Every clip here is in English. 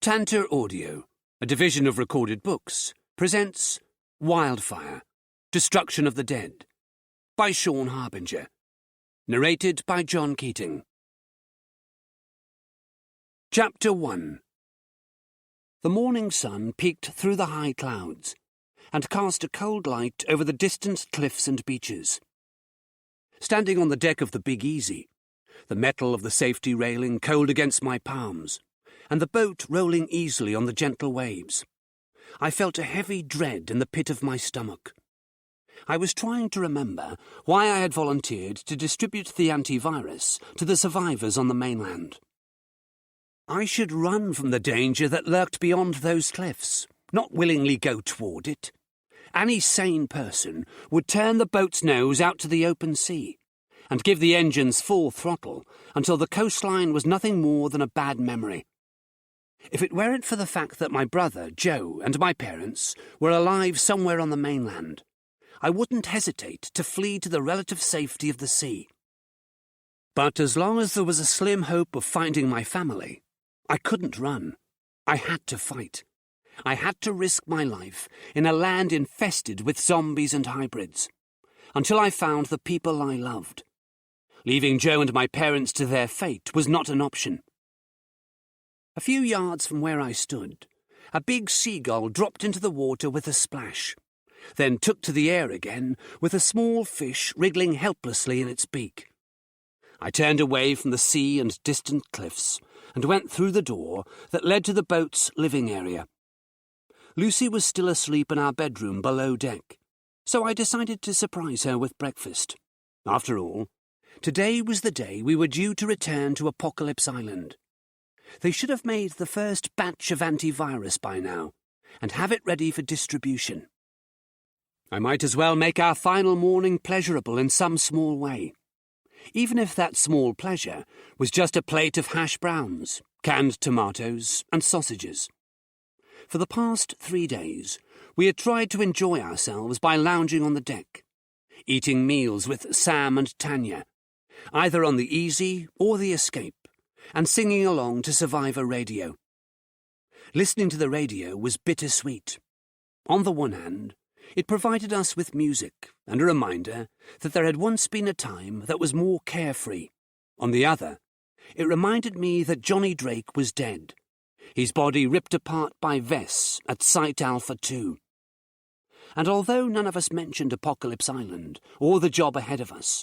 Tantor Audio, a division of Recorded Books, presents Wildfire, Destruction of the Dead, by Sean Harbinger. Narrated by John Keating. Chapter 1. The morning sun peeked through the high clouds and cast a cold light over the distant cliffs and beaches. Standing on the deck of the Big Easy, the metal of the safety railing cold against my palms, and the boat rolling easily on the gentle waves, I felt a heavy dread in the pit of my stomach. I was trying to remember why I had volunteered to distribute the antivirus to the survivors on the mainland. I should run from the danger that lurked beyond those cliffs, not willingly go toward it. Any sane person would turn the boat's nose out to the open sea and give the engines full throttle until the coastline was nothing more than a bad memory. If it weren't for the fact that my brother, Joe, and my parents were alive somewhere on the mainland, I wouldn't hesitate to flee to the relative safety of the sea. But as long as there was a slim hope of finding my family, I couldn't run. I had to fight. I had to risk my life in a land infested with zombies and hybrids, until I found the people I loved. Leaving Joe and my parents to their fate was not an option. A few yards from where I stood, a big seagull dropped into the water with a splash, then took to the air again with a small fish wriggling helplessly in its beak. I turned away from the sea and distant cliffs and went through the door that led to the boat's living area. Lucy was still asleep in our bedroom below deck, so I decided to surprise her with breakfast. After all, today was the day we were due to return to Apocalypse Island. They should have made the first batch of antivirus by now, and have it ready for distribution. I might as well make our final morning pleasurable in some small way, even if that small pleasure was just a plate of hash browns, canned tomatoes, and sausages. For the past 3 days, we had tried to enjoy ourselves by lounging on the deck, eating meals with Sam and Tanya, either on the Easy or the Escape, and singing along to Survivor Radio. Listening to the radio was bittersweet. On the one hand, it provided us with music and a reminder that there had once been a time that was more carefree. On the other, it reminded me that Johnny Drake was dead, his body ripped apart by Vess at Site Alpha 2. And although none of us mentioned Apocalypse Island or the job ahead of us,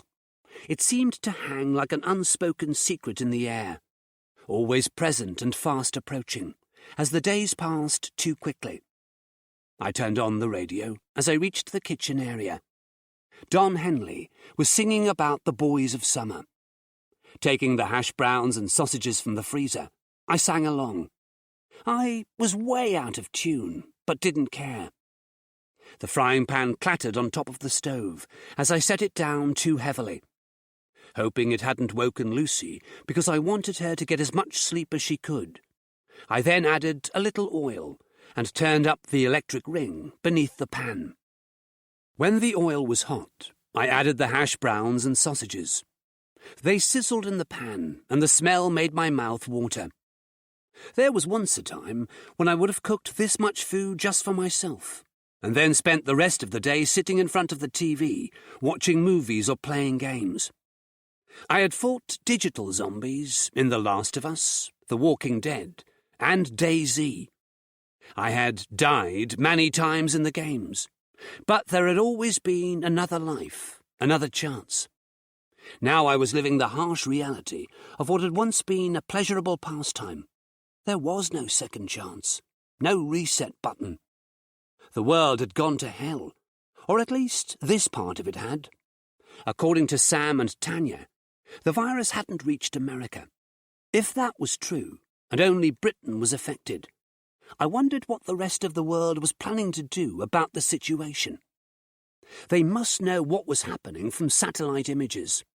it seemed to hang like an unspoken secret in the air, always present and fast approaching, as the days passed too quickly. I turned on the radio as I reached the kitchen area. Don Henley was singing about the boys of summer. Taking the hash browns and sausages from the freezer, I sang along. I was way out of tune, but didn't care. The frying pan clattered on top of the stove as I set it down too heavily. Hoping it hadn't woken Lucy because I wanted her to get as much sleep as she could, I then added a little oil and turned up the electric ring beneath the pan. When the oil was hot, I added the hash browns and sausages. They sizzled in the pan, and the smell made my mouth water. There was once a time when I would have cooked this much food just for myself, and then spent the rest of the day sitting in front of the TV, watching movies or playing games. I had fought digital zombies in The Last of Us, The Walking Dead, and DayZ. I had died many times in the games, but there had always been another life, another chance. Now I was living the harsh reality of what had once been a pleasurable pastime. There was no second chance, no reset button. The world had gone to hell, or at least this part of it had. According to Sam and Tanya, the virus hadn't reached America. If that was true, and only Britain was affected, I wondered what the rest of the world was planning to do about the situation. They must know what was happening from satellite images.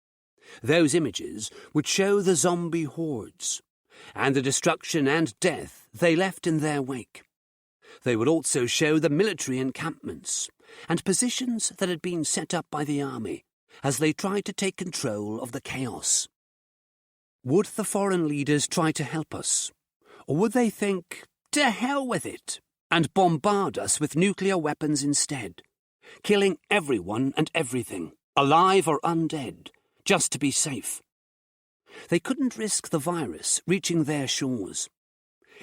Those images would show the zombie hordes, and the destruction and death they left in their wake. They would also show the military encampments and positions that had been set up by the army as they tried to take control of the chaos. Would the foreign leaders try to help us? Or would they think, To hell with it, and bombard us with nuclear weapons instead, killing everyone and everything, alive or undead, just to be safe. They couldn't risk the virus reaching their shores.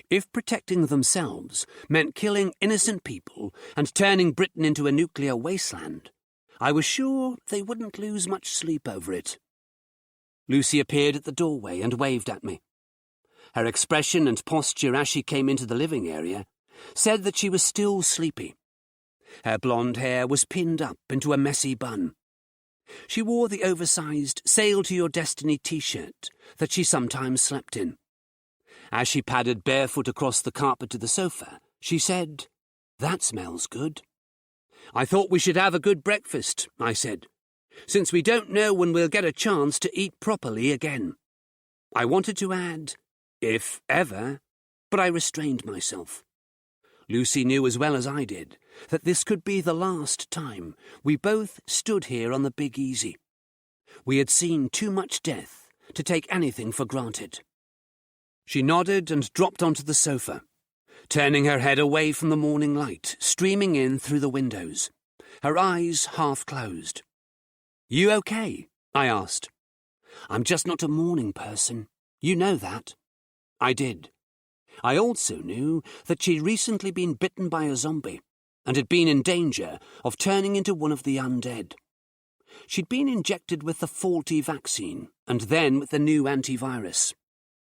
If protecting themselves meant killing innocent people and turning Britain into a nuclear wasteland, I was sure they wouldn't lose much sleep over it. Lucy appeared at the doorway and waved at me. Her expression and posture as she came into the living area said that she was still sleepy. Her blonde hair was pinned up into a messy bun. She wore the oversized Sail to Your Destiny t-shirt that she sometimes slept in. As she padded barefoot across the carpet to the sofa, she said, "That smells good." "I thought we should have a good breakfast," I said, "since we don't know when we'll get a chance to eat properly again." I wanted to add, "if ever," but I restrained myself. Lucy knew as well as I did that this could be the last time we both stood here on the Big Easy. We had seen too much death to take anything for granted. She nodded and dropped onto the sofa, turning her head away from the morning light streaming in through the windows, her eyes half closed. "You okay?" I asked. "I'm just not a morning person. You know that." I did. I also knew that she'd recently been bitten by a zombie and had been in danger of turning into one of the undead. She'd been injected with the faulty vaccine and then with the new antivirus.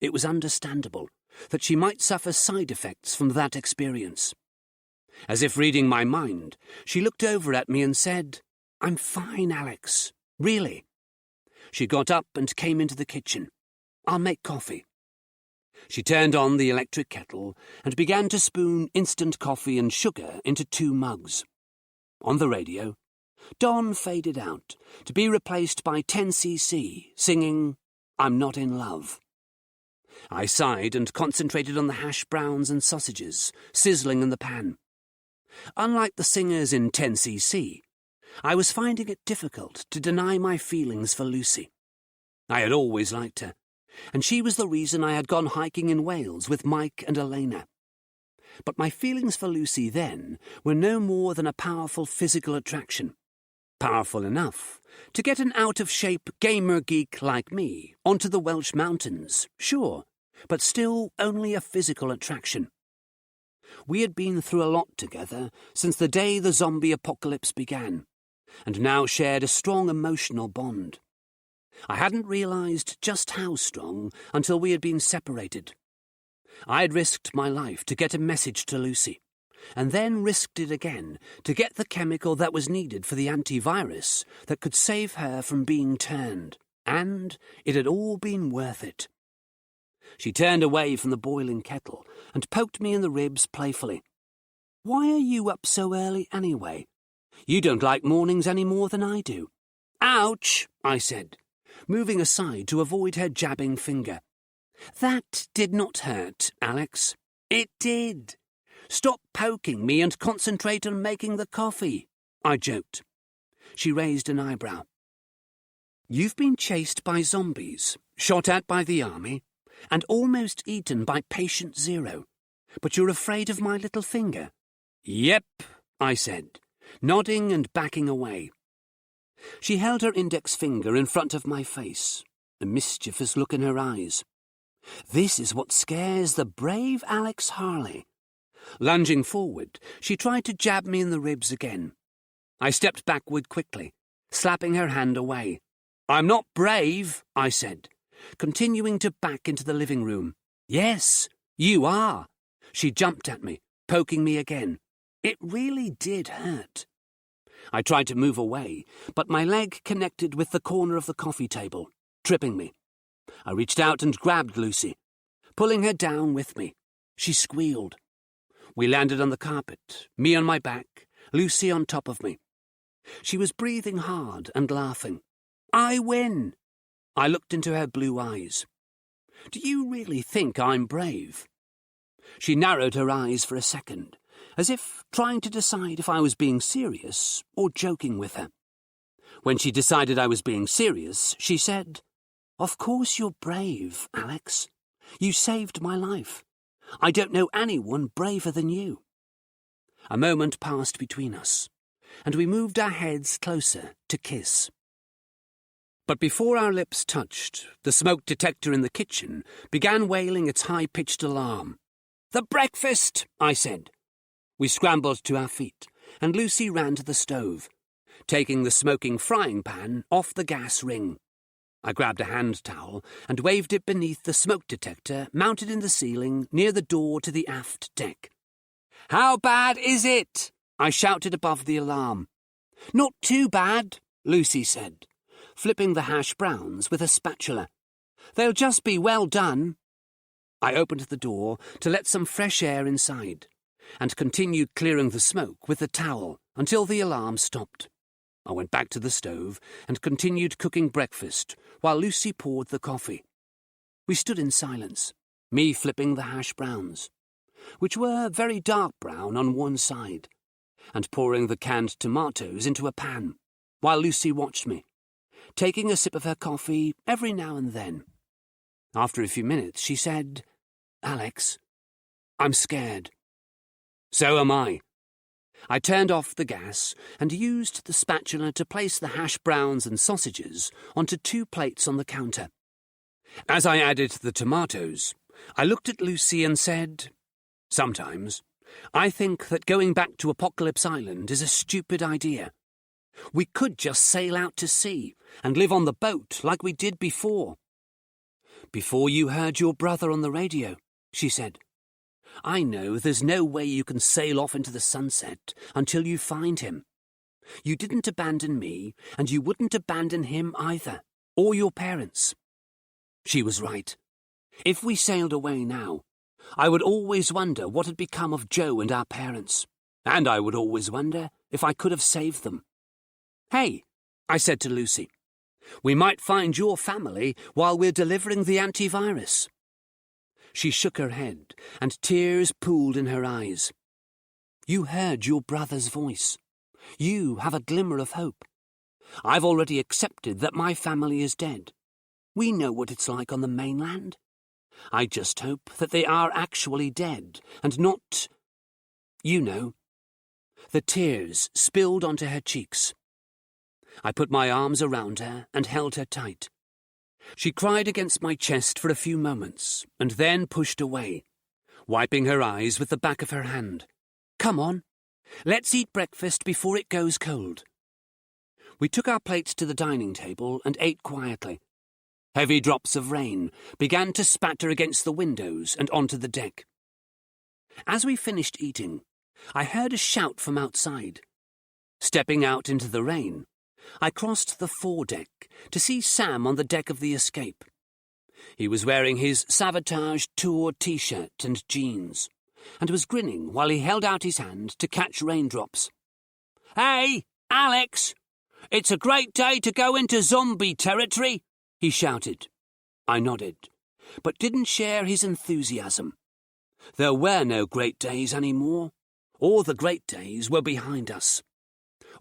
It was understandable that she might suffer side effects from that experience. As if reading my mind, she looked over at me and said, "I'm fine, Alex. Really." She got up and came into the kitchen. "I'll make coffee." She turned on the electric kettle and began to spoon instant coffee and sugar into 2 mugs. On the radio, Dawn faded out to be replaced by 10cc singing, "I'm Not in Love." I sighed and concentrated on the hash browns and sausages sizzling in the pan. Unlike the singers in 10cc, I was finding it difficult to deny my feelings for Lucy. I had always liked her, and she was the reason I had gone hiking in Wales with Mike and Elena. But my feelings for Lucy then were no more than a powerful physical attraction. Powerful enough to get an out-of-shape gamer geek like me onto the Welsh mountains, sure, but still only a physical attraction. We had been through a lot together since the day the zombie apocalypse began, and now shared a strong emotional bond. I hadn't realized just how strong until we had been separated. I had risked my life to get a message to Lucy, and then risked it again to get the chemical that was needed for the antivirus that could save her from being turned, and it had all been worth it. She turned away from the boiling kettle and poked me in the ribs playfully. "Why are you up so early anyway? You don't like mornings any more than I do." "Ouch," I said, moving aside to avoid her jabbing finger. "That did not hurt, Alex." "It did. Stop poking me and concentrate on making the coffee," I joked. She raised an eyebrow. "You've been chased by zombies, shot at by the army, and almost eaten by Patient Zero, but you're afraid of my little finger?" "Yep," I said, nodding and backing away. She held her index finger in front of my face, a mischievous look in her eyes. "This is what scares the brave Alex Harley." Lunging forward, she tried to jab me in the ribs again. I stepped backward quickly, slapping her hand away. "I'm not brave," I said, continuing to back into the living room. "Yes, you are." She jumped at me, poking me again. It really did hurt. I tried to move away, but my leg connected with the corner of the coffee table, tripping me. I reached out and grabbed Lucy, pulling her down with me. She squealed. We landed on the carpet, me on my back, Lucy on top of me. She was breathing hard and laughing. "I win." I looked into her blue eyes. "Do you really think I'm brave?" She narrowed her eyes for a second, as if trying to decide if I was being serious or joking with her. When she decided I was being serious, she said, "Of course you're brave, Alex. You saved my life. I don't know anyone braver than you." A moment passed between us, and we moved our heads closer to kiss. But before our lips touched, the smoke detector in the kitchen began wailing its high-pitched alarm. "The breakfast!" I said. We scrambled to our feet, and Lucy ran to the stove, taking the smoking frying pan off the gas ring. I grabbed a hand towel and waved it beneath the smoke detector mounted in the ceiling near the door to the aft deck. "How bad is it?" I shouted above the alarm. "Not too bad," Lucy said, flipping the hash browns with a spatula. "They'll just be well done." I opened the door to let some fresh air inside, and continued clearing the smoke with the towel until the alarm stopped. I went back to the stove and continued cooking breakfast while Lucy poured the coffee. We stood in silence, me flipping the hash browns, which were very dark brown on one side, and pouring the canned tomatoes into a pan, while Lucy watched me, taking a sip of her coffee every now and then. After a few minutes, she said, "Alex, I'm scared." "So am I." I turned off the gas and used the spatula to place the hash browns and sausages onto 2 plates on the counter. As I added the tomatoes, I looked at Lucy and said, "Sometimes I think that going back to Apocalypse Island is a stupid idea. We could just sail out to sea and live on the boat like we did before." "Before you heard your brother on the radio," she said. "I know there's no way you can sail off into the sunset until you find him. You didn't abandon me, and you wouldn't abandon him either, or your parents." She was right. If we sailed away now, I would always wonder what had become of Joe and our parents, and I would always wonder if I could have saved them. "Hey," I said to Lucy, "we might find your family while we're delivering the antivirus." She shook her head, and tears pooled in her eyes. "You heard your brother's voice. You have a glimmer of hope. I've already accepted that my family is dead. We know what it's like on the mainland. I just hope that they are actually dead, and not... you know." The tears spilled onto her cheeks. I put my arms around her and held her tight. She cried against my chest for a few moments, and then pushed away, wiping her eyes with the back of her hand. "Come on, let's eat breakfast before it goes cold." We took our plates to the dining table and ate quietly. Heavy drops of rain began to spatter against the windows and onto the deck. As we finished eating, I heard a shout from outside. Stepping out into the rain, I crossed the foredeck to see Sam on the deck of the Escape. He was wearing his Savatage Tour t-shirt and jeans, and was grinning while he held out his hand to catch raindrops. "Hey, Alex! It's a great day to go into zombie territory," he shouted. I nodded, but didn't share his enthusiasm. There were no great days anymore. All the great days were behind us.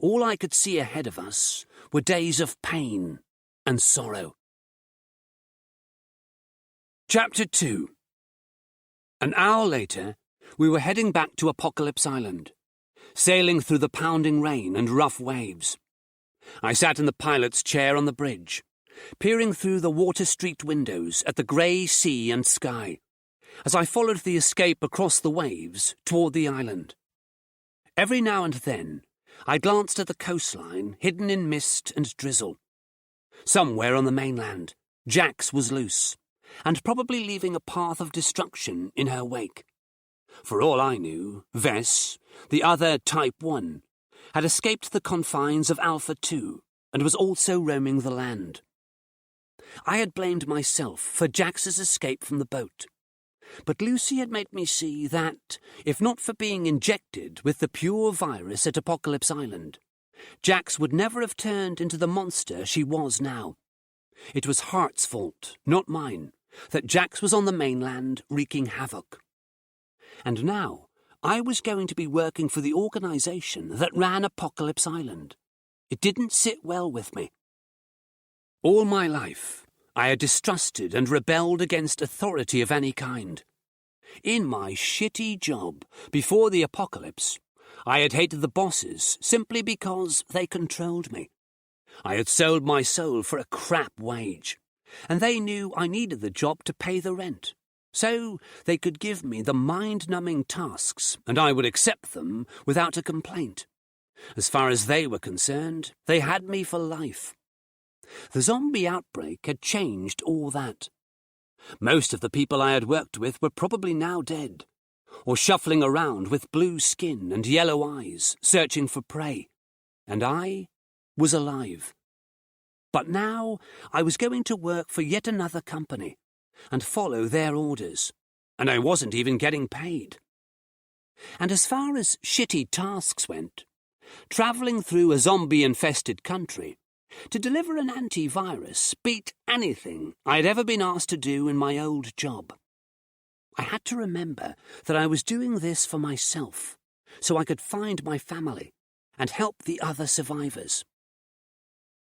All I could see ahead of us were days of pain and sorrow. Chapter 2. An hour later, we were heading back to Apocalypse Island, sailing through the pounding rain and rough waves. I sat in the pilot's chair on the bridge, peering through the water-streaked windows at the grey sea and sky, as I followed the Escape across the waves toward the island. Every now and then, I glanced at the coastline hidden in mist and drizzle. Somewhere on the mainland, Jax was loose, and probably leaving a path of destruction in her wake. For all I knew, Vess, the other Type 1, had escaped the confines of Alpha 2 and was also roaming the land. I had blamed myself for Jax's escape from the boat, but Lucy had made me see that, if not for being injected with the pure virus at Apocalypse Island, Jax would never have turned into the monster she was now. It was Hart's fault, not mine, that Jax was on the mainland wreaking havoc. And now I was going to be working for the organization that ran Apocalypse Island. It didn't sit well with me. All my life, I had distrusted and rebelled against authority of any kind. In my shitty job, before the apocalypse, I had hated the bosses simply because they controlled me. I had sold my soul for a crap wage, and they knew I needed the job to pay the rent. So they could give me the mind-numbing tasks, and I would accept them without a complaint. As far as they were concerned, they had me for life. The zombie outbreak had changed all that. Most of the people I had worked with were probably now dead, or shuffling around with blue skin and yellow eyes, searching for prey. And I was alive. But now I was going to work for yet another company and follow their orders, and I wasn't even getting paid. And as far as shitty tasks went, travelling through a zombie-infested country to deliver an antivirus beat anything I'd ever been asked to do in my old job. I had to remember that I was doing this for myself, so I could find my family and help the other survivors.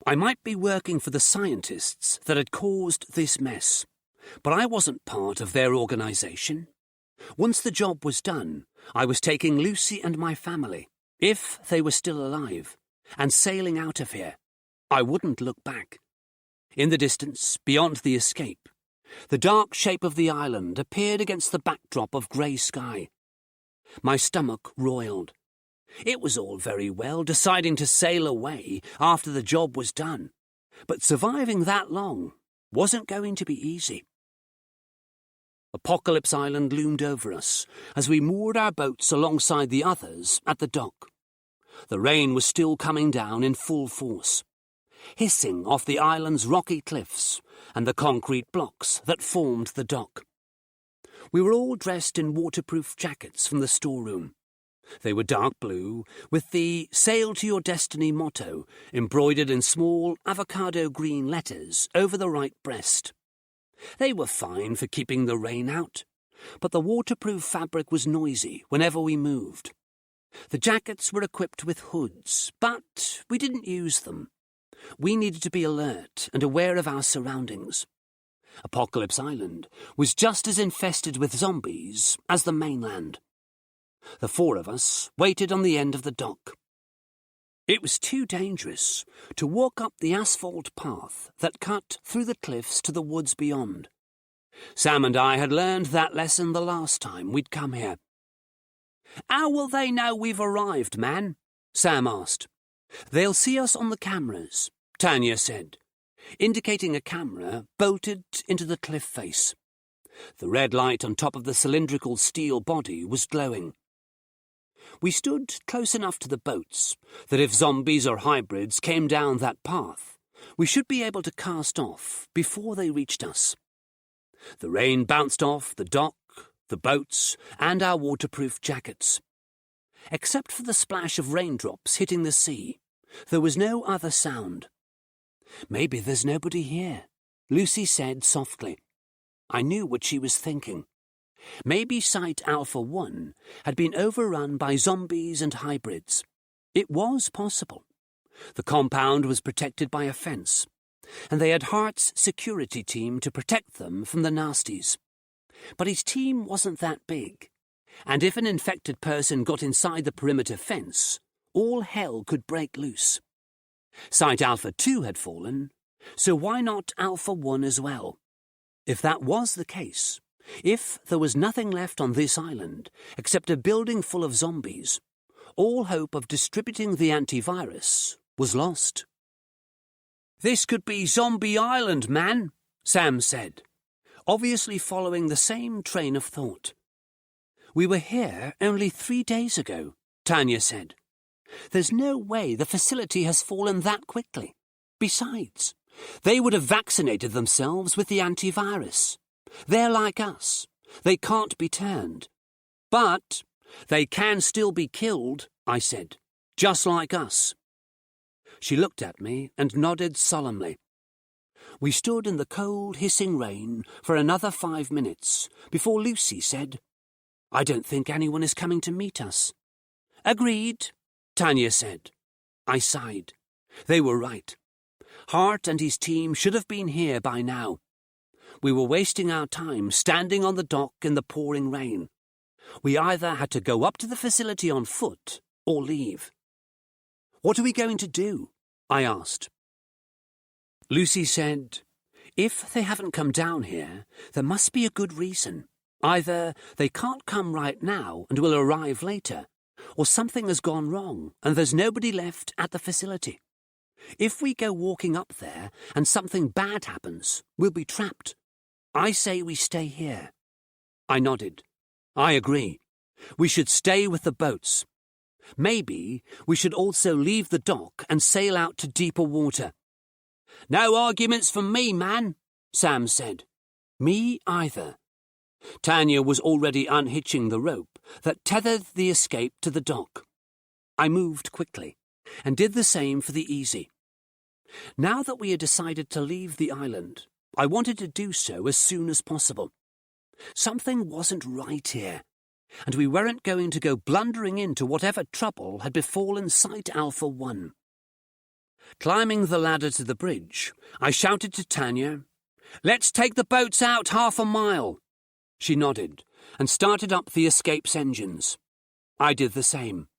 I might be working for the scientists that had caused this mess, but I wasn't part of their organisation. Once the job was done, I was taking Lucy and my family, if they were still alive, and sailing out of here. I wouldn't look back. In the distance, beyond the escape, the dark shape of the island appeared against the backdrop of grey sky. My stomach roiled. It was all very well deciding to sail away after the job was done, but surviving that long wasn't going to be easy. Apocalypse Island loomed over us as we moored our boats alongside the others at the dock. The rain was still coming down in full force, hissing off the island's rocky cliffs and the concrete blocks that formed the dock. We were all dressed in waterproof jackets from the storeroom. They were dark blue, with the "Sail to Your Destiny" motto embroidered in small avocado green letters over the right breast. They were fine for keeping the rain out, but the waterproof fabric was noisy whenever we moved. The jackets were equipped with hoods, but we didn't use them. We needed to be alert and aware of our surroundings. Apocalypse Island was just as infested with zombies as the mainland. The four of us waited on the end of the dock. It was too dangerous to walk up the asphalt path that cut through the cliffs to the woods beyond. Sam and I had learned that lesson the last time we'd come here. "How will they know we've arrived, man?" Sam asked. "They'll see us on the cameras," Tanya said, indicating a camera bolted into the cliff face. The red light on top of the cylindrical steel body was glowing. We stood close enough to the boats that if zombies or hybrids came down that path, we should be able to cast off before they reached us. The rain bounced off the dock, the boats, and our waterproof jackets. Except for the splash of raindrops hitting the sea, there was no other sound. "Maybe there's nobody here," Lucy said softly. I knew what she was thinking. Maybe Site Alpha 1 had been overrun by zombies and hybrids. It was possible. The compound was protected by a fence, and they had Hart's security team to protect them from the nasties. But his team wasn't that big, and if an infected person got inside the perimeter fence, all hell could break loose. Site Alpha 2 had fallen, so why not Alpha 1 as well? If that was the case, if there was nothing left on this island except a building full of zombies, all hope of distributing the antivirus was lost. "This could be Zombie Island, man," Sam said, obviously following the same train of thought. "We were here only 3 days ago," Tanya said. "There's no way the facility has fallen that quickly. Besides, they would have vaccinated themselves with the antivirus. They're like us. They can't be turned. But they can still be killed," I said, "just like us." She looked at me and nodded solemnly. We stood in the cold, hissing rain for another 5 minutes before Lucy said, "I don't think anyone is coming to meet us." "Agreed," Tanya said. I sighed. They were right. Hart and his team should have been here by now. We were wasting our time standing on the dock in the pouring rain. We either had to go up to the facility on foot or leave. "What are we going to do?" I asked. Lucy said, "If they haven't come down here, there must be a good reason. Either they can't come right now and will arrive later, or something has gone wrong and there's nobody left at the facility. If we go walking up there and something bad happens, we'll be trapped. I say we stay here." I nodded. "I agree. We should stay with the boats. Maybe we should also leave the dock and sail out to deeper water." "No arguments from me, man," Sam said. "Me either." Tanya was already unhitching the rope that tethered the escape to the dock. I moved quickly and did the same for the easy. Now that we had decided to leave the island, I wanted to do so as soon as possible. Something wasn't right here, and we weren't going to go blundering into whatever trouble had befallen Site Alpha 1. Climbing the ladder to the bridge, I shouted to Tanya, "Let's take the boats out 1/2 mile." She nodded and started up the escape's engines. I did the same,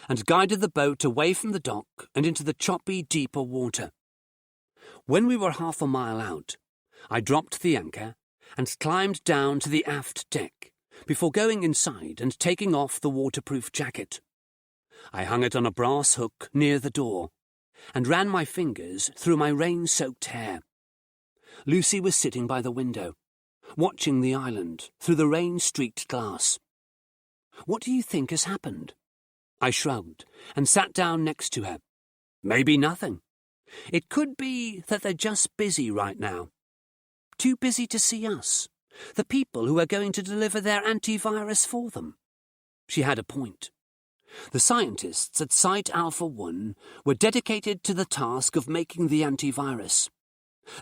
and guided the boat away from the dock and into the choppy, deeper water. When we were 1/2 mile out, I dropped the anchor and climbed down to the aft deck before going inside and taking off the waterproof jacket. I hung it on a brass hook near the door and ran my fingers through my rain-soaked hair. Lucy was sitting by the window, watching the island through the rain-streaked glass. "What do you think has happened?" I shrugged and sat down next to her. "Maybe nothing. It could be that they're just busy right now. Too busy to see us, the people who are going to deliver their antivirus for them." She had a point. The scientists at Site Alpha 1 were dedicated to the task of making the antivirus.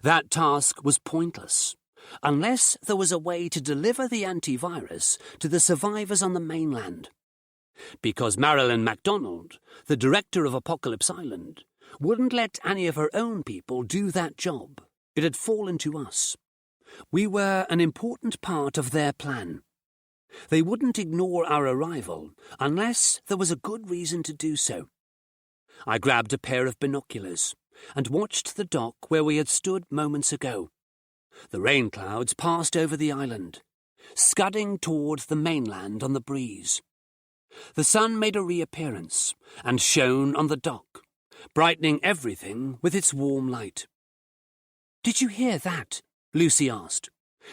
That task was pointless, unless there was a way to deliver the antivirus to the survivors on the mainland. Because Marilyn MacDonald, the director of Apocalypse Island, wouldn't let any of her own people do that job, it had fallen to us. We were an important part of their plan. They wouldn't ignore our arrival unless there was a good reason to do so. I grabbed a pair of binoculars and watched the dock where we had stood moments ago. The rain clouds passed over the island, scudding toward the mainland on the breeze. The sun made a reappearance and shone on the dock, brightening everything with its warm light. "Did you hear that?" Lucy asked.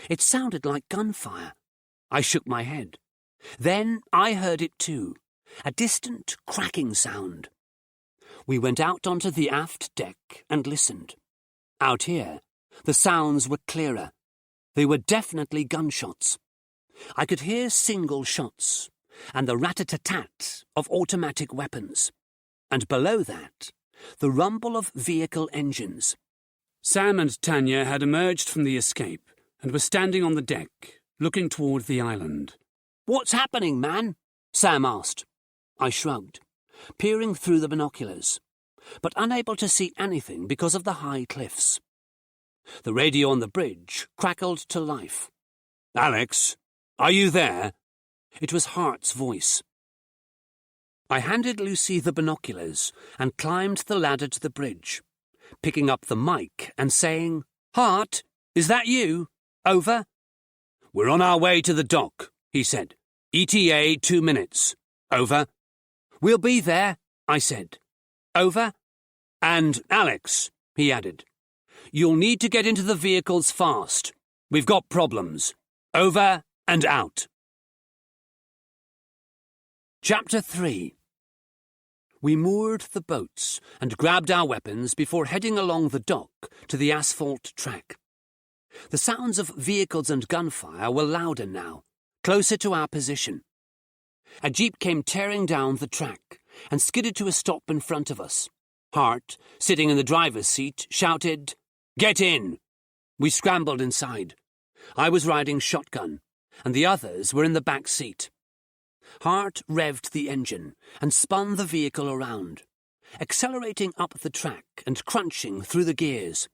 "It sounded like gunfire." I shook my head. Then I heard it too, a distant cracking sound. We went out onto the aft deck and listened. Out here, the sounds were clearer. They were definitely gunshots. I could hear single shots and the rat-a-tat-tat of automatic weapons. And below that, the rumble of vehicle engines. Sam and Tanya had emerged from the escape and were standing on the deck, looking toward the island. "What's happening, man?" Sam asked. I shrugged, peering through the binoculars, but unable to see anything because of the high cliffs. The radio on the bridge crackled to life. "Alex, are you there?" It was Hart's voice. I handed Lucy the binoculars and climbed the ladder to the bridge, picking up the mic and saying, "Hart, is that you? Over?" "We're on our way to the dock," he said. "ETA 2 minutes. Over." "We'll be there," I said. "Over." "And, Alex," he added, "you'll need to get into the vehicles fast. We've got problems. Over and out." Chapter 3. We moored the boats and grabbed our weapons before heading along the dock to the asphalt track. The sounds of vehicles and gunfire were louder now, closer to our position. A jeep came tearing down the track and skidded to a stop in front of us. Hart, sitting in the driver's seat, shouted, "Get in!" We scrambled inside. I was riding shotgun, and the others were in the back seat. Hart revved the engine and spun the vehicle around, accelerating up the track and crunching through the gears.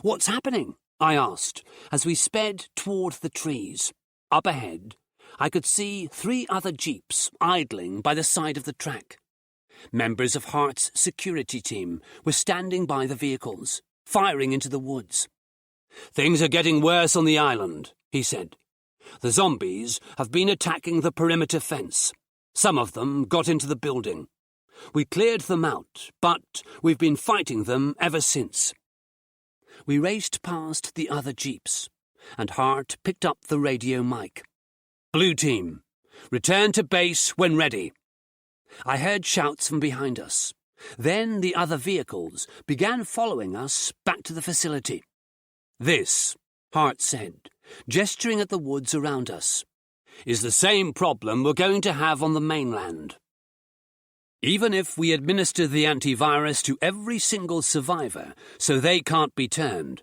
"What's happening?" I asked, as we sped toward the trees. Up ahead, I could see 3 other jeeps idling by the side of the track. Members of Hart's security team were standing by the vehicles, firing into the woods. "Things are getting worse on the island," he said. "The zombies have been attacking the perimeter fence. Some of them got into the building. We cleared them out, but we've been fighting them ever since." We raced past the other jeeps, and Hart picked up the radio mic. "Blue team, return to base when ready." I heard shouts from behind us. Then the other vehicles began following us back to the facility. "This," Hart said, gesturing at the woods around us, "is the same problem we're going to have on the mainland. Even if we administer the antivirus to every single survivor so they can't be turned,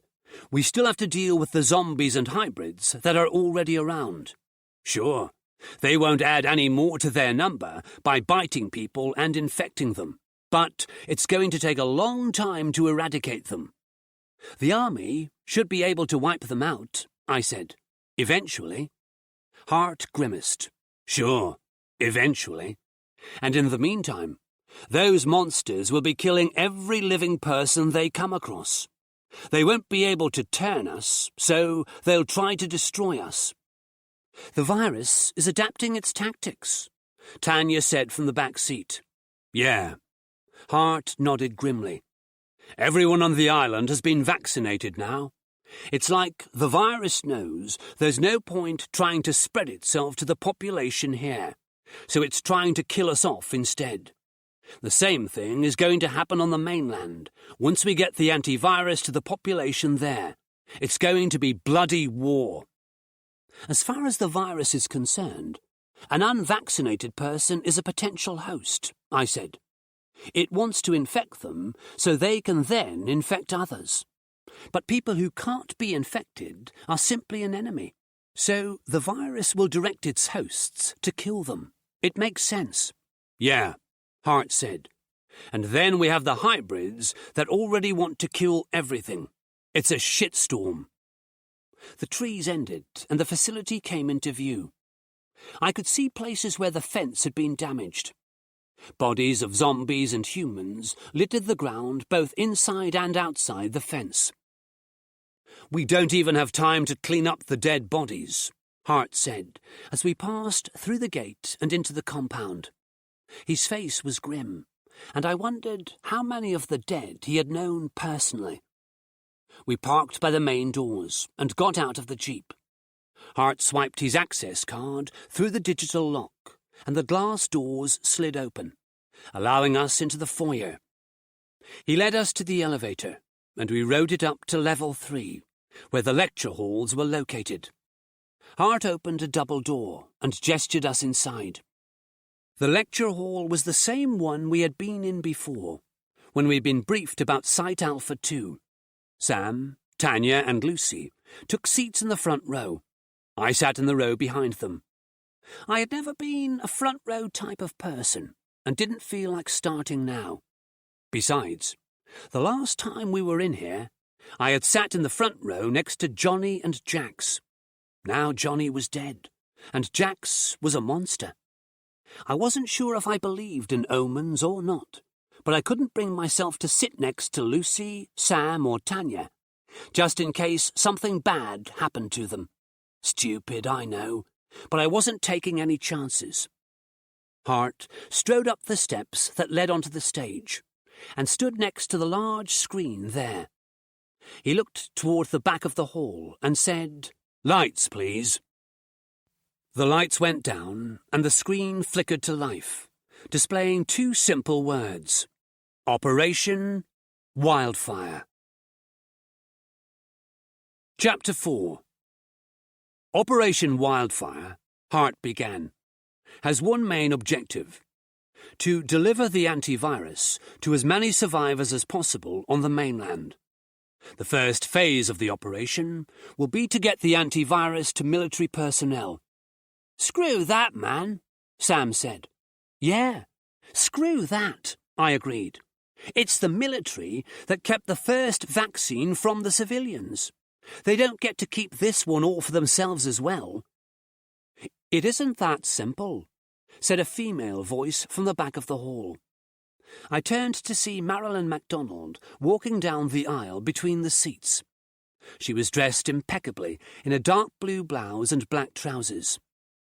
we still have to deal with the zombies and hybrids that are already around. Sure, they won't add any more to their number by biting people and infecting them, but it's going to take a long time to eradicate them. The army should be able to wipe them out," I said. "Eventually." Hart grimaced. "Sure, eventually. And in the meantime, those monsters will be killing every living person they come across. They won't be able to turn us, so they'll try to destroy us." "The virus is adapting its tactics," Tanya said from the back seat. "Yeah." Hart nodded grimly. "Everyone on the island has been vaccinated now. It's like the virus knows there's no point trying to spread itself to the population here, so it's trying to kill us off instead. The same thing is going to happen on the mainland once we get the antivirus to the population there. It's going to be bloody war." "As far as the virus is concerned, an unvaccinated person is a potential host," I said. "It wants to infect them so they can then infect others. But people who can't be infected are simply an enemy, so the virus will direct its hosts to kill them. It makes sense." "Yeah," Hart said. "And then we have the hybrids that already want to kill everything. It's a shitstorm." The trees ended, and the facility came into view. I could see places where the fence had been damaged. Bodies of zombies and humans littered the ground both inside and outside the fence. "We don't even have time to clean up the dead bodies," Hart said, as we passed through the gate and into the compound. His face was grim, and I wondered how many of the dead he had known personally. We parked by the main doors and got out of the jeep. Hart swiped his access card through the digital lock, and the glass doors slid open, allowing us into the foyer. He led us to the elevator, and we rode it up to level 3, where the lecture halls were located. Hart opened a double door and gestured us inside. The lecture hall was the same one we had been in before, when we'd been briefed about Site Alpha 2. Sam, Tanya, and Lucy took seats in the front row. I sat in the row behind them. I had never been a front row type of person, and didn't feel like starting now. Besides, the last time we were in here, I had sat in the front row next to Johnny and Jax. Now Johnny was dead, and Jax was a monster. I wasn't sure if I believed in omens or not, but I couldn't bring myself to sit next to Lucy, Sam, or Tanya, just in case something bad happened to them. Stupid, I know, but I wasn't taking any chances. Hart strode up the steps that led onto the stage, and stood next to the large screen there. He looked toward the back of the hall and said, "Lights, please." The lights went down, and the screen flickered to life, displaying 2 simple words: Operation Wildfire. Chapter 4. Operation Wildfire, Hart began, has one main objective: to deliver the antivirus to as many survivors as possible on the mainland. The first phase of the operation will be to get the antivirus to military personnel. "Screw that, man," Sam said. "Yeah, screw that," I agreed. "It's the military that kept the first vaccine from the civilians. They don't get to keep this one all for themselves as well. It isn't that simple, said a female voice from the back of the hall. I turned to see Marilyn MacDonald walking down the aisle between the seats. She was dressed impeccably in a dark blue blouse and black trousers.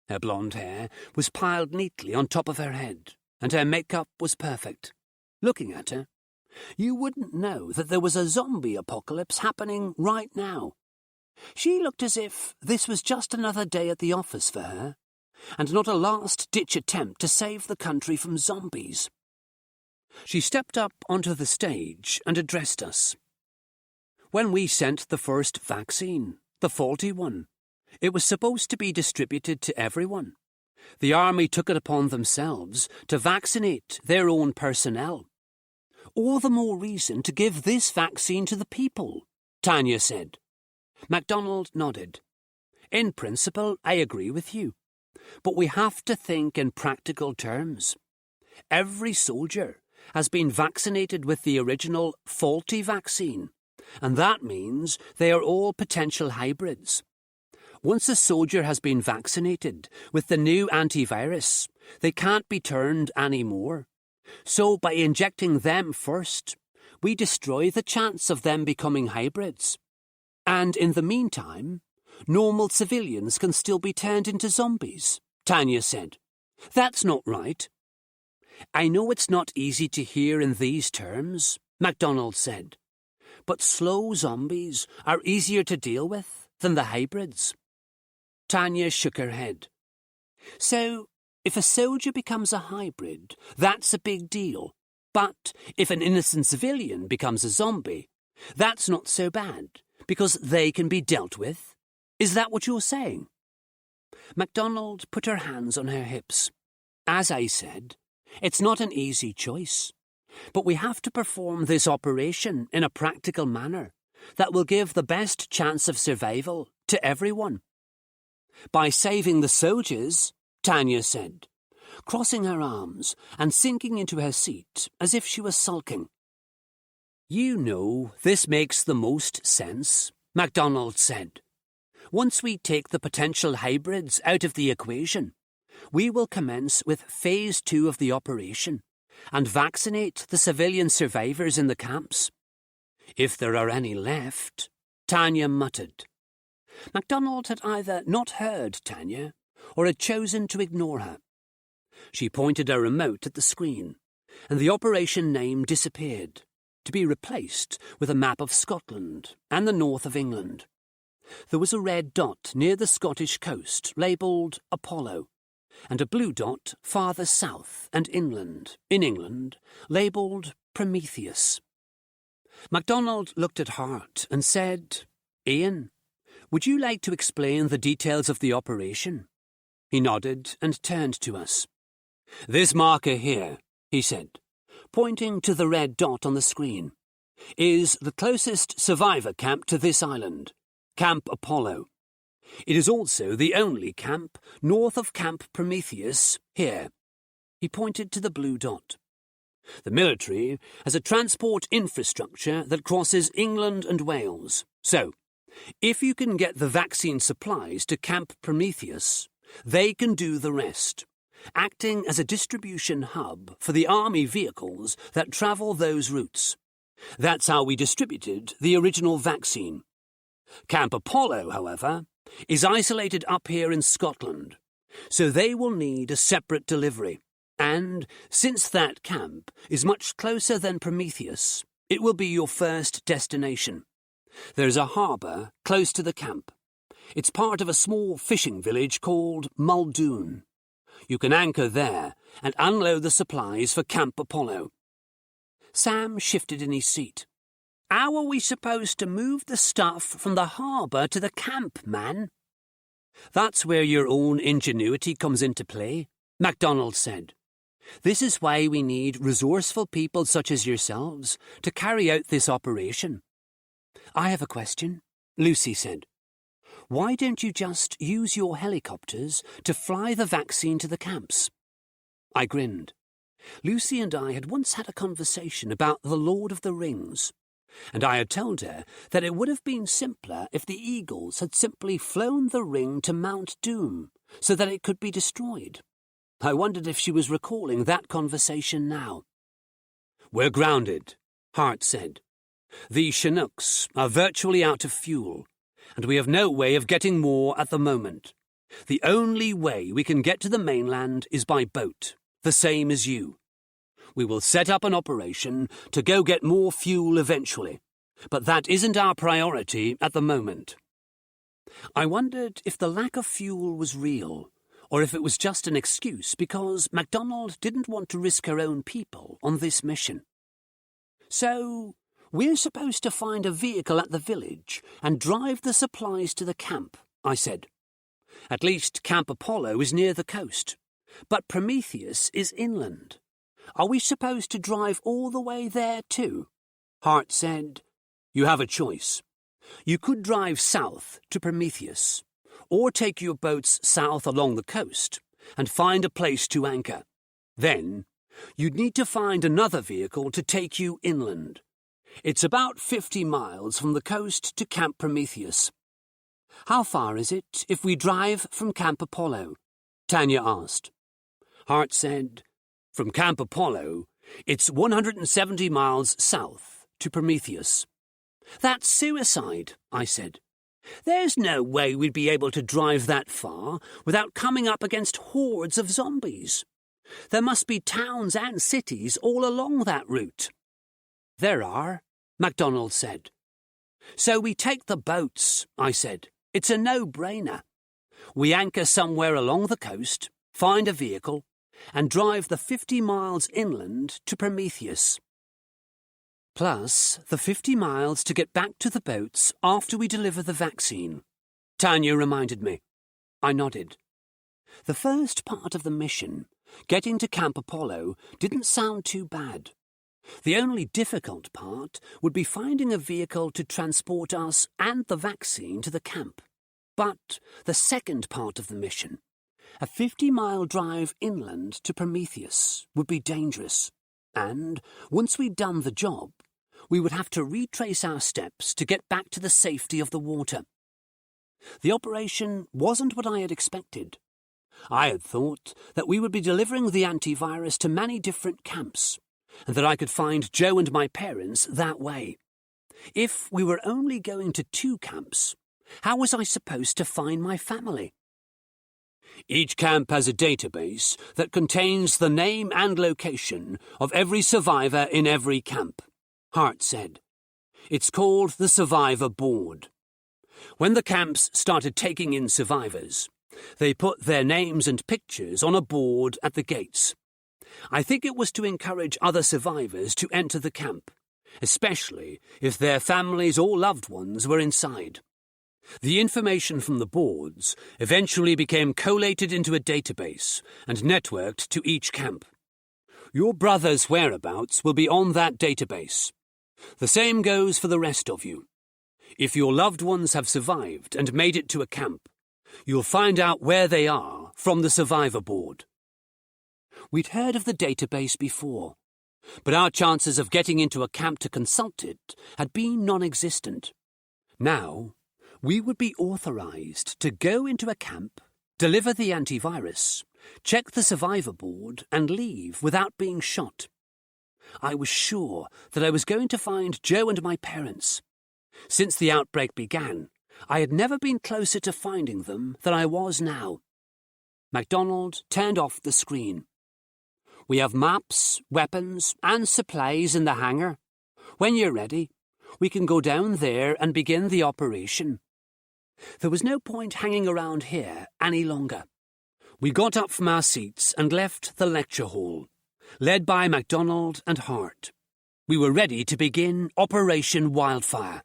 Her blonde hair was piled neatly on top of her head, and her makeup was perfect. Looking at her, you wouldn't know that there was a zombie apocalypse happening right now. She looked as if this was just another day at the office for her, and not a last-ditch attempt to save the country from zombies. She stepped up onto the stage and addressed us. When we sent the first vaccine, the faulty one, it was supposed to be distributed to everyone. The army took it upon themselves to vaccinate their own personnel. All the more reason to give this vaccine to the people, Tanya said. MacDonald nodded. In principle, I agree with you. But we have to think in practical terms. Every soldier has been vaccinated with the original faulty vaccine, and that means they are all potential hybrids. Once a soldier has been vaccinated with the new antivirus, they can't be turned anymore. So by injecting them first, we destroy the chance of them becoming hybrids. And in the meantime, normal civilians can still be turned into zombies, Tanya said. That's not right. I know it's not easy to hear in these terms, MacDonald said, but slow zombies are easier to deal with than the hybrids. Tanya shook her head. So, if a soldier becomes a hybrid, that's a big deal. But if an innocent civilian becomes a zombie, that's not so bad, because they can be dealt with. Is that what you're saying? MacDonald put her hands on her hips. As I said, it's not an easy choice, but we have to perform this operation in a practical manner that will give the best chance of survival to everyone. By saving the soldiers, Tanya said, crossing her arms and sinking into her seat as if she was sulking. You know, this makes the most sense, MacDonald said. Once we take the potential hybrids out of the equation, we will commence with Phase 2 of the operation and vaccinate the civilian survivors in the camps. If there are any left, Tanya muttered. MacDonald had either not heard Tanya or had chosen to ignore her. She pointed a remote at the screen, and the operation name disappeared, to be replaced with a map of Scotland and the north of England. There was a red dot near the Scottish coast labelled Apollo, and a blue dot farther south and inland, in England, labelled Prometheus. MacDonald looked at Hart and said, Ian, would you like to explain the details of the operation? He nodded and turned to us. This marker here, he said, pointing to the red dot on the screen, is the closest survivor camp to this island, Camp Apollo. It is also the only camp north of Camp Prometheus here. He pointed to the blue dot. The military has a transport infrastructure that crosses England and Wales. So, if you can get the vaccine supplies to Camp Prometheus, they can do the rest, acting as a distribution hub for the army vehicles that travel those routes. That's how we distributed the original vaccine. Camp Apollo, however, is isolated up here in Scotland, so they will need a separate delivery. And since that camp is much closer than Prometheus, it will be your first destination. There's a harbour close to the camp. It's part of a small fishing village called Muldoon. You can anchor there and unload the supplies for Camp Apollo. Sam shifted in his seat. How are we supposed to move the stuff from the harbour to the camp, man? That's where your own ingenuity comes into play, MacDonald said. This is why we need resourceful people such as yourselves to carry out this operation. I have a question, Lucy said. Why don't you just use your helicopters to fly the vaccine to the camps? I grinned. Lucy and I had once had a conversation about the Lord of the Rings. and I had told her that it would have been simpler if the Eagles had simply flown the ring to Mount Doom so that it could be destroyed. I wondered if she was recalling that conversation now. "We're grounded," Hart said. "The Chinooks are virtually out of fuel, and we have no way of getting more at the moment. The only way we can get to the mainland is by boat, the same as you. We will set up an operation to go get more fuel eventually, but that isn't our priority at the moment." I wondered if the lack of fuel was real, or if it was just an excuse because MacDonald didn't want to risk her own people on this mission. "So, we're supposed to find a vehicle at the village and drive the supplies to the camp," I said. "At least Camp Apollo is near the coast, but Prometheus is inland. Are we supposed to drive all the way there too?" Hart said, "You have a choice. You could drive south to Prometheus, or take your boats south along the coast and find a place to anchor. Then, you'd need to find another vehicle to take you inland. It's about 50 miles from the coast to Camp Prometheus." "How far is it if we drive from Camp Apollo?" Tanya asked. Hart said, "From Camp Apollo, it's 170 miles south to Prometheus." "That's suicide," I said. "There's no way we'd be able to drive that far without coming up against hordes of zombies. There must be towns and cities all along that route." "There are," MacDonald said. "So we take the boats," I said. "It's a no-brainer. We anchor somewhere along the coast, find a vehicle, and drive the 50 miles inland to Prometheus. Plus the 50 miles to get back to the boats after we deliver the vaccine," Tanya reminded me. I nodded. The first part of the mission, getting to Camp Apollo, didn't sound too bad. The only difficult part would be finding a vehicle to transport us and the vaccine to the camp. But the second part of the mission, a 50-mile drive inland to Prometheus, would be dangerous, and once we'd done the job, we would have to retrace our steps to get back to the safety of the water. The operation wasn't what I had expected. I had thought that we would be delivering the antivirus to many different camps, and that I could find Joe and my parents that way. If we were only going to 2 camps, how was I supposed to find my family? "Each camp has a database that contains the name and location of every survivor in every camp," Hart said. "It's called the Survivor Board. When the camps started taking in survivors, they put their names and pictures on a board at the gates. I think it was to encourage other survivors to enter the camp, especially if their families or loved ones were inside. The information from the boards eventually became collated into a database and networked to each camp. Your brother's whereabouts will be on that database. The same goes for the rest of you. If your loved ones have survived and made it to a camp, you'll find out where they are from the Survivor Board." We'd heard of the database before, but our chances of getting into a camp to consult it had been non-existent. Now, we would be authorized to go into a camp, deliver the antivirus, check the Survivor Board, and leave without being shot. I was sure that I was going to find Joe and my parents. Since the outbreak began, I had never been closer to finding them than I was now. MacDonald turned off the screen. "We have maps, weapons, and supplies in the hangar. When you're ready, we can go down there and begin the operation." There was no point hanging around here any longer. We got up from our seats and left the lecture hall, led by MacDonald and Hart. We were ready to begin Operation Wildfire.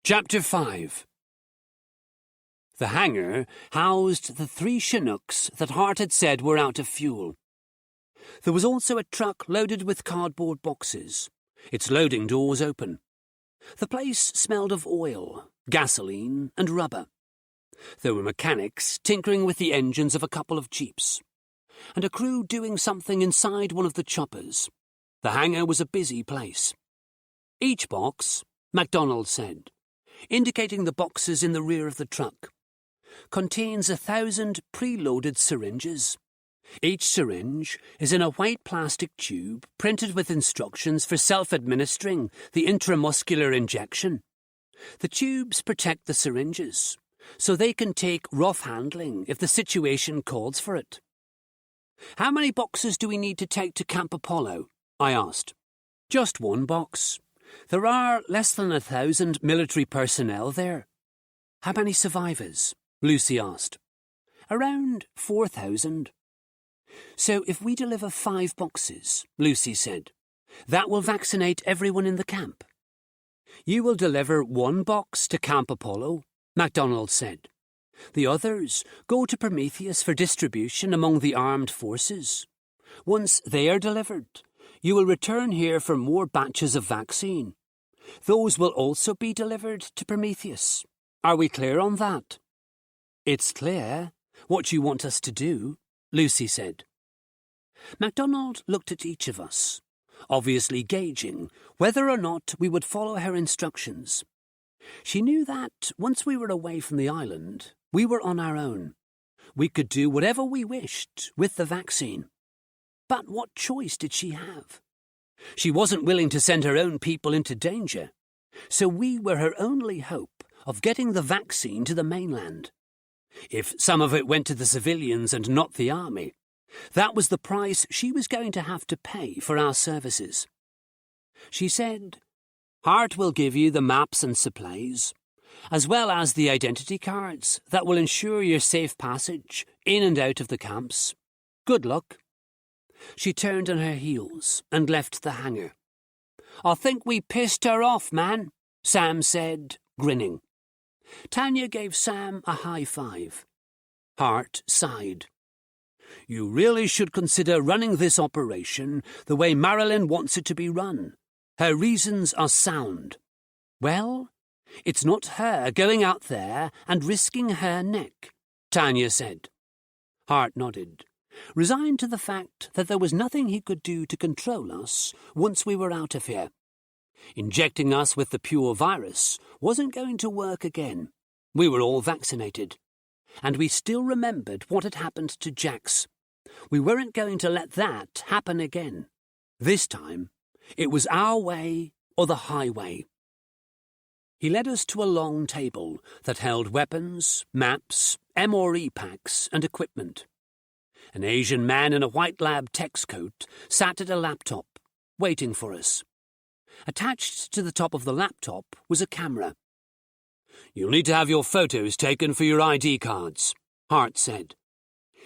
Chapter 5. The hangar housed the 3 Chinooks that Hart had said were out of fuel. There was also a truck loaded with cardboard boxes, its loading doors open. The place smelled of oil, gasoline, and rubber. There were mechanics tinkering with the engines of a couple of jeeps, and a crew doing something inside one of the choppers. The hangar was a busy place. Each box, MacDonald said, indicating the boxes in the rear of the truck, contains 1,000 preloaded syringes. Each syringe is in a white plastic tube printed with instructions for self-administering the intramuscular injection. The tubes protect the syringes, so they can take rough handling if the situation calls for it. "How many boxes do we need to take to Camp Apollo?" I asked. "Just one box. There are less than 1,000 military personnel there." "How many survivors?" Lucy asked. "Around 4,000. "So if we deliver 5 boxes," Lucy said, "that will vaccinate everyone in the camp." "You will deliver 1 box to Camp Apollo," MacDonald said. "The others go to Prometheus for distribution among the armed forces. Once they are delivered, you will return here for more batches of vaccine. Those will also be delivered to Prometheus. Are we clear on that?" "It's clear what you want us to do," Lucy said. MacDonald looked at each of us, obviously gauging whether or not we would follow her instructions. She knew that once we were away from the island, we were on our own. We could do whatever we wished with the vaccine. But what choice did she have? She wasn't willing to send her own people into danger, so we were her only hope of getting the vaccine to the mainland. If some of it went to the civilians and not the army, that was the price she was going to have to pay for our services. She said, "Hart will give you the maps and supplies, as well as the identity cards that will ensure your safe passage in and out of the camps. Good luck." She turned on her heels and left the hangar. "I think we pissed her off, man," Sam said, grinning. Tanya gave Sam a high five. Hart sighed. "You really should consider running this operation the way Marilyn wants it to be run. Her reasons are sound." "Well, it's not her going out there and risking her neck," Tanya said. Hart nodded, resigned to the fact that there was nothing he could do to control us once we were out of here. Injecting us with the pure virus wasn't going to work again. We were all vaccinated. And we still remembered what had happened to Jax. We weren't going to let that happen again. This time, it was our way or the highway. He led us to a long table that held weapons, maps, MRE packs, and equipment. An Asian man in a white lab tech's coat sat at a laptop, waiting for us. Attached to the top of the laptop was a camera. "You'll need to have your photos taken for your ID cards," Hart said.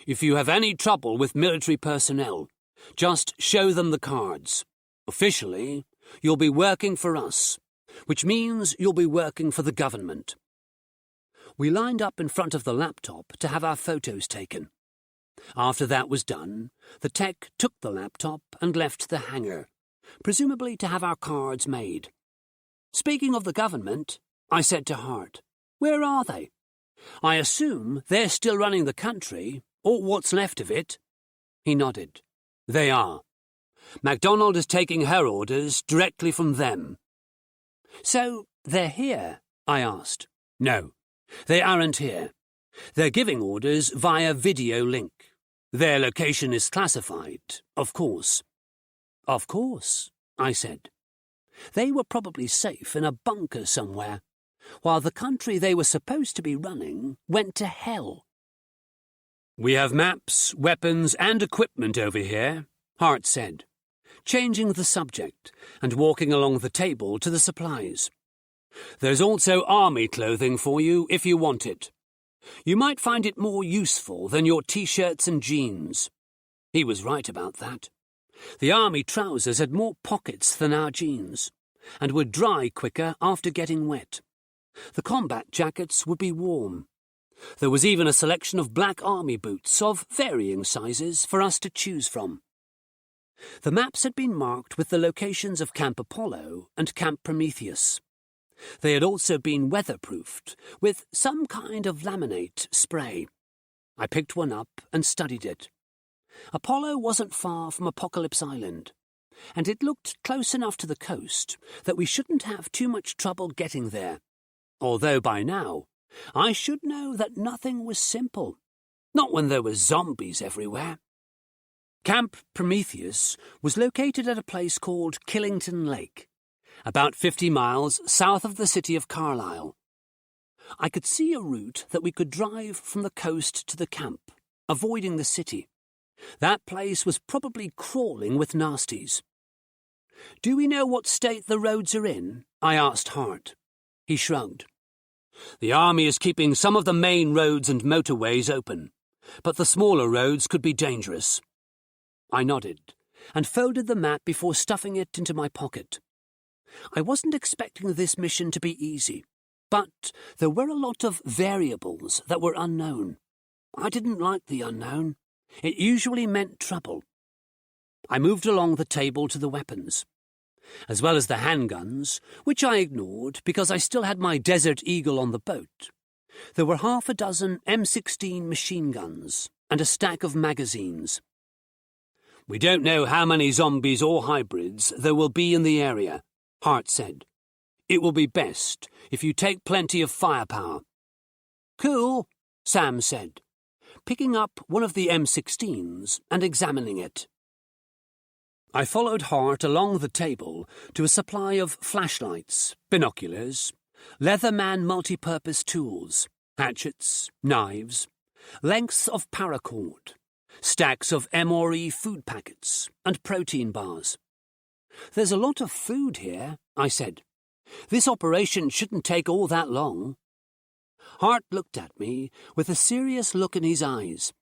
"If you have any trouble with military personnel, just show them the cards. Officially, you'll be working for us, which means you'll be working for the government." We lined up in front of the laptop to have our photos taken. After that was done, the tech took the laptop and left the hangar, presumably to have our cards made. "Speaking of the government," I said to Hart, "where are they? I assume they're still running the country, or what's left of it." He nodded. "They are. MacDonald is taking her orders directly from them." "So they're here?" I asked. "No, they aren't here. They're giving orders via video link. Their location is classified, of course." "Of course," I said. They were probably safe in a bunker somewhere, while the country they were supposed to be running went to hell. "We have maps, weapons, and equipment over here," Hart said, changing the subject and walking along the table to the supplies. "There's also army clothing for you if you want it. You might find it more useful than your t-shirts and jeans." He was right about that. The army trousers had more pockets than our jeans, and would dry quicker after getting wet. The combat jackets would be warm. There was even a selection of black army boots of varying sizes for us to choose from. The maps had been marked with the locations of Camp Apollo and Camp Prometheus. They had also been weatherproofed with some kind of laminate spray. I picked one up and studied it. Apollo wasn't far from Apocalypse Island. and it looked close enough to the coast that we shouldn't have too much trouble getting there, although by now I should know that nothing was simple, not when there were zombies everywhere. Camp Prometheus was located at a place called Killington Lake, about 50 miles south of the city of Carlisle. I could see a route that we could drive from the coast to the camp, avoiding the city. That place was probably crawling with nasties. "Do we know what state the roads are in?" I asked Hart. He shrugged. "The army is keeping some of the main roads and motorways open, but the smaller roads could be dangerous." I nodded and folded the map before stuffing it into my pocket. I wasn't expecting this mission to be easy, but there were a lot of variables that were unknown. I didn't like the unknown. It usually meant trouble. I moved along the table to the weapons. As well as the handguns, which I ignored because I still had my Desert Eagle on the boat, there were half a dozen M16 machine guns and a stack of magazines. "We don't know how many zombies or hybrids there will be in the area," Hart said. "It will be best if you take plenty of firepower." "Cool," Sam said, picking up one of the M16s and examining it. I followed Hart along the table to a supply of flashlights, binoculars, Leatherman multi-purpose tools, hatchets, knives, lengths of paracord, stacks of MRE food packets, and protein bars. "There's a lot of food here," I said. "This operation shouldn't take all that long." Hart looked at me with a serious look in his eyes.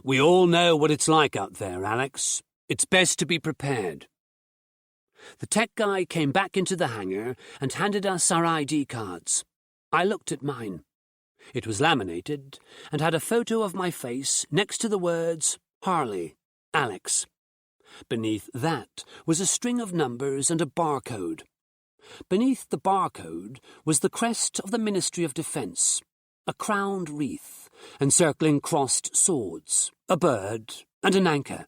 "We all know what it's like out there, Alex. It's best to be prepared." The tech guy came back into the hangar and handed us our ID cards. I looked at mine. It was laminated and had a photo of my face next to the words Harley, Alex. Beneath that was a string of numbers and a barcode. Beneath the barcode was the crest of the Ministry of Defence, a crowned wreath encircling crossed swords, a bird, and an anchor.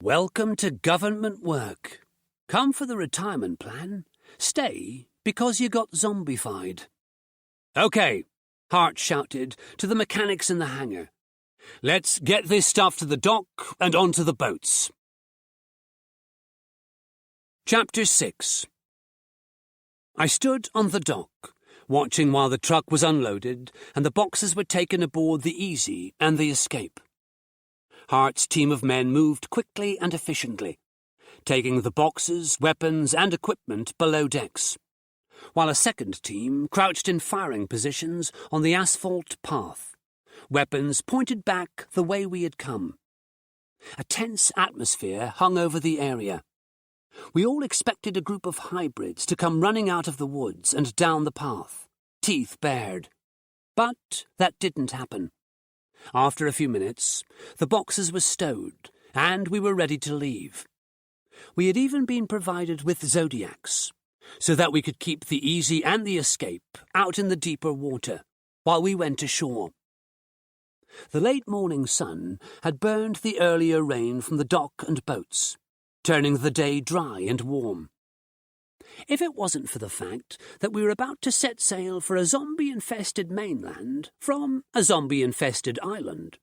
"Welcome to government work. Come for the retirement plan. Stay because you got zombified." "Okay," Hart shouted to the mechanics in the hangar. "Let's get this stuff to the dock and onto the boats." Chapter 6. I stood on the dock, watching while the truck was unloaded and the boxes were taken aboard the Easy and the Escape. Hart's team of men moved quickly and efficiently, taking the boxes, weapons, and equipment below decks, while a second team crouched in firing positions on the asphalt path, weapons pointed back the way we had come. A tense atmosphere hung over the area. We all expected a group of hybrids to come running out of the woods and down the path, teeth bared. But that didn't happen. After a few minutes, the boxes were stowed, and we were ready to leave. We had even been provided with Zodiacs, so that we could keep the Easy and the Escape out in the deeper water, while we went ashore. The late morning sun had burned the earlier rain from the dock and boats, turning the day dry and warm. If it wasn't for the fact that we were about to set sail for a zombie-infested mainland from a zombie-infested island,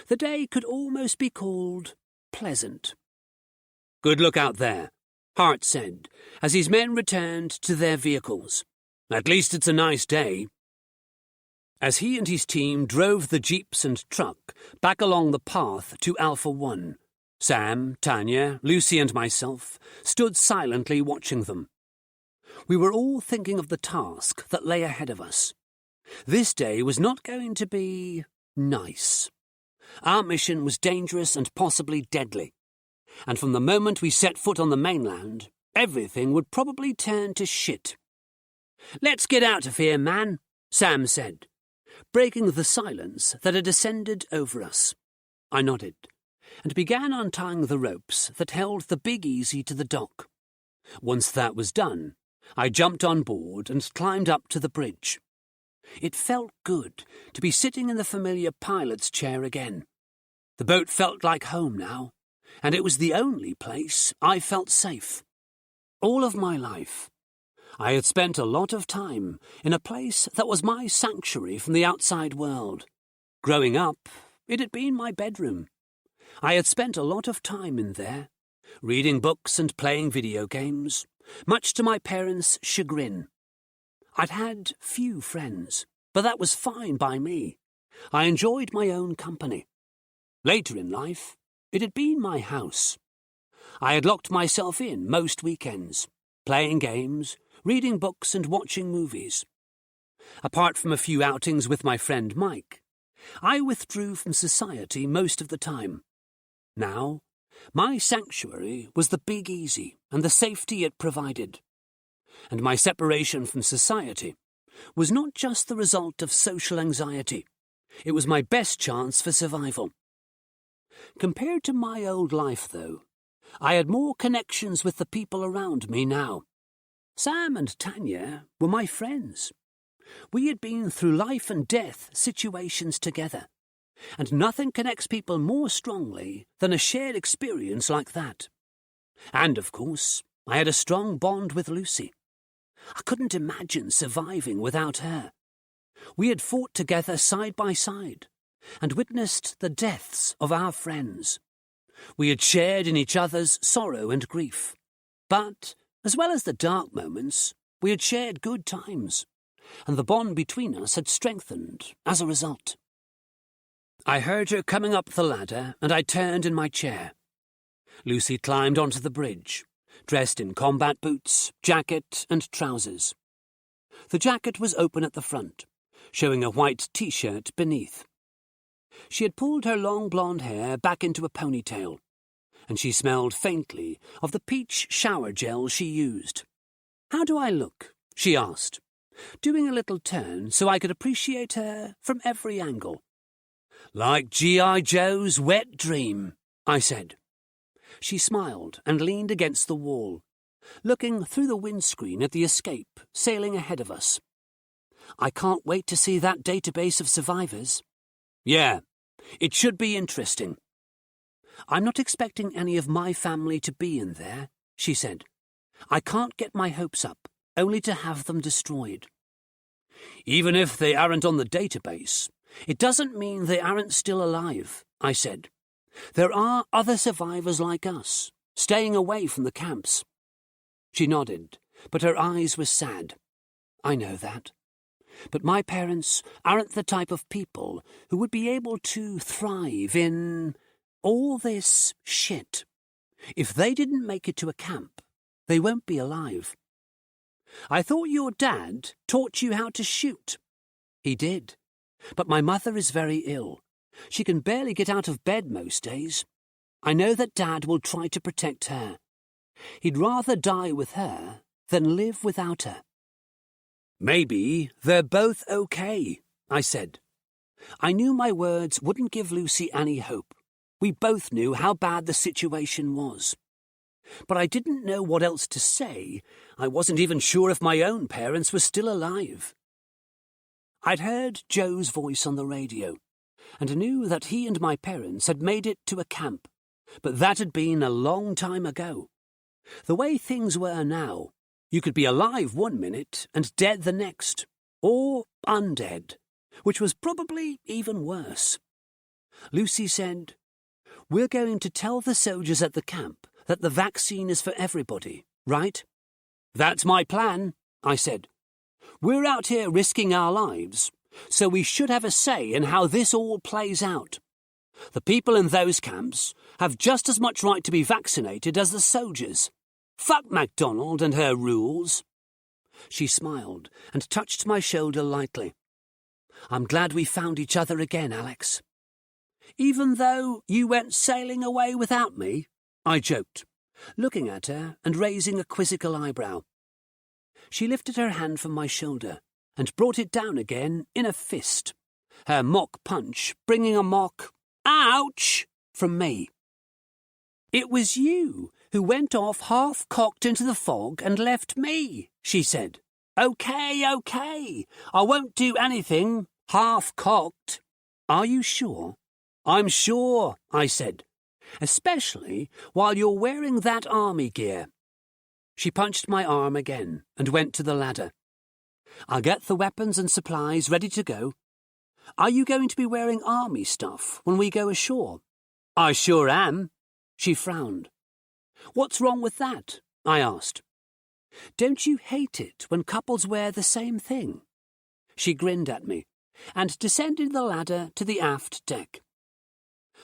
the day could almost be called pleasant. "Good look out there," Hart said, as his men returned to their vehicles. "At least it's a nice day." As he and his team drove the jeeps and truck back along the path to Alpha 1, Sam, Tanya, Lucy and myself stood silently watching them. We were all thinking of the task that lay ahead of us. This day was not going to be nice. Our mission was dangerous and possibly deadly, and from the moment we set foot on the mainland, everything would probably turn to shit. "Let's get out of here, man," Sam said, breaking the silence that had descended over us. I nodded, and began untying the ropes that held the Big Easy to the dock. Once that was done, I jumped on board and climbed up to the bridge. It felt good to be sitting in the familiar pilot's chair again. The boat felt like home now, and it was the only place I felt safe. All of my life, I had spent a lot of time in a place that was my sanctuary from the outside world. Growing up, it had been my bedroom. I had spent a lot of time in there, reading books and playing video games, much to my parents' chagrin. I'd had few friends, but that was fine by me. I enjoyed my own company. Later in life, it had been my house. I had locked myself in most weekends, playing games, reading books and watching movies. Apart from a few outings with my friend Mike, I withdrew from society most of the time. Now, my sanctuary was the Big Easy and the safety it provided. And my separation from society was not just the result of social anxiety. It was my best chance for survival. Compared to my old life, though, I had more connections with the people around me now. Sam and Tanya were my friends. We had been through life and death situations together, and nothing connects people more strongly than a shared experience like that. And, of course, I had a strong bond with Lucy. I couldn't imagine surviving without her. We had fought together side by side and witnessed the deaths of our friends. We had shared in each other's sorrow and grief. But, as well as the dark moments, we had shared good times, and the bond between us had strengthened as a result. I heard her coming up the ladder, and I turned in my chair. Lucy climbed onto the bridge, dressed in combat boots, jacket, and trousers. The jacket was open at the front, showing a white t-shirt beneath. She had pulled her long blonde hair back into a ponytail, and she smelled faintly of the peach shower gel she used. "How do I look?" she asked, doing a little turn so I could appreciate her from every angle. "Like G.I. Joe's wet dream," I said. She smiled and leaned against the wall, looking through the windscreen at the escape sailing ahead of us. "I can't wait to see that database of survivors." "Yeah, it should be interesting." "I'm not expecting any of my family to be in there," she said. "I can't get my hopes up, only to have them destroyed." "Even if they aren't on the database, it doesn't mean they aren't still alive," I said. "There are other survivors like us, staying away from the camps." She nodded, but her eyes were sad. "I know that. But my parents aren't the type of people who would be able to thrive in all this shit. If they didn't make it to a camp, they won't be alive." "I thought your dad taught you how to shoot." "He did. But my mother is very ill. She can barely get out of bed most days. I know that Dad will try to protect her. He'd rather die with her than live without her." "Maybe they're both okay," I said. I knew my words wouldn't give Lucy any hope. We both knew how bad the situation was. But I didn't know what else to say. I wasn't even sure if my own parents were still alive. I'd heard Joe's voice on the radio, and knew that he and my parents had made it to a camp, but that had been a long time ago. The way things were now, you could be alive one minute and dead the next, or undead, which was probably even worse. Lucy said, "We're going to tell the soldiers at the camp that the vaccine is for everybody, right?" "That's my plan," I said. "We're out here risking our lives, so we should have a say in how this all plays out. The people in those camps have just as much right to be vaccinated as the soldiers. Fuck MacDonald and her rules." She smiled and touched my shoulder lightly. "I'm glad we found each other again, Alex." "Even though you went sailing away without me?" I joked, looking at her and raising a quizzical eyebrow. She lifted her hand from my shoulder and brought it down again in a fist, her mock punch bringing a mock "ouch" from me. "It was you who went off half-cocked into the fog and left me," she said. Okay, I won't do anything half-cocked." "Are you sure?" "I'm sure," I said. especially while you're wearing that army gear." She punched my arm again and went to the ladder. "I'll get the weapons and supplies ready to go. Are you going to be wearing army stuff when we go ashore?" "I sure am." She frowned. "What's wrong with that?" I asked. "Don't you hate it when couples wear the same thing?" She grinned at me and descended the ladder to the aft deck.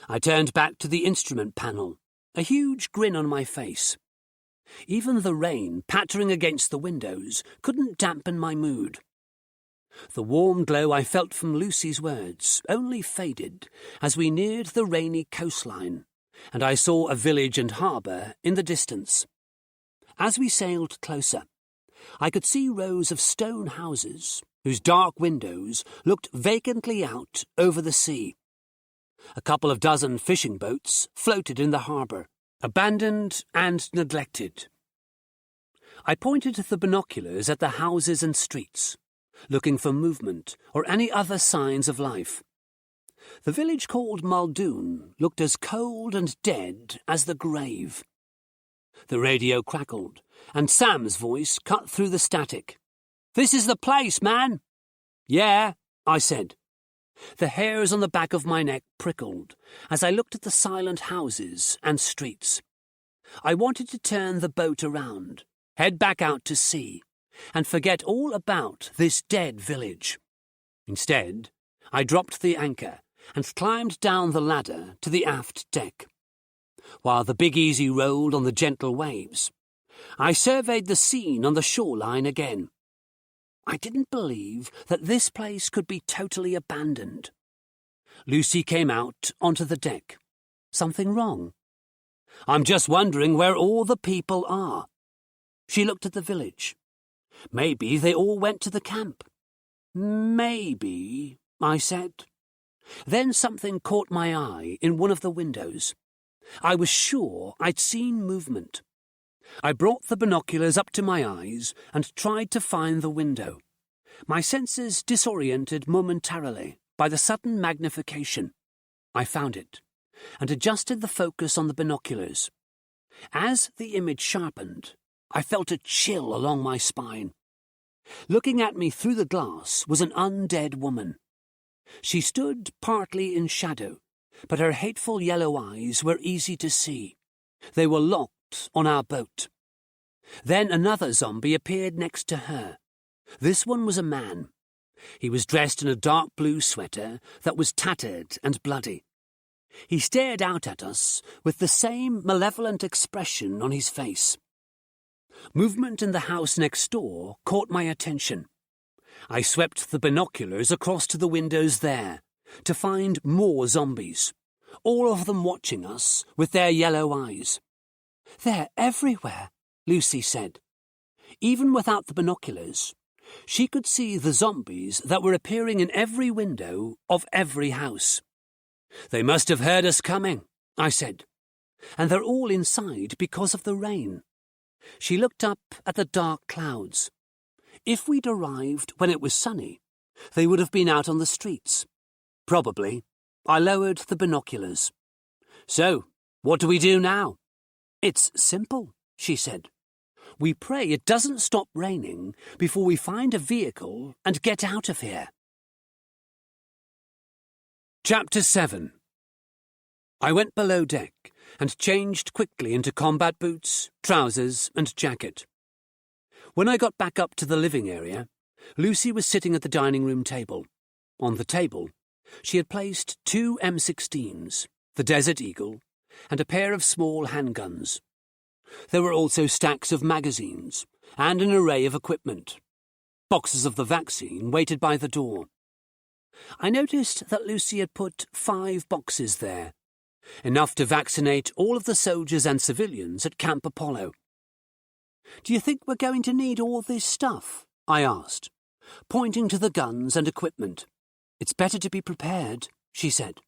I turned back to the instrument panel, a huge grin on my face. Even the rain pattering against the windows couldn't dampen my mood. The warm glow I felt from Lucy's words only faded as we neared the rainy coastline, and I saw a village and harbour in the distance. As we sailed closer, I could see rows of stone houses whose dark windows looked vacantly out over the sea. A couple of dozen fishing boats floated in the harbour, abandoned and neglected. I pointed the binoculars at the houses and streets, looking for movement or any other signs of life. The village called Muldoon looked as cold and dead as the grave. The radio crackled, and Sam's voice cut through the static. "This is the place, man!" "Yeah," I said. The hairs on the back of my neck prickled as I looked at the silent houses and streets. I wanted to turn the boat around, head back out to sea, and forget all about this dead village. Instead, I dropped the anchor and climbed down the ladder to the aft deck. While the Big Easy rolled on the gentle waves, I surveyed the scene on the shoreline again. I didn't believe that this place could be totally abandoned. Lucy came out onto the deck. "Something wrong?" "I'm just wondering where all the people are." She looked at the village. "Maybe they all went to the camp." "Maybe," I said. Then something caught my eye in one of the windows. I was sure I'd seen movement. I brought the binoculars up to my eyes and tried to find the window, my senses disoriented momentarily by the sudden magnification. I found it, and adjusted the focus on the binoculars. As the image sharpened, I felt a chill along my spine. Looking at me through the glass was an undead woman. She stood partly in shadow, but her hateful yellow eyes were easy to see. They were locked on our boat. Then another zombie appeared next to her. This one was a man. He was dressed in a dark blue sweater that was tattered and bloody. He stared out at us with the same malevolent expression on his face. Movement in the house next door caught my attention. I swept the binoculars across to the windows there to find more zombies, all of them watching us with their yellow eyes. "They're everywhere," Lucy said. Even without the binoculars, she could see the zombies that were appearing in every window of every house. "They must have heard us coming," I said. "And they're all inside because of the rain." She looked up at the dark clouds. If we'd arrived when it was sunny, they would have been out on the streets. Probably. I lowered the binoculars. "So, what do we do now?" "It's simple," she said. "We pray it doesn't stop raining before we find a vehicle and get out of here." Chapter 7. I went below deck and changed quickly into combat boots, trousers, and jacket. When I got back up to the living area, Lucy was sitting at the dining room table. On the table, she had placed 2 M16s, the Desert Eagle, and a pair of small handguns. There were also stacks of magazines and an array of equipment. Boxes of the vaccine waited by the door. I noticed that Lucy had put 5 boxes there, enough to vaccinate all of the soldiers and civilians at Camp Apollo. "Do you think we're going to need all this stuff?" I asked, pointing to the guns and equipment. "It's better to be prepared," she said.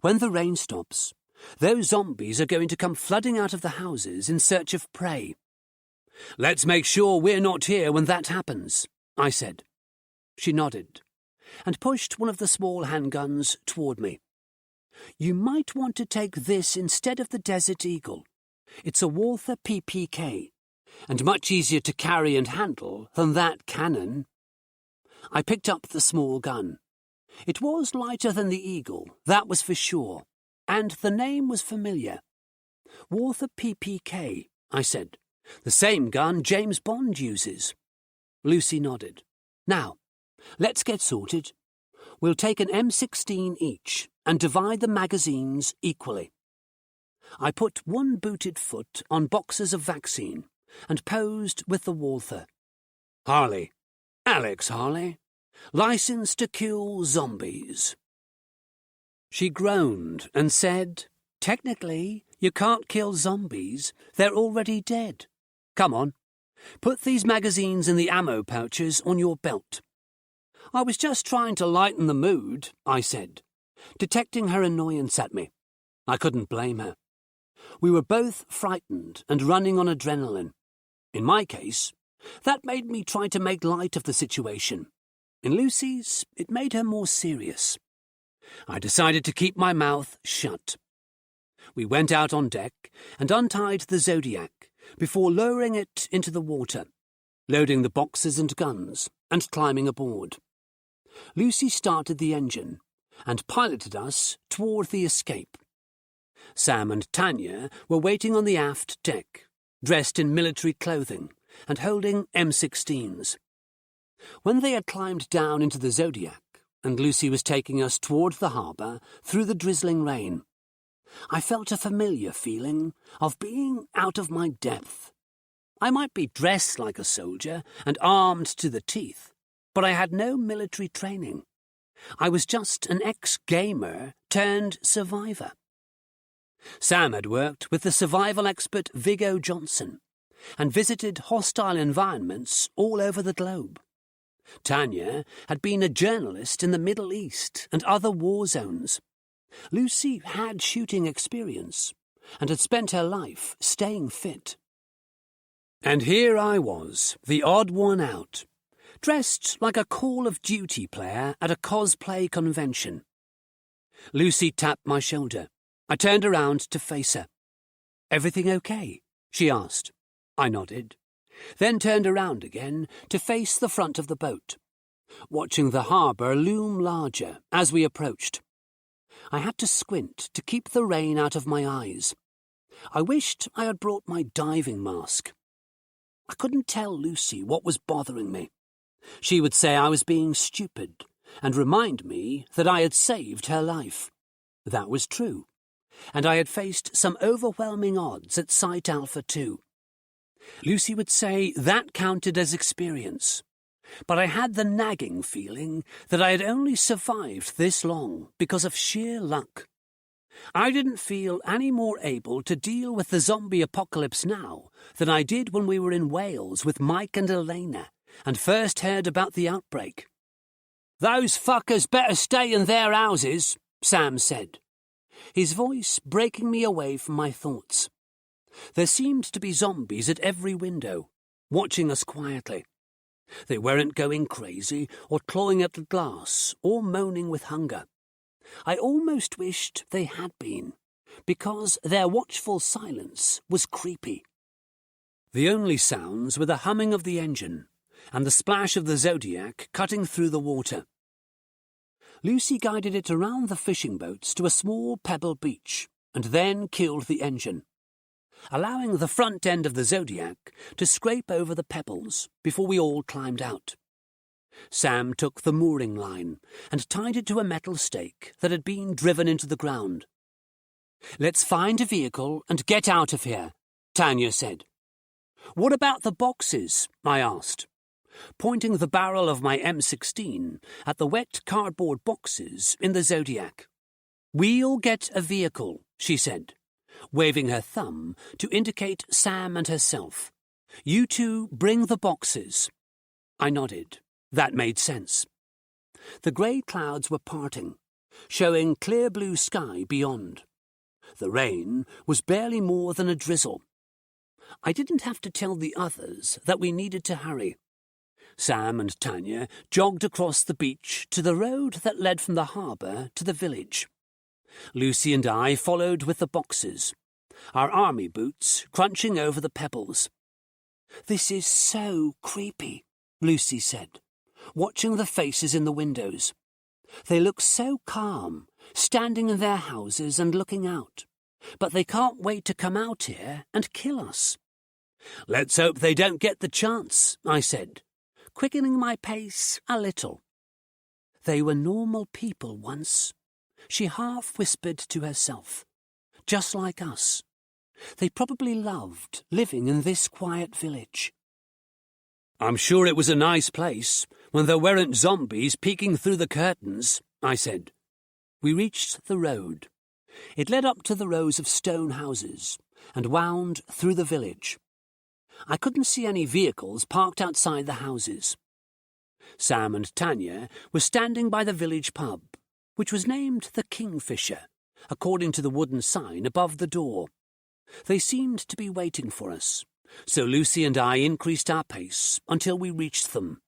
"When the rain stops, those zombies are going to come flooding out of the houses in search of prey." "Let's make sure we're not here when that happens," I said. She nodded and pushed one of the small handguns toward me. You might want to take this instead of the Desert Eagle. It's a Walther PPK, and much easier to carry and handle than that cannon. I picked up the small gun. It was lighter than the Eagle, that was for sure, and the name was familiar. Walther PPK, I said. The same gun James Bond uses. Lucy nodded. Now, let's get sorted. We'll take an M16 each and divide the magazines equally. I put one booted foot on boxes of vaccine and posed with the Walther. Harley. Alex Harley. Licensed to kill zombies. She groaned and said, Technically, you can't kill zombies. They're already dead. Come on. Put these magazines in the ammo pouches on your belt. I was just trying to lighten the mood, I said, detecting her annoyance at me. I couldn't blame her. We were both frightened and running on adrenaline. In my case, that made me try to make light of the situation. In Lucy's, it made her more serious. I decided to keep my mouth shut. We went out on deck and untied the Zodiac before lowering it into the water, loading the boxes and guns, and climbing aboard. Lucy started the engine and piloted us toward the escape. Sam and Tanya were waiting on the aft deck, dressed in military clothing and holding M16s. When they had climbed down into the Zodiac, and Lucy was taking us toward the harbour through the drizzling rain, I felt a familiar feeling of being out of my depth. I might be dressed like a soldier and armed to the teeth, but I had no military training. I was just an ex-gamer turned survivor. Sam had worked with the survival expert Viggo Johnson and visited hostile environments all over the globe. Tanya had been a journalist in the Middle East and other war zones. Lucy had shooting experience and had spent her life staying fit. And here I was, the odd one out, dressed like a Call of Duty player at a cosplay convention. Lucy tapped my shoulder. I turned around to face her. Everything okay? She asked. I nodded, then turned around again to face the front of the boat, watching the harbour loom larger as we approached. I had to squint to keep the rain out of my eyes. I wished I had brought my diving mask. I couldn't tell Lucy what was bothering me. She would say I was being stupid and remind me that I had saved her life. That was true, and I had faced some overwhelming odds at Site Alpha too. Lucy would say that counted as experience, but I had the nagging feeling that I had only survived this long because of sheer luck. I didn't feel any more able to deal with the zombie apocalypse now than I did when we were in Wales with Mike and Elena and first heard about the outbreak. "Those fuckers better stay in their houses," Sam said, his voice breaking me away from my thoughts. There seemed to be zombies at every window, watching us quietly. They weren't going crazy or clawing at the glass or moaning with hunger. I almost wished they had been, because their watchful silence was creepy. The only sounds were the humming of the engine and the splash of the Zodiac cutting through the water. Lucy guided it around the fishing boats to a small pebble beach and then killed the engine, allowing the front end of the Zodiac to scrape over the pebbles before we all climbed out. Sam took the mooring line and tied it to a metal stake that had been driven into the ground. "Let's find a vehicle and get out of here," Tanya said. "What about the boxes?" I asked, pointing the barrel of my M16 at the wet cardboard boxes in the Zodiac. "We'll get a vehicle," she said, waving her thumb to indicate Sam and herself. "You two bring the boxes." I nodded. That made sense. The grey clouds were parting, showing clear blue sky beyond. The rain was barely more than a drizzle. I didn't have to tell the others that we needed to hurry. Sam and Tanya jogged across the beach to the road that led from the harbour to the village. Lucy and I followed with the boxes, our army boots crunching over the pebbles. "This is so creepy," Lucy said, watching the faces in the windows. "They look so calm, standing in their houses and looking out, but they can't wait to come out here and kill us." "Let's hope they don't get the chance," I said, quickening my pace a little. "They were normal people once," she half whispered to herself, "just like us. They probably loved living in this quiet village." "I'm sure it was a nice place when there weren't zombies peeking through the curtains," I said. We reached the road. It led up to the rows of stone houses and wound through the village. I couldn't see any vehicles parked outside the houses. Sam and Tanya were standing by the village pub, which was named the Kingfisher, according to the wooden sign above the door. They seemed to be waiting for us, so Lucy and I increased our pace until we reached them.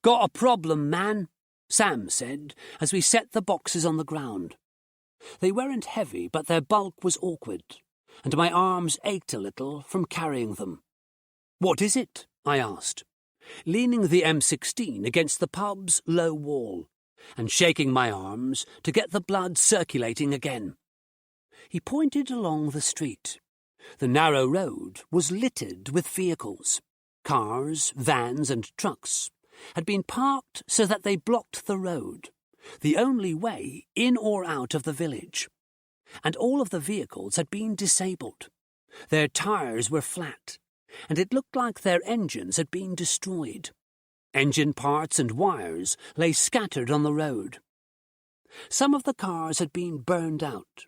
"Got a problem, man," Sam said as we set the boxes on the ground. They weren't heavy, but their bulk was awkward, and my arms ached a little from carrying them. "What is it?" I asked, leaning the M16 against the pub's low wall and shaking my arms to get the blood circulating again. He pointed along the street. The narrow road was littered with vehicles. Cars, vans and trucks had been parked so that they blocked the road, the only way in or out of the village. And all of the vehicles had been disabled. Their tires were flat, and it looked like their engines had been destroyed. Engine parts and wires lay scattered on the road. Some of the cars had been burned out,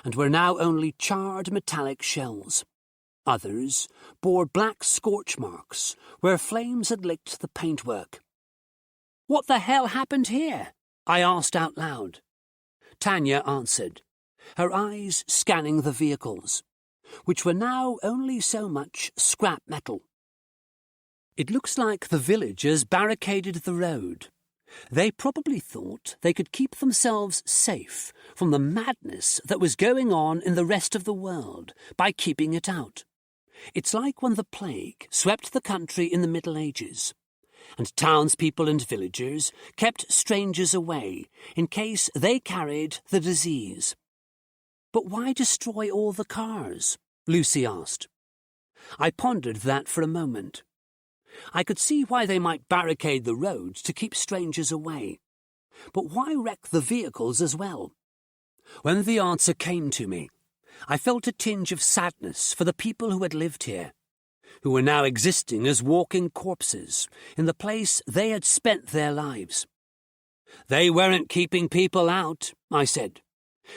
and were now only charred metallic shells. Others bore black scorch marks where flames had licked the paintwork. "What the hell happened here?" I asked out loud. Tanya answered, her eyes scanning the vehicles, which were now only so much scrap metal. "It looks like the villagers barricaded the road. They probably thought they could keep themselves safe from the madness that was going on in the rest of the world by keeping it out. It's like when the plague swept the country in the Middle Ages, and townspeople and villagers kept strangers away in case they carried the disease." "But why destroy all the cars?" Lucy asked. I pondered that for a moment. I could see why they might barricade the roads to keep strangers away. But why wreck the vehicles as well? When the answer came to me, I felt a tinge of sadness for the people who had lived here, who were now existing as walking corpses in the place they had spent their lives. "They weren't keeping people out," I said.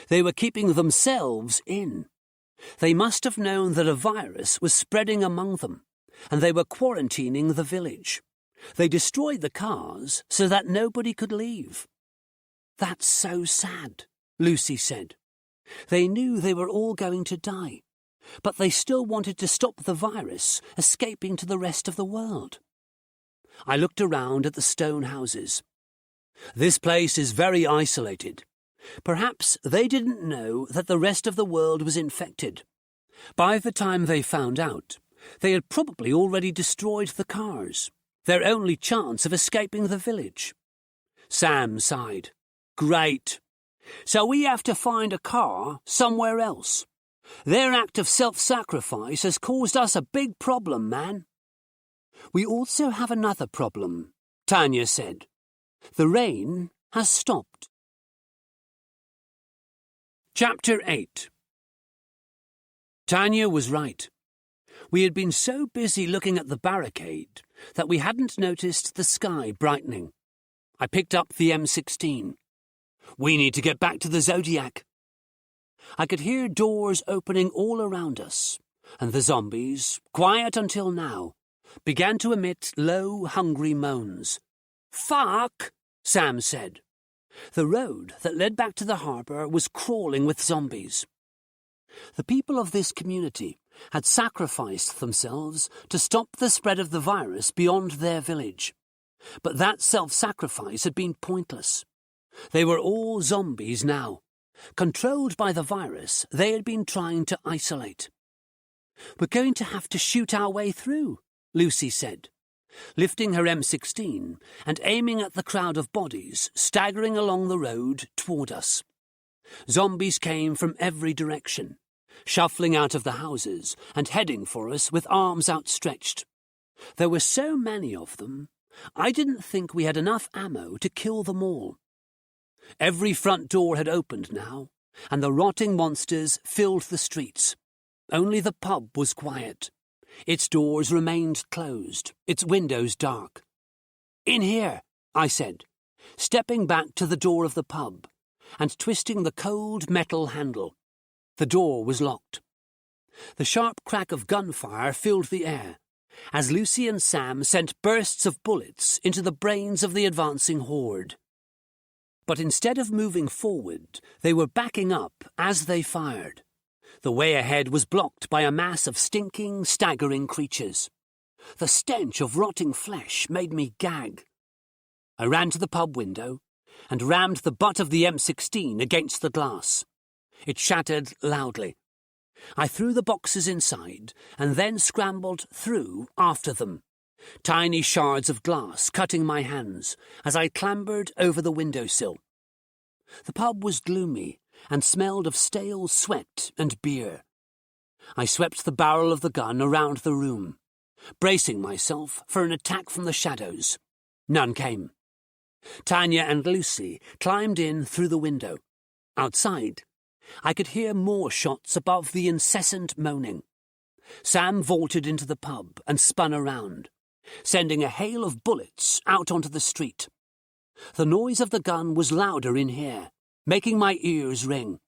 "They were keeping themselves in. They must have known that a virus was spreading among them, and they were quarantining the village. They destroyed the cars so that nobody could leave." "That's so sad," Lucy said. "They knew they were all going to die, but they still wanted to stop the virus escaping to the rest of the world." I looked around at the stone houses. "This place is very isolated. Perhaps they didn't know that the rest of the world was infected. By the time they found out, they had probably already destroyed the cars, their only chance of escaping the village." Sam sighed. "Great. So we have to find a car somewhere else. Their act of self-sacrifice has caused us a big problem, man." "We also have another problem," Tanya said. "The rain has stopped." Chapter 8. Tanya was right. We had been so busy looking at the barricade that we hadn't noticed the sky brightening. I picked up the M16. "We need to get back to the Zodiac." I could hear doors opening all around us, and the zombies, quiet until now, began to emit low, hungry moans. "Fuck!" Sam said. The road that led back to the harbour was crawling with zombies. The people of this community had sacrificed themselves to stop the spread of the virus beyond their village. But that self-sacrifice had been pointless. They were all zombies now, Controlled by the virus, they had been trying to isolate. "We're going to have to shoot our way through," Lucy said, lifting her M16 and aiming at the crowd of bodies staggering along the road toward us. Zombies came from every direction, shuffling out of the houses and heading for us with arms outstretched. There were so many of them, I didn't think we had enough ammo to kill them all. Every front door had opened now, and the rotting monsters filled the streets. Only the pub was quiet. Its doors remained closed, its windows dark. "In here," I said, stepping back to the door of the pub and twisting the cold metal handle. The door was locked. The sharp crack of gunfire filled the air as Lucy and Sam sent bursts of bullets into the brains of the advancing horde. But instead of moving forward, they were backing up as they fired. The way ahead was blocked by a mass of stinking, staggering creatures. The stench of rotting flesh made me gag. I ran to the pub window and rammed the butt of the M16 against the glass. It shattered loudly. I threw the boxes inside and then scrambled through after them, tiny shards of glass cutting my hands as I clambered over the windowsill. The pub was gloomy and smelled of stale sweat and beer. I swept the barrel of the gun around the room, bracing myself for an attack from the shadows. None came. Tanya and Lucy climbed in through the window. Outside, I could hear more shots above the incessant moaning. Sam vaulted into the pub and spun around, sending a hail of bullets out onto the street. The noise of the gun was louder in here, making my ears ring.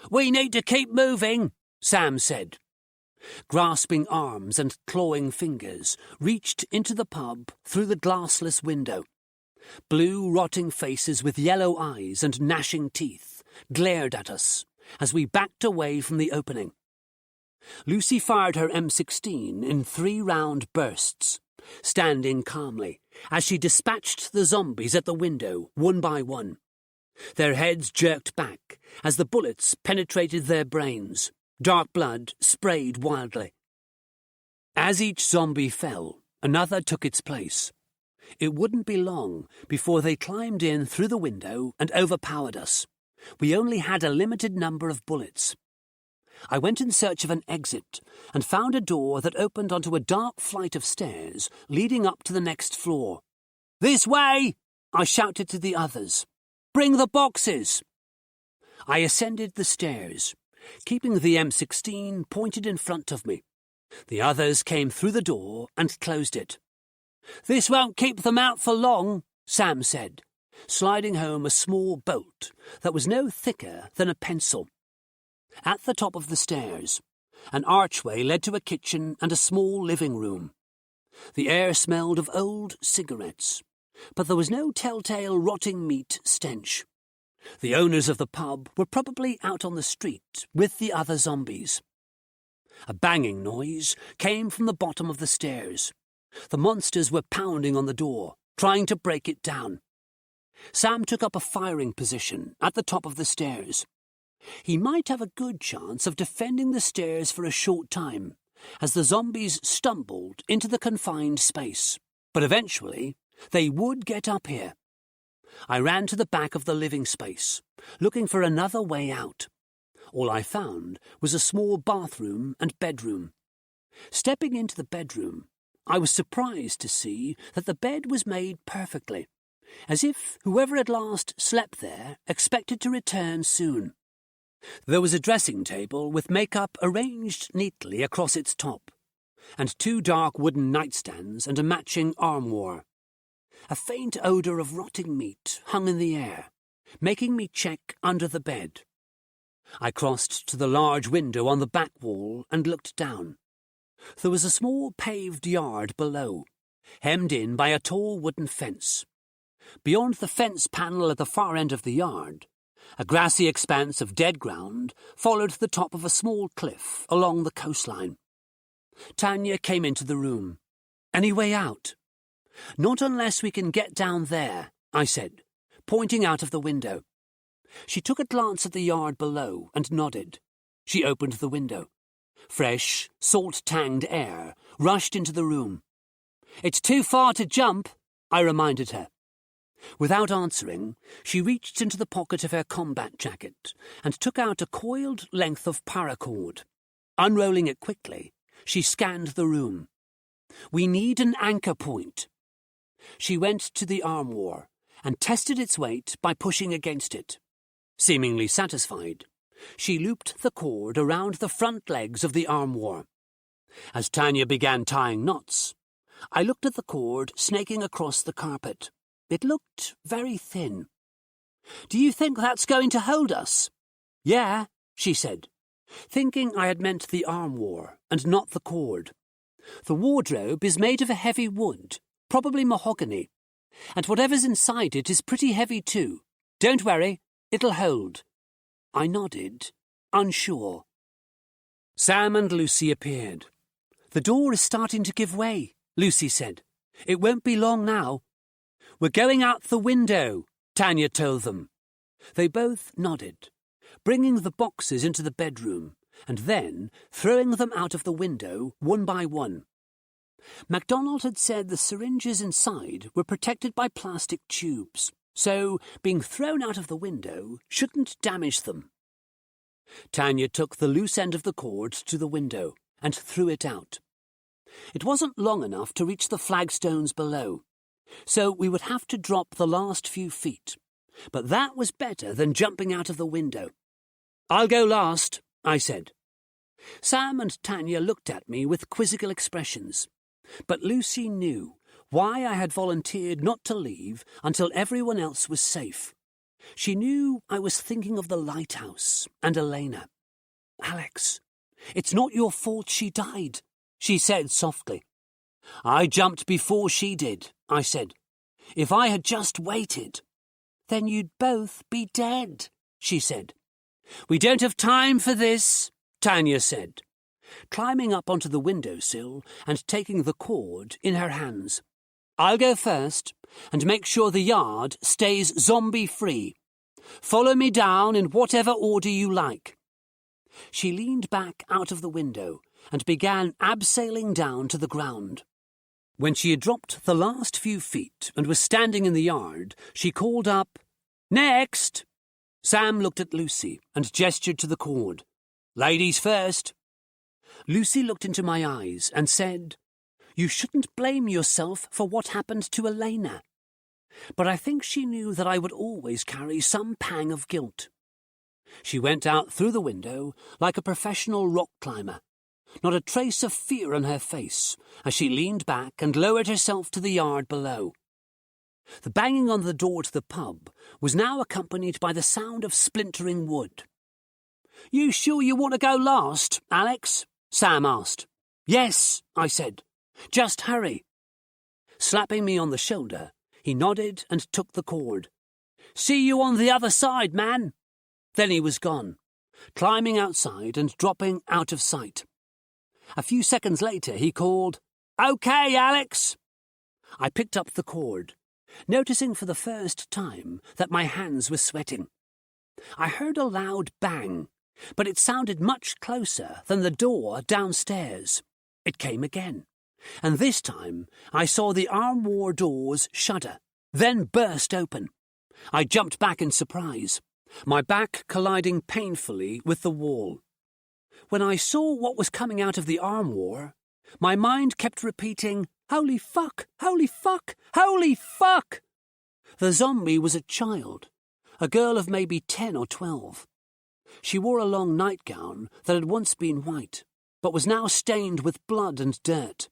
"We need to keep moving," Sam said. Grasping arms and clawing fingers reached into the pub through the glassless window. Blue, rotting faces with yellow eyes and gnashing teeth glared at us as we backed away from the opening. Lucy fired her M16 in 3-round bursts, standing calmly as she dispatched the zombies at the window one by one. Their heads jerked back as the bullets penetrated their brains. Dark blood sprayed wildly. As each zombie fell, another took its place. It wouldn't be long before they climbed in through the window and overpowered us. We only had a limited number of bullets. I went in search of an exit and found a door that opened onto a dark flight of stairs leading up to the next floor. "This way!" I shouted to the others. "Bring the boxes!" I ascended the stairs, keeping the M16 pointed in front of me. The others came through the door and closed it. "This won't keep them out for long," Sam said, sliding home a small bolt that was no thicker than a pencil. At the top of the stairs, an archway led to a kitchen and a small living room. The air smelled of old cigarettes, but there was no telltale rotting meat stench. The owners of the pub were probably out on the street with the other zombies. A banging noise came from the bottom of the stairs. The monsters were pounding on the door, trying to break it down. Sam took up a firing position at the top of the stairs. He might have a good chance of defending the stairs for a short time, as the zombies stumbled into the confined space. But eventually, they would get up here. I ran to the back of the living space, looking for another way out. All I found was a small bathroom and bedroom. Stepping into the bedroom, I was surprised to see that the bed was made perfectly, as if whoever had last slept there expected to return soon. There was a dressing table with makeup arranged neatly across its top, and 2 dark wooden nightstands and a matching armoire. A faint odour of rotting meat hung in the air, making me check under the bed. I crossed to the large window on the back wall and looked down. There was a small paved yard below, hemmed in by a tall wooden fence. Beyond the fence panel at the far end of the yard, a grassy expanse of dead ground followed the top of a small cliff along the coastline. Tanya came into the room. "Any way out?" "Not unless we can get down there," I said, pointing out of the window. She took a glance at the yard below and nodded. She opened the window. Fresh, salt-tanged air rushed into the room. "It's too far to jump," I reminded her. Without answering, she reached into the pocket of her combat jacket and took out a coiled length of paracord. Unrolling it quickly, she scanned the room. "We need an anchor point." She went to the armoire and tested its weight by pushing against it. Seemingly satisfied, she looped the cord around the front legs of the armoire. As Tanya began tying knots, I looked at the cord snaking across the carpet. It looked very thin. "Do you think that's going to hold us?" "Yeah," she said, thinking I had meant the armoire and not the cord. "The wardrobe is made of a heavy wood, probably mahogany, and whatever's inside it is pretty heavy too. Don't worry, it'll hold." I nodded, unsure. Sam and Lucy appeared. "The door is starting to give way," Lucy said. "It won't be long now." "We're going out the window," Tanya told them. They both nodded, bringing the boxes into the bedroom and then throwing them out of the window one by one. MacDonald had said the syringes inside were protected by plastic tubes, so being thrown out of the window shouldn't damage them. Tanya took the loose end of the cord to the window and threw it out. It wasn't long enough to reach the flagstones below, so we would have to drop the last few feet, but that was better than jumping out of the window. "I'll go last," I said. Sam and Tanya looked at me with quizzical expressions, but Lucy knew why I had volunteered not to leave until everyone else was safe. She knew I was thinking of the lighthouse and Elena. "Alex, it's not your fault she died," she said softly. "I jumped before she did," I said. "If I had just waited." "Then you'd both be dead," she said. "We don't have time for this," Tanya said, climbing up onto the windowsill and taking the cord in her hands. "I'll go first and make sure the yard stays zombie-free. Follow me down in whatever order you like." She leaned back out of the window and began abseiling down to the ground. When she had dropped the last few feet and was standing in the yard, she called up, "Next!" Sam looked at Lucy and gestured to the cord. "Ladies first." Lucy looked into my eyes and said, "You shouldn't blame yourself for what happened to Elena." But I think she knew that I would always carry some pang of guilt. She went out through the window like a professional rock climber, not a trace of fear on her face as she leaned back and lowered herself to the yard below. The banging on the door to the pub was now accompanied by the sound of splintering wood. "You sure you want to go last, Alex?" Sam asked. "Yes," I said. "Just hurry." Slapping me on the shoulder, he nodded and took the cord. "See you on the other side, man." Then he was gone, climbing outside and dropping out of sight. A few seconds later, he called, "Okay, Alex." I picked up the cord, noticing for the first time that my hands were sweating. I heard a loud bang, but it sounded much closer than the door downstairs. It came again, and this time I saw the armoire doors shudder, then burst open. I jumped back in surprise, my back colliding painfully with the wall. When I saw what was coming out of the armoire, my mind kept repeating, "Holy fuck! Holy fuck! Holy fuck!" The zombie was a child, a girl of maybe 10 or 12. She wore a long nightgown that had once been white, but was now stained with blood and dirt.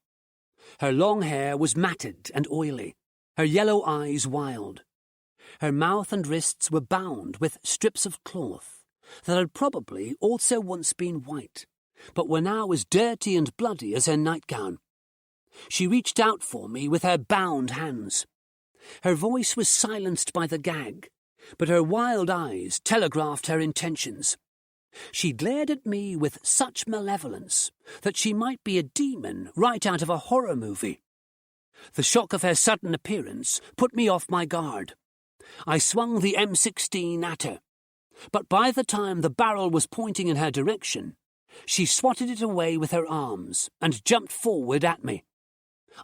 Her long hair was matted and oily, her yellow eyes wild. Her mouth and wrists were bound with strips of cloth that had probably also once been white, but were now as dirty and bloody as her nightgown. She reached out for me with her bound hands. Her voice was silenced by the gag, but her wild eyes telegraphed her intentions. She glared at me with such malevolence that she might be a demon right out of a horror movie. The shock of her sudden appearance put me off my guard. I swung the M16 at her, But by the time the barrel was pointing in her direction, she swatted it away with her arms and jumped forward at me.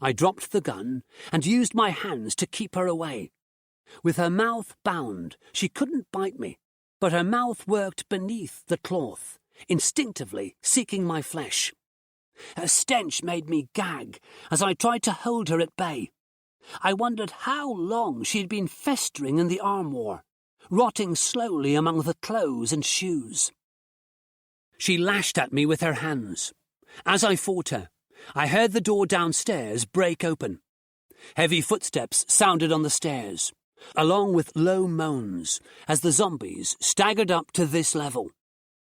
I dropped the gun and used my hands to keep her away. With her mouth bound, she couldn't bite me, but her mouth worked beneath the cloth, instinctively seeking my flesh. Her stench made me gag as I tried to hold her at bay. I wondered how long she had been festering in the armoire, rotting slowly among the clothes and shoes. She lashed at me with her hands. As I fought her, I heard the door downstairs break open. Heavy footsteps sounded on the stairs, along with low moans, as the zombies staggered up to this level.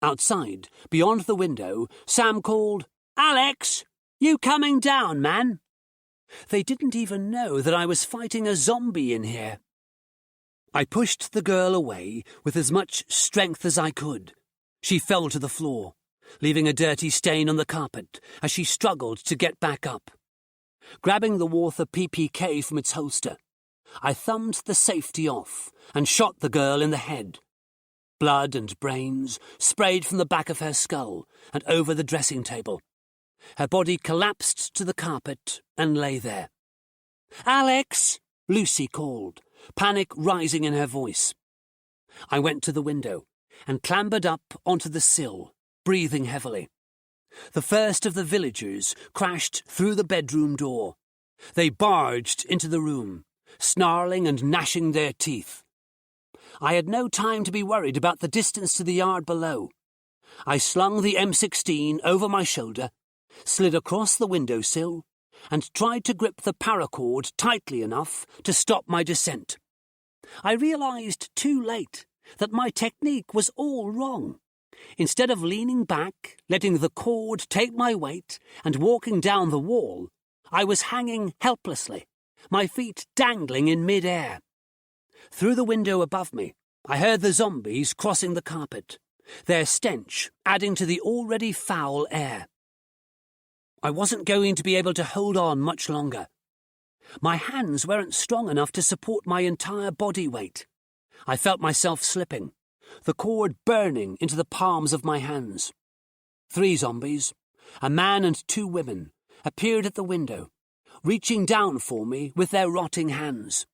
Outside, beyond the window, Sam called, "Alex, you coming down, man?" They didn't even know that I was fighting a zombie in here. I pushed the girl away with as much strength as I could. She fell to the floor, leaving a dirty stain on the carpet as she struggled to get back up. Grabbing the Walther PPK from its holster, I thumbed the safety off and shot the girl in the head. Blood and brains sprayed from the back of her skull and over the dressing table. Her body collapsed to the carpet and lay there. "Alex!" Lucy called, panic rising in her voice. I went to the window and clambered up onto the sill, breathing heavily. The first of the villagers crashed through the bedroom door. They barged into the room, snarling and gnashing their teeth. I had no time to be worried about the distance to the yard below. I slung the M16 over my shoulder, slid across the windowsill, and tried to grip the paracord tightly enough to stop my descent. I realized too late that my technique was all wrong. Instead of leaning back, letting the cord take my weight, and walking down the wall, I was hanging helplessly, my feet dangling in mid-air. Through the window above me, I heard the zombies crossing the carpet, their stench adding to the already foul air. I wasn't going to be able to hold on much longer. My hands weren't strong enough to support my entire body weight. I felt myself slipping, the cord burning into the palms of my hands. 3 zombies, a man and 2 women, appeared at the window, reaching down for me with their rotting hands.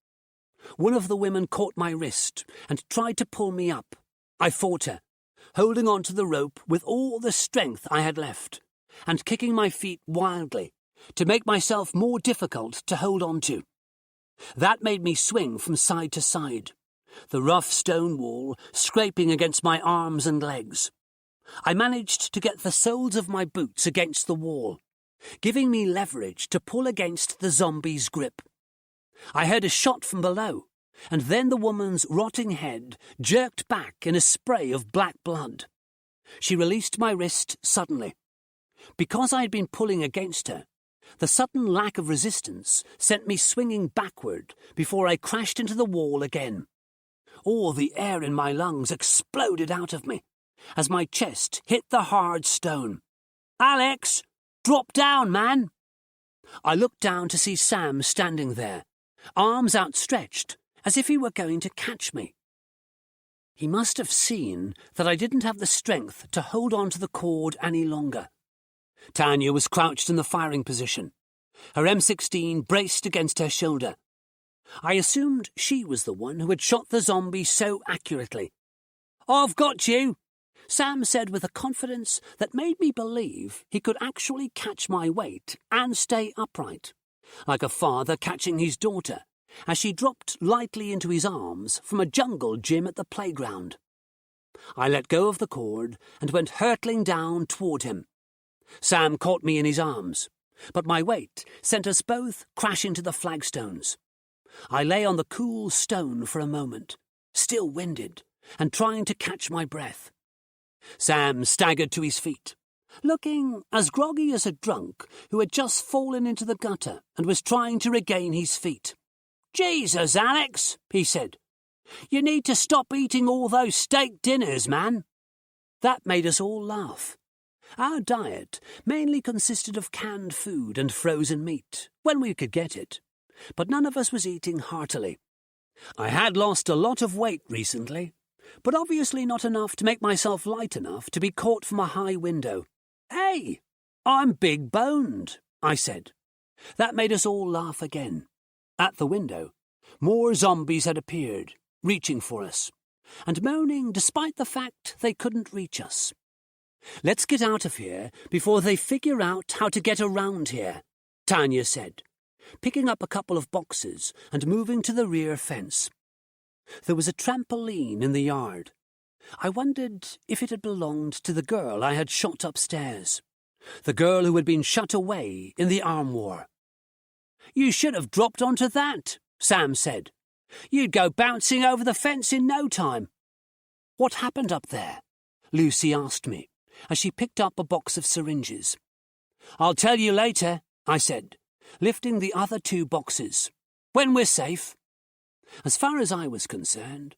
One of the women caught my wrist and tried to pull me up. I fought her, holding on to the rope with all the strength I had left, and kicking my feet wildly to make myself more difficult to hold on to. That made me swing from side to side, the rough stone wall scraping against my arms and legs. I managed to get the soles of my boots against the wall, giving me leverage to pull against the zombie's grip. I heard a shot from below, and then the woman's rotting head jerked back in a spray of black blood. She released my wrist suddenly. Because I had been pulling against her, the sudden lack of resistance sent me swinging backward before I crashed into the wall again. All the air in my lungs exploded out of me as my chest hit the hard stone. "Alex, drop down, man!" I looked down to see Sam standing there, arms outstretched as if he were going to catch me. He must have seen that I didn't have the strength to hold on to the cord any longer. Tanya was crouched in the firing position, her M16 braced against her shoulder. I assumed she was the one who had shot the zombie so accurately. "I've got you," Sam said with a confidence that made me believe he could actually catch my weight and stay upright, like a father catching his daughter, as she dropped lightly into his arms from a jungle gym at the playground. I let go of the cord and went hurtling down toward him. Sam caught me in his arms, but my weight sent us both crashing to the flagstones. I lay on the cool stone for a moment, still winded, and trying to catch my breath. Sam staggered to his feet, looking as groggy as a drunk who had just fallen into the gutter and was trying to regain his feet. "Jesus, Alex," he said. "You need to stop eating all those steak dinners, man." That made us all laugh. Our diet mainly consisted of canned food and frozen meat, when we could get it, but none of us was eating heartily. I had lost a lot of weight recently, but obviously not enough to make myself light enough to be caught from a high window. "Hey, I'm big-boned," I said. That made us all laugh again. At the window, more zombies had appeared, reaching for us, and moaning despite the fact they couldn't reach us. "Let's get out of here before they figure out how to get around here," Tanya said, picking up a couple of boxes and moving to the rear fence. There was a trampoline in the yard. I wondered if it had belonged to the girl I had shot upstairs, the girl who had been shut away in the arm war. "You should have dropped onto that," Sam said. "You'd go bouncing over the fence in no time." "What happened up there?" Lucy asked me, as she picked up a box of syringes. "I'll tell you later," I said, lifting the other 2 boxes. "When we're safe." As far as I was concerned,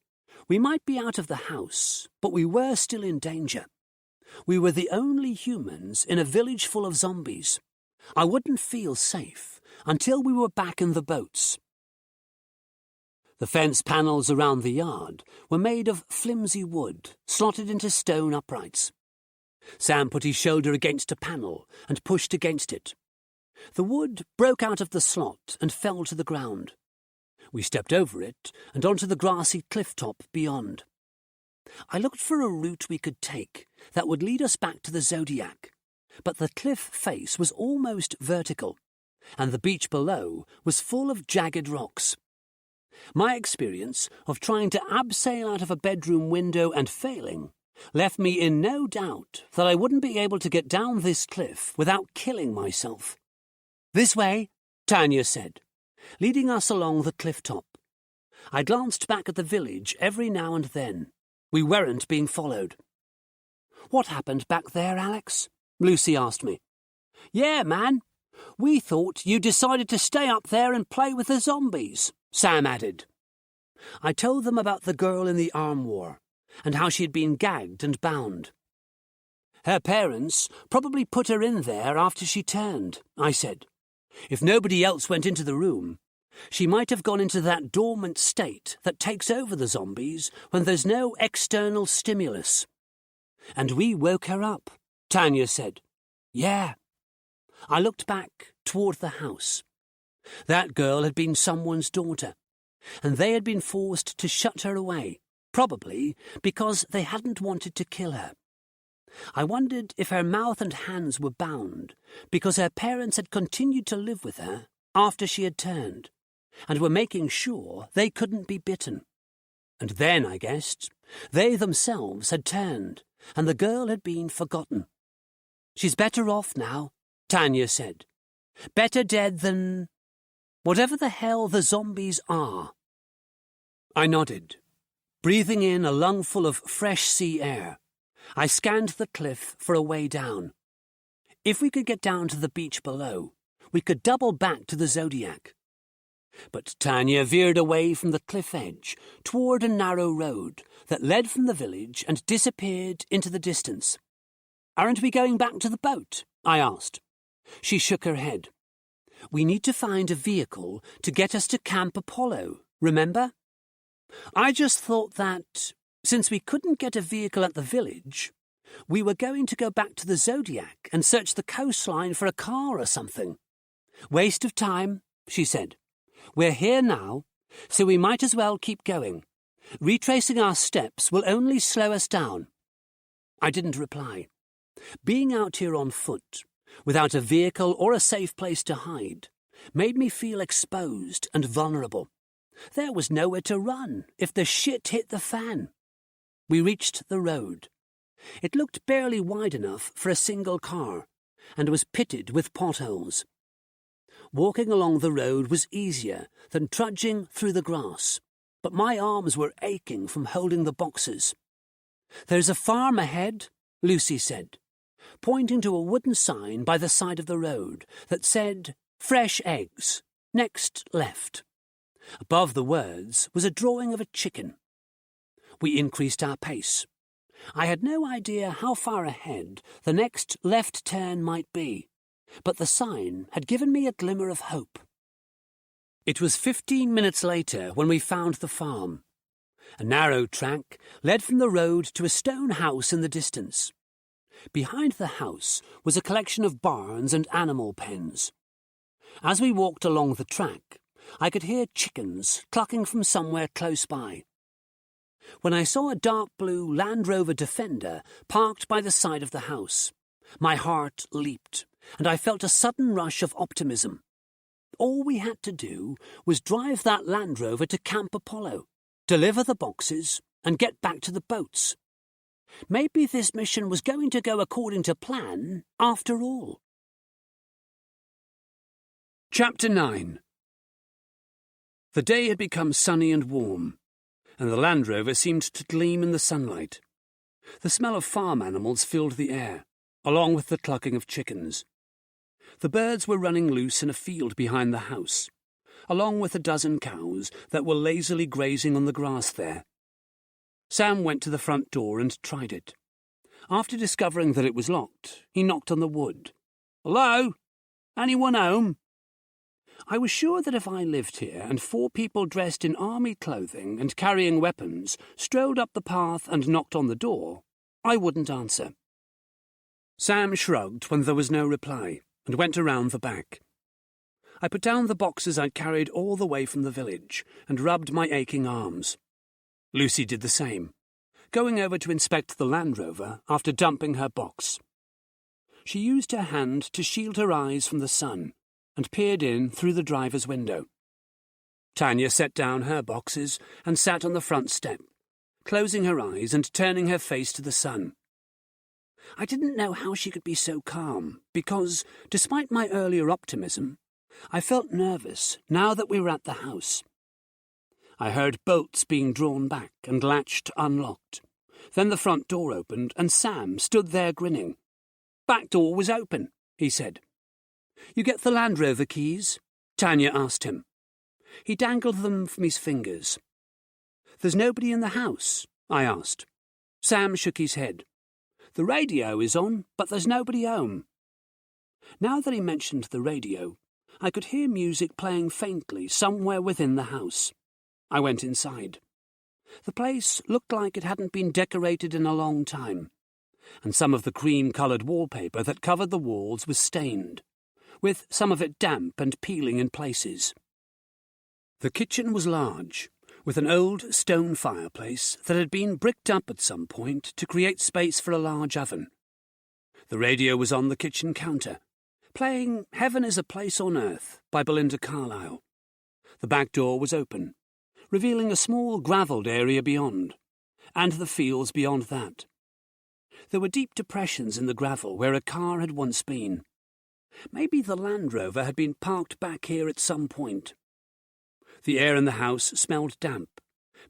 we might be out of the house, but we were still in danger. We were the only humans in a village full of zombies. I wouldn't feel safe until we were back in the boats. The fence panels around the yard were made of flimsy wood, slotted into stone uprights. Sam put his shoulder against a panel and pushed against it. The wood broke out of the slot and fell to the ground. We stepped over it and onto the grassy cliff top beyond. I looked for a route we could take that would lead us back to the Zodiac, but the cliff face was almost vertical, and the beach below was full of jagged rocks. My experience of trying to abseil out of a bedroom window and failing left me in no doubt that I wouldn't be able to get down this cliff without killing myself. "This way," Tanya said, leading us along the cliff top. I glanced back at the village every now and then. We weren't being followed. "What happened back there, Alex?" Lucy asked me. "Yeah, man. We thought you decided to stay up there and play with the zombies," Sam added. I told them about the girl in the arm war and how she had been gagged and bound. "Her parents probably put her in there after she turned," I said. "If nobody else went into the room, she might have gone into that dormant state that takes over the zombies when there's no external stimulus." "And we woke her up," Tanya said. "Yeah." I looked back toward the house. That girl had been someone's daughter, and they had been forced to shut her away, probably because they hadn't wanted to kill her. I wondered if her mouth and hands were bound because her parents had continued to live with her after she had turned, and were making sure they couldn't be bitten. And then, I guessed, they themselves had turned, and the girl had been forgotten. "She's better off now," Tanya said. "Better dead than whatever the hell the zombies are." I nodded, breathing in a lungful of fresh sea air. I scanned the cliff for a way down. If we could get down to the beach below, we could double back to the Zodiac. But Tanya veered away from the cliff edge toward a narrow road that led from the village and disappeared into the distance. "Aren't we going back to the boat?" I asked. She shook her head. "We need to find a vehicle to get us to Camp Apollo, remember? I just thought that, since we couldn't get a vehicle at the village, we were going to go back to the Zodiac and search the coastline for a car or something." "Waste of time," she said. "We're here now, so we might as well keep going. Retracing our steps will only slow us down." I didn't reply. Being out here on foot, without a vehicle or a safe place to hide, made me feel exposed and vulnerable. There was nowhere to run if the shit hit the fan. We reached the road. It looked barely wide enough for a single car, and was pitted with potholes. Walking along the road was easier than trudging through the grass, but my arms were aching from holding the boxes. "There's a farm ahead," Lucy said, pointing to a wooden sign by the side of the road that said, "Fresh eggs, next left." Above the words was a drawing of a chicken. We increased our pace. I had no idea how far ahead the next left turn might be, but the sign had given me a glimmer of hope. It was 15 minutes later when we found the farm. A narrow track led from the road to a stone house in the distance. Behind the house was a collection of barns and animal pens. As we walked along the track, I could hear chickens clucking from somewhere close by. When I saw a dark blue Land Rover Defender parked by the side of the house, my heart leaped, and I felt a sudden rush of optimism. All we had to do was drive that Land Rover to Camp Apollo, deliver the boxes, and get back to the boats. Maybe this mission was going to go according to plan after all. Chapter 9. The day had become sunny and warm, and the Land Rover seemed to gleam in the sunlight. The smell of farm animals filled the air, along with the clucking of chickens. The birds were running loose in a field behind the house, along with a dozen cows that were lazily grazing on the grass there. Sam went to the front door and tried it. After discovering that it was locked, he knocked on the wood. "Hello? Anyone home?" I was sure that if I lived here and 4 people dressed in army clothing and carrying weapons strolled up the path and knocked on the door, I wouldn't answer. Sam shrugged when there was no reply and went around the back. I put down the boxes I'd carried all the way from the village and rubbed my aching arms. Lucy did the same, going over to inspect the Land Rover after dumping her box. She used her hand to shield her eyes from the sun and peered in through the driver's window. Tanya set down her boxes and sat on the front step, closing her eyes and turning her face to the sun. I didn't know how she could be so calm because, despite my earlier optimism, I felt nervous now that we were at the house. I heard bolts being drawn back and latched unlocked. Then the front door opened and Sam stood there grinning. "Back door was open," he said. "You get the Land Rover keys?" Tanya asked him. He dangled them from his fingers. "There's nobody in the house?" I asked. Sam shook his head. "The radio is on, but there's nobody home." Now that he mentioned the radio, I could hear music playing faintly somewhere within the house. I went inside. The place looked like it hadn't been decorated in a long time, and some of the cream-coloured wallpaper that covered the walls was stained, with some of it damp and peeling in places. The kitchen was large, with an old stone fireplace that had been bricked up at some point to create space for a large oven. The radio was on the kitchen counter, playing Heaven is a Place on Earth by Belinda Carlisle. The back door was open, revealing a small gravelled area beyond, and the fields beyond that. There were deep depressions in the gravel where a car had once been. Maybe the Land Rover had been parked back here at some point. The air in the house smelled damp,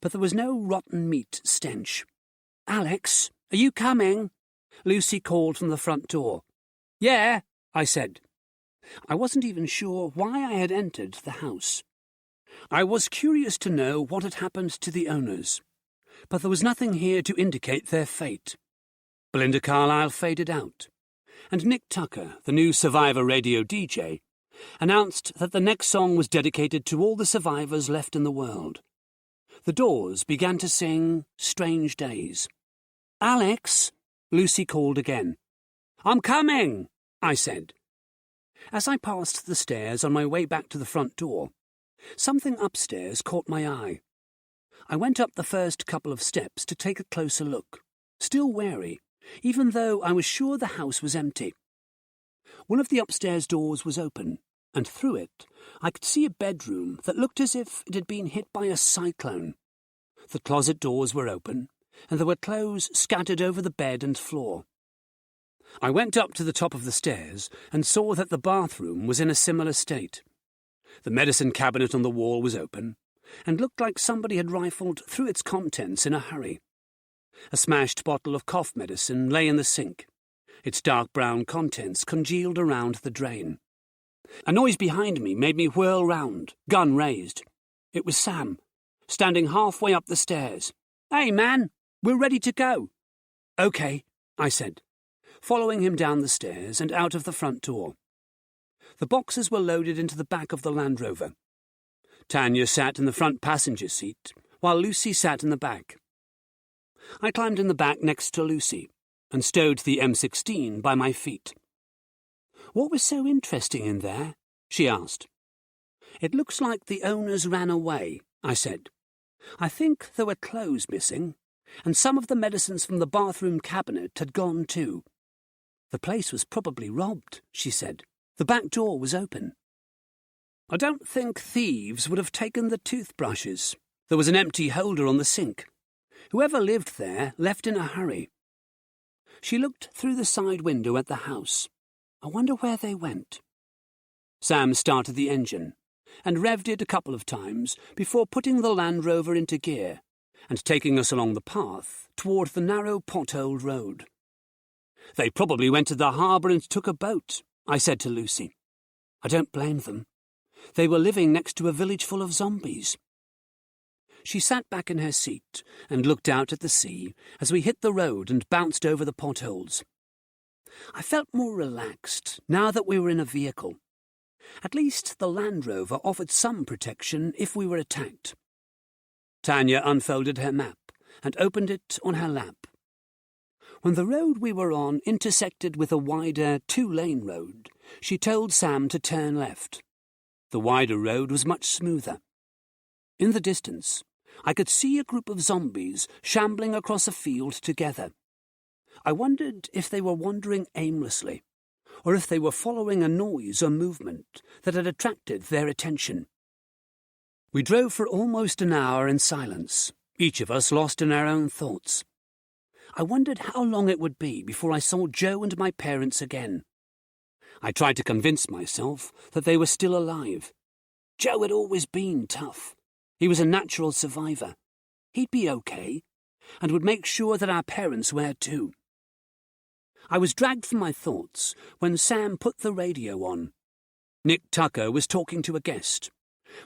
but there was no rotten meat stench. "Alex, are you coming?" Lucy called from the front door. "Yeah," I said. I wasn't even sure why I had entered the house. I was curious to know what had happened to the owners, but there was nothing here to indicate their fate. Belinda Carlisle faded out, and Nick Tucker, the new Survivor radio DJ, announced that the next song was dedicated to all the survivors left in the world. The Doors began to sing Strange Days. "Alex," Lucy called again. "I'm coming," I said. As I passed the stairs on my way back to the front door, something upstairs caught my eye. I went up the first couple of steps to take a closer look, still wary, even though I was sure the house was empty. One of the upstairs doors was open, and through it I could see a bedroom that looked as if it had been hit by a cyclone. The closet doors were open, and there were clothes scattered over the bed and floor. I went up to the top of the stairs and saw that the bathroom was in a similar state. The medicine cabinet on the wall was open, and looked like somebody had rifled through its contents in a hurry. A smashed bottle of cough medicine lay in the sink, its dark brown contents congealed around the drain. A noise behind me made me whirl round, gun raised. It was Sam, standing halfway up the stairs. "Hey, man, we're ready to go." "Okay," I said, following him down the stairs and out of the front door. The boxes were loaded into the back of the Land Rover. Tanya sat in the front passenger seat, while Lucy sat in the back. I climbed in the back next to Lucy and stowed the M16 by my feet. "What was so interesting in there?" she asked. "It looks like the owners ran away," I said. "I think there were clothes missing, and some of the medicines from the bathroom cabinet had gone too." "The place was probably robbed," she said. "The back door was open." "I don't think thieves would have taken the toothbrushes. There was an empty holder on the sink. Whoever lived there left in a hurry." She looked through the side window at the house. "I wonder where they went." Sam started the engine and revved it a couple of times before putting the Land Rover into gear and taking us along the path toward the narrow potholed road. "They probably went to the harbour and took a boat," I said to Lucy. "I don't blame them. They were living next to a village full of zombies." She sat back in her seat and looked out at the sea as we hit the road and bounced over the potholes. I felt more relaxed now that we were in a vehicle. At least the Land Rover offered some protection if we were attacked. Tanya unfolded her map and opened it on her lap. When the road we were on intersected with a wider two-lane road, she told Sam to turn left. The wider road was much smoother. In the distance, I could see a group of zombies shambling across a field together. I wondered if they were wandering aimlessly, or if they were following a noise or movement that had attracted their attention. We drove for almost an hour in silence, each of us lost in our own thoughts. I wondered how long it would be before I saw Joe and my parents again. I tried to convince myself that they were still alive. Joe had always been tough. He was a natural survivor. He'd be okay, and would make sure that our parents were too. I was dragged from my thoughts when Sam put the radio on. Nick Tucker was talking to a guest,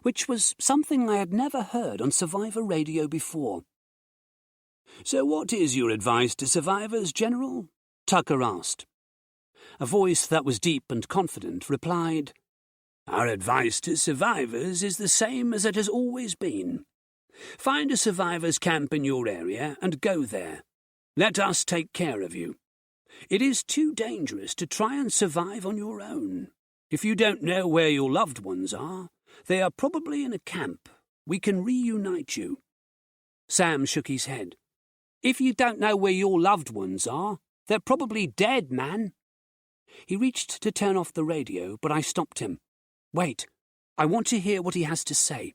which was something I had never heard on Survivor radio before. "So what is your advice to survivors, General?" Tucker asked. A voice that was deep and confident replied, "Our advice to survivors is the same as it has always been. Find a survivors' camp in your area and go there. Let us take care of you. It is too dangerous to try and survive on your own. If you don't know where your loved ones are, they are probably in a camp. We can reunite you." Sam shook his head. "If you don't know where your loved ones are, they're probably dead, man." He reached to turn off the radio, but I stopped him. "Wait, I want to hear what he has to say."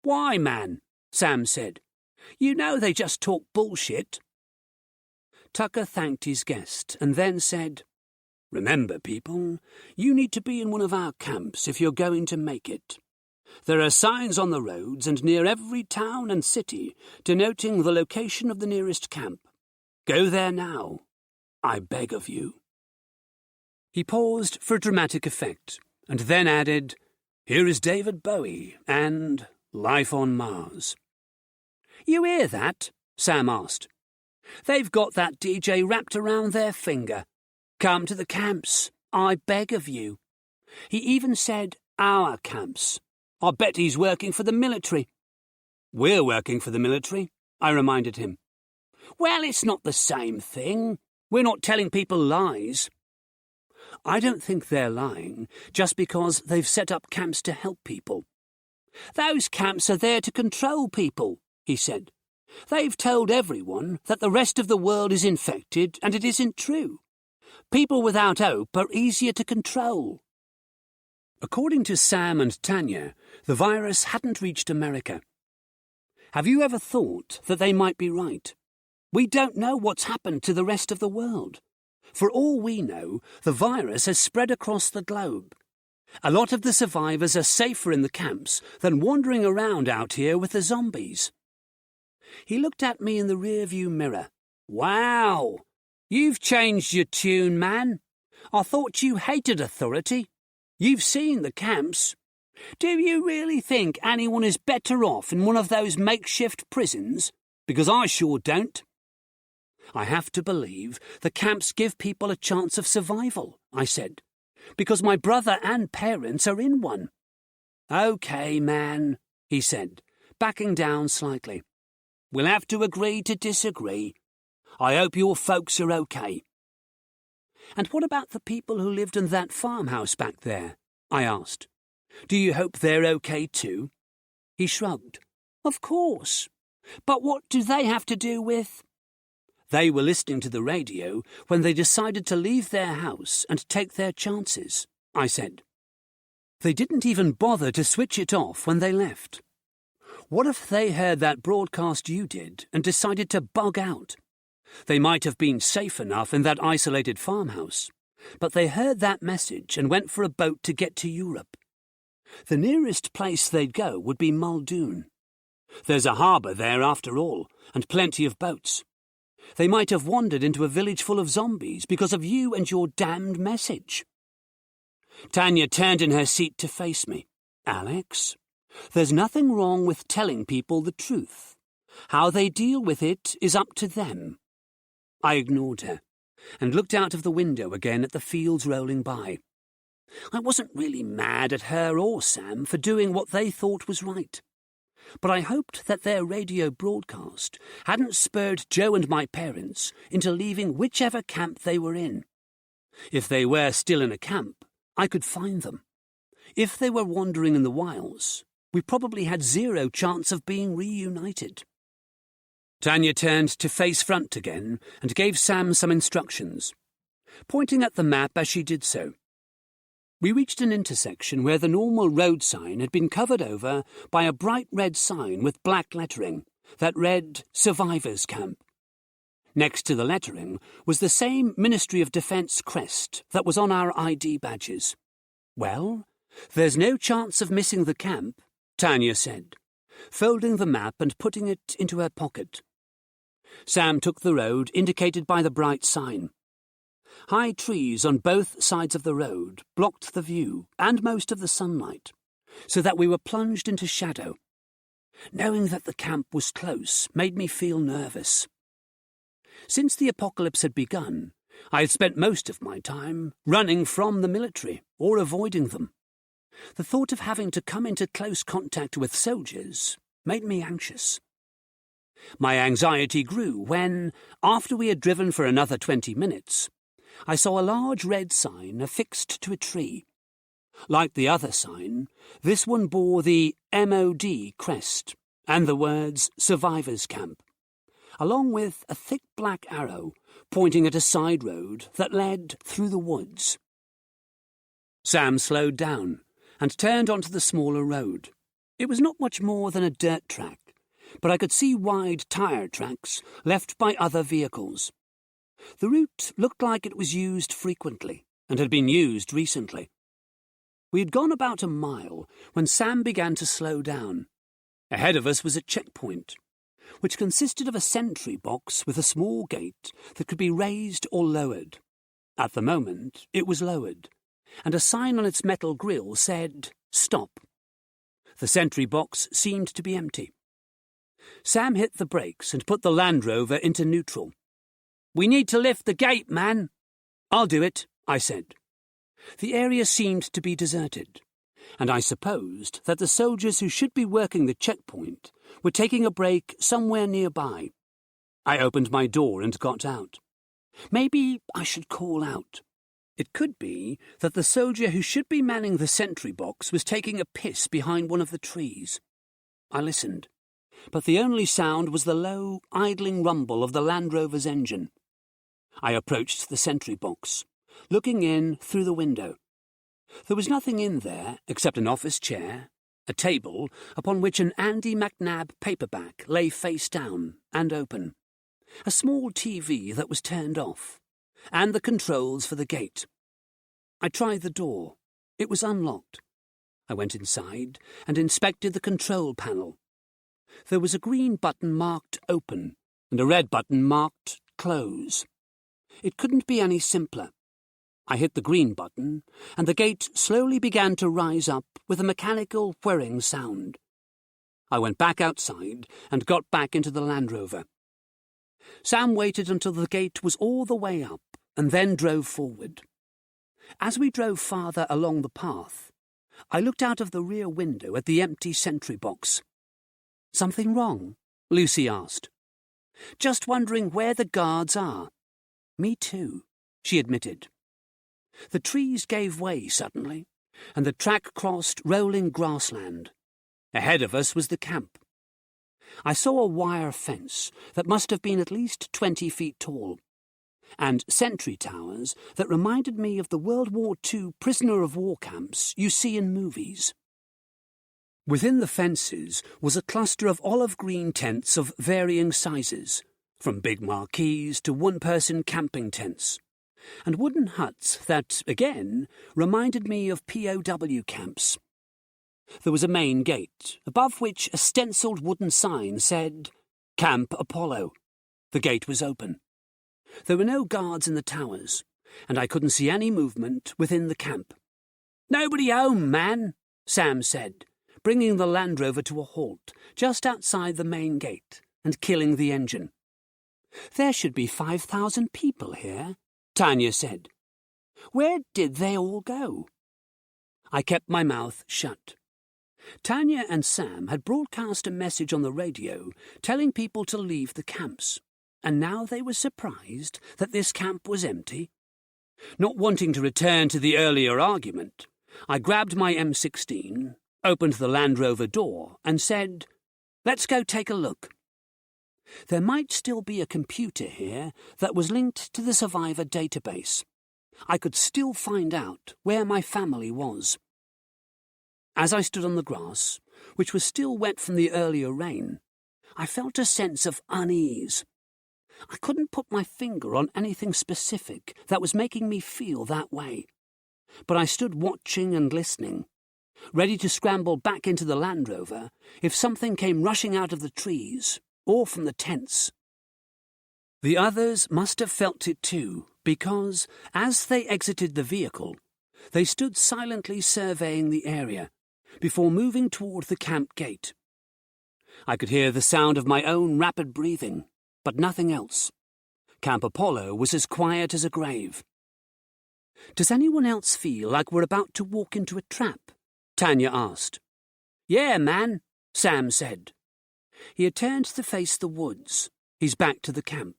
"Why, man?" Sam said. "You know they just talk bullshit." Tucker thanked his guest and then said, "Remember, people, you need to be in one of our camps if you're going to make it. There are signs on the roads and near every town and city denoting the location of the nearest camp. Go there now. I beg of you." He paused for dramatic effect and then added, "Here is David Bowie and Life on Mars." "You hear that?" Sam asked. "They've got that DJ wrapped around their finger. Come to the camps, I beg of you." He even said, "our camps." I bet he's working for the military. "We're working for the military," I reminded him. "Well, it's not the same thing. We're not telling people lies." "I don't think they're lying just because they've set up camps to help people." "Those camps are there to control people," he said. "They've told everyone that the rest of the world is infected, and it isn't true. People without hope are easier to control." According to Sam and Tanya, the virus hadn't reached America. Have you ever thought that they might be right? We don't know what's happened to the rest of the world. For all we know, the virus has spread across the globe. A lot of the survivors are safer in the camps than wandering around out here with the zombies. He looked at me in the rearview mirror. "Wow! You've changed your tune, man. I thought you hated authority. You've seen the camps. Do you really think anyone is better off in one of those makeshift prisons? Because I sure don't." "I have to believe the camps give people a chance of survival," I said, "because my brother and parents are in one." "Okay, man," he said, backing down slightly. We'll have to agree to disagree. I hope your folks are okay." "And what about the people who lived in that farmhouse back there?" I asked. "Do you hope they're okay too?" He shrugged. "Of course. But what do they have to do with—" "They were listening to the radio when they decided to leave their house and take their chances," I said. "They didn't even bother to switch it off when they left. What if they heard that broadcast you did and decided to bug out? They might have been safe enough in that isolated farmhouse, but they heard that message and went for a boat to get to Europe. The nearest place they'd go would be Muldoon. There's a harbour there after all, and plenty of boats. They might have wandered into a village full of zombies because of you and your damned message." Tanya turned in her seat to face me. "Alex, there's nothing wrong with telling people the truth. How they deal with it is up to them." I ignored her and looked out of the window again at the fields rolling by. I wasn't really mad at her or Sam for doing what they thought was right, but I hoped that their radio broadcast hadn't spurred Joe and my parents into leaving whichever camp they were in. If they were still in a camp, I could find them. If they were wandering in the wilds, we probably had zero chance of being reunited. Tanya turned to face front again and gave Sam some instructions, pointing at the map as she did so. We reached an intersection where the normal road sign had been covered over by a bright red sign with black lettering that read Survivors Camp. Next to the lettering was the same Ministry of Defence crest that was on our ID badges. "Well, there's no chance of missing the camp," Tanya said, folding the map and putting it into her pocket. Sam took the road indicated by the bright sign. High trees on both sides of the road blocked the view and most of the sunlight, so that we were plunged into shadow. Knowing that the camp was close made me feel nervous. Since the apocalypse had begun, I had spent most of my time running from the military or avoiding them. The thought of having to come into close contact with soldiers made me anxious. My anxiety grew when, after we had driven for another 20 minutes, I saw a large red sign affixed to a tree. Like the other sign, this one bore the MOD crest and the words Survivors Camp, along with a thick black arrow pointing at a side road that led through the woods. Sam slowed down and turned onto the smaller road. It was not much more than a dirt track, but I could see wide tyre tracks left by other vehicles. The route looked like it was used frequently and had been used recently. We had gone about a mile when Sam began to slow down. Ahead of us was a checkpoint, which consisted of a sentry box with a small gate that could be raised or lowered. At the moment, it was lowered, and a sign on its metal grille said, "Stop." The sentry box seemed to be empty. Sam hit the brakes and put the Land Rover into neutral. "We need to lift the gate, man." "I'll do it," I said. The area seemed to be deserted, and I supposed that the soldiers who should be working the checkpoint were taking a break somewhere nearby. I opened my door and got out. Maybe I should call out. It could be that the soldier who should be manning the sentry box was taking a piss behind one of the trees. I listened, but the only sound was the low, idling rumble of the Land Rover's engine. I approached the sentry box, looking in through the window. There was nothing in there except an office chair, a table upon which an Andy McNabb paperback lay face down and open, a small TV that was turned off, and the controls for the gate. I tried the door. It was unlocked. I went inside and inspected the control panel. There was a green button marked Open and a red button marked Close. It couldn't be any simpler. I hit the green button, and the gate slowly began to rise up with a mechanical whirring sound. I went back outside and got back into the Land Rover. Sam waited until the gate was all the way up and then drove forward. As we drove farther along the path, I looked out of the rear window at the empty sentry box. "Something wrong?" Lucy asked. Just wondering where the guards are. Me too, she admitted. The trees gave way suddenly, and the track crossed rolling grassland. Ahead of us was the camp. I saw a wire fence that must have been at least 20 feet tall, and sentry towers that reminded me of the World War II prisoner-of-war camps you see in movies. Within the fences was a cluster of olive-green tents of varying sizes, from big marquees to one-person camping tents, and wooden huts that, again, reminded me of POW camps. There was a main gate, above which a stenciled wooden sign said, Camp Apollo. The gate was open. There were no guards in the towers, and I couldn't see any movement within the camp. Nobody home, man, Sam said, bringing the Land Rover to a halt just outside the main gate and killing the engine. There should be 5,000 people here, Tanya said. Where did they all go? I kept my mouth shut. Tanya and Sam had broadcast a message on the radio telling people to leave the camps, and now they were surprised that this camp was empty. Not wanting to return to the earlier argument, I grabbed my M16, opened the Land Rover door, and said, Let's go take a look. There might still be a computer here that was linked to the survivor database. I could still find out where my family was. As I stood on the grass, which was still wet from the earlier rain, I felt a sense of unease. I couldn't put my finger on anything specific that was making me feel that way, but I stood watching and listening, ready to scramble back into the Land Rover if something came rushing out of the trees or from the tents. The others must have felt it too, because, as they exited the vehicle, they stood silently surveying the area before moving toward the camp gate. I could hear the sound of my own rapid breathing, but nothing else. Camp Apollo was as quiet as a grave. Does anyone else feel like we're about to walk into a trap? Tanya asked. Yeah, man, Sam said. He had turned to face the woods, his back to the camp,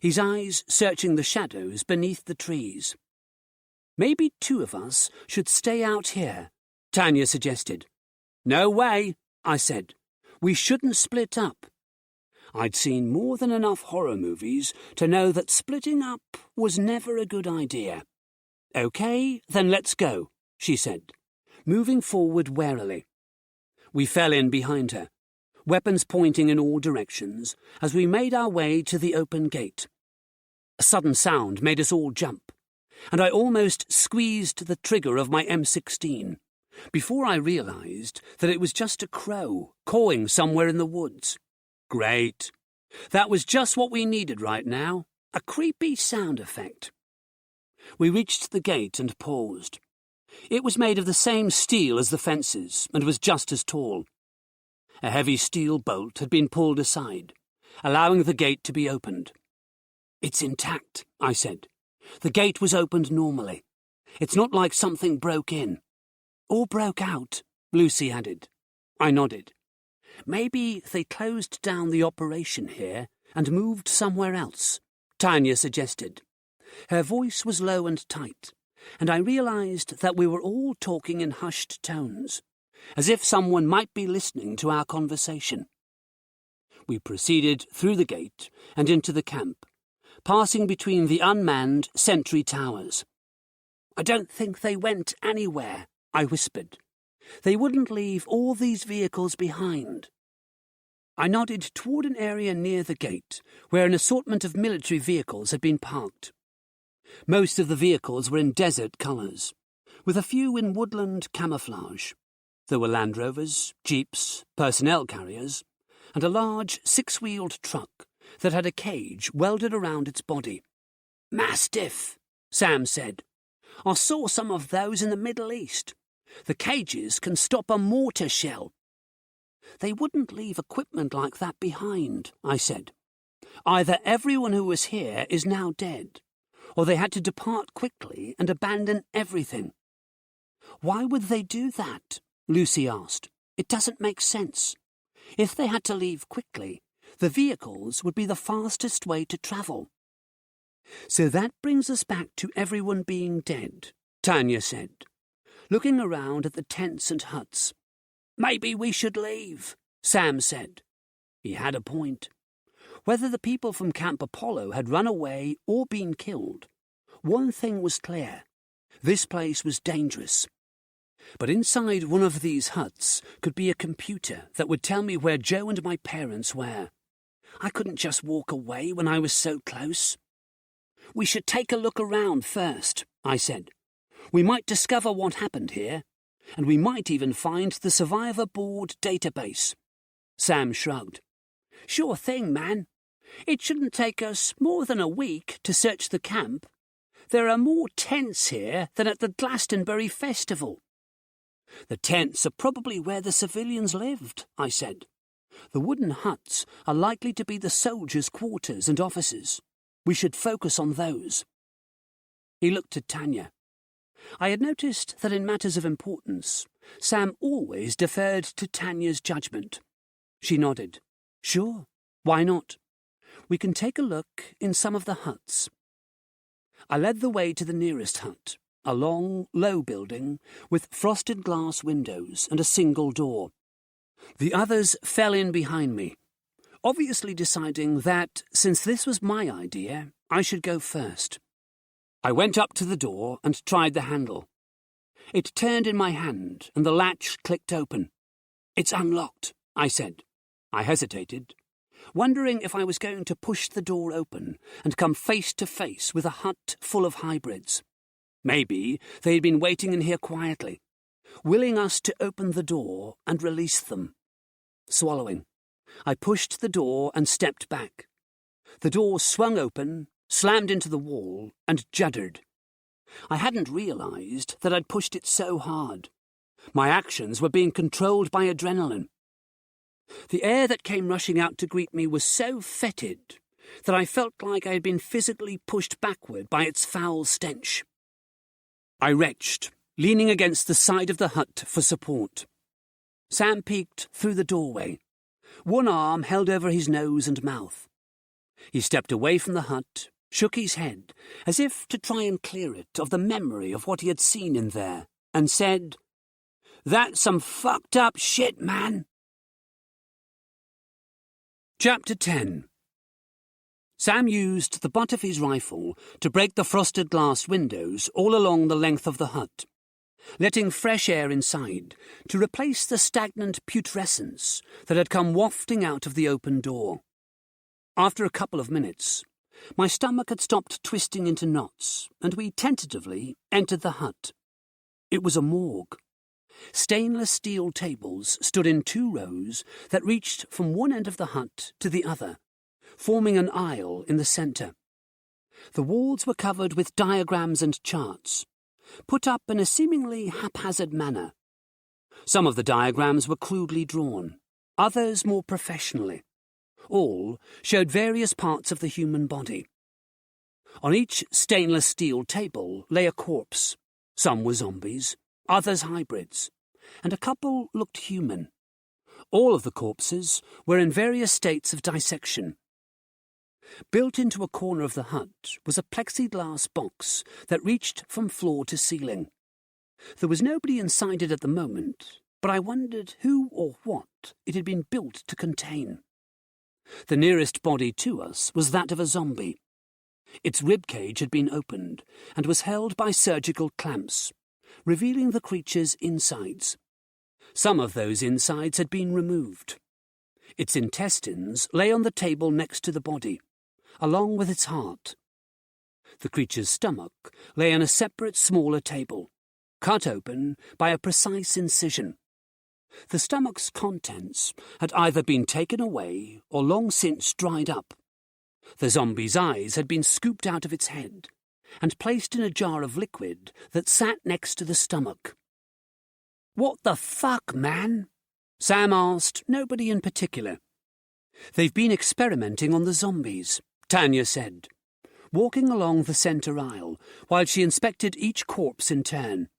his eyes searching the shadows beneath the trees. Maybe two of us should stay out here, Tanya suggested. No way, I said. We shouldn't split up. I'd seen more than enough horror movies to know that splitting up was never a good idea. Okay, then let's go, she said, moving forward warily. We fell in behind her, weapons pointing in all directions, as we made our way to the open gate. A sudden sound made us all jump, and I almost squeezed the trigger of my M16 before I realized that it was just a crow cawing somewhere in the woods. Great. That was just what we needed right now, a creepy sound effect. We reached the gate and paused. It was made of the same steel as the fences and was just as tall. A heavy steel bolt had been pulled aside, allowing the gate to be opened. It's intact, I said. The gate was opened normally. It's not like something broke in. Or broke out, Lucy added. I nodded. Maybe they closed down the operation here and moved somewhere else, Tanya suggested. Her voice was low and tight, and I realized that we were all talking in hushed tones, as if someone might be listening to our conversation. We proceeded through the gate and into the camp, passing between the unmanned sentry towers. I don't think they went anywhere, I whispered. They wouldn't leave all these vehicles behind. I nodded toward an area near the gate, where an assortment of military vehicles had been parked. Most of the vehicles were in desert colours, with a few in woodland camouflage. There were Land Rovers, jeeps, personnel carriers, and a large six-wheeled truck that had a cage welded around its body. Mastiff, Sam said. I saw some of those in the Middle East. The cages can stop a mortar shell. They wouldn't leave equipment like that behind, I said. Either everyone who was here is now dead, or they had to depart quickly and abandon everything. Why would they do that? Lucy asked. It doesn't make sense. If they had to leave quickly, The vehicles would be the fastest way to travel. So that brings us back to everyone being dead, Tanya said, looking around at the tents and huts. Maybe we should leave, Sam said. He had a point. Whether the people from Camp Apollo had run away or been killed, one thing was clear. This place was dangerous. But inside one of these huts could be a computer that would tell me where Joe and my parents were. I couldn't just walk away when I was so close. We should take a look around first, I said. We might discover what happened here, and we might even find the survivor board database. Sam shrugged. Sure thing, man. It shouldn't take us more than a week to search the camp. There are more tents here than at the Glastonbury Festival. The tents are probably where the civilians lived, I said. The wooden huts are likely to be the soldiers' quarters and offices. We should focus on those. He looked at Tanya. I had noticed that in matters of importance, Sam always deferred to Tanya's judgment. She nodded. Sure, why not? We can take a look in some of the huts. I led the way to the nearest hut, a long, low building with frosted glass windows and a single door. The others fell in behind me, obviously deciding that, since this was my idea, I should go first. I went up to the door and tried the handle. It turned in my hand and the latch clicked open. It's unlocked, I said. I hesitated, wondering if I was going to push the door open and come face to face with a hut full of hybrids. Maybe they had been waiting in here quietly, willing us to open the door and release them. Swallowing, I pushed the door and stepped back. The door swung open, slammed into the wall, and juddered. I hadn't realized that I'd pushed it so hard. My actions were being controlled by adrenaline. The air that came rushing out to greet me was so fetid that I felt like I had been physically pushed backward by its foul stench. I retched, leaning against the side of the hut for support. Sam peeked through the doorway, one arm held over his nose and mouth. He stepped away from the hut, shook his head, as if to try and clear it of the memory of what he had seen in there, and said, "That's some fucked up shit, man." Chapter 10. Sam used the butt of his rifle to break the frosted glass windows all along the length of the hut, letting fresh air inside to replace the stagnant putrescence that had come wafting out of the open door. After a couple of minutes, my stomach had stopped twisting into knots, and we tentatively entered the hut. It was a morgue. Stainless steel tables stood in 2 rows that reached from one end of the hut to the other, forming an aisle in the centre. The walls were covered with diagrams and charts, put up in a seemingly haphazard manner. Some of the diagrams were crudely drawn, others more professionally. All showed various parts of the human body. On each stainless steel table lay a corpse. Some were zombies, others hybrids, and a couple looked human. All of the corpses were in various states of dissection. Built into a corner of the hut was a plexiglass box that reached from floor to ceiling. There was nobody inside it at the moment, but I wondered who or what it had been built to contain. The nearest body to us was that of a zombie. Its ribcage had been opened and was held by surgical clamps, revealing the creature's insides. Some of those insides had been removed. Its intestines lay on the table next to the body, along with its heart. The creature's stomach lay on a separate, smaller table, cut open by a precise incision. The stomach's contents had either been taken away or long since dried up. The zombie's eyes had been scooped out of its head and placed in a jar of liquid that sat next to the stomach. "What the fuck, man?" Sam asked nobody in particular. "They've been experimenting on the zombies," Tanya said, walking along the centre aisle while she inspected each corpse in turn.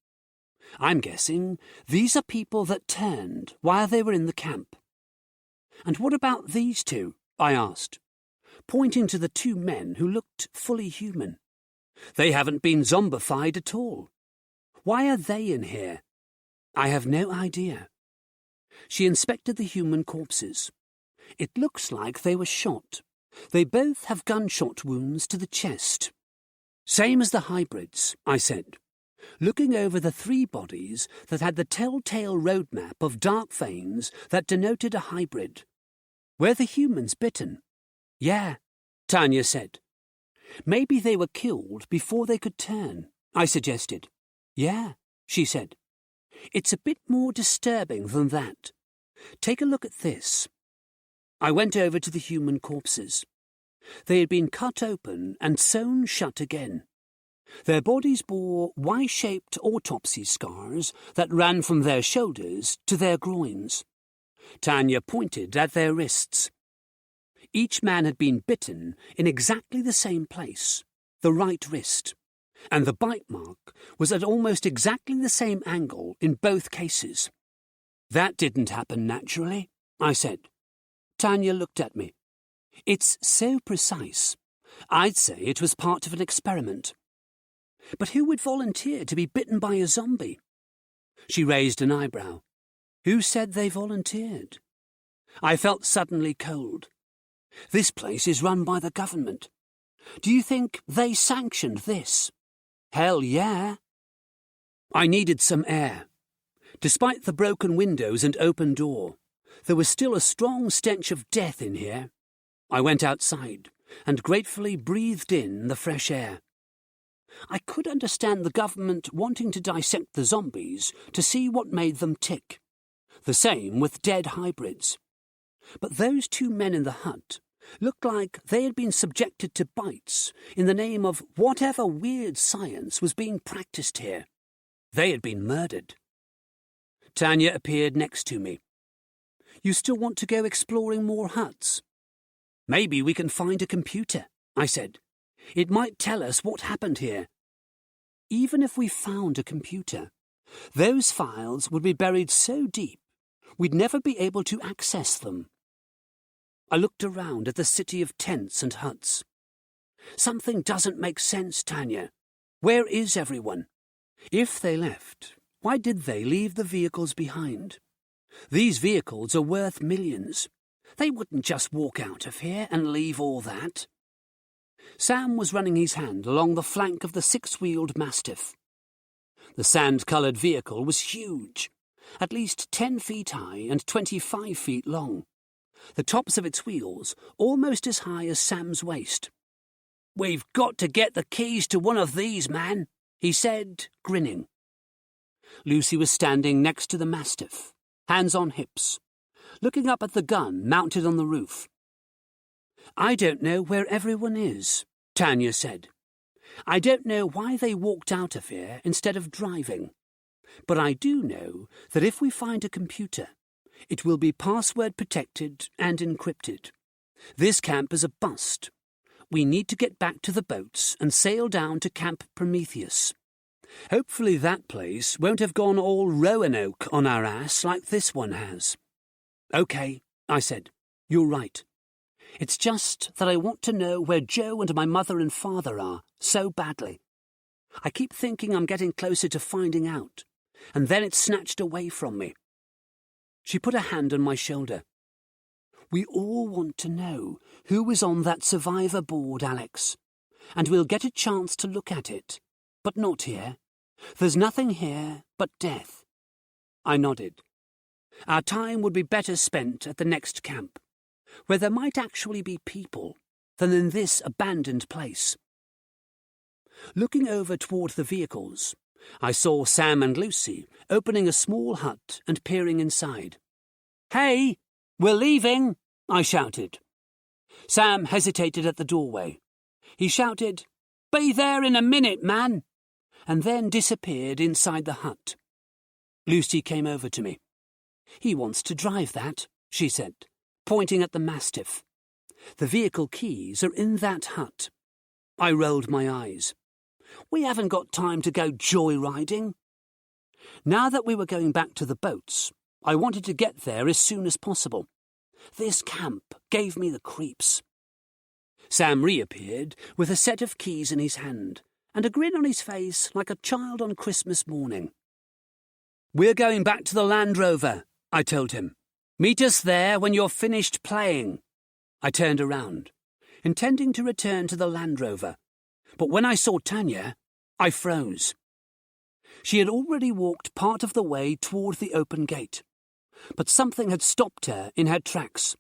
"I'm guessing these are people that turned while they were in the camp." "And what about these two?" I asked, pointing to the two men who looked fully human. They haven't been zombified at all. Why are they in here? I have no idea. She inspected the human corpses. It looks like they were shot. They both have gunshot wounds to the chest. Same as the hybrids, I said, looking over the three bodies that had the telltale roadmap of dark veins that denoted a hybrid. Were the humans bitten? Yeah, Tanya said. Maybe they were killed before they could turn, I suggested. Yeah, she said. It's a bit more disturbing than that. Take a look at this. I went over to the human corpses. They had been cut open and sewn shut again. Their bodies bore Y-shaped autopsy scars that ran from their shoulders to their groins. Tanya pointed at their wrists. Each man had been bitten in exactly the same place, the right wrist, and the bite mark was at almost exactly the same angle in both cases. That didn't happen naturally, I said. Tanya looked at me. It's so precise. I'd say it was part of an experiment. But who would volunteer to be bitten by a zombie? She raised an eyebrow. Who said they volunteered? I felt suddenly cold. This place is run by the government. Do you think they sanctioned this? Hell yeah. I needed some air. Despite the broken windows and open door, there was still a strong stench of death in here. I went outside and gratefully breathed in the fresh air. I could understand the government wanting to dissect the zombies to see what made them tick. The same with dead hybrids. But those two men in the hut looked like they had been subjected to bites in the name of whatever weird science was being practiced here. They had been murdered. Tanya appeared next to me. You still want to go exploring more huts? Maybe we can find a computer, I said. It might tell us what happened here. Even if we found a computer, those files would be buried so deep we'd never be able to access them. I looked around at the city of tents and huts. Something doesn't make sense, Tanya. Where is everyone? If they left, why did they leave the vehicles behind? These vehicles are worth millions. They wouldn't just walk out of here and leave all that. Sam was running his hand along the flank of the six-wheeled Mastiff. The sand-coloured vehicle was huge, at least 10 feet high and 25 feet long. The tops of its wheels almost as high as Sam's waist. "We've got to get the keys to one of these, man," he said, grinning. Lucy was standing next to the Mastiff, hands on hips, looking up at the gun mounted on the roof. "I don't know where everyone is," Tanya said. "I don't know why they walked out of here instead of driving. But I do know that if we find a computer, it will be password protected and encrypted. This camp is a bust. We need to get back to the boats and sail down to Camp Prometheus. Hopefully that place won't have gone all Roanoke on our ass like this one has." "Okay," I said. "You're right. It's just that I want to know where Joe and my mother and father are so badly. I keep thinking I'm getting closer to finding out, and then it's snatched away from me." She put a hand on my shoulder. "We all want to know who was on that survivor board, Alex, and we'll get a chance to look at it, but not here. There's nothing here but death." I nodded. Our time would be better spent at the next camp, where there might actually be people, than in this abandoned place. Looking over toward the vehicles, I saw Sam and Lucy opening a small hut and peering inside. "Hey, we're leaving!" I shouted. Sam hesitated at the doorway. He shouted, "Be there in a minute, man!" and then disappeared inside the hut. Lucy came over to me. "He wants to drive that," she said, pointing at the Mastiff. "The vehicle keys are in that hut." I rolled my eyes. "We haven't got time to go joyriding." Now that we were going back to the boats, I wanted to get there as soon as possible. This camp gave me the creeps. Sam reappeared with a set of keys in his hand and a grin on his face like a child on Christmas morning. "We're going back to the Land Rover," I told him. "Meet us there when you're finished playing." I turned around, intending to return to the Land Rover, but when I saw Tanya, I froze. She had already walked part of the way toward the open gate, but something had stopped her in her tracks.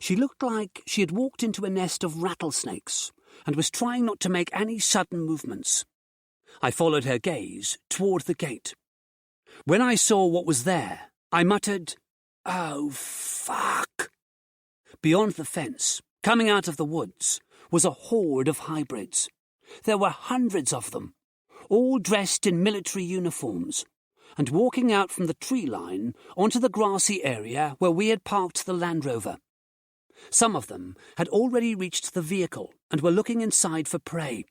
She looked like she had walked into a nest of rattlesnakes and was trying not to make any sudden movements. I followed her gaze toward the gate. When I saw what was there, I muttered, "Oh, fuck." Beyond the fence, coming out of the woods, was a horde of hybrids. There were hundreds of them, all dressed in military uniforms, and walking out from the tree line onto the grassy area where we had parked the Land Rover. Some of them had already reached the vehicle and were looking inside for prey.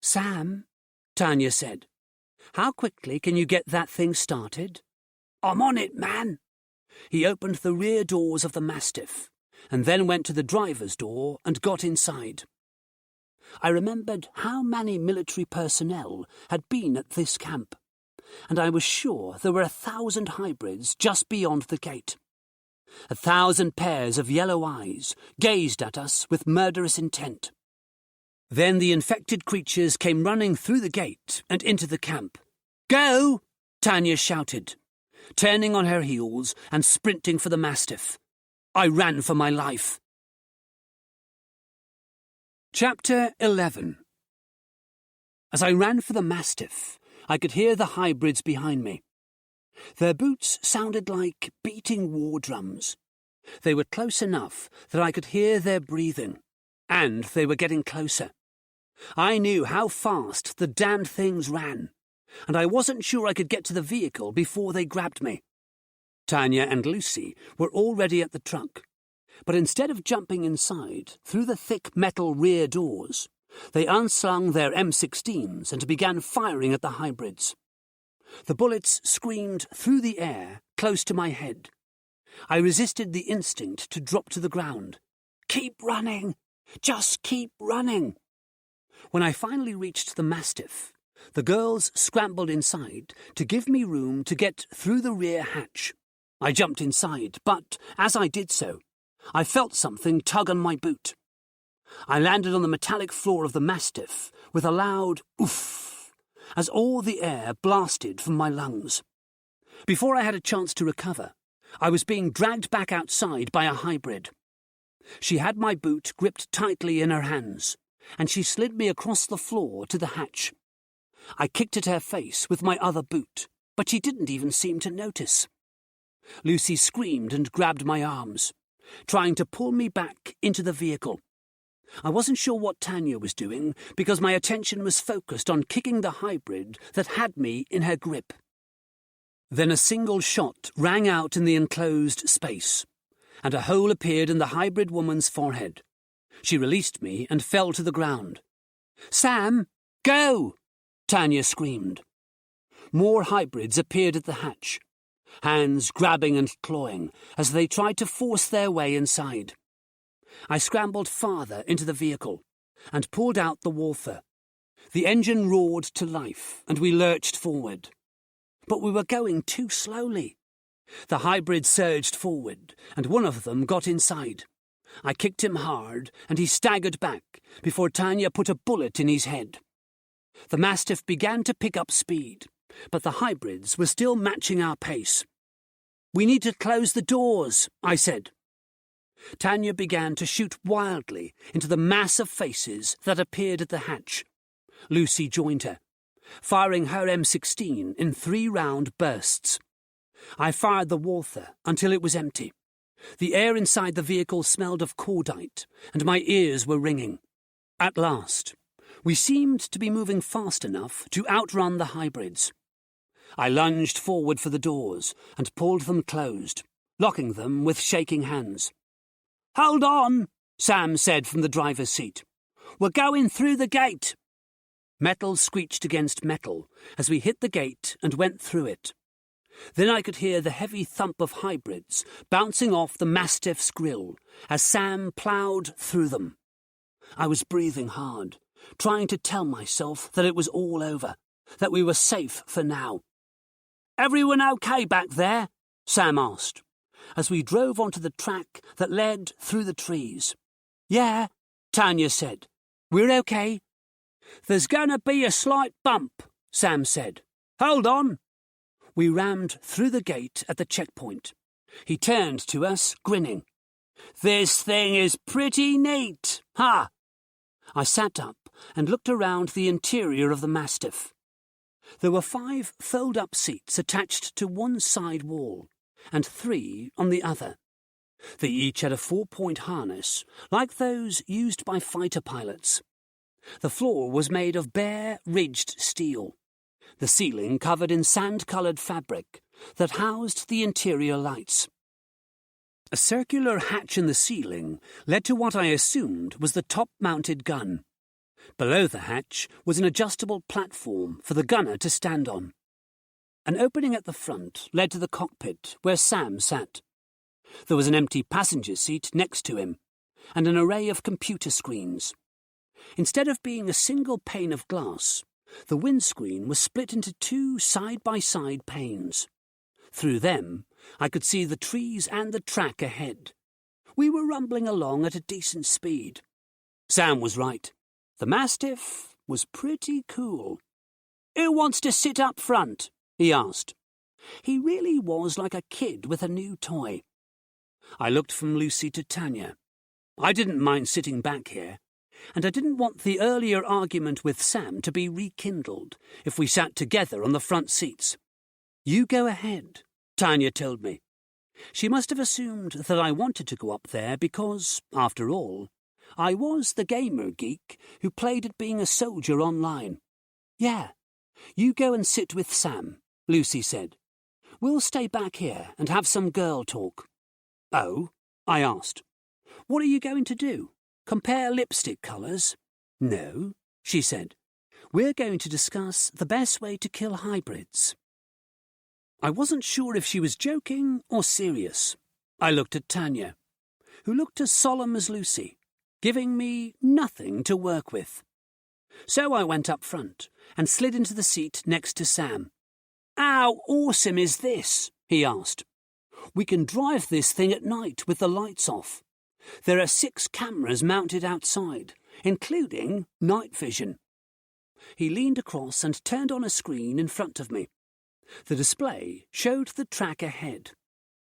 "Sam," Tanya said, "how quickly can you get that thing started?" "I'm on it, man." He opened the rear doors of the Mastiff and then went to the driver's door and got inside. I remembered how many military personnel had been at this camp, and I was sure there were 1,000 hybrids just beyond the gate. 1,000 pairs of yellow eyes gazed at us with murderous intent. Then the infected creatures came running through the gate and into the camp. "Go!" Tanya shouted, turning on her heels and sprinting for the Mastiff. I ran for my life. Chapter 11. As I ran for the Mastiff, I could hear the hybrids behind me. Their boots sounded like beating war drums. They were close enough that I could hear their breathing, and they were getting closer. I knew how fast the damned things ran, and I wasn't sure I could get to the vehicle before they grabbed me. Tanya and Lucy were already at the truck, but instead of jumping inside through the thick metal rear doors, they unslung their M16s and began firing at the hybrids. The bullets screamed through the air close to my head. I resisted the instinct to drop to the ground. "Keep running! Just keep running!" When I finally reached the Mastiff, the girls scrambled inside to give me room to get through the rear hatch. I jumped inside, but as I did so, I felt something tug on my boot. I landed on the metallic floor of the Mastiff with a loud oof as all the air blasted from my lungs. Before I had a chance to recover, I was being dragged back outside by a hybrid. She had my boot gripped tightly in her hands, and she slid me across the floor to the hatch. I kicked at her face with my other boot, but she didn't even seem to notice. Lucy screamed and grabbed my arms, trying to pull me back into the vehicle. I wasn't sure what Tanya was doing because my attention was focused on kicking the hybrid that had me in her grip. Then a single shot rang out in the enclosed space, and a hole appeared in the hybrid woman's forehead. She released me and fell to the ground. "Sam, go!" Tanya screamed. More hybrids appeared at the hatch, hands grabbing and clawing as they tried to force their way inside. I scrambled farther into the vehicle and pulled out the Wildfire. The engine roared to life and we lurched forward. But we were going too slowly. The hybrid surged forward and one of them got inside. I kicked him hard and he staggered back before Tanya put a bullet in his head. The Mastiff began to pick up speed, but the hybrids were still matching our pace. "We need to close the doors," I said. Tanya began to shoot wildly into the mass of faces that appeared at the hatch. Lucy joined her, firing her M16 in 3-round bursts. I fired the Wildfire until it was empty. The air inside the vehicle smelled of cordite, and my ears were ringing. At last, we seemed to be moving fast enough to outrun the hybrids. I lunged forward for the doors and pulled them closed, locking them with shaking hands. "Hold on," Sam said from the driver's seat. "We're going through the gate." Metal screeched against metal as we hit the gate and went through it. Then I could hear the heavy thump of hybrids bouncing off the Mastiff's grill as Sam ploughed through them. I was breathing hard, trying to tell myself that it was all over, that we were safe for now. "Everyone okay back there?" Sam asked, as we drove onto the track that led through the trees. "Yeah," Tanya said. "We're okay." "There's gonna be a slight bump," Sam said. "Hold on." We rammed through the gate at the checkpoint. He turned to us, grinning. "This thing is pretty neat, huh?" I sat up and looked around the interior of the Mastiff. There were 5 fold-up seats attached to one side wall, and 3 on the other. They each had a 4-point harness, like those used by fighter pilots. The floor was made of bare, ridged steel, the ceiling covered in sand-coloured fabric that housed the interior lights. A circular hatch in the ceiling led to what I assumed was the top-mounted gun. Below the hatch was an adjustable platform for the gunner to stand on. An opening at the front led to the cockpit where Sam sat. There was an empty passenger seat next to him, and an array of computer screens. Instead of being a single pane of glass, the windscreen was split into 2 side-by-side panes. Through them, I could see the trees and the track ahead. We were rumbling along at a decent speed. Sam was right. The Mastiff was pretty cool. "Who wants to sit up front?" he asked. He really was like a kid with a new toy. I looked from Lucy to Tanya. I didn't mind sitting back here, and I didn't want the earlier argument with Sam to be rekindled if we sat together on the front seats. "You go ahead," Tanya told me. She must have assumed that I wanted to go up there because, after all, I was the gamer geek who played at being a soldier online. "Yeah, you go and sit with Sam," Lucy said. "We'll stay back here and have some girl talk." "Oh?" I asked. "What are you going to do? Compare lipstick colours?" "No," she said. "We're going to discuss the best way to kill hybrids." I wasn't sure if she was joking or serious. I looked at Tanya, who looked as solemn as Lucy, giving me nothing to work with. So I went up front and slid into the seat next to Sam. "How awesome is this?" he asked. "We can drive this thing at night with the lights off. There are 6 cameras mounted outside, including night vision." He leaned across and turned on a screen in front of me. The display showed the track ahead.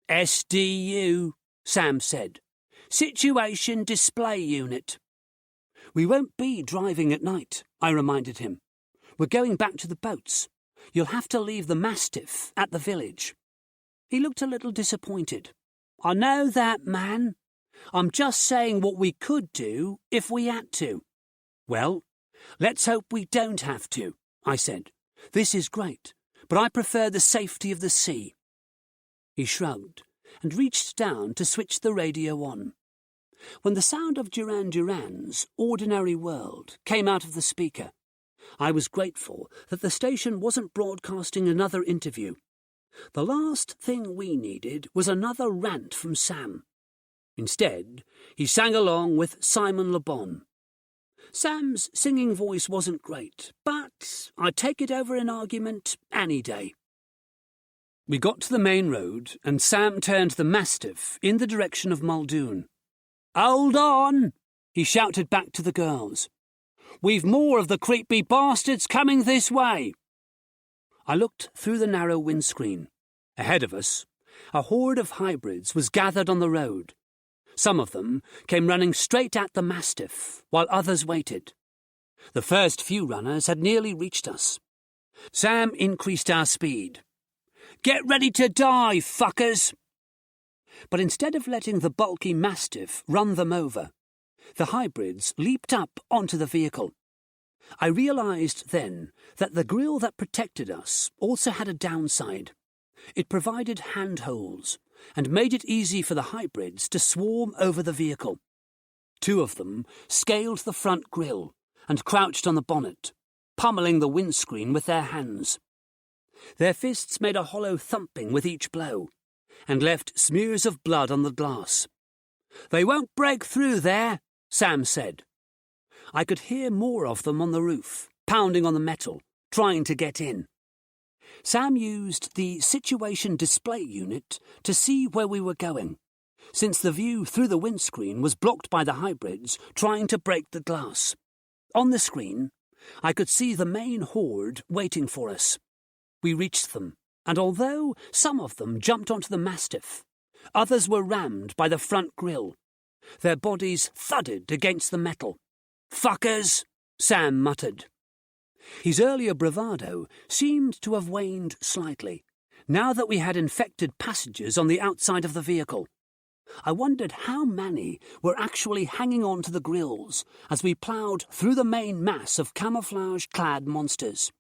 "SDU," Sam said. "Situation Display Unit." "We won't be driving at night," I reminded him. "We're going back to the boats. You'll have to leave the Mastiff at the village." He looked a little disappointed. "I know that, man. I'm just saying what we could do if we had to." "Well, let's hope we don't have to," I said. "This is great, but I prefer the safety of the sea." He shrugged and reached down to switch the radio on. When the sound of Duran Duran's Ordinary World came out of the speaker, I was grateful that the station wasn't broadcasting another interview. The last thing we needed was another rant from Sam. Instead, he sang along with Simon Le Bon. Sam's singing voice wasn't great, but I'd take it over an argument any day. We got to the main road, and Sam turned the Mastiff in the direction of Muldoon. "Hold on!" he shouted back to the girls. "We've more of the creepy bastards coming this way." I looked through the narrow windscreen. Ahead of us, a horde of hybrids was gathered on the road. Some of them came running straight at the Mastiff, while others waited. The first few runners had nearly reached us. Sam increased our speed. "Get ready to die, fuckers!" But instead of letting the bulky Mastiff run them over, the hybrids leaped up onto the vehicle. I realised then that the grille that protected us also had a downside. It provided handholds and made it easy for the hybrids to swarm over the vehicle. 2 of them scaled the front grille and crouched on the bonnet, pummeling the windscreen with their hands. Their fists made a hollow thumping with each blow, and left smears of blood on the glass. "They won't break through there," Sam said. I could hear more of them on the roof, pounding on the metal, trying to get in. Sam used the situation display unit to see where we were going, since the view through the windscreen was blocked by the hybrids trying to break the glass. On the screen, I could see the main horde waiting for us. We reached them, and although some of them jumped onto the Mastiff, others were rammed by the front grille. Their bodies thudded against the metal. "Fuckers," Sam muttered. His earlier bravado seemed to have waned slightly, now that we had infected passengers on the outside of the vehicle. I wondered how many were actually hanging on to the grills as we ploughed through the main mass of camouflage-clad monsters.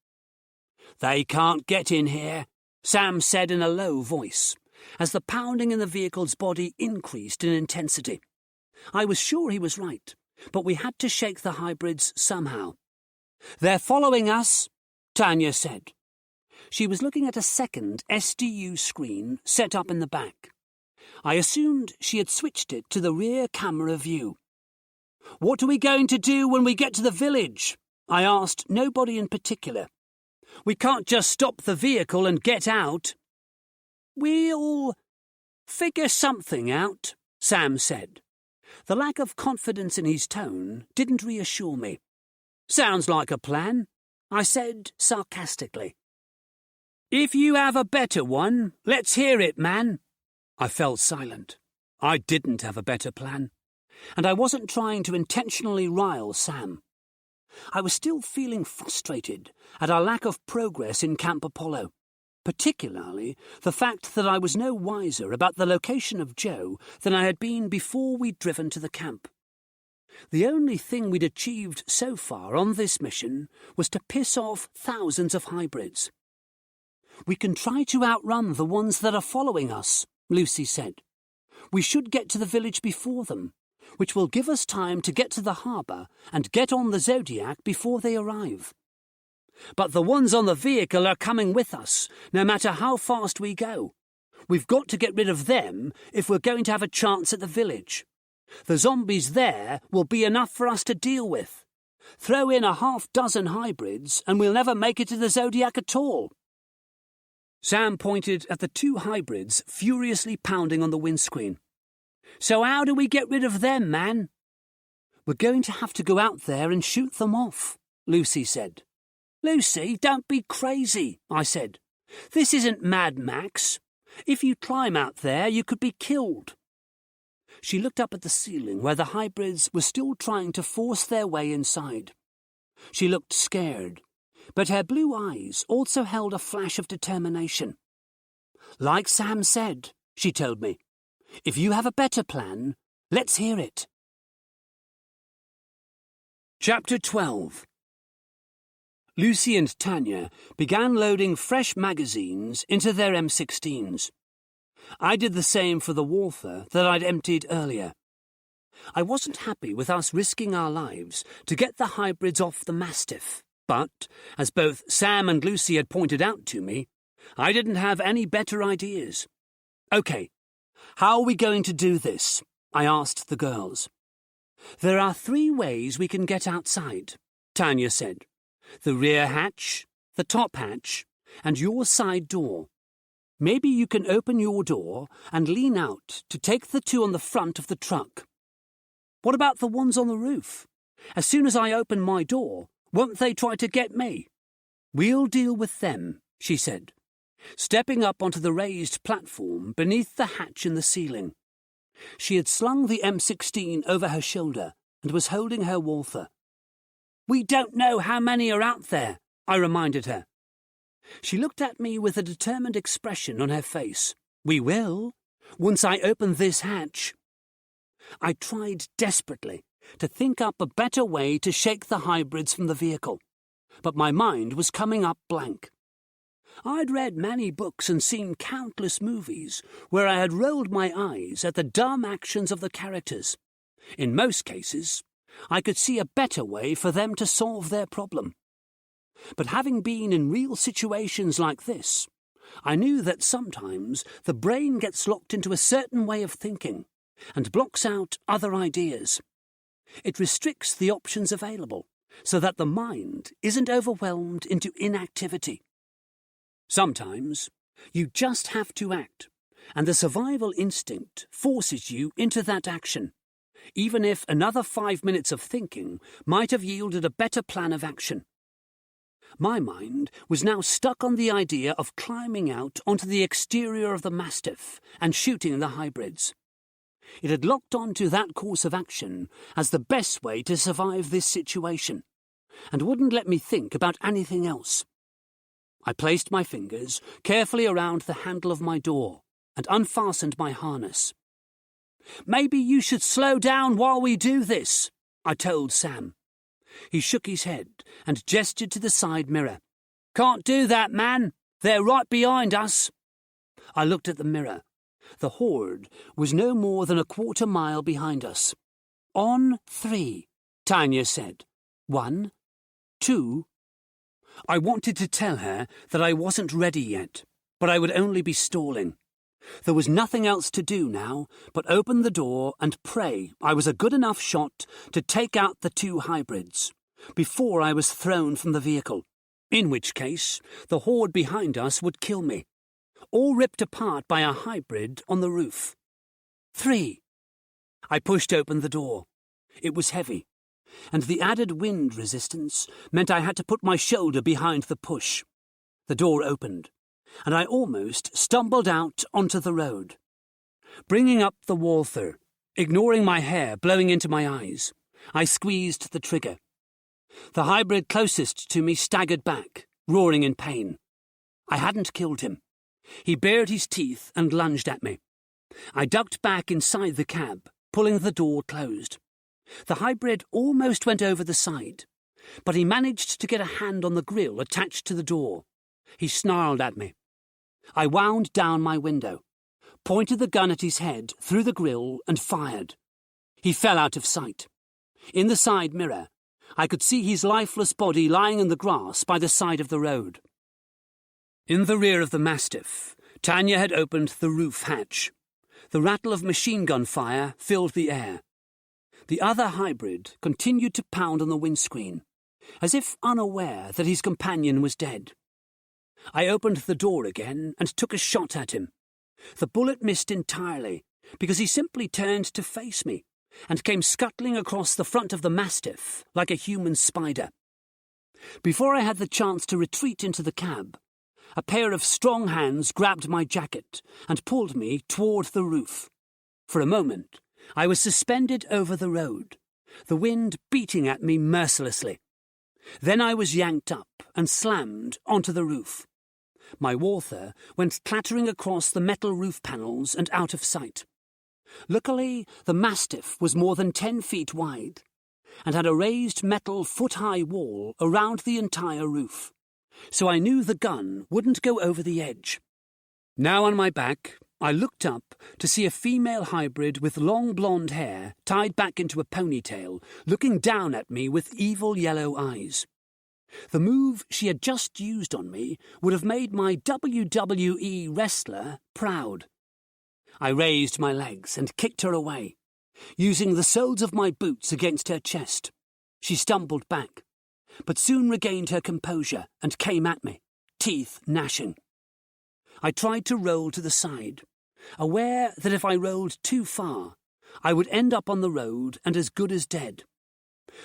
"They can't get in here," Sam said in a low voice, as the pounding in the vehicle's body increased in intensity. I was sure he was right, but we had to shake the hybrids somehow. "They're following us," Tanya said. She was looking at a second SDU screen set up in the back. I assumed she had switched it to the rear camera view. "What are we going to do when we get to the village?" I asked nobody in particular. "We can't just stop the vehicle and get out." "We'll figure something out," Sam said. The lack of confidence in his tone didn't reassure me. "Sounds like a plan," I said sarcastically. "If you have a better one, let's hear it, man." I fell silent. I didn't have a better plan, and I wasn't trying to intentionally rile Sam. I was still feeling frustrated at our lack of progress in Camp Apollo, particularly the fact that I was no wiser about the location of Joe than I had been before we'd driven to the camp. The only thing we'd achieved so far on this mission was to piss off thousands of hybrids. "We can try to outrun the ones that are following us," Lucy said. "We should get to the village before them, which will give us time to get to the harbour and get on the Zodiac before they arrive. But the ones on the vehicle are coming with us, no matter how fast we go. We've got to get rid of them if we're going to have a chance at the village. The zombies there will be enough for us to deal with. Throw in a half-dozen hybrids and we'll never make it to the Zodiac at all." Sam pointed at the two hybrids furiously pounding on the windscreen. "So how do we get rid of them, man?" "We're going to have to go out there and shoot them off," Lucy said. "Lucy, don't be crazy," I said. "This isn't Mad Max. If you climb out there, you could be killed." She looked up at the ceiling where the hybrids were still trying to force their way inside. She looked scared, but her blue eyes also held a flash of determination. "Like Sam said," she told me, "if you have a better plan, let's hear it." Chapter 12. Lucy and Tanya began loading fresh magazines into their M16s. I did the same for the Walther that I'd emptied earlier. I wasn't happy with us risking our lives to get the hybrids off the Mastiff, but, as both Sam and Lucy had pointed out to me, I didn't have any better ideas. "Okay, how are we going to do this?" I asked the girls. "There are 3 ways we can get outside," Tanya said. "The rear hatch, the top hatch, and your side door. Maybe you can open your door and lean out to take the 2 on the front of the truck. What about the ones on the roof? As soon as I open my door, won't they try to get me?" "We'll deal with them," she said, stepping up onto the raised platform beneath the hatch in the ceiling. She had slung the M16 over her shoulder and was holding her Walther. "We don't know how many are out there," I reminded her. She looked at me with a determined expression on her face. "We will, once I open this hatch." I tried desperately to think up a better way to shake the hybrids from the vehicle, but my mind was coming up blank. I'd read many books and seen countless movies where I had rolled my eyes at the dumb actions of the characters. In most cases, I could see a better way for them to solve their problem. but having been in real situations like this, I knew that sometimes the brain gets locked into a certain way of thinking and blocks out other ideas. It restricts the options available so that the mind isn't overwhelmed into inactivity. Sometimes you just have to act, and the survival instinct forces you into that action, even if another 5 minutes of thinking might have yielded a better plan of action. My mind was now stuck on the idea of climbing out onto the exterior of the Mastiff and shooting the hybrids. It had locked onto that course of action as the best way to survive this situation, and wouldn't let me think about anything else. I placed my fingers carefully around the handle of my door and unfastened my harness. "Maybe you should slow down while we do this," I told Sam. He shook his head and gestured to the side mirror. "Can't do that, man. They're right behind us." I looked at the mirror. The horde was no more than a quarter mile behind us. "On 3, Tanya said. 1, 2. I wanted to tell her that I wasn't ready yet, but I would only be stalling. There was nothing else to do now but open the door and pray I was a good enough shot to take out the 2 hybrids before I was thrown from the vehicle, in which case the horde behind us would kill me, all ripped apart by a hybrid on the roof. 3. I pushed open the door. It was heavy, and the added wind resistance meant I had to put my shoulder behind the push. The door opened, and I almost stumbled out onto the road. Bringing up the Wildfire, ignoring my hair blowing into my eyes, I squeezed the trigger. The hybrid closest to me staggered back, roaring in pain. I hadn't killed him. He bared his teeth and lunged at me. I ducked back inside the cab, pulling the door closed. The hybrid almost went over the side, but he managed to get a hand on the grill attached to the door. He snarled at me. I wound down my window, pointed the gun at his head through the grill and fired. He fell out of sight. In the side mirror, I could see his lifeless body lying in the grass by the side of the road. In the rear of the Mastiff, Tanya had opened the roof hatch. The rattle of machine gun fire filled the air. The other hybrid continued to pound on the windscreen, as if unaware that his companion was dead. I opened the door again and took a shot at him. The bullet missed entirely, because he simply turned to face me and came scuttling across the front of the Mastiff like a human spider. Before I had the chance to retreat into the cab, a pair of strong hands grabbed my jacket and pulled me toward the roof. For a moment, I was suspended over the road, the wind beating at me mercilessly. Then I was yanked up and slammed onto the roof. My Wildfire went clattering across the metal roof panels and out of sight. Luckily, the Mastiff was more than 10 feet wide and had a raised metal foot-high wall around the entire roof, so I knew the gun wouldn't go over the edge. Now on my back, I looked up to see a female hybrid with long blonde hair tied back into a ponytail, looking down at me with evil yellow eyes. The move she had just used on me would have made my WWE wrestler proud. I raised my legs and kicked her away, using the soles of my boots against her chest. She stumbled back, but soon regained her composure and came at me, teeth gnashing. I tried to roll to the side, aware that if I rolled too far, I would end up on the road and as good as dead.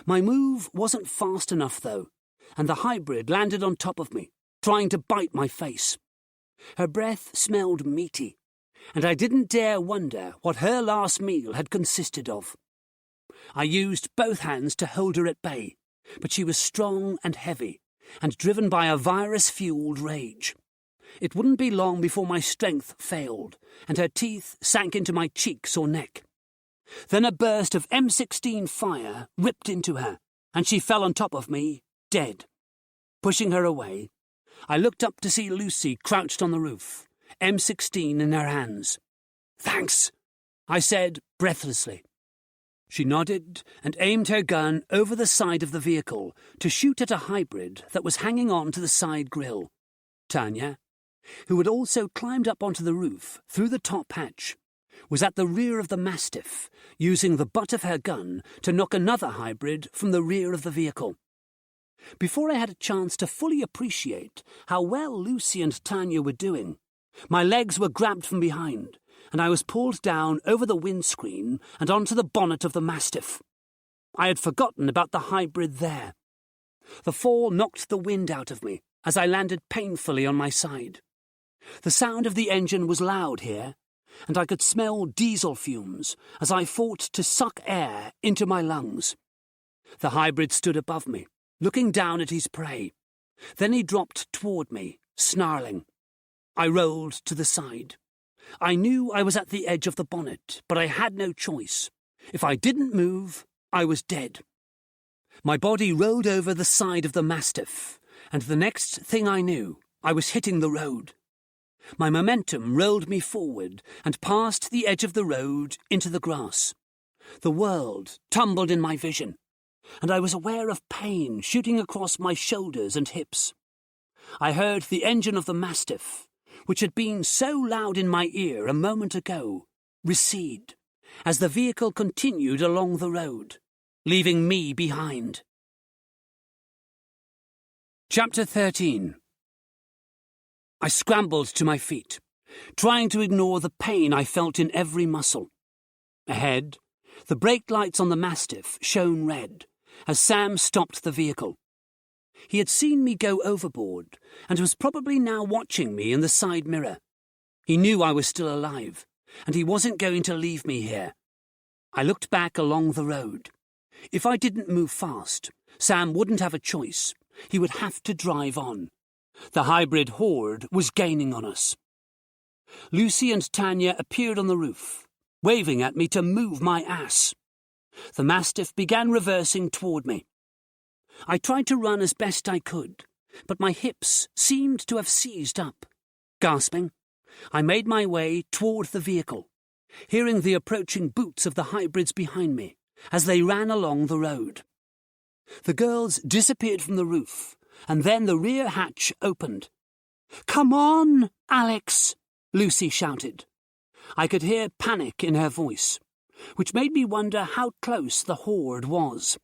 My move wasn't fast enough, though, and the hybrid landed on top of me, trying to bite my face. Her breath smelled meaty, and I didn't dare wonder what her last meal had consisted of. I used both hands to hold her at bay, but she was strong and heavy, and driven by a virus-fueled rage. It wouldn't be long before my strength failed, and her teeth sank into my cheeks or neck. Then a burst of M16 fire ripped into her, and she fell on top of me, dead. Pushing her away, I looked up to see Lucy crouched on the roof, M16 in her hands. "Thanks," I said breathlessly. She nodded and aimed her gun over the side of the vehicle to shoot at a hybrid that was hanging on to the side grille. Tanya, who had also climbed up onto the roof through the top hatch, was at the rear of the Mastiff, using the butt of her gun to knock another hybrid from the rear of the vehicle. Before I had a chance to fully appreciate how well Lucy and Tanya were doing, my legs were grabbed from behind, and I was pulled down over the windscreen and onto the bonnet of the Mastiff. I had forgotten about the hybrid there. The fall knocked the wind out of me as I landed painfully on my side. The sound of the engine was loud here, and I could smell diesel fumes as I fought to suck air into my lungs. The hybrid stood above me, looking down at his prey. Then he dropped toward me, snarling. I rolled to the side. I knew I was at the edge of the bonnet, but I had no choice. If I didn't move, I was dead. My body rolled over the side of the Mastiff, and the next thing I knew, I was hitting the road. My momentum rolled me forward and past the edge of the road into the grass. The world tumbled in my vision, and I was aware of pain shooting across my shoulders and hips. I heard the engine of the Mastiff, which had been so loud in my ear a moment ago, recede as the vehicle continued along the road, leaving me behind. Chapter 13. I scrambled to my feet, trying to ignore the pain I felt in every muscle. Ahead, the brake lights on the Mastiff shone red as Sam stopped the vehicle. He had seen me go overboard and was probably now watching me in the side mirror. He knew I was still alive, and he wasn't going to leave me here. I looked back along the road. If I didn't move fast, Sam wouldn't have a choice. He would have to drive on. The hybrid horde was gaining on us. Lucy and Tanya appeared on the roof, waving at me to move my ass. The Mastiff began reversing toward me. I tried to run as best I could, but my hips seemed to have seized up. Gasping, I made my way toward the vehicle, hearing the approaching boots of the hybrids behind me as they ran along the road. The girls disappeared from the roof, and then the rear hatch opened. "Come on, Alex!" Lucy shouted. I could hear panic in her voice, which made me wonder how close the horde was.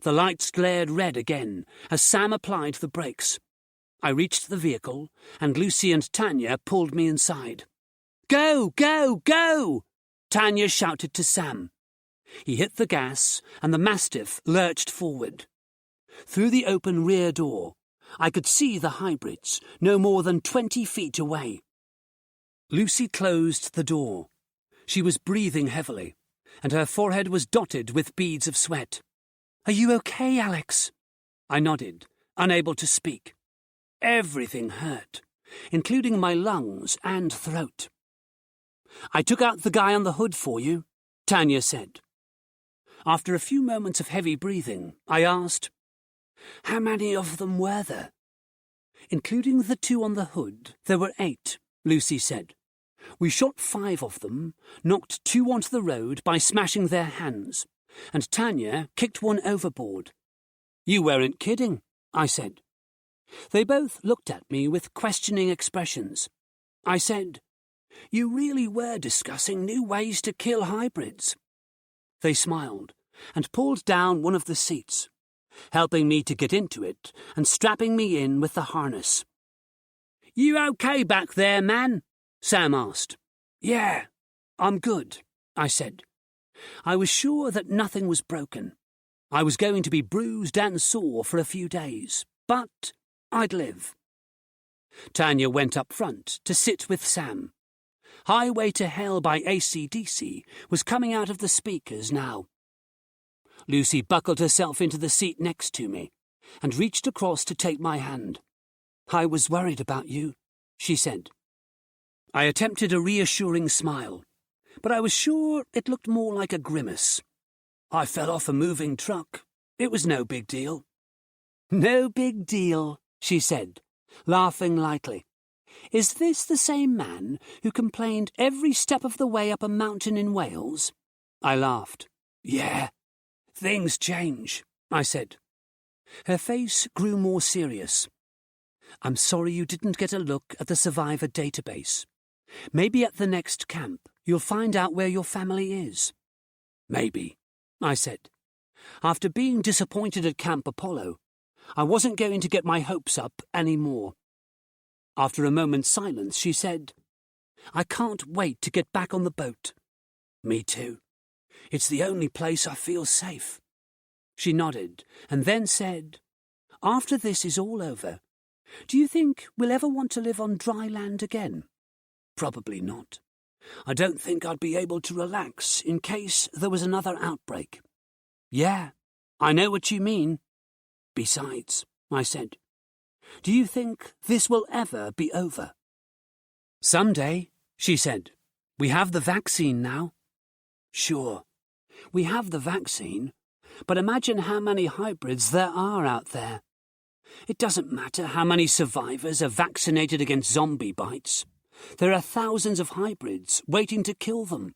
The lights glared red again as Sam applied the brakes. I reached the vehicle, and Lucy and Tanya pulled me inside. "Go, go, go!" Tanya shouted to Sam. He hit the gas, and the Mastiff lurched forward. Through the open rear door, I could see the hybrids, no more than 20 feet away. Lucy closed the door. She was breathing heavily, and her forehead was dotted with beads of sweat. "Are you okay, Alex?" I nodded, unable to speak. Everything hurt, including my lungs and throat. "I took out the guy on the hood for you," Tanya said. After a few moments of heavy breathing, I asked, "How many of them were there?" "Including the 2 on the hood, there were 8, Lucy said. "We shot 5 of them, knocked 2 onto the road by smashing their hands, and Tanya kicked 1 overboard." "You weren't kidding," I said. They both looked at me with questioning expressions. I said, "You really were discussing new ways to kill hybrids." They smiled and pulled down one of the seats, helping me to get into it and strapping me in with the harness. "You okay back there, man?" Sam asked. "Yeah, I'm good," I said. I was sure that nothing was broken. I was going to be bruised and sore for a few days, but I'd live. Tanya went up front to sit with Sam. Highway to Hell by AC/DC was coming out of the speakers now. Lucy buckled herself into the seat next to me and reached across to take my hand. "I was worried about you," she said. I attempted a reassuring smile, but I was sure it looked more like a grimace. "I fell off a moving truck. It was no big deal." "No big deal," she said, laughing lightly. "Is this the same man who complained every step of the way up a mountain in Wales?" I laughed. Yeah, things change, I said. Her face grew more serious. I'm sorry you didn't get a look at the survivor database. Maybe at the next camp you'll find out where your family is. Maybe, I said. After being disappointed at Camp Apollo, I wasn't going to get my hopes up any more. After a moment's silence, she said, I can't wait to get back on the boat. Me too. It's the only place I feel safe. She nodded and then said, After this is all over, do you think we'll ever want to live on dry land again? Probably not. I don't think I'd be able to relax in case there was another outbreak. Yeah, I know what you mean. Besides, I said, do you think this will ever be over? Someday, she said. We have the vaccine now. Sure, we have the vaccine, but imagine how many hybrids there are out there. It doesn't matter how many survivors are vaccinated against zombie bites. There are thousands of hybrids waiting to kill them.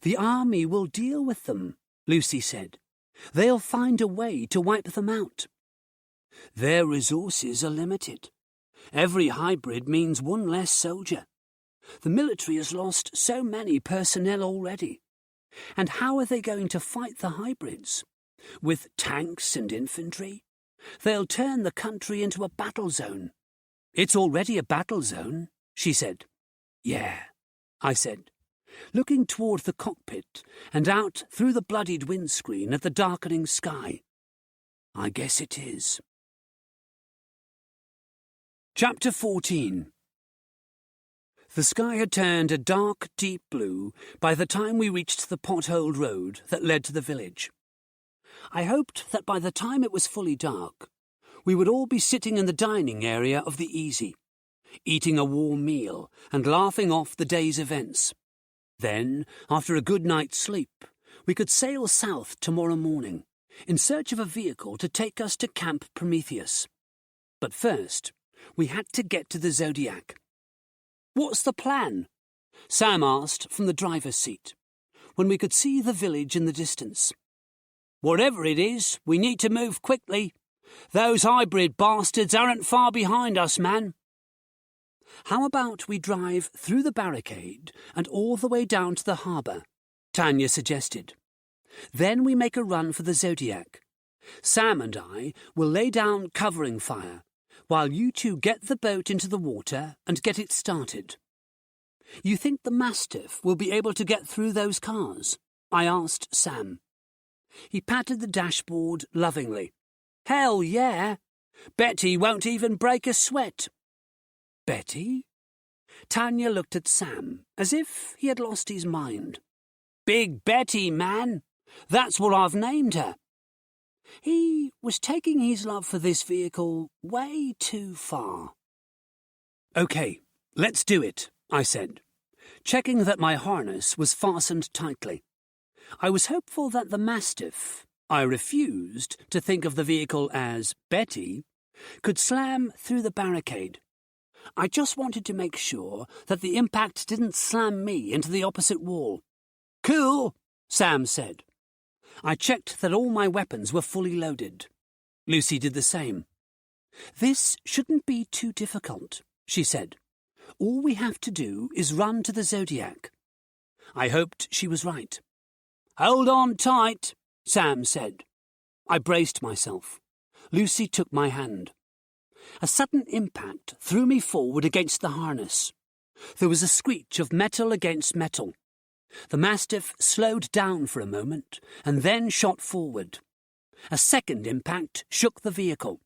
The army will deal with them, Lucy said. They'll find a way to wipe them out. Their resources are limited. Every hybrid means one less soldier. The military has lost so many personnel already. And how are they going to fight the hybrids? With tanks and infantry? They'll turn the country into a battle zone. It's already a battle zone, she said. Yeah, I said, looking toward the cockpit and out through the bloodied windscreen at the darkening sky. I guess it is. Chapter 14. The sky had turned a dark, deep blue by the time we reached the potholed road that led to the village. I hoped that by the time it was fully dark, we would all be sitting in the dining area of the Easy, eating a warm meal and laughing off the day's events. Then, after a good night's sleep, we could sail south tomorrow morning, in search of a vehicle to take us to Camp Prometheus. But first, we had to get to the Zodiac. What's the plan? Sam asked from the driver's seat, when we could see the village in the distance. Whatever it is, we need to move quickly. Those hybrid bastards aren't far behind us, man. How about we drive through the barricade and all the way down to the harbour? Tanya suggested. Then we make a run for the Zodiac. Sam and I will lay down covering fire, while you two get the boat into the water and get it started. You think the Mastiff will be able to get through those cars? I asked Sam. He patted the dashboard lovingly. Hell yeah! Betty won't even break a sweat. Betty? Tanya looked at Sam as if he had lost his mind. Big Betty, man! That's what I've named her. He was taking his love for this vehicle way too far. Okay, let's do it, I said, checking that my harness was fastened tightly. I was hopeful that the Mastiff, I refused to think of the vehicle as Betty, could slam through the barricade. I just wanted to make sure that the impact didn't slam me into the opposite wall. Cool, Sam said. I checked that all my weapons were fully loaded. Lucy did the same. This shouldn't be too difficult, she said. All we have to do is run to the Zodiac. I hoped she was right. Hold on tight, Sam said. I braced myself. Lucy took my hand. A sudden impact threw me forward against the harness. There was a screech of metal against metal. The Mastiff slowed down for a moment and then shot forward. A second impact shook the vehicle.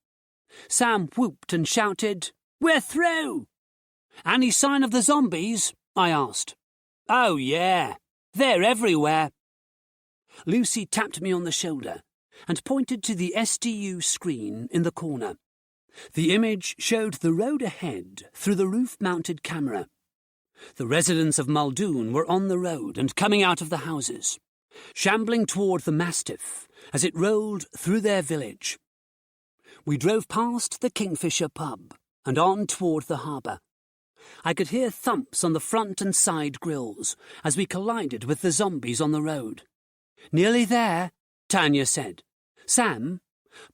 Sam whooped and shouted, We're through! Any sign of the zombies? I asked. Oh, yeah. They're everywhere. Lucy tapped me on the shoulder and pointed to the SDU screen in the corner. The image showed the road ahead through the roof-mounted camera. The residents of Muldoon were on the road and coming out of the houses, shambling toward the Mastiff as it rolled through their village. We drove past the Kingfisher pub and on toward the harbour. I could hear thumps on the front and side grills as we collided with the zombies on the road. "Nearly there," Tanya said. "Sam,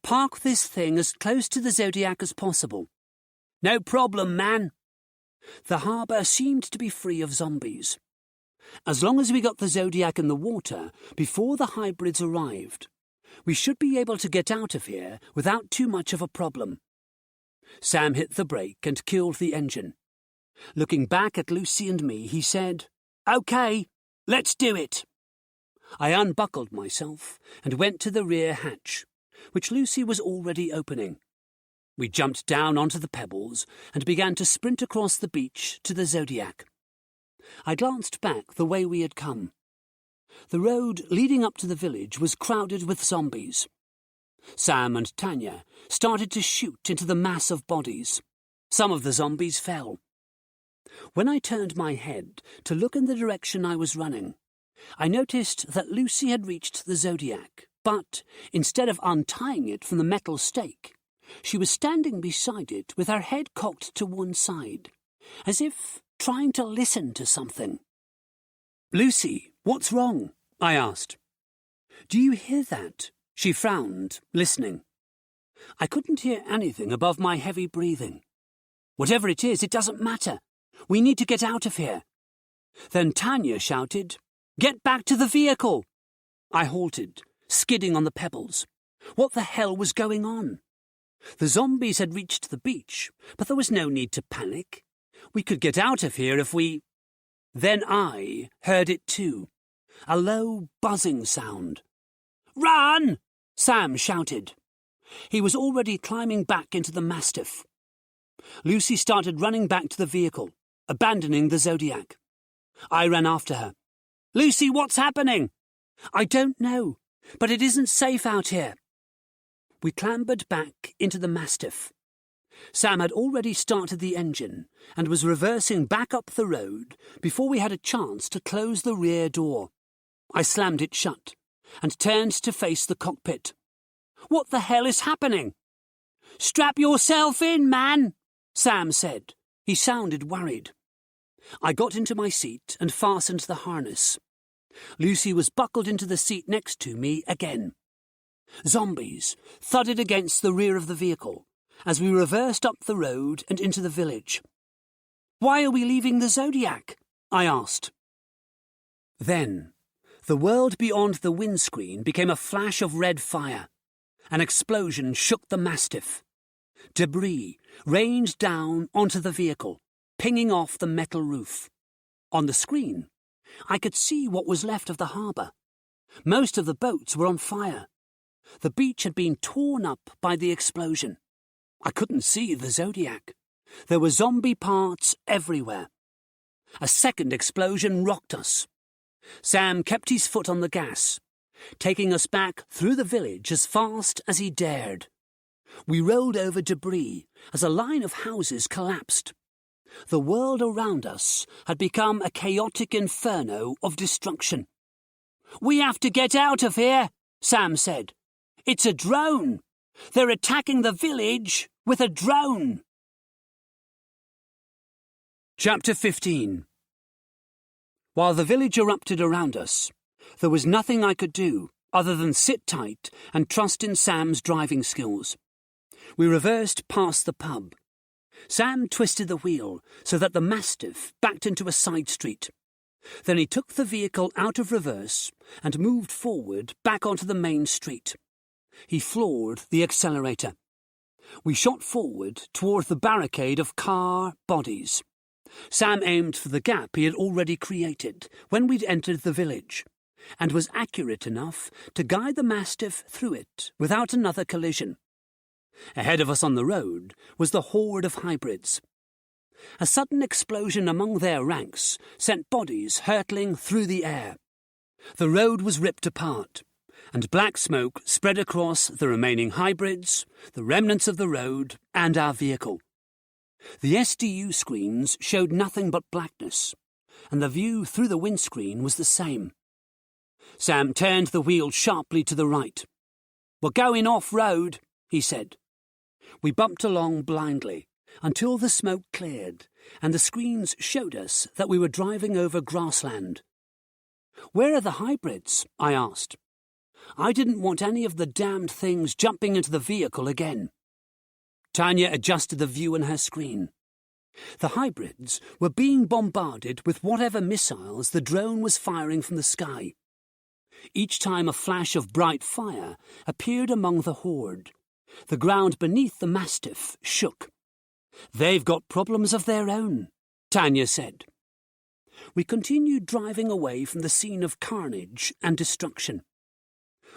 park this thing as close to the Zodiac as possible." "No problem, man." The harbour seemed to be free of zombies. As long as we got the Zodiac in the water before the hybrids arrived, we should be able to get out of here without too much of a problem. Sam hit the brake and killed the engine. Looking back at Lucy and me, he said, "Okay, let's do it." I unbuckled myself and went to the rear hatch, which Lucy was already opening. We jumped down onto the pebbles and began to sprint across the beach to the Zodiac. I glanced back the way we had come. The road leading up to the village was crowded with zombies. Sam and Tanya started to shoot into the mass of bodies. Some of the zombies fell. When I turned my head to look in the direction I was running, I noticed that Lucy had reached the Zodiac, but instead of untying it from the metal stake, she was standing beside it with her head cocked to one side, as if trying to listen to something. "Lucy, what's wrong?" I asked. "Do you hear that?" She frowned, listening. I couldn't hear anything above my heavy breathing. "Whatever it is, it doesn't matter. We need to get out of here." Then Tanya shouted, "Get back to the vehicle!" I halted, skidding on the pebbles. What the hell was going on? The zombies had reached the beach, but there was no need to panic. We could get out of here if we... Then I heard it too. A low, buzzing sound. "Run!" Sam shouted. He was already climbing back into the Mastiff. Lucy started running back to the vehicle, abandoning the Zodiac. I ran after her. "Lucy, what's happening?" "I don't know, but it isn't safe out here." We clambered back into the Mastiff. Sam had already started the engine and was reversing back up the road before we had a chance to close the rear door. I slammed it shut and turned to face the cockpit. "What the hell is happening?" "Strap yourself in, man," Sam said. He sounded worried. I got into my seat and fastened the harness. Lucy was buckled into the seat next to me again. Zombies thudded against the rear of the vehicle as we reversed up the road and into the village. "Why are we leaving the Zodiac?" I asked. Then, the world beyond the windscreen became a flash of red fire. An explosion shook the Mastiff. Debris rained down onto the vehicle, pinging off the metal roof. On the screen, I could see what was left of the harbour. Most of the boats were on fire. The beach had been torn up by the explosion. I couldn't see the Zodiac. There were zombie parts everywhere. A second explosion rocked us. Sam kept his foot on the gas, taking us back through the village as fast as he dared. We rolled over debris as a line of houses collapsed. The world around us had become a chaotic inferno of destruction. "We have to get out of here," Sam said. "It's a drone. They're attacking the village with a drone." Chapter 15. While the village erupted around us, there was nothing I could do other than sit tight and trust in Sam's driving skills. We reversed past the pub. Sam twisted the wheel so that the Mastiff backed into a side street. Then he took the vehicle out of reverse and moved forward back onto the main street. He floored the accelerator. We shot forward toward the barricade of car bodies. Sam aimed for the gap he had already created when we'd entered the village, and was accurate enough to guide the Mastiff through it without another collision. Ahead of us on the road was the horde of hybrids. A sudden explosion among their ranks sent bodies hurtling through the air. The road was ripped apart, and black smoke spread across the remaining hybrids, the remnants of the road, and our vehicle. The SDU screens showed nothing but blackness, and the view through the windscreen was the same. Sam turned the wheel sharply to the right. "We're going off-road," he said. We bumped along blindly until the smoke cleared and the screens showed us that we were driving over grassland. "Where are the hybrids?" I asked. I didn't want any of the damned things jumping into the vehicle again. Tanya adjusted the view on her screen. The hybrids were being bombarded with whatever missiles the drone was firing from the sky. Each time a flash of bright fire appeared among the horde, the ground beneath the Mastiff shook. "They've got problems of their own," Tanya said. We continued driving away from the scene of carnage and destruction.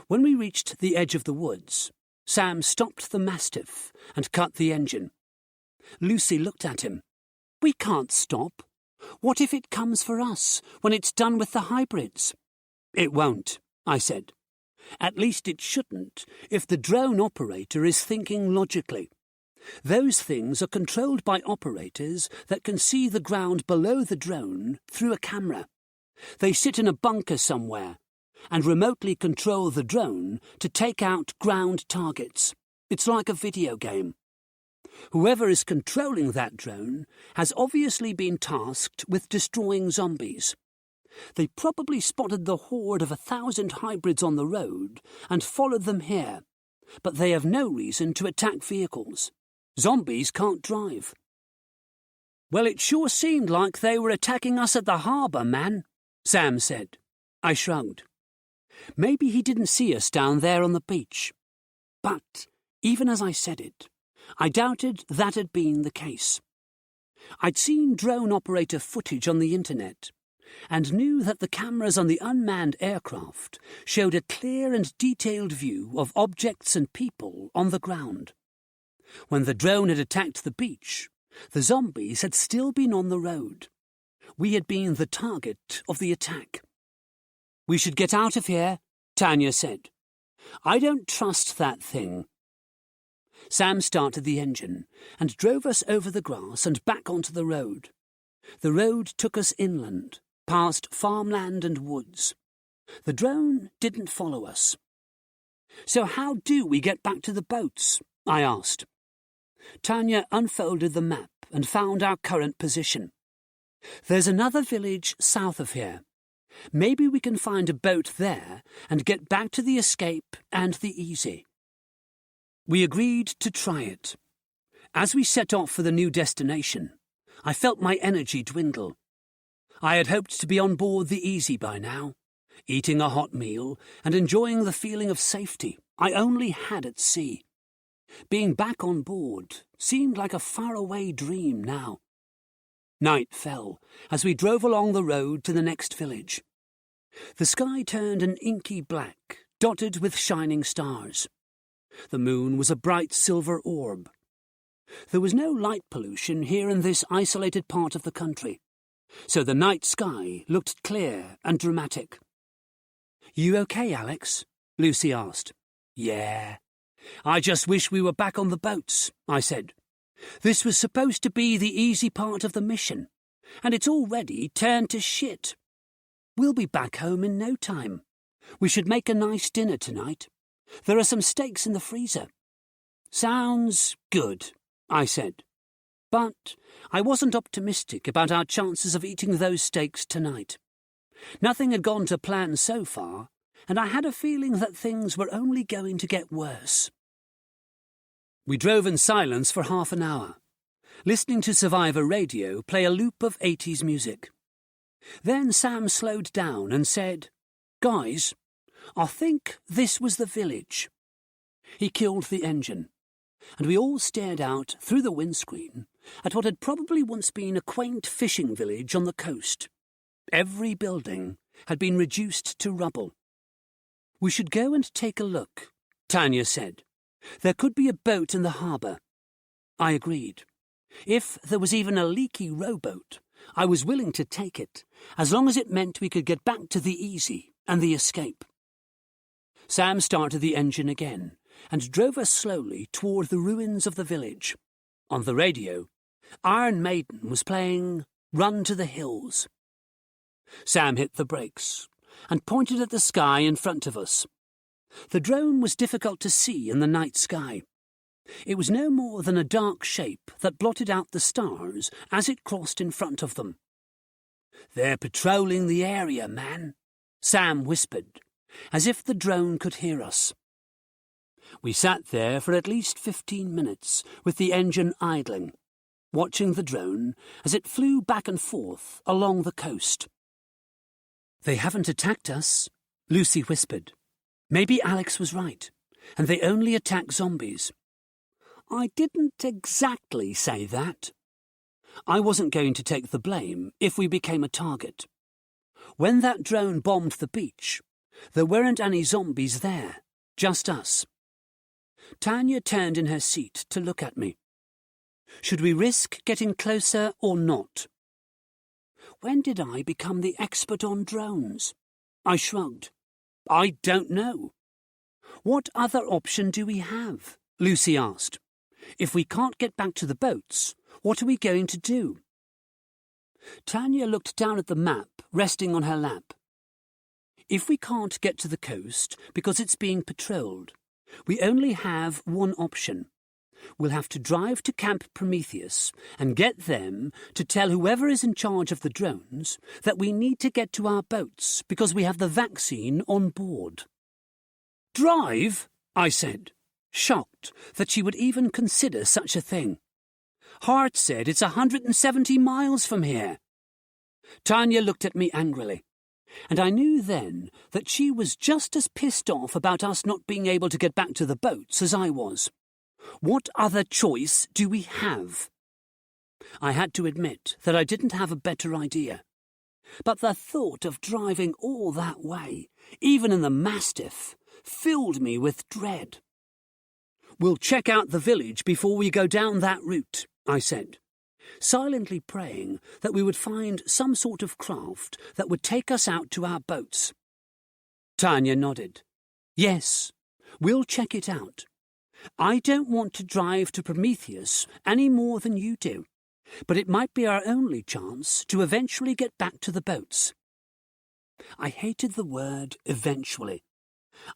When we reached the edge of the woods, Sam stopped the Mastiff and cut the engine. Lucy looked at him. "We can't stop. What if it comes for us when it's done with the hybrids?" "It won't," I said. "At least it shouldn't if the drone operator is thinking logically. Those things are controlled by operators that can see the ground below the drone through a camera. They sit in a bunker somewhere and remotely control the drone to take out ground targets. It's like a video game. Whoever is controlling that drone has obviously been tasked with destroying zombies. They probably spotted the horde of 1,000 hybrids on the road and followed them here, but they have no reason to attack vehicles. Zombies can't drive." "Well, it sure seemed like they were attacking us at the harbour, man," Sam said. I shrugged. Maybe he didn't see us down there on the beach. But, even as I said it, I doubted that had been the case. I'd seen drone operator footage on the internet, and knew that the cameras on the unmanned aircraft showed a clear and detailed view of objects and people on the ground. When the drone had attacked the beach, the zombies had still been on the road. We had been the target of the attack. "We should get out of here," Tanya said. "I don't trust that thing." Sam started the engine and drove us over the grass and back onto the road. The road took us inland, past farmland and woods. The drone didn't follow us. "So how do we get back to the boats?" I asked. Tanya unfolded the map and found our current position. "There's another village south of here. Maybe we can find a boat there and get back to the Escape and the Easy." We agreed to try it. As we set off for the new destination, I felt my energy dwindle. I had hoped to be on board the Easy by now, eating a hot meal and enjoying the feeling of safety I only had at sea. Being back on board seemed like a faraway dream now. Night fell as we drove along the road to the next village. The sky turned an inky black, dotted with shining stars. The moon was a bright silver orb. There was no light pollution here in this isolated part of the country, so the night sky looked clear and dramatic. "You okay, Alex?" Lucy asked. "Yeah. I just wish we were back on the boats," I said. "This was supposed to be the easy part of the mission, and it's already turned to shit. We'll be back home in no time. We should make a nice dinner tonight. There are some steaks in the freezer." "Sounds good," I said. But I wasn't optimistic about our chances of eating those steaks tonight. Nothing had gone to plan so far, and I had a feeling that things were only going to get worse. We drove in silence for half an hour, listening to Survivor Radio play a loop of 80s music. Then Sam slowed down and said, "Guys, I think this was the village." He killed the engine, and we all stared out through the windscreen at what had probably once been a quaint fishing village on the coast. Every building had been reduced to rubble. "We should go and take a look," Tanya said. "There could be a boat in the harbour." I agreed. If there was even a leaky rowboat, I was willing to take it, as long as it meant we could get back to the Easy and the Escape. Sam started the engine again and drove us slowly toward the ruins of the village. On the radio, Iron Maiden was playing "Run to the Hills." Sam hit the brakes and pointed at the sky in front of us. The drone was difficult to see in the night sky. It was no more than a dark shape that blotted out the stars as it crossed in front of them. "They're patrolling the area, man," Sam whispered, as if the drone could hear us. We sat there for at least 15 minutes, with the engine idling, watching the drone as it flew back and forth along the coast. "They haven't attacked us," Lucy whispered. "Maybe Alex was right, and they only attack zombies." I didn't exactly say that. I wasn't going to take the blame if we became a target. When that drone bombed the beach, there weren't any zombies there, just us. Tanya turned in her seat to look at me. Should we risk getting closer or not? When did I become the expert on drones? I shrugged. I don't know. What other option do we have? Lucy asked. If we can't get back to the boats, what are we going to do? Tanya looked down at the map resting on her lap. If we can't get to the coast because it's being patrolled, we only have one option. We'll have to drive to Camp Prometheus and get them to tell whoever is in charge of the drones that we need to get to our boats because we have the vaccine on board. "Drive?" I said, shocked that she would even consider such a thing. "Hart said it's 170 miles from here." Tanya looked at me angrily, and I knew then that she was just as pissed off about us not being able to get back to the boats as I was. What other choice do we have? I had to admit that I didn't have a better idea. But the thought of driving all that way, even in the Mastiff, filled me with dread. "We'll check out the village before we go down that route," I said, silently praying that we would find some sort of craft that would take us out to our boats. Tanya nodded. "Yes, we'll check it out. I don't want to drive to Prometheus any more than you do, but it might be our only chance to eventually get back to the boats." I hated the word eventually.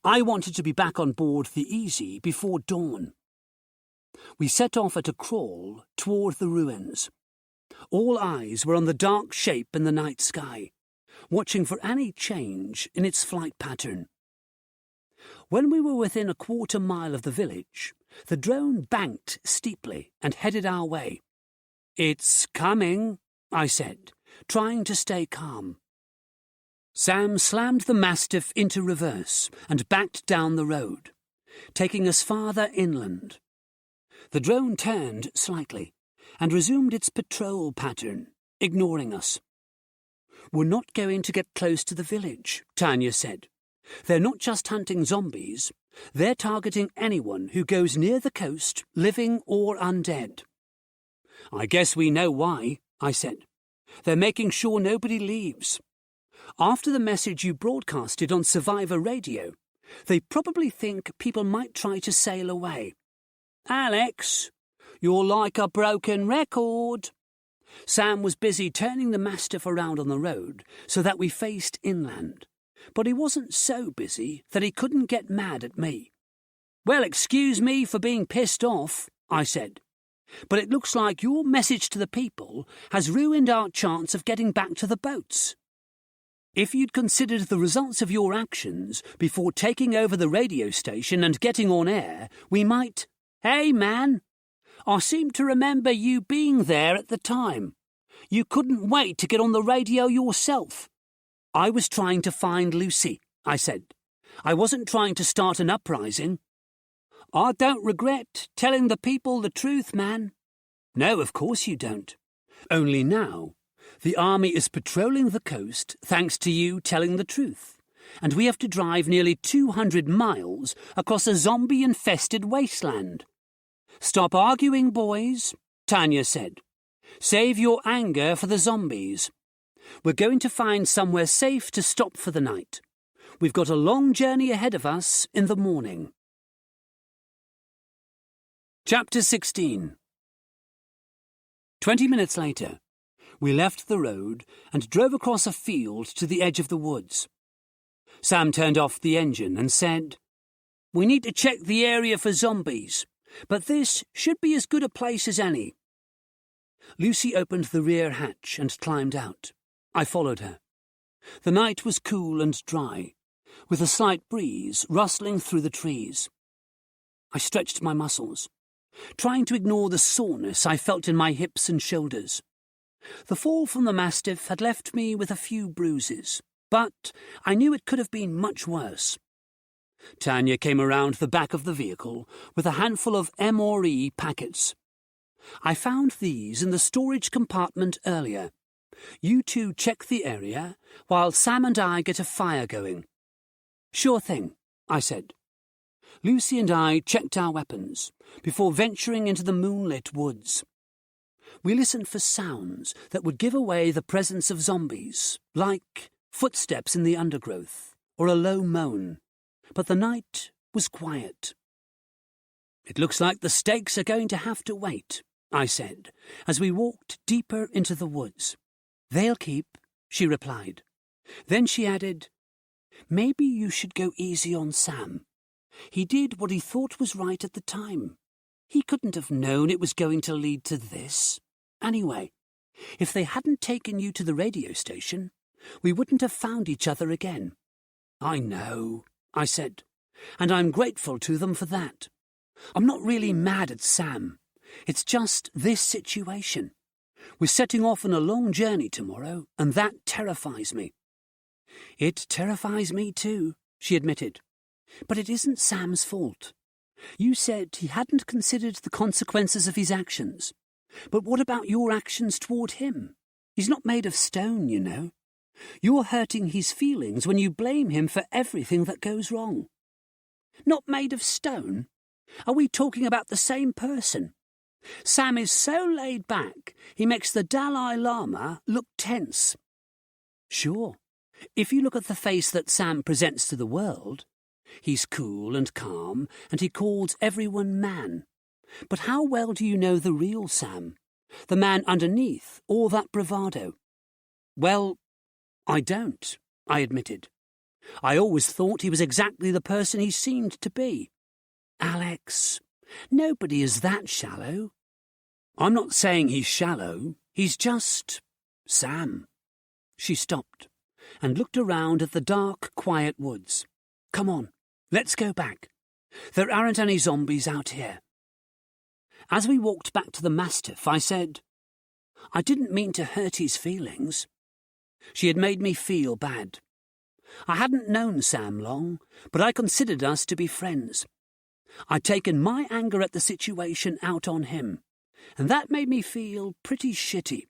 I wanted to be back on board the Easy before dawn. We set off at a crawl toward the ruins. All eyes were on the dark shape in the night sky, watching for any change in its flight pattern. When we were within a quarter-mile of the village, the drone banked steeply and headed our way. "It's coming," I said, trying to stay calm. Sam slammed the Mastiff into reverse and backed down the road, taking us farther inland. The drone turned slightly and resumed its patrol pattern, ignoring us. "We're not going to get close to the village," Tanya said. "They're not just hunting zombies. They're targeting anyone who goes near the coast, living or undead." "I guess we know why," I said. "They're making sure nobody leaves. After the message you broadcasted on Survivor Radio, they probably think people might try to sail away." "Alex, you're like a broken record." Sam was busy turning the Mastiff around on the road so that we faced inland, but he wasn't so busy that he couldn't get mad at me. "Well, excuse me for being pissed off," I said, "but it looks like your message to the people has ruined our chance of getting back to the boats. If you'd considered the results of your actions before taking over the radio station and getting on air, we might—" "Hey, man, I seem to remember you being there at the time. You couldn't wait to get on the radio yourself." "I was trying to find Lucy," I said. "I wasn't trying to start an uprising." "I don't regret telling the people the truth, man." "No, of course you don't. Only now, the army is patrolling the coast thanks to you telling the truth, and we have to drive nearly 200 miles across a zombie-infested wasteland." "Stop arguing, boys," Tanya said. "Save your anger for the zombies. We're going to find somewhere safe to stop for the night. We've got a long journey ahead of us in the morning." Chapter 16. 20 minutes later, we left the road and drove across a field to the edge of the woods. Sam turned off the engine and said, "We need to check the area for zombies, but this should be as good a place as any." Lucy opened the rear hatch and climbed out. I followed her. The night was cool and dry, with a slight breeze rustling through the trees. I stretched my muscles, trying to ignore the soreness I felt in my hips and shoulders. The fall from the Mastiff had left me with a few bruises, but I knew it could have been much worse. Tanya came around the back of the vehicle with a handful of MRE packets. I found these in the storage compartment earlier. You two check the area while Sam and I get a fire going. Sure thing, I said. Lucy and I checked our weapons before venturing into the moonlit woods. We listened for sounds that would give away the presence of zombies, like footsteps in the undergrowth or a low moan, but the night was quiet. It looks like the stakes are going to have to wait, I said, as we walked deeper into the woods. They'll keep, she replied. Then she added, maybe you should go easy on Sam. He did what he thought was right at the time. He couldn't have known it was going to lead to this. Anyway, if they hadn't taken you to the radio station, we wouldn't have found each other again. I know, I said, and I'm grateful to them for that. I'm not really mad at Sam. It's just this situation. We're setting off on a long journey tomorrow, and that terrifies me. It terrifies me too, she admitted. But it isn't Sam's fault. You said he hadn't considered the consequences of his actions. But what about your actions toward him? He's not made of stone, you know. You're hurting his feelings when you blame him for everything that goes wrong. Not made of stone? Are we talking about the same person? Sam is so laid back, he makes the Dalai Lama look tense. Sure, if you look at the face that Sam presents to the world, he's cool and calm, and he calls everyone man. But how well do you know the real Sam? The man underneath all that bravado? Well, I don't, I admitted. I always thought he was exactly the person he seemed to be. Alex, nobody is that shallow. I'm not saying he's shallow, he's just Sam. She stopped and looked around at the dark, quiet woods. Come on, let's go back. There aren't any zombies out here. As we walked back to the Mastiff, I said, I didn't mean to hurt his feelings. She had made me feel bad. I hadn't known Sam long, but I considered us to be friends. I'd taken my anger at the situation out on him, and that made me feel pretty shitty.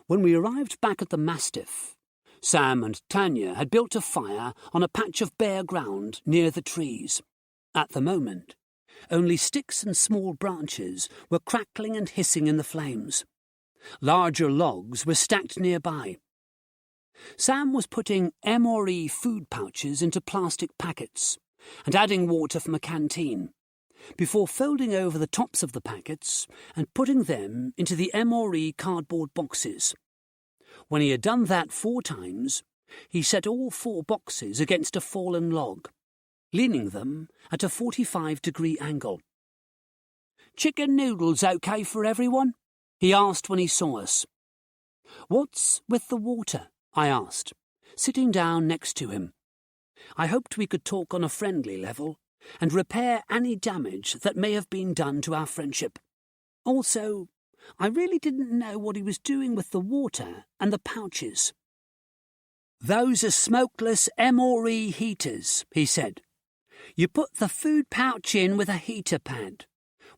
When we arrived back at the Mastiff, Sam and Tanya had built a fire on a patch of bare ground near the trees. At the moment, only sticks and small branches were crackling and hissing in the flames. Larger logs were stacked nearby. Sam was putting MRE food pouches into plastic packets and adding water from a canteen, before folding over the tops of the packets and putting them into the MRE cardboard boxes. When he had done that 4 times, he set all 4 boxes against a fallen log, leaning them at a 45-degree angle. Chicken noodles okay for everyone? He asked when he saw us. What's with the water? I asked, sitting down next to him. I hoped we could talk on a friendly level and repair any damage that may have been done to our friendship. Also, I really didn't know what he was doing with the water and the pouches. Those are smokeless MRE heaters, he said. You put the food pouch in with a heater pad.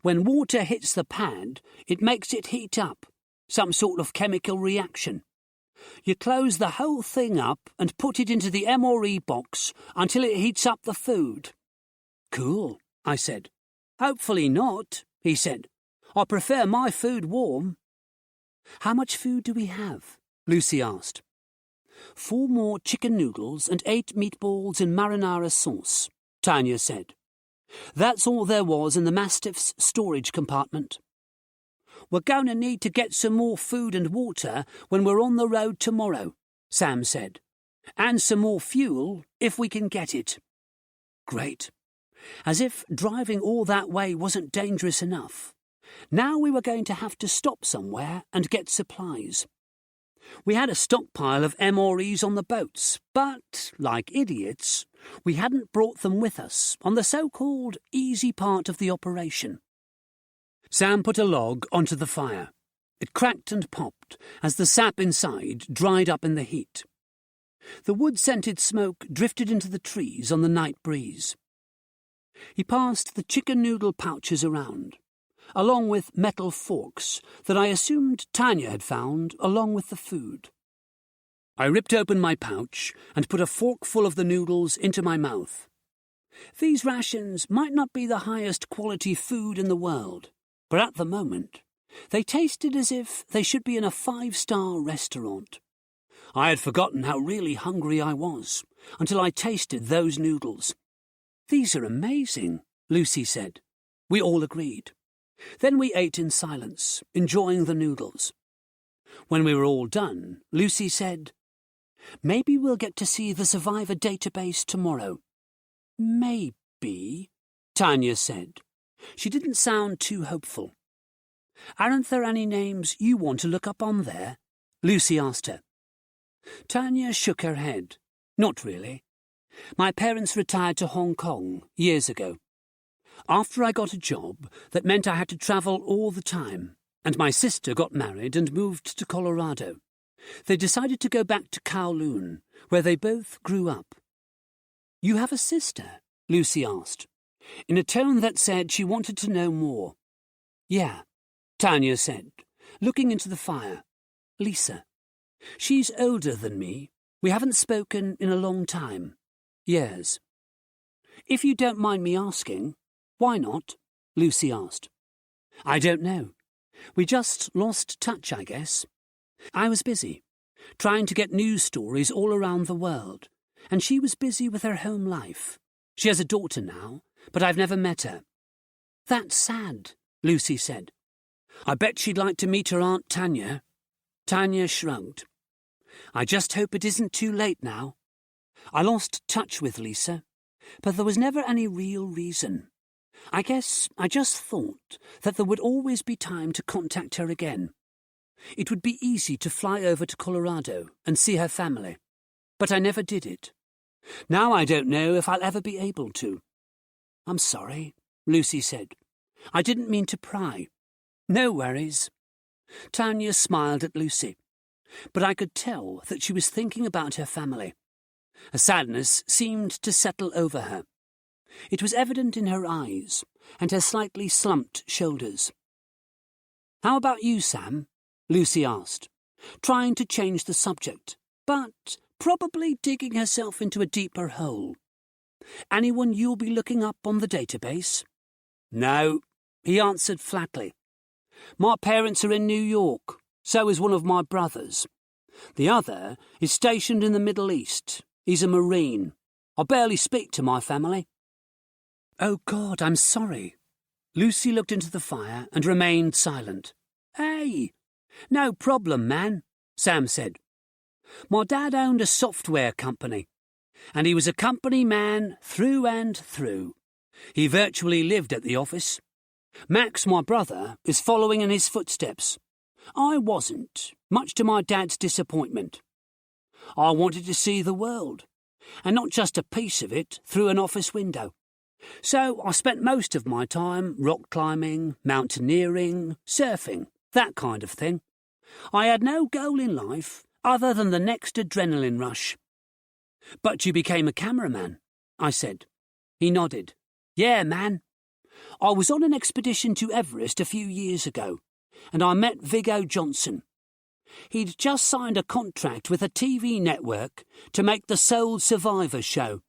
When water hits the pad, it makes it heat up, some sort of chemical reaction. You close the whole thing up and put it into the MRE box until it heats up the food. Cool, I said. Hopefully not, he said. I prefer my food warm. How much food do we have? Lucy asked. 4 more chicken noodles and 8 meatballs in marinara sauce, Tanya said. That's all there was in the Mastiff's storage compartment. We're going to need to get some more food and water when we're on the road tomorrow, Sam said. And some more fuel if we can get it. Great. As if driving all that way wasn't dangerous enough. Now we were going to have to stop somewhere and get supplies. We had a stockpile of MREs on the boats, but, like idiots, we hadn't brought them with us on the so-called easy part of the operation. Sam put a log onto the fire. It cracked and popped as the sap inside dried up in the heat. The wood-scented smoke drifted into the trees on the night breeze. He passed the chicken noodle pouches around, along with metal forks that I assumed Tanya had found along with the food. I ripped open my pouch and put a forkful of the noodles into my mouth. These rations might not be the highest quality food in the world, but at the moment, they tasted as if they should be in a 5-star restaurant. I had forgotten how really hungry I was until I tasted those noodles. "These are amazing," Lucy said. We all agreed. Then we ate in silence, enjoying the noodles. When we were all done, Lucy said, "Maybe we'll get to see the survivor database tomorrow." "Maybe," Tanya said. She didn't sound too hopeful. "Aren't there any names you want to look up on there?" Lucy asked her. Tanya shook her head. "Not really. My parents retired to Hong Kong years ago. After I got a job that meant I had to travel all the time, and my sister got married and moved to Colorado, they decided to go back to Kowloon, where they both grew up." "You have a sister?" Lucy asked, in a tone that said she wanted to know more. "Yeah," Tanya said, looking into the fire. "Lisa. She's older than me. We haven't spoken in a long time. Years." "If you don't mind me asking, why not?" Lucy asked. "I don't know. We just lost touch, I guess. I was busy, trying to get news stories all around the world, and she was busy with her home life. She has a daughter now, but I've never met her." "That's sad," Lucy said. "I bet she'd like to meet her Aunt Tanya." Tanya shrugged. "I just hope it isn't too late now. I lost touch with Lisa, but there was never any real reason. I guess I just thought that there would always be time to contact her again. It would be easy to fly over to Colorado and see her family, but I never did it. Now I don't know if I'll ever be able to." "I'm sorry," Lucy said. "I didn't mean to pry." "No worries." Tanya smiled at Lucy, but I could tell that she was thinking about her family. A sadness seemed to settle over her. It was evident in her eyes and her slightly slumped shoulders. "How about you, Sam?" Lucy asked, trying to change the subject, but probably digging herself into a deeper hole. "Anyone you'll be looking up on the database?" "No," he answered flatly. "My parents are in New York, so is one of my brothers. The other is stationed in the Middle East. He's a Marine. I barely speak to my family." "Oh, God, I'm sorry." Lucy looked into the fire and remained silent. "Hey, no problem, man," Sam said. "My dad owned a software company, and he was a company man through and through. He virtually lived at the office. Max, my brother, is following in his footsteps. I wasn't, much to my dad's disappointment. I wanted to see the world, and not just a piece of it through an office window. So I spent most of my time rock climbing, mountaineering, surfing, that kind of thing. I had no goal in life other than the next adrenaline rush." "But you became a cameraman," I said. He nodded. "Yeah, man. I was on an expedition to Everest a few years ago, and I met Viggo Johnson. He'd just signed a contract with a TV network to make the Sole Survivor show.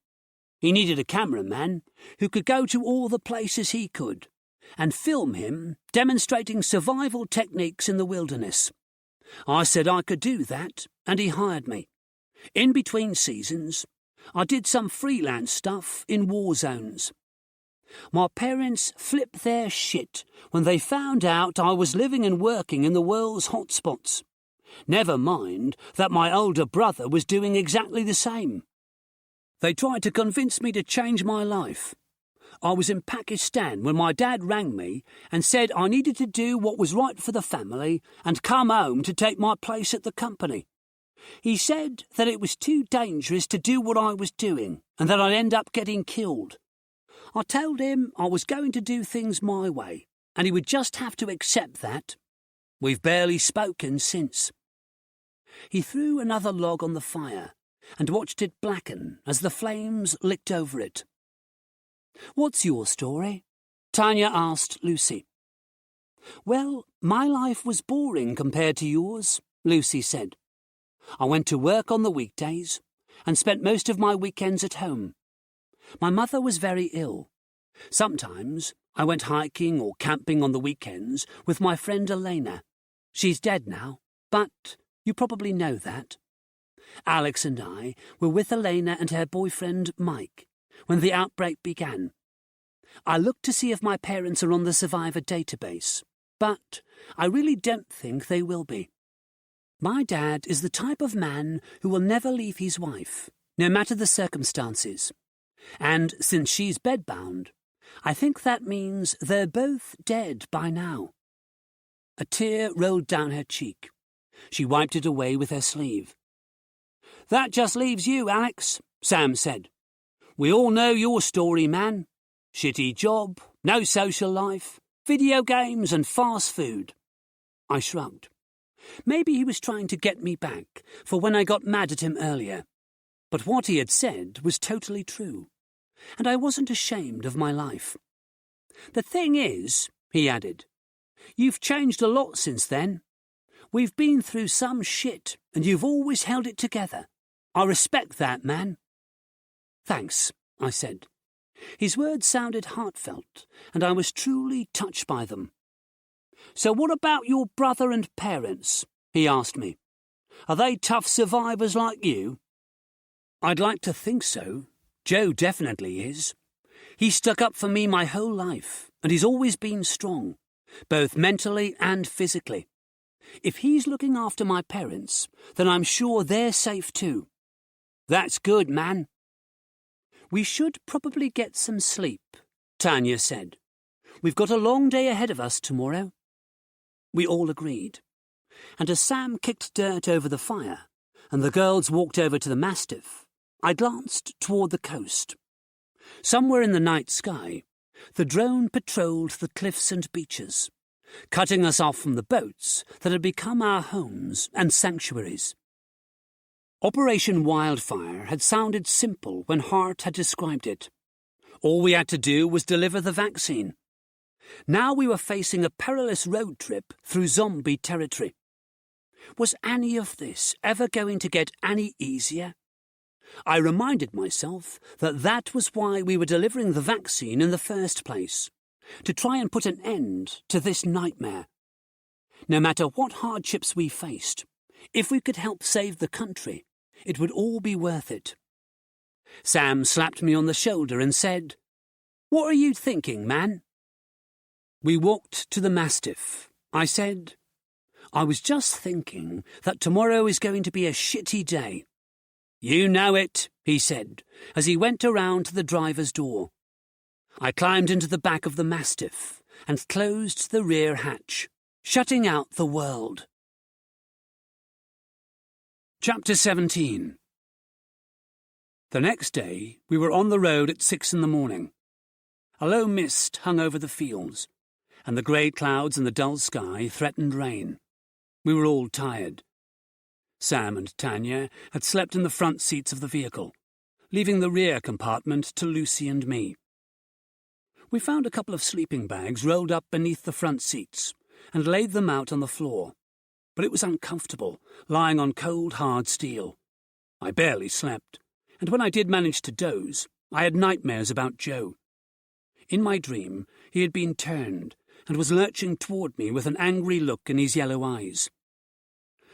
He needed a cameraman who could go to all the places he could and film him demonstrating survival techniques in the wilderness. I said I could do that, and he hired me. In between seasons, I did some freelance stuff in war zones. My parents flipped their shit when they found out I was living and working in the world's hotspots. Never mind that my older brother was doing exactly the same. They tried to convince me to change my life. I was in Pakistan when my dad rang me and said I needed to do what was right for the family and come home to take my place at the company. He said that it was too dangerous to do what I was doing and that I'd end up getting killed. I told him I was going to do things my way and he would just have to accept that. We've barely spoken since. He threw another log on the fire and watched it blacken as the flames licked over it. "What's your story?" Tanya asked Lucy. "Well, my life was boring compared to yours," Lucy said. "I went to work on the weekdays and spent most of my weekends at home. My mother was very ill. Sometimes I went hiking or camping on the weekends with my friend Elena. She's dead now, but you probably know that. Alex and I were with Elena and her boyfriend Mike when the outbreak began. I looked to see if my parents are on the survivor database, but I really don't think they will be. My dad is the type of man who will never leave his wife, no matter the circumstances. And since she's bedbound, I think that means they're both dead by now." A tear rolled down her cheek. She wiped it away with her sleeve. "That just leaves you, Alex," Sam said. "We all know your story, man. Shitty job, no social life, video games and fast food." I shrugged. Maybe he was trying to get me back for when I got mad at him earlier. But what he had said was totally true, and I wasn't ashamed of my life. "The thing is," he added, "you've changed a lot since then. We've been through some shit, and you've always held it together. I respect that, man." "Thanks," I said. His words sounded heartfelt, and I was truly touched by them. "So what about your brother and parents?" he asked me. "Are they tough survivors like you?" "I'd like to think so. Joe definitely is. He stuck up for me my whole life, and he's always been strong, both mentally and physically. If he's looking after my parents, then I'm sure they're safe too." "That's good, man." "We should probably get some sleep," Tanya said. "We've got a long day ahead of us tomorrow." We all agreed, and as Sam kicked dirt over the fire and the girls walked over to the Mastiff, I glanced toward the coast. Somewhere in the night sky, the drone patrolled the cliffs and beaches, cutting us off from the boats that had become our homes and sanctuaries. Operation Wildfire had sounded simple when Hart had described it. All we had to do was deliver the vaccine. Now we were facing a perilous road trip through zombie territory. Was any of this ever going to get any easier? I reminded myself that that was why we were delivering the vaccine in the first place, to try and put an end to this nightmare. No matter what hardships we faced, if we could help save the country, it would all be worth it. Sam slapped me on the shoulder and said, "What are you thinking, man?" We walked to the Mastiff. I said, "I was just thinking that tomorrow is going to be a shitty day." "You know it," he said, as he went around to the driver's door. I climbed into the back of the Mastiff and closed the rear hatch, shutting out the world. Chapter 17. The next day, we were on the road at 6 a.m. A low mist hung over the fields, and the grey clouds in the dull sky threatened rain. We were all tired. Sam and Tanya had slept in the front seats of the vehicle, leaving the rear compartment to Lucy and me. We found a couple of sleeping bags rolled up beneath the front seats and laid them out on the floor, but it was uncomfortable, lying on cold, hard steel. I barely slept, and when I did manage to doze, I had nightmares about Joe. In my dream, he had been turned and was lurching toward me with an angry look in his yellow eyes.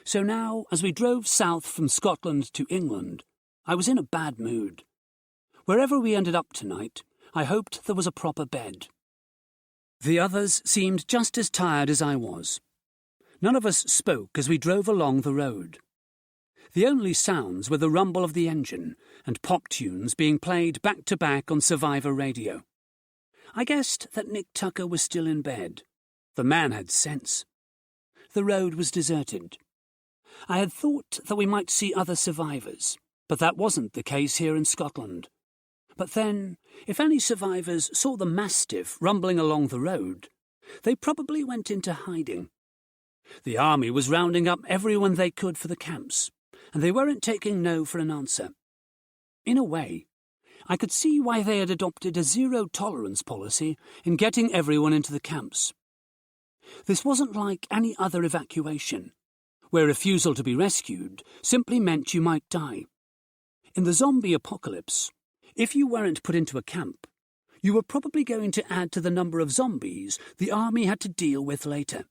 So now, as we drove south from Scotland to England, I was in a bad mood. Wherever we ended up tonight, I hoped there was a proper bed. The others seemed just as tired as I was. None of us spoke as we drove along the road. The only sounds were the rumble of the engine and pop tunes being played back-to-back on Survivor radio. I guessed that Nick Tucker was still in bed. The man had sense. The road was deserted. I had thought that we might see other survivors, but that wasn't the case here in Scotland. But then, if any survivors saw the Mastiff rumbling along the road, they probably went into hiding. The army was rounding up everyone they could for the camps, and they weren't taking no for an answer. In a way, I could see why they had adopted a zero-tolerance policy in getting everyone into the camps. This wasn't like any other evacuation, where refusal to be rescued simply meant you might die. In the zombie apocalypse, if you weren't put into a camp, you were probably going to add to the number of zombies the army had to deal with later.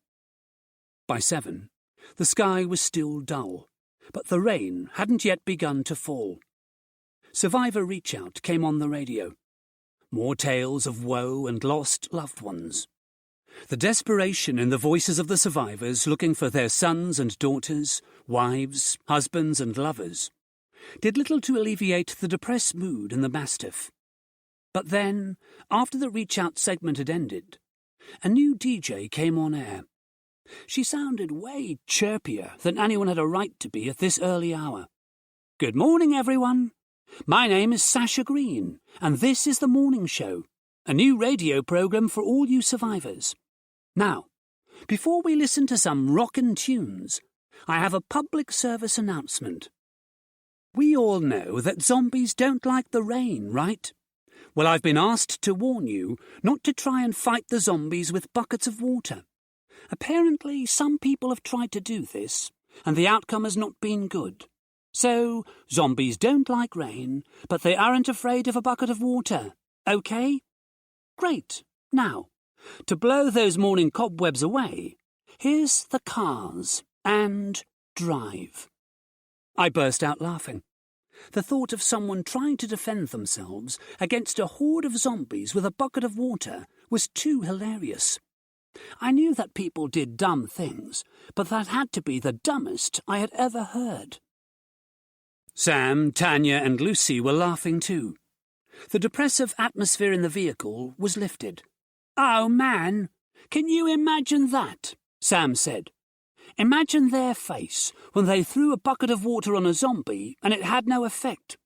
By 7, the sky was still dull, but the rain hadn't yet begun to fall. Survivor Reach Out came on the radio. More tales of woe and lost loved ones. The desperation in the voices of the survivors looking for their sons and daughters, wives, husbands and lovers did little to alleviate the depressed mood in the Mastiff. But then, after the Reach Out segment had ended, a new DJ came on air. She sounded way chirpier than anyone had a right to be at this early hour. "Good morning, everyone. My name is Sasha Green, and this is The Morning Show, a new radio program for all you survivors. Now, before we listen to some rockin' tunes, I have a public service announcement. We all know that zombies don't like the rain, right? Well, I've been asked to warn you not to try and fight the zombies with buckets of water. Apparently, some people have tried to do this, and the outcome has not been good. So, zombies don't like rain, but they aren't afraid of a bucket of water, okay? Great. Now, to blow those morning cobwebs away, here's the Cars and Drive." I burst out laughing. The thought of someone trying to defend themselves against a horde of zombies with a bucket of water was too hilarious. I knew that people did dumb things, but that had to be the dumbest I had ever heard. Sam, Tanya, and Lucy were laughing too. The depressive atmosphere in the vehicle was lifted. "Oh, man, can you imagine that?" Sam said. "Imagine their face when they threw a bucket of water on a zombie and it had no effect.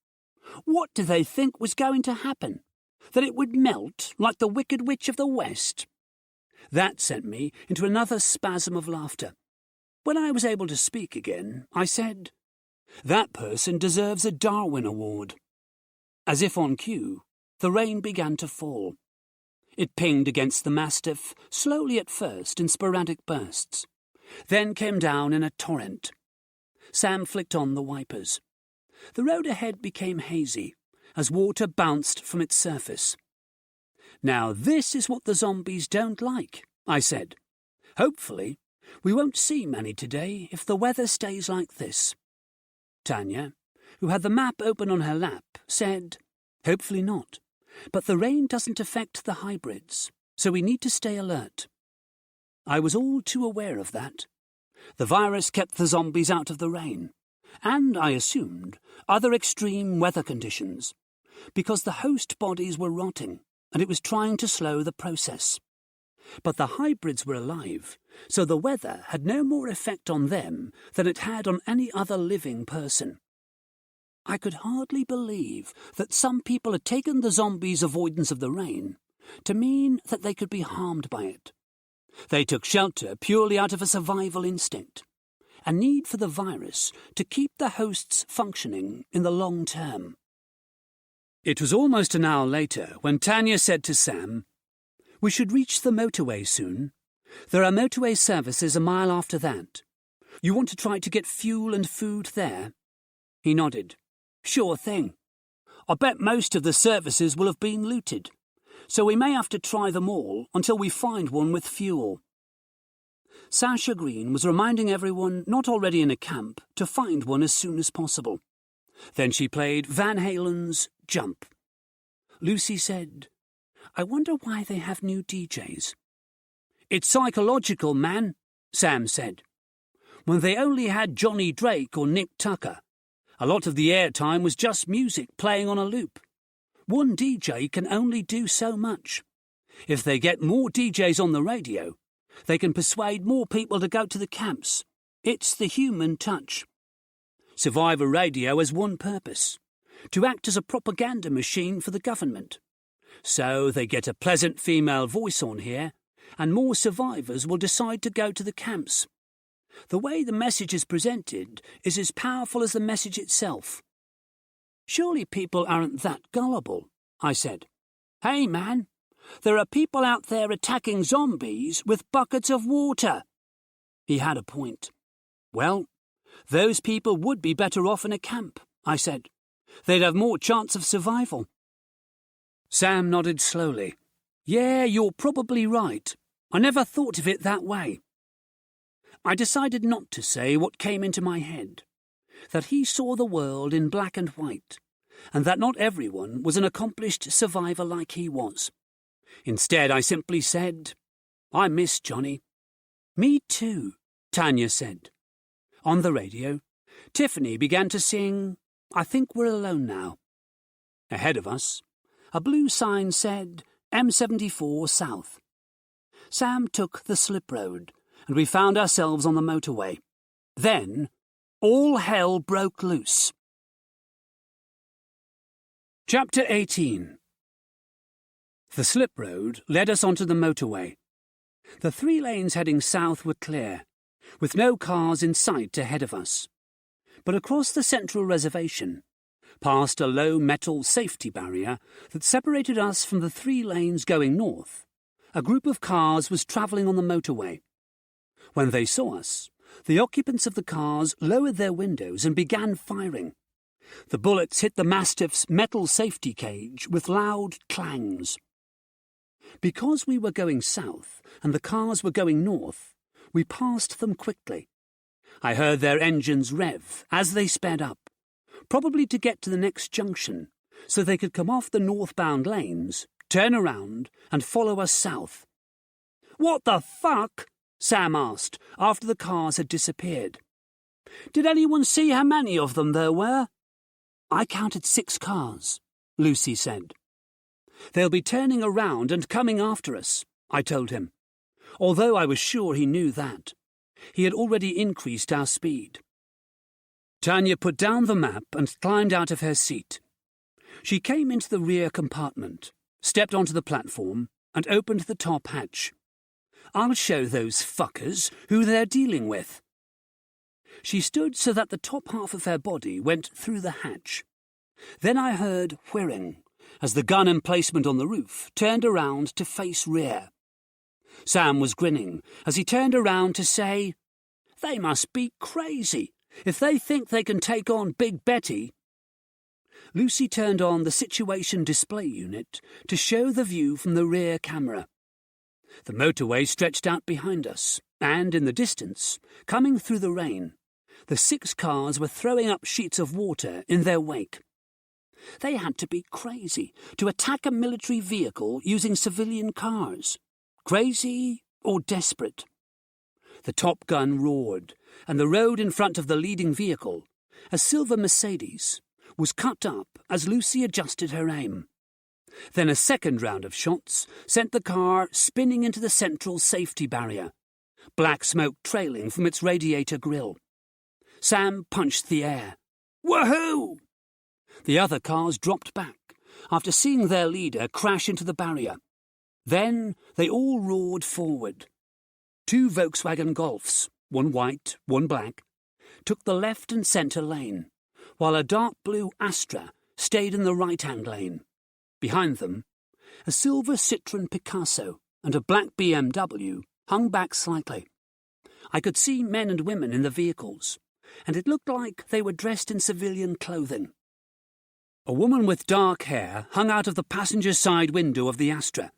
What did they think was going to happen? That it would melt like the Wicked Witch of the West?" That sent me into another spasm of laughter. When I was able to speak again, I said, "That person deserves a Darwin Award." As if on cue, the rain began to fall. It pinged against the Mastiff, slowly at first in sporadic bursts, then came down in a torrent. Sam flicked on the wipers. The road ahead became hazy, as water bounced from its surface. "Now this is what the zombies don't like," I said. "Hopefully, we won't see many today if the weather stays like this." Tanya, who had the map open on her lap, said, "Hopefully not, but the rain doesn't affect the hybrids, so we need to stay alert." I was all too aware of that. The virus kept the zombies out of the rain, and, I assumed, other extreme weather conditions, because the host bodies were rotting, and it was trying to slow the process. But the hybrids were alive, so the weather had no more effect on them than it had on any other living person. I could hardly believe that some people had taken the zombies' avoidance of the rain to mean that they could be harmed by it. They took shelter purely out of a survival instinct, a need for the virus to keep the hosts functioning in the long term. It was almost an hour later when Tanya said to Sam, "We should reach the motorway soon. There are motorway services a mile after that. You want to try to get fuel and food there?" He nodded. "Sure thing. I bet most of the services will have been looted, so we may have to try them all until we find one with fuel." Sasha Green was reminding everyone not already in a camp to find one as soon as possible. Then she played Van Halen's Jump. Lucy said, "I wonder why they have new DJs." "It's psychological, man," Sam said. "When they only had Johnny Drake or Nick Tucker, a lot of the airtime was just music playing on a loop. One DJ can only do so much. If they get more DJs on the radio, they can persuade more people to go to the camps. It's the human touch. Survivor Radio has one purpose: to act as a propaganda machine for the government. So they get a pleasant female voice on here, and more survivors will decide to go to the camps. The way the message is presented is as powerful as the message itself. Surely people aren't that gullible, I said. Hey, man, there are people out there attacking zombies with buckets of water. He had a point. Well, those people would be better off in a camp, I said. They'd have more chance of survival. Sam nodded slowly. Yeah, you're probably right. I never thought of it that way. I decided not to say what came into my head, that he saw the world in black and white, and that not everyone was an accomplished survivor like he was. Instead, I simply said, I miss Johnny. Me too, Tanya said. On the radio, Tiffany began to sing, I Think We're Alone Now. Ahead of us, a blue sign said, M74 South. Sam took the slip road, and we found ourselves on the motorway. Then, all hell broke loose. Chapter 18. The slip road led us onto the motorway. The 3 lanes heading south were clear, with no cars in sight ahead of us. But across the central reservation, past a low metal safety barrier that separated us from the 3 lanes going north, a group of cars was travelling on the motorway. When they saw us, the occupants of the cars lowered their windows and began firing. The bullets hit the Mastiff's metal safety cage with loud clangs. Because we were going south and the cars were going north, we passed them quickly. I heard their engines rev as they sped up, probably to get to the next junction, so they could come off the northbound lanes, turn around, and follow us south. What the fuck? Sam asked, after the cars had disappeared. Did anyone see how many of them there were? I counted 6 cars, Lucy said. They'll be turning around and coming after us, I told him, although I was sure he knew that. He had already increased our speed. Tanya put down the map and climbed out of her seat. She came into the rear compartment, stepped onto the platform, and opened the top hatch. I'll show those fuckers who they're dealing with. She stood so that the top half of her body went through the hatch. Then I heard whirring as the gun emplacement on the roof turned around to face rear. Sam was grinning as he turned around to say, They must be crazy if they think they can take on Big Betty. Lucy turned on the situation display unit to show the view from the rear camera. The motorway stretched out behind us, and in the distance, coming through the rain, the 6 cars were throwing up sheets of water in their wake. They had to be crazy to attack a military vehicle using civilian cars. Crazy or desperate. The Top Gun roared, and the road in front of the leading vehicle, a silver Mercedes, was cut up as Lucy adjusted her aim. Then a second round of shots sent the car spinning into the central safety barrier, black smoke trailing from its radiator grille. Sam punched the air. Woohoo! The other cars dropped back after seeing their leader crash into the barrier. Then they all roared forward. 2 Volkswagen Golfs, one white, one black, took the left and centre lane, while a dark blue Astra stayed in the right-hand lane. Behind them, a silver Citroën Picasso and a black BMW hung back slightly. I could see men and women in the vehicles, and it looked like they were dressed in civilian clothing. A woman with dark hair hung out of the passenger side window of the Astra,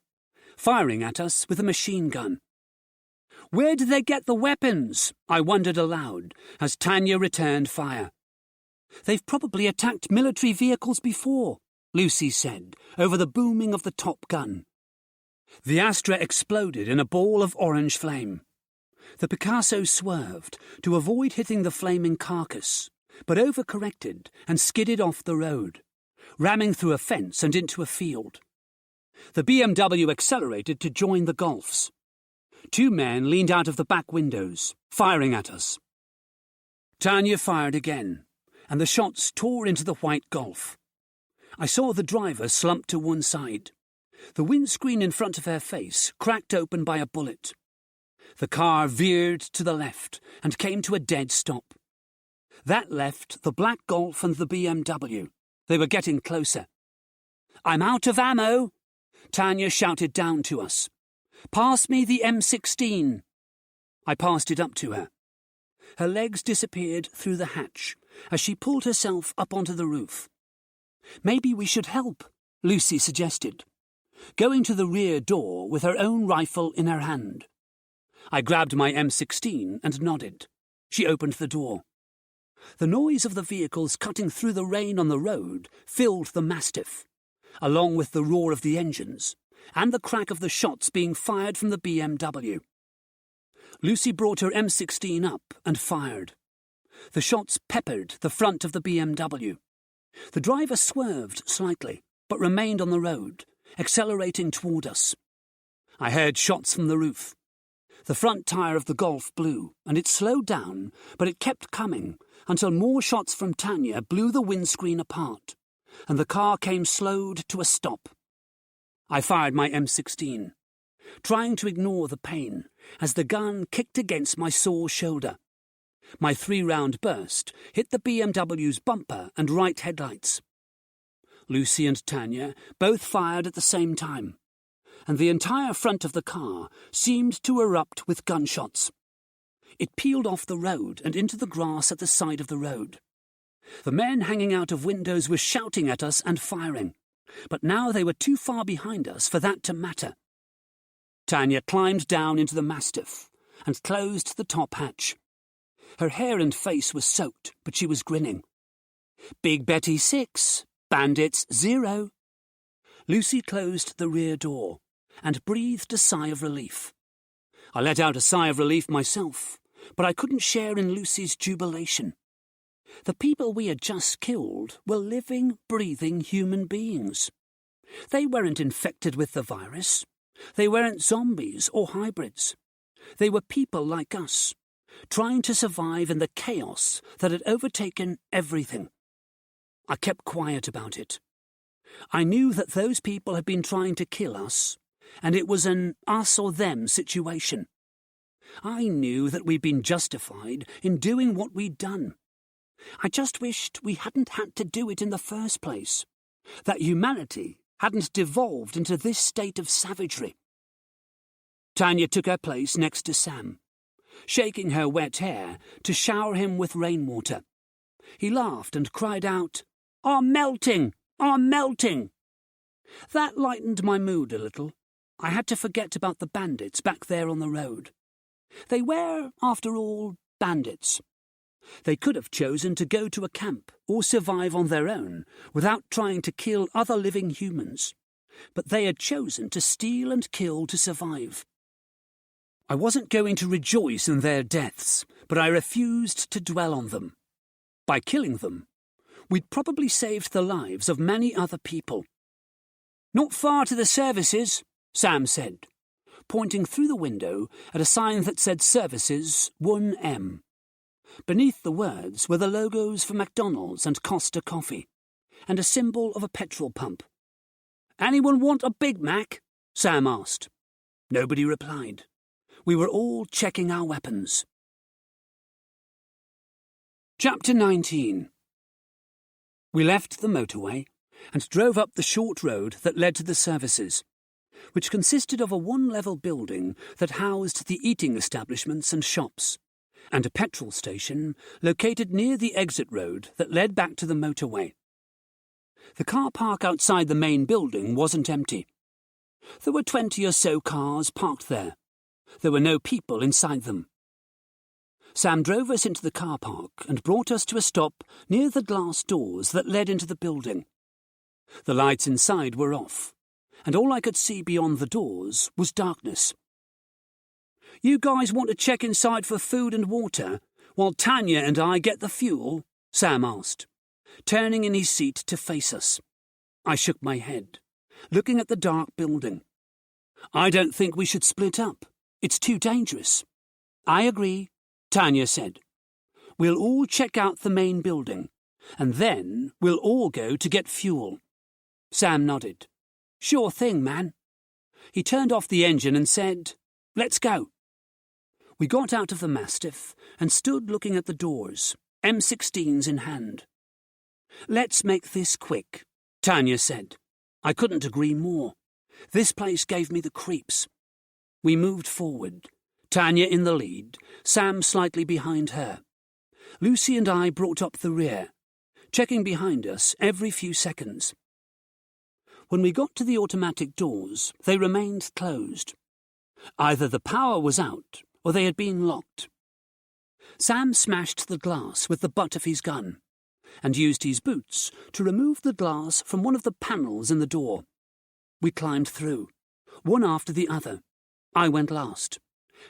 firing at us with a machine gun. Where did they get the weapons? I wondered aloud as Tanya returned fire. They've probably attacked military vehicles before, Lucy said, over the booming of the Top Gun. The Astra exploded in a ball of orange flame. The Picasso swerved to avoid hitting the flaming carcass, but overcorrected and skidded off the road, ramming through a fence and into a field. The BMW accelerated to join the Golfs. 2 men leaned out of the back windows, firing at us. Tanya fired again, and the shots tore into the white Golf. I saw the driver slump to one side. The windscreen in front of her face cracked open by a bullet. The car veered to the left and came to a dead stop. That left the black Golf and the BMW. They were getting closer. "I'm out of ammo," Tanya shouted down to us. "Pass me the M16. I passed it up to her. Her legs disappeared through the hatch as she pulled herself up onto the roof. "Maybe we should help," Lucy suggested, going to the rear door with her own rifle in her hand. I grabbed my M16 and nodded. She opened the door. The noise of the vehicles cutting through the rain on the road filled the Mastiff, along with the roar of the engines and the crack of the shots being fired from the BMW. Lucy brought her M16 up and fired. The shots peppered the front of the BMW. The driver swerved slightly, but remained on the road, accelerating toward us. I heard shots from the roof. The front tire of the Golf blew, and it slowed down, but it kept coming until more shots from Tanya blew the windscreen apart, and the car came slowed to a stop. I fired my M16, trying to ignore the pain as the gun kicked against my sore shoulder. My 3-round burst hit the BMW's bumper and right headlights. Lucy and Tanya both fired at the same time, and the entire front of the car seemed to erupt with gunshots. It peeled off the road and into the grass at the side of the road. The men hanging out of windows were shouting at us and firing, but now they were too far behind us for that to matter. Tanya climbed down into the Mastiff and closed the top hatch. Her hair and face were soaked, but she was grinning. "Big Betty 6, Bandits 0. Lucy closed the rear door and breathed a sigh of relief. I let out a sigh of relief myself, but I couldn't share in Lucy's jubilation. The people we had just killed were living, breathing human beings. They weren't infected with the virus. They weren't zombies or hybrids. They were people like us, trying to survive in the chaos that had overtaken everything. I kept quiet about it. I knew that those people had been trying to kill us, and it was an us or them situation. I knew that we'd been justified in doing what we'd done. I just wished we hadn't had to do it in the first place, that humanity hadn't devolved into this state of savagery. Tanya took her place next to Sam, shaking her wet hair to shower him with rainwater. He laughed and cried out, "I'm melting! I'm melting!" That lightened my mood a little. I had to forget about the bandits back there on the road. They were, after all, bandits. They could have chosen to go to a camp or survive on their own without trying to kill other living humans, but they had chosen to steal and kill to survive. I wasn't going to rejoice in their deaths, but I refused to dwell on them. By killing them, we'd probably saved the lives of many other people. "Not far to the services," Sam said, pointing through the window at a sign that said Services 1M. Beneath the words were the logos for McDonald's and Costa Coffee, and a symbol of a petrol pump. "Anyone want a Big Mac?" Sam asked. Nobody replied. We were all checking our weapons. Chapter 19. We left the motorway and drove up the short road that led to the services, which consisted of a one-level building that housed the eating establishments and shops, and a petrol station located near the exit road that led back to the motorway. The car park outside the main building wasn't empty. There were 20 or so cars parked there. There were no people inside them. Sam drove us into the car park and brought us to a stop near the glass doors that led into the building. The lights inside were off, and all I could see beyond the doors was darkness. "You guys want to check inside for food and water, while Tanya and I get the fuel?" Sam asked, turning in his seat to face us. I shook my head, looking at the dark building. "I don't think we should split up. It's too dangerous." "I agree," Tanya said. "We'll all check out the main building, and then we'll all go to get fuel." Sam nodded. "Sure thing, man." He turned off the engine and said, "Let's go." We got out of the Mastiff and stood looking at the doors, M16s in hand. "Let's make this quick," Tanya said. I couldn't agree more. This place gave me the creeps. We moved forward, Tanya in the lead, Sam slightly behind her. Lucy and I brought up the rear, checking behind us every few seconds. When we got to the automatic doors, they remained closed. Either the power was out, or they had been locked. Sam smashed the glass with the butt of his gun, and used his boots to remove the glass from one of the panels in the door. We climbed through, one after the other. I went last,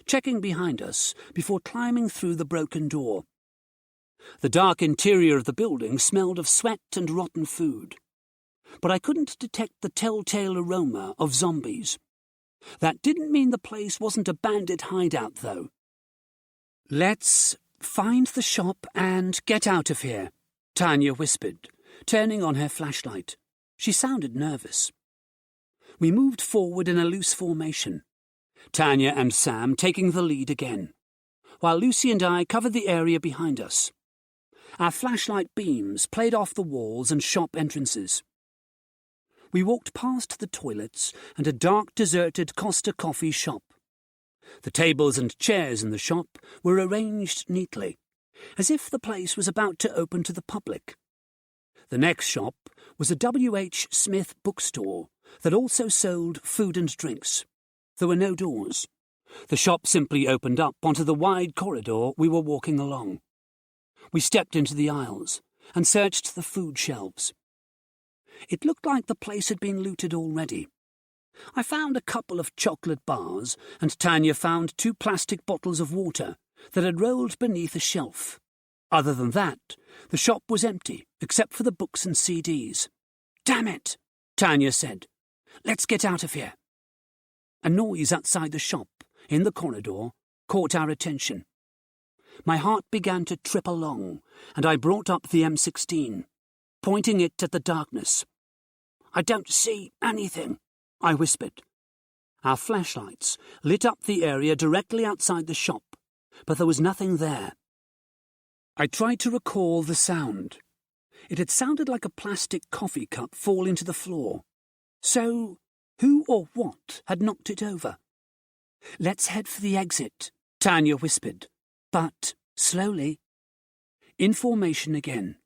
checking behind us before climbing through the broken door. The dark interior of the building smelled of sweat and rotten food, but I couldn't detect the telltale aroma of zombies. That didn't mean the place wasn't a bandit hideout, though. "Let's find the shop and get out of here," Tanya whispered, turning on her flashlight. She sounded nervous. We moved forward in a loose formation, Tanya and Sam taking the lead again, while Lucy and I covered the area behind us. Our flashlight beams played off the walls and shop entrances. We walked past the toilets and a dark, deserted Costa coffee shop. The tables and chairs in the shop were arranged neatly, as if the place was about to open to the public. The next shop was a W.H. Smith bookstore that also sold food and drinks. There were no doors. The shop simply opened up onto the wide corridor we were walking along. We stepped into the aisles and searched the food shelves. It looked like the place had been looted already. I found a couple of chocolate bars, and Tanya found 2 plastic bottles of water that had rolled beneath a shelf. Other than that, the shop was empty, except for the books and CDs. "Damn it," Tanya said. "Let's get out of here." A noise outside the shop, in the corridor, caught our attention. My heart began to trip along, and I brought up the M16, pointing it at the darkness. "I don't see anything," I whispered. Our flashlights lit up the area directly outside the shop, but there was nothing there. I tried to recall the sound. It had sounded like a plastic coffee cup falling to the floor. So, who or what had knocked it over? "Let's head for the exit," Tanya whispered, but slowly. In formation again,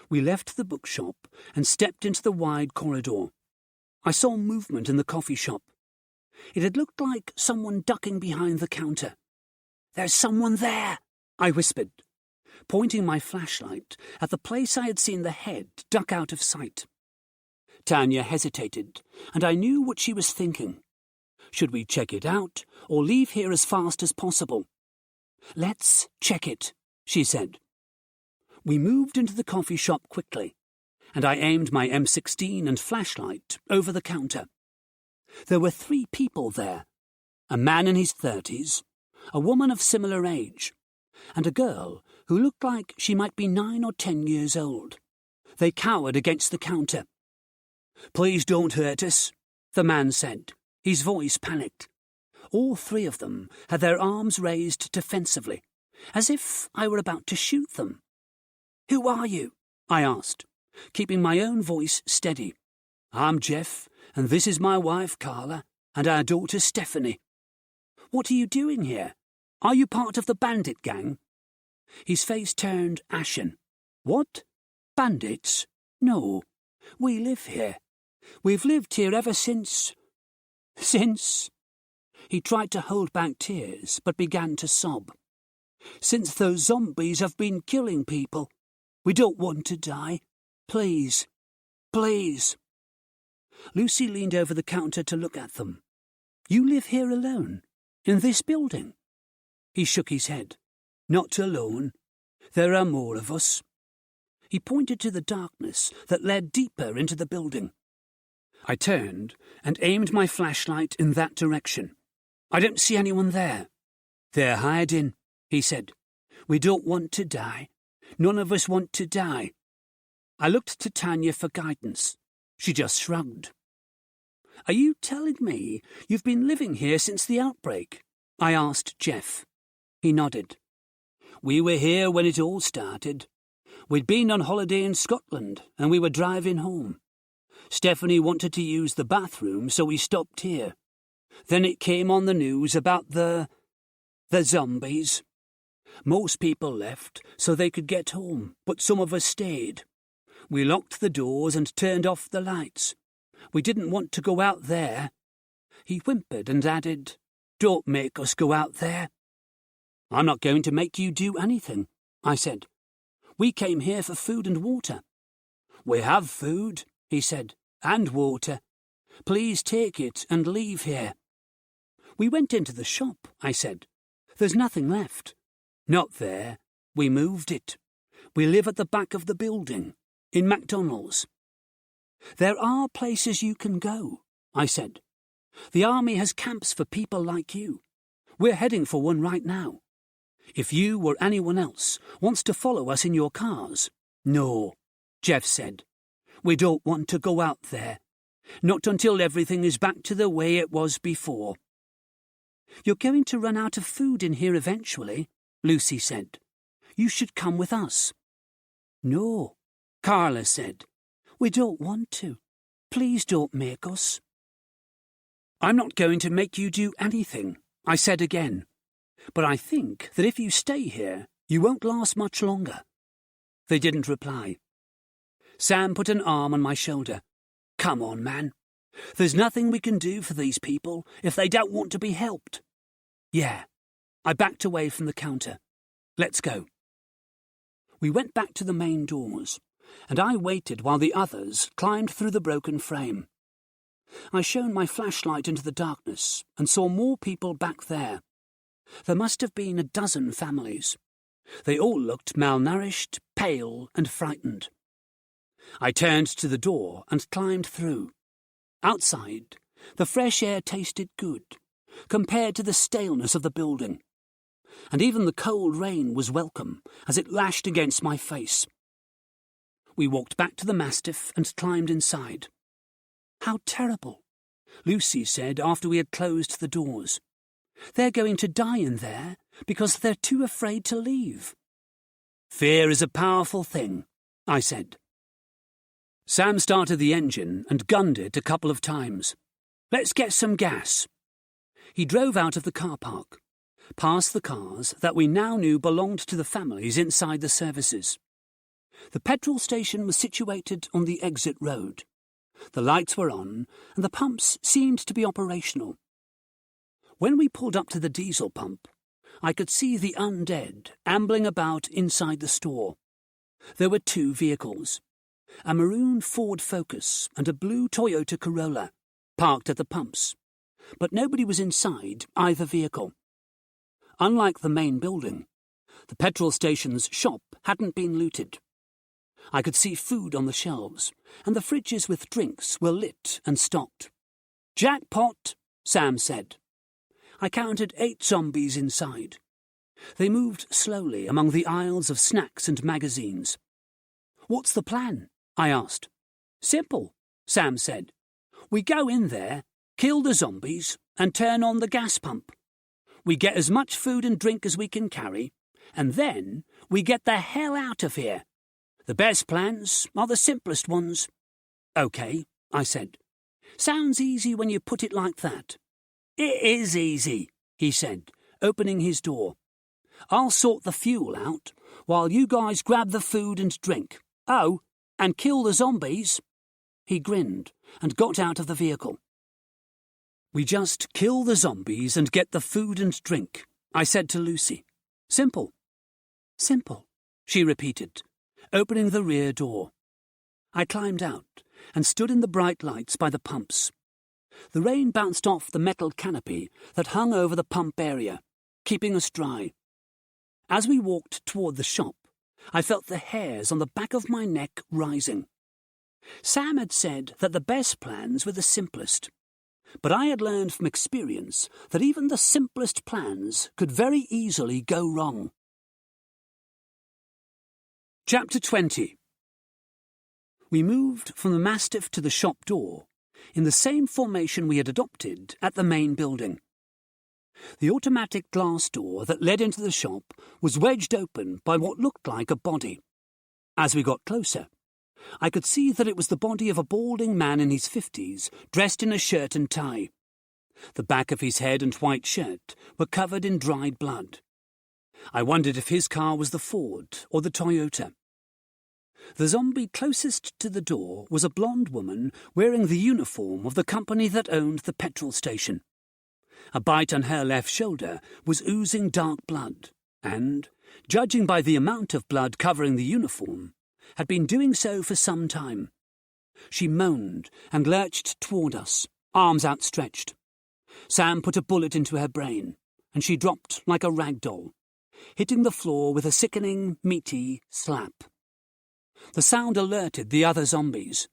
we left the bookshop and stepped into the wide corridor. I saw movement in the coffee shop. It had looked like someone ducking behind the counter. "There's someone there," I whispered, pointing my flashlight at the place I had seen the head duck out of sight. Tanya hesitated, and I knew what she was thinking. Should we check it out, or leave here as fast as possible? "Let's check it," she said. We moved into the coffee shop quickly, and I aimed my M16 and flashlight over the counter. There were 3 people there, a man in his 30s, a woman of similar age, and a girl who looked like she might be 9 or 10 years old. They cowered against the counter. "Please don't hurt us," the man said, his voice panicked. All 3 of them had their arms raised defensively, as if I were about to shoot them. "Who are you?" I asked, keeping my own voice steady. "I'm Jeff, and this is my wife, Carla, and our daughter, Stephanie." "What are you doing here? Are you part of the bandit gang?" His face turned ashen. "What? Bandits? No. We live here. We've lived here ever since... He tried to hold back tears, but began to sob. "Since those zombies have been killing people. We don't want to die. Please. Please." Lucy leaned over the counter to look at them. "You live here alone? In this building?" He shook his head. "Not alone. There are more of us." He pointed to the darkness that led deeper into the building. I turned and aimed my flashlight in that direction. I don't see anyone there. They're hiding, he said. We don't want to die. None of us want to die. I looked to Tanya for guidance. She just shrugged. Are you telling me you've been living here since the outbreak? I asked Jeff. He nodded. We were here when it all started. We'd been on holiday in Scotland and we were driving home. Stephanie wanted to use the bathroom, so we stopped here. Then it came on the news about the zombies. Most people left so they could get home, but some of us stayed. We locked the doors and turned off the lights. We didn't want to go out there. He whimpered and added, Don't make us go out there. I'm not going to make you do anything, I said. We came here for food and water. We have food, he said, and water. Please take it and leave here. We went into the shop, I said. There's nothing left. Not there. We moved it. We live at the back of the building, in McDonald's. There are places you can go, I said. The army has camps for people like you. We're heading for one right now. If you or anyone else wants to follow us in your cars. No, Jeff said. We don't want to go out there. Not until everything is back to the way it was before. You're going to run out of food in here eventually, Lucy said. You should come with us. No, Carla said. We don't want to. Please don't make us. I'm not going to make you do anything, I said again. But I think that if you stay here, you won't last much longer. They didn't reply. Sam put an arm on my shoulder. Come on, man. There's nothing we can do for these people if they don't want to be helped. Yeah. I backed away from the counter. Let's go. We went back to the main doors, and I waited while the others climbed through the broken frame. I shone my flashlight into the darkness and saw more people back there. There must have been a dozen families. They all looked malnourished, pale, and frightened. I turned to the door and climbed through. Outside, the fresh air tasted good, compared to the staleness of the building. And even the cold rain was welcome as it lashed against my face. We walked back to the Mastiff and climbed inside. How terrible, Lucy said after we had closed the doors. They're going to die in there because they're too afraid to leave. Fear is a powerful thing, I said. Sam started the engine and gunned it a couple of times. Let's get some gas. He drove out of the car park, past the cars that we now knew belonged to the families inside the services. The petrol station was situated on the exit road. The lights were on, and the pumps seemed to be operational. When we pulled up to the diesel pump, I could see the undead ambling about inside the store. There were two vehicles, a maroon Ford Focus and a blue Toyota Corolla, parked at the pumps, but nobody was inside either vehicle. Unlike the main building, the petrol station's shop hadn't been looted. I could see food on the shelves, and the fridges with drinks were lit and stocked. Jackpot, Sam said. I counted 8 zombies inside. They moved slowly among the aisles of snacks and magazines. What's the plan? I asked. Simple, Sam said. We go in there, kill the zombies, and turn on the gas pump. We get as much food and drink as we can carry, and then we get the hell out of here. The best plans are the simplest ones. Okay, I said. Sounds easy when you put it like that. It is easy, he said, opening his door. I'll sort the fuel out while you guys grab the food and drink. Oh, and kill the zombies. He grinned and got out of the vehicle. We just kill the zombies and get the food and drink, I said to Lucy. Simple. Simple, she repeated, opening the rear door. I climbed out and stood in the bright lights by the pumps. The rain bounced off the metal canopy that hung over the pump area, keeping us dry. As we walked toward the shop, I felt the hairs on the back of my neck rising. Sam had said that the best plans were the simplest, but I had learned from experience that even the simplest plans could very easily go wrong. Chapter 20. We moved from the Mastiff to the shop door in the same formation we had adopted at the main building. The automatic glass door that led into the shop was wedged open by what looked like a body. As we got closer, I could see that it was the body of a balding man in his 50s, dressed in a shirt and tie. The back of his head and white shirt were covered in dried blood. I wondered if his car was the Ford or the Toyota. The zombie closest to the door was a blonde woman wearing the uniform of the company that owned the petrol station. A bite on her left shoulder was oozing dark blood, and, judging by the amount of blood covering the uniform, had been doing so for some time. She moaned and lurched toward us, arms outstretched. Sam put a bullet into her brain, and she dropped like a rag doll, hitting the floor with a sickening, meaty slap. The sound alerted the other zombies.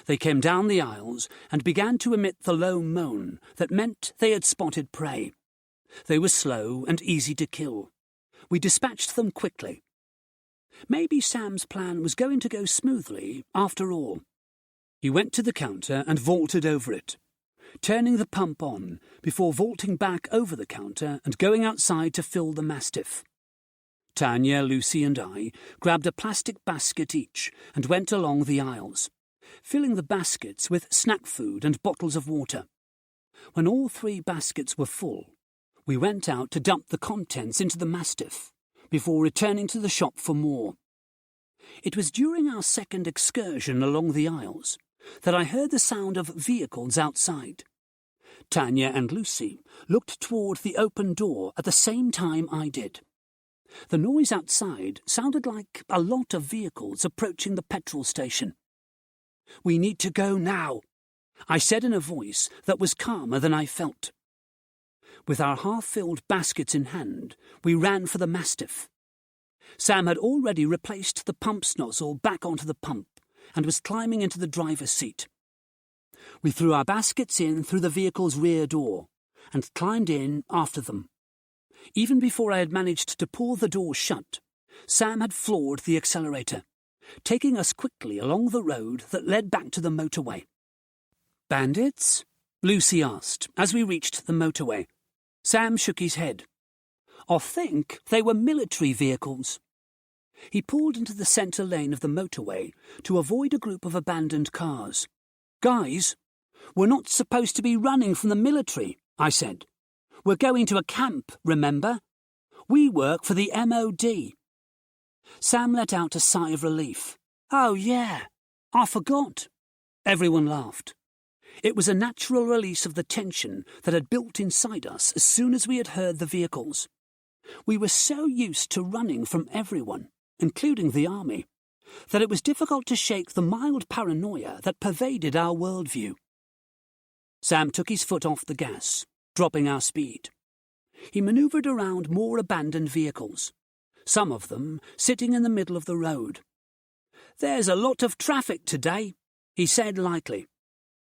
They came down the aisles and began to emit the low moan that meant they had spotted prey. They were slow and easy to kill. We dispatched them quickly. Maybe Sam's plan was going to go smoothly after all. He went to the counter and vaulted over it, turning the pump on before vaulting back over the counter and going outside to fill the Mastiff. Tanya, Lucy and I grabbed a plastic basket each and went along the aisles, filling the baskets with snack food and bottles of water. When all 3 baskets were full, we went out to dump the contents into the Mastiff before returning to the shop for more. It was during our second excursion along the aisles that I heard the sound of vehicles outside. Tanya and Lucy looked toward the open door at the same time I did. The noise outside sounded like a lot of vehicles approaching the petrol station. "We need to go now," I said in a voice that was calmer than I felt. With our half-filled baskets in hand, we ran for the Mastiff. Sam had already replaced the pump nozzle back onto the pump and was climbing into the driver's seat. We threw our baskets in through the vehicle's rear door and climbed in after them. Even before I had managed to pull the door shut, Sam had floored the accelerator, taking us quickly along the road that led back to the motorway. "Bandits?" Lucy asked as we reached the motorway. Sam shook his head. "I think they were military vehicles." He pulled into the centre lane of the motorway to avoid a group of abandoned cars. "Guys, we're not supposed to be running from the military," I said. "We're going to a camp, remember? We work for the MOD. Sam let out a sigh of relief. "Oh, yeah, I forgot." Everyone laughed. It was a natural release of the tension that had built inside us as soon as we had heard the vehicles. We were so used to running from everyone, including the army, that it was difficult to shake the mild paranoia that pervaded our worldview. Sam took his foot off the gas, dropping our speed. He manoeuvred around more abandoned vehicles, some of them sitting in the middle of the road. "There's a lot of traffic today," he said lightly.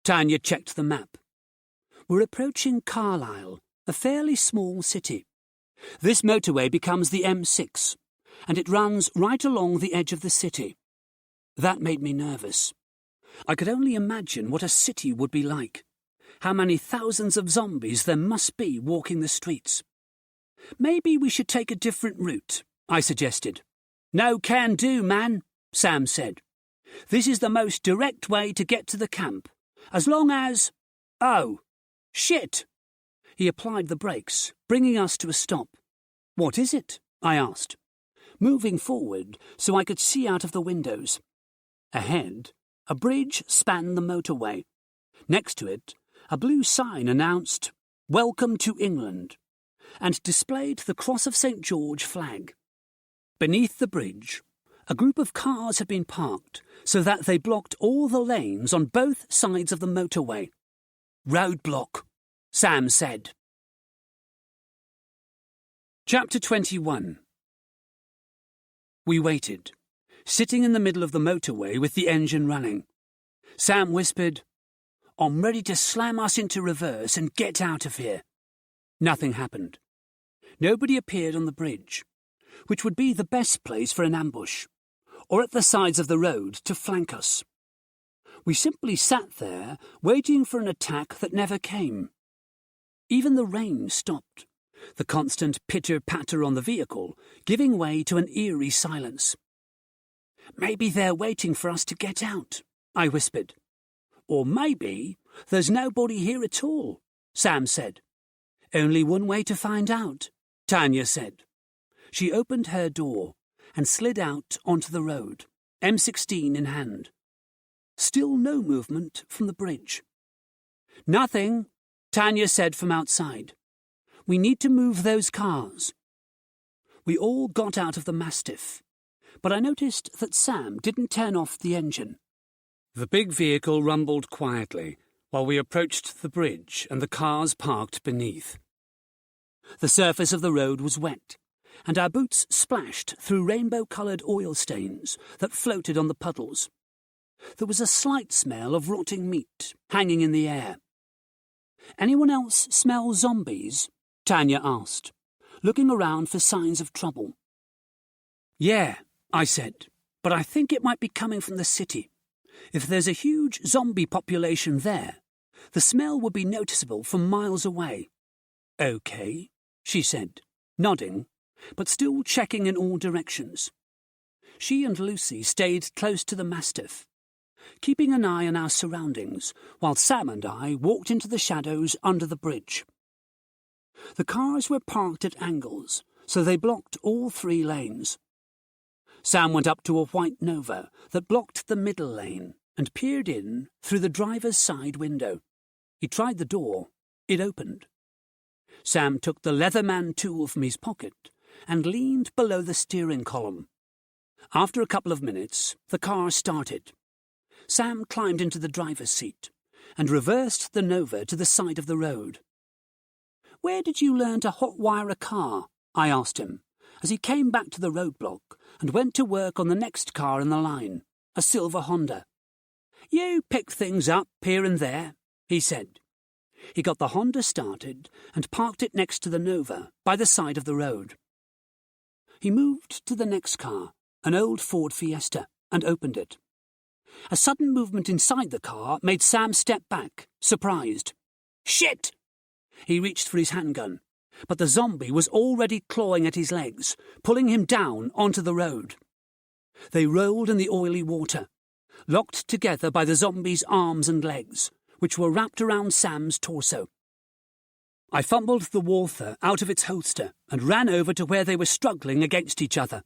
Tanya checked the map. "We're approaching Carlisle, a fairly small city. This motorway becomes the M6, and it runs right along the edge of the city." That made me nervous. I could only imagine what a city would be like. How many thousands of zombies there must be walking the streets. "Maybe we should take a different route," I suggested. "No can do, man," Sam said. "This is the most direct way to get to the camp, as long as—" "Oh, shit!" He applied the brakes, bringing us to a stop. "What is it?" I asked, moving forward so I could see out of the windows. Ahead, a bridge spanned the motorway. Next to it, a blue sign announced, "Welcome to England," and displayed the Cross of St. George flag. Beneath the bridge, a group of cars had been parked so that they blocked all the lanes on both sides of the motorway. "Roadblock," Sam said. Chapter 21. We waited, sitting in the middle of the motorway with the engine running. Sam whispered, "I'm ready to slam us into reverse and get out of here." Nothing happened. Nobody appeared on the bridge, which would be the best place for an ambush, or at the sides of the road to flank us. We simply sat there, waiting for an attack that never came. Even the rain stopped, the constant pitter-patter on the vehicle giving way to an eerie silence. "Maybe they're waiting for us to get out," I whispered. "Or maybe there's nobody here at all," Sam said. "Only one way to find out," Tanya said. She opened her door and slid out onto the road, M16 in hand. Still no movement from the bridge. "Nothing," Tanya said from outside. "We need to move those cars." We all got out of the Mastiff, but I noticed that Sam didn't turn off the engine. The big vehicle rumbled quietly while we approached the bridge and the cars parked beneath. The surface of the road was wet, and our boots splashed through rainbow-coloured oil stains that floated on the puddles. There was a slight smell of rotting meat hanging in the air. "Anyone else smell zombies?" Tanya asked, looking around for signs of trouble. "Yeah," I said, "but I think it might be coming from the city. If there's a huge zombie population there, the smell would be noticeable from miles away." "Okay," she said, nodding, but still checking in all directions. She and Lucy stayed close to the Mastiff, keeping an eye on our surroundings, while Sam and I walked into the shadows under the bridge. The cars were parked at angles, so they blocked all 3 lanes. Sam went up to a white Nova that blocked the middle lane and peered in through the driver's side window. He tried the door. It opened. Sam took the Leatherman tool from his pocket and leaned below the steering column. After a couple of minutes, the car started. Sam climbed into the driver's seat and reversed the Nova to the side of the road. "Where did you learn to hotwire a car?" I asked him, as he came back to the roadblock and went to work on the next car in the line, a silver Honda. "You pick things up here and there," he said. He got the Honda started and parked it next to the Nova by the side of the road. He moved to the next car, an old Ford Fiesta, and opened it. A sudden movement inside the car made Sam step back, surprised. "Shit!" He reached for his handgun, but the zombie was already clawing at his legs, pulling him down onto the road. They rolled in the oily water, locked together by the zombie's arms and legs, which were wrapped around Sam's torso. I fumbled the Walther out of its holster and ran over to where they were struggling against each other.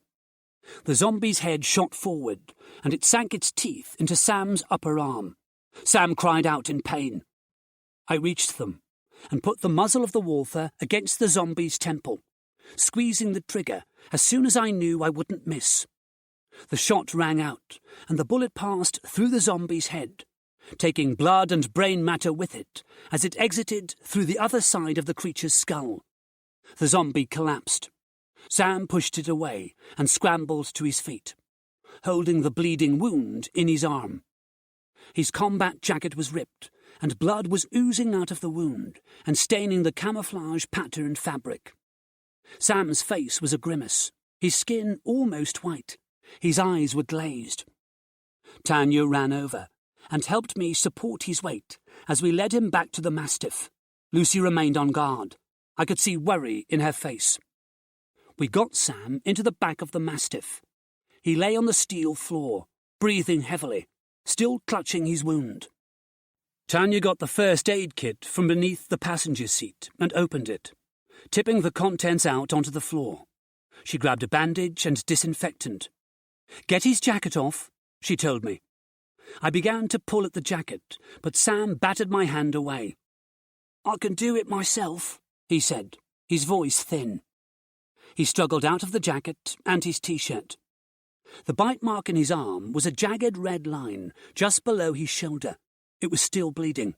The zombie's head shot forward, and it sank its teeth into Sam's upper arm. Sam cried out in pain. I reached them and put the muzzle of the Walther against the zombie's temple, squeezing the trigger as soon as I knew I wouldn't miss. The shot rang out, and the bullet passed through the zombie's head, taking blood and brain matter with it as it exited through the other side of the creature's skull. The zombie collapsed. Sam pushed it away and scrambled to his feet, holding the bleeding wound in his arm. His combat jacket was ripped, and blood was oozing out of the wound and staining the camouflage-patterned fabric. Sam's face was a grimace, his skin almost white. His eyes were glazed. Tanya ran over and helped me support his weight as we led him back to the Mastiff. Lucy remained on guard. I could see worry in her face. We got Sam into the back of the Mastiff. He lay on the steel floor, breathing heavily, still clutching his wound. Tanya got the first aid kit from beneath the passenger seat and opened it, tipping the contents out onto the floor. She grabbed a bandage and disinfectant. "Get his jacket off," she told me. I began to pull at the jacket, but Sam battered my hand away. "I can do it myself," he said, his voice thin. He struggled out of the jacket and his T-shirt. The bite mark in his arm was a jagged red line just below his shoulder. It was still bleeding.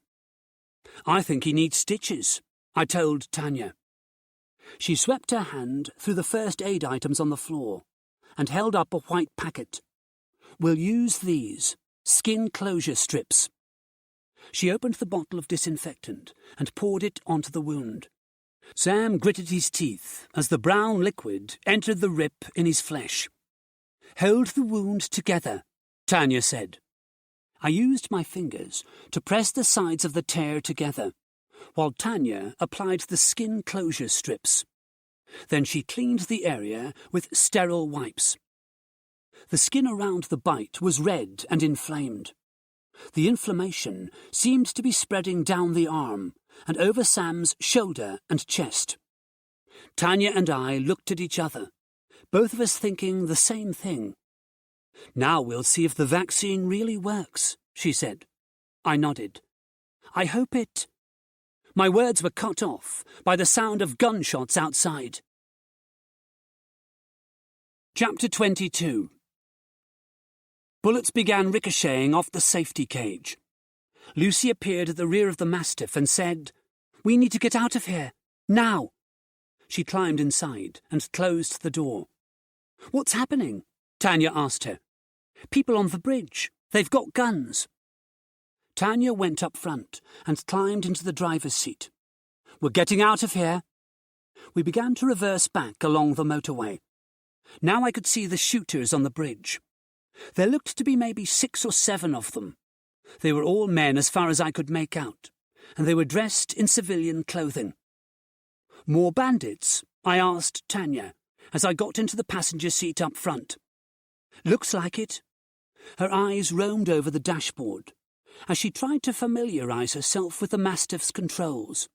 "I think he needs stitches," I told Tanya. She swept her hand through the first aid items on the floor and held up a white packet. "We'll use these," skin closure strips. She opened the bottle of disinfectant and poured it onto the wound. Sam gritted his teeth as the brown liquid entered the rip in his flesh. "Hold the wound together," Tanya said. I used my fingers to press the sides of the tear together, while Tanya applied the skin closure strips. Then she cleaned the area with sterile wipes. The skin around the bite was red and inflamed. The inflammation seemed to be spreading down the arm and over Sam's shoulder and chest. Tanya and I looked at each other, both of us thinking the same thing. "Now we'll see if the vaccine really works," she said. I nodded. "I hope it—" My words were cut off by the sound of gunshots outside. Chapter 22. Bullets began ricocheting off the safety cage. Lucy appeared at the rear of the Mastiff and said, "We need to get out of here, now." She climbed inside and closed the door. "What's happening?" Tanya asked her. "People on the bridge. They've got guns." Tanya went up front and climbed into the driver's seat. "We're getting out of here." We began to reverse back along the motorway. Now I could see the shooters on the bridge. There looked to be maybe 6 or 7 of them. They were all men as far as I could make out, and they were dressed in civilian clothing. "More bandits?" I asked Tanya as I got into the passenger seat up front. "Looks like it." Her eyes roamed over the dashboard as she tried to familiarize herself with the Mastiff's controls.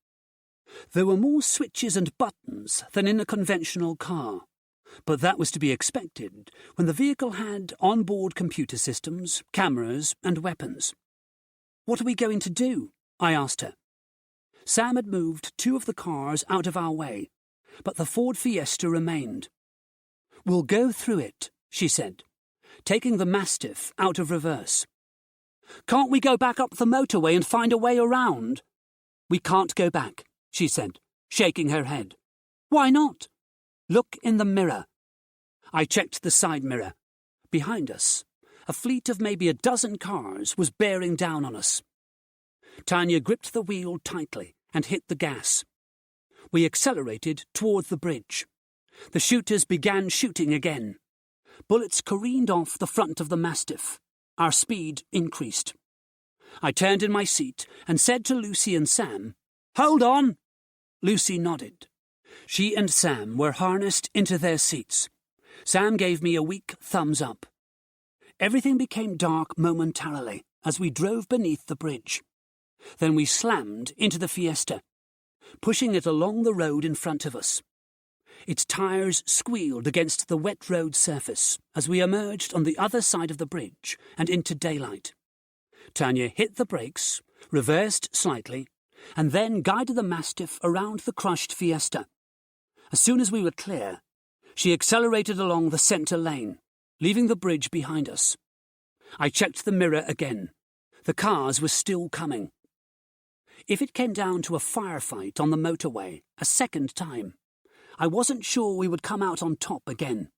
There were more switches and buttons than in a conventional car, but that was to be expected when the vehicle had onboard computer systems, cameras, and weapons. "What are we going to do?" I asked her. Sam had moved 2 of the cars out of our way, but the Ford Fiesta remained. "We'll go through it," she said, taking the Mastiff out of reverse. "Can't we go back up the motorway and find a way around?" "We can't go back," she said, shaking her head. "Why not?" "Look in the mirror." I checked the side mirror. Behind us, a fleet of maybe a dozen cars was bearing down on us. Tanya gripped the wheel tightly and hit the gas. We accelerated toward the bridge. The shooters began shooting again. Bullets careened off the front of the Mastiff. Our speed increased. I turned in my seat and said to Lucy and Sam, "Hold on!" Lucy nodded. She and Sam were harnessed into their seats. Sam gave me a weak thumbs up. Everything became dark momentarily as we drove beneath the bridge. Then we slammed into the Fiesta, pushing it along the road in front of us. Its tires squealed against the wet road surface as we emerged on the other side of the bridge and into daylight. Tanya hit the brakes, reversed slightly, and then guided the Mastiff around the crushed Fiesta. As soon as we were clear, she accelerated along the centre lane, leaving the bridge behind us. I checked the mirror again. The cars were still coming. If it came down to a firefight on the motorway a second time, I wasn't sure we would come out on top again.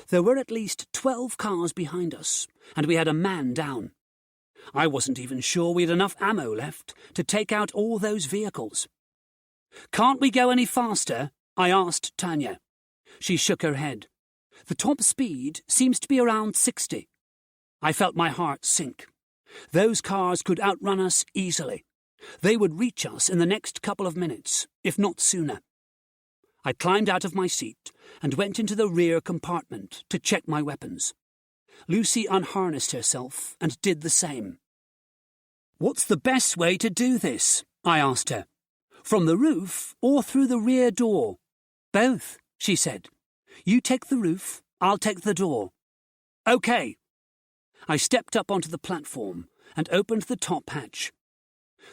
There were at least 12 cars behind us, and we had a man down. I wasn't even sure we had enough ammo left to take out all those vehicles. "Can't we go any faster?" I asked Tanya. She shook her head. "The top speed seems to be around 60. I felt my heart sink. Those cars could outrun us easily. They would reach us in the next couple of minutes, if not sooner. I climbed out of my seat and went into the rear compartment to check my weapons. Lucy unharnessed herself and did the same. "What's the best way to do this?" I asked her. "From the roof or through the rear door?" "Both," she said. "You take the roof, I'll take the door." "Okay." I stepped up onto the platform and opened the top hatch.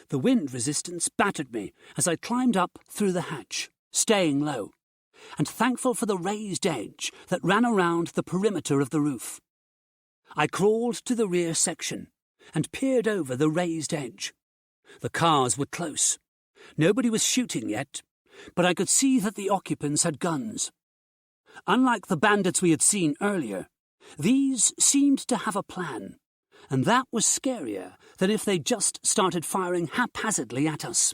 The wind resistance battered me as I climbed up through the hatch, staying low, and thankful for the raised edge that ran around the perimeter of the roof. I crawled to the rear section and peered over the raised edge. The cars were close. Nobody was shooting yet, but I could see that the occupants had guns. Unlike the bandits we had seen earlier, these seemed to have a plan, and that was scarier than if they'd just started firing haphazardly at us.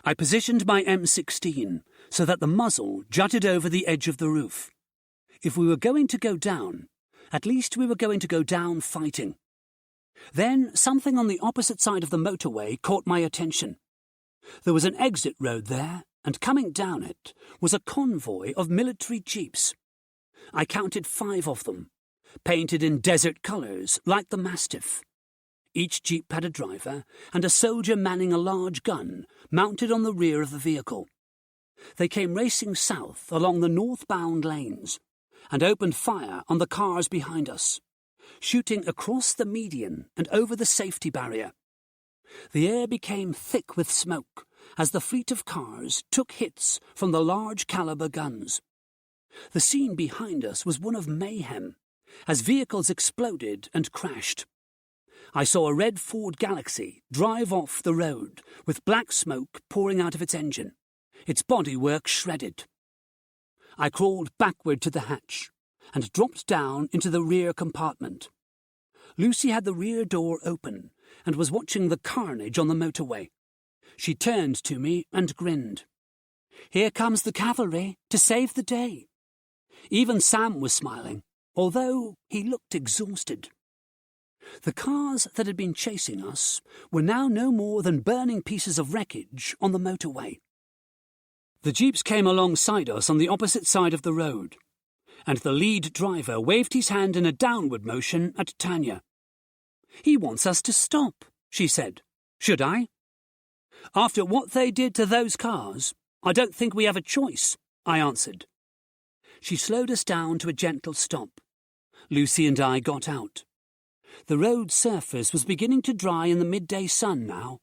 I positioned my M16 so that the muzzle jutted over the edge of the roof. If we were going to go down, at least we were going to go down fighting. Then something on the opposite side of the motorway caught my attention. There was an exit road there, and coming down it was a convoy of military jeeps. I counted 5 of them, painted in desert colours like the Mastiff. Each jeep had a driver and a soldier manning a large gun mounted on the rear of the vehicle. They came racing south along the northbound lanes and opened fire on the cars behind us, shooting across the median and over the safety barrier. The air became thick with smoke as the fleet of cars took hits from the large-caliber guns. The scene behind us was one of mayhem, as vehicles exploded and crashed. I saw a red Ford Galaxy drive off the road with black smoke pouring out of its engine, its bodywork shredded. I crawled backward to the hatch and dropped down into the rear compartment. Lucy had the rear door open and was watching the carnage on the motorway. She turned to me and grinned. "Here comes the cavalry to save the day." Even Sam was smiling, although he looked exhausted. The cars that had been chasing us were now no more than burning pieces of wreckage on the motorway. The jeeps came alongside us on the opposite side of the road, and the lead driver waved his hand in a downward motion at Tanya. "He wants us to stop," she said. "Should I?" "After what they did to those cars, I don't think we have a choice," I answered. She slowed us down to a gentle stop. Lucy and I got out. The road surface was beginning to dry in the midday sun now.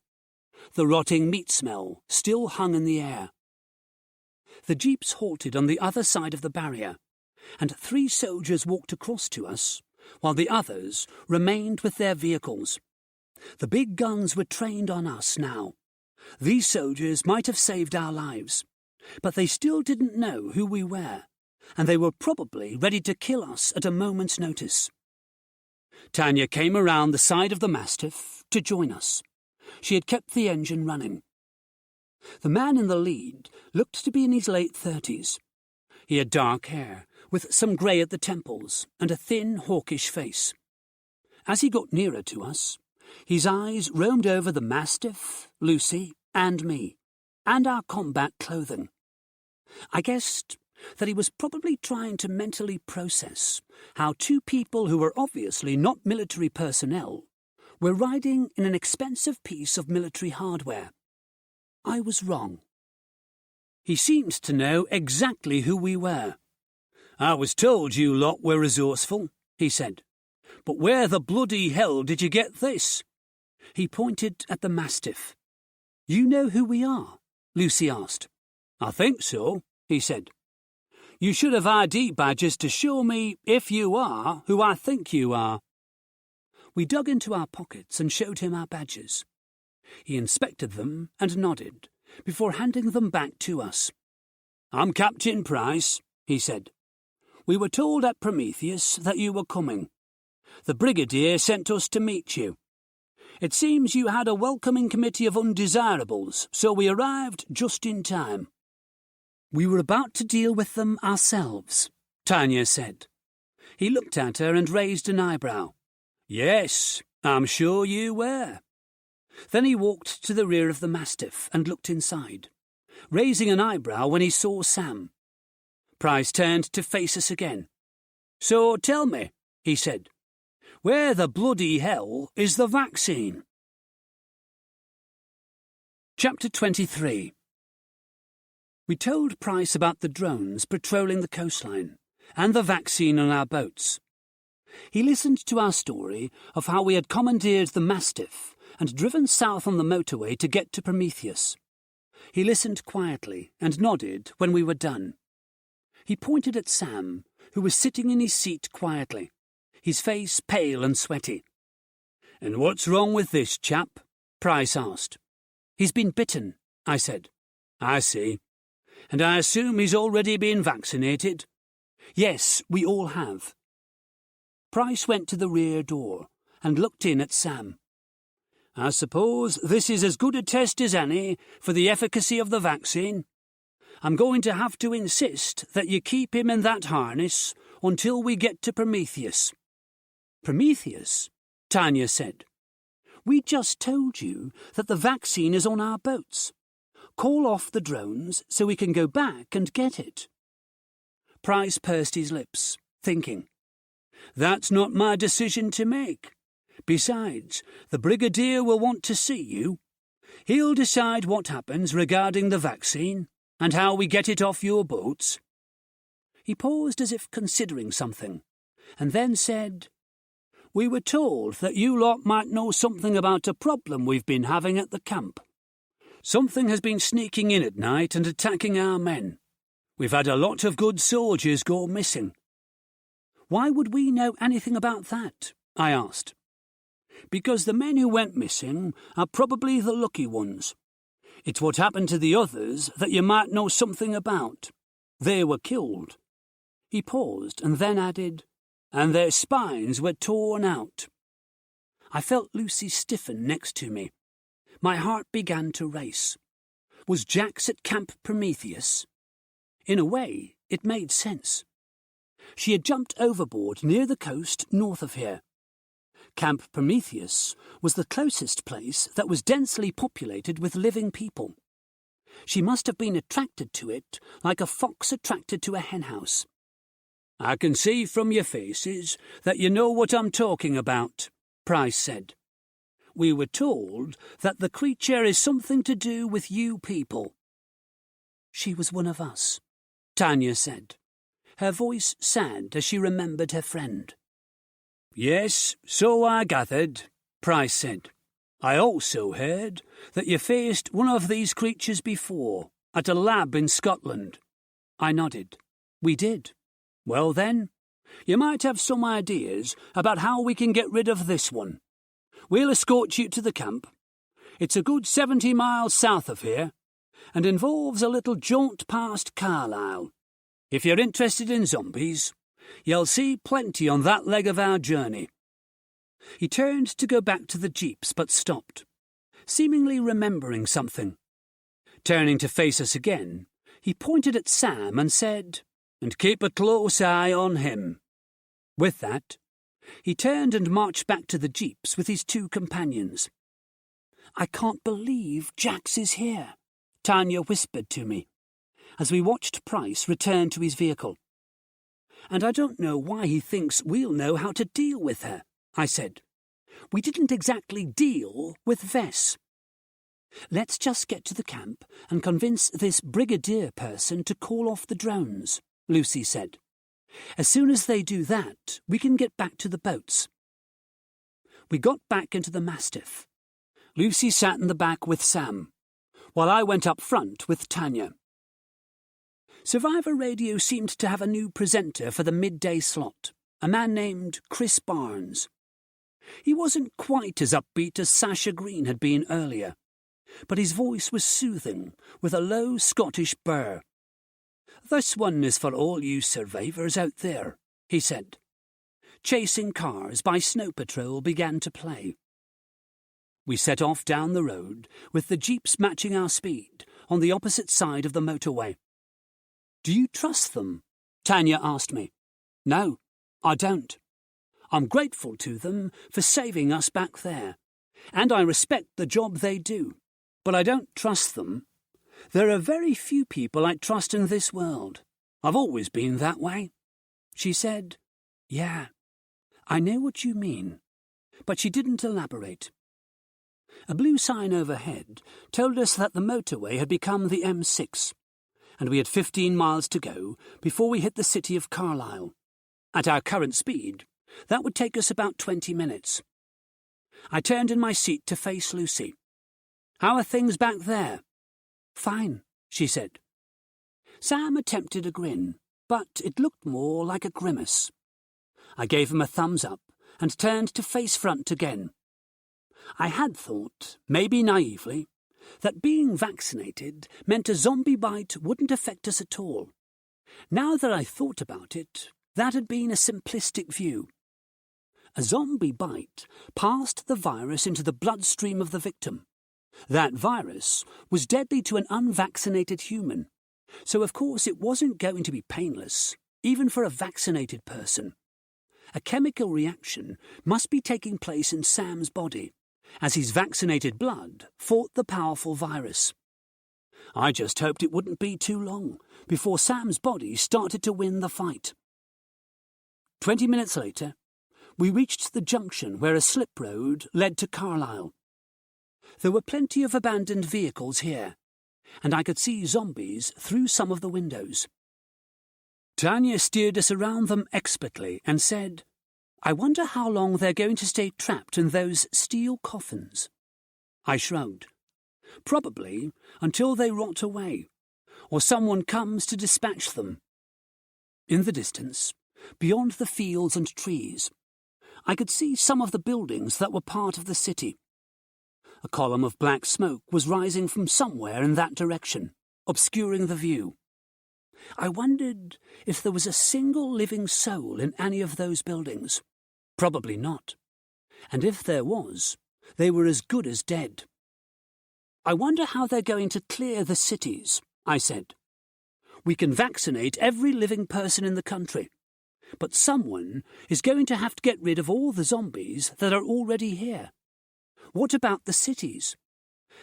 The rotting meat smell still hung in the air. The jeeps halted on the other side of the barrier, and 3 soldiers walked across to us, while the others remained with their vehicles. The big guns were trained on us now. These soldiers might have saved our lives, but they still didn't know who we were, and they were probably ready to kill us at a moment's notice. Tanya came around the side of the Mastiff to join us. She had kept the engine running. The man in the lead looked to be in his late 30s. He had dark hair, with some grey at the temples, and a thin, hawkish face. As he got nearer to us, his eyes roamed over the Mastiff, Lucy, and me, and our combat clothing. I guessed that he was probably trying to mentally process how 2 people who were obviously not military personnel were riding in an expensive piece of military hardware. I was wrong. He seemed to know exactly who we were. "I was told you lot were resourceful," he said. "But where the bloody hell did you get this?" He pointed at the Mastiff. "You know who we are?" Lucy asked. "I think so," he said. "You should have ID badges to show me if you are who I think you are." We dug into our pockets and showed him our badges. He inspected them and nodded, before handing them back to us. "I'm Captain Price," he said. "We were told at Prometheus that you were coming. The Brigadier sent us to meet you. It seems you had a welcoming committee of undesirables, so we arrived just in time." "We were about to deal with them ourselves," Tanya said. He looked at her and raised an eyebrow. "Yes, I'm sure you were." Then he walked to the rear of the Mastiff and looked inside, raising an eyebrow when he saw Sam. Price turned to face us again. "So tell me," he said, "where the bloody hell is the vaccine?" Chapter 23. We told Price about the drones patrolling the coastline and the vaccine on our boats. He listened to our story of how we had commandeered the Mastiff and driven south on the motorway to get to Prometheus. He listened quietly and nodded when we were done. He pointed at Sam, who was sitting in his seat quietly, his face pale and sweaty. "And what's wrong with this chap?" Price asked. "He's been bitten," I said. "I see. And I assume he's already been vaccinated?" "Yes, we all have." Price went to the rear door and looked in at Sam. "I suppose this is as good a test as any for the efficacy of the vaccine. I'm going to have to insist that you keep him in that harness until we get to Prometheus." "Prometheus?" Tanya said. "We just told you that the vaccine is on our boats. Call off the drones so we can go back and get it." Price pursed his lips, thinking, "That's not my decision to make. Besides, the Brigadier will want to see you. He'll decide what happens regarding the vaccine and how we get it off your boats." He paused as if considering something, and then said, "We were told that you lot might know something about a problem we've been having at the camp. Something has been sneaking in at night and attacking our men. We've had a lot of good soldiers go missing." "Why would we know anything about that?" I asked. "Because the men who went missing are probably the lucky ones. It's what happened to the others that you might know something about. They were killed." He paused and then added, "and their spines were torn out." I felt Lucy stiffen next to me. My heart began to race. Was Jax at Camp Prometheus? In a way, it made sense. She had jumped overboard near the coast north of here. Camp Prometheus was the closest place that was densely populated with living people. She must have been attracted to it like a fox attracted to a henhouse. "I can see from your faces that you know what I'm talking about," Price said. "We were told that the creature is something to do with you people." "She was one of us," Tanya said, her voice sad as she remembered her friend. "Yes, so I gathered," Price said. "I also heard that you faced one of these creatures before, at a lab in Scotland." I nodded. "We did." "Well then, you might have some ideas about how we can get rid of this one. We'll escort you to the camp. It's a good 70 miles south of here, and involves a little jaunt past Carlisle. If you're interested in zombies, you'll see plenty on that leg of our journey." He turned to go back to the jeeps but stopped, seemingly remembering something. Turning to face us again, he pointed at Sam and said, "And keep a close eye on him." With that, he turned and marched back to the jeeps with his two companions. "I can't believe Jax is here," Tanya whispered to me, as we watched Price return to his vehicle. "And I don't know why he thinks we'll know how to deal with her," I said. "We didn't exactly deal with Vess." "Let's just get to the camp and convince this Brigadier person to call off the drones," Lucy said. "As soon as they do that, we can get back to the boats." We got back into the Mastiff. Lucy sat in the back with Sam, while I went up front with Tanya. Survivor Radio seemed to have a new presenter for the midday slot, a man named Chris Barnes. He wasn't quite as upbeat as Sasha Green had been earlier, but his voice was soothing, with a low Scottish burr. "This one is for all you survivors out there," he said. Chasing Cars by Snow Patrol began to play. We set off down the road, with the jeeps matching our speed, on the opposite side of the motorway. "Do you trust them?" Tanya asked me. "No, I don't. I'm grateful to them for saving us back there, and I respect the job they do, but I don't trust them. There are very few people I trust in this world. I've always been that way." She said, "Yeah, I know what you mean," but she didn't elaborate. A blue sign overhead told us that the motorway had become the M6, and we had 15 miles to go before we hit the city of Carlisle. At our current speed, that would take us about 20 minutes. I turned in my seat to face Lucy. "How are things back there?" "Fine," she said. Sam attempted a grin, but it looked more like a grimace. I gave him a thumbs up and turned to face front again. I had thought, maybe naively, that being vaccinated meant a zombie bite wouldn't affect us at all. Now that I thought about it, that had been a simplistic view. A zombie bite passed the virus into the bloodstream of the victim. That virus was deadly to an unvaccinated human, so of course it wasn't going to be painless, even for a vaccinated person. A chemical reaction must be taking place in Sam's body, as his vaccinated blood fought the powerful virus. I just hoped it wouldn't be too long before Sam's body started to win the fight. 20 minutes later, we reached the junction where a slip road led to Carlisle. There were plenty of abandoned vehicles here, and I could see zombies through some of the windows. Tanya steered us around them expertly and said, "I wonder how long they're going to stay trapped in those steel coffins." I shrugged. Probably until they rot away, or someone comes to dispatch them. In the distance, beyond the fields and trees, I could see some of the buildings that were part of the city. A column of black smoke was rising from somewhere in that direction, obscuring the view. I wondered if there was a single living soul in any of those buildings. Probably not. And if there was, they were as good as dead. "I wonder how they're going to clear the cities," I said. "We can vaccinate every living person in the country, but someone is going to have to get rid of all the zombies that are already here. What about the cities?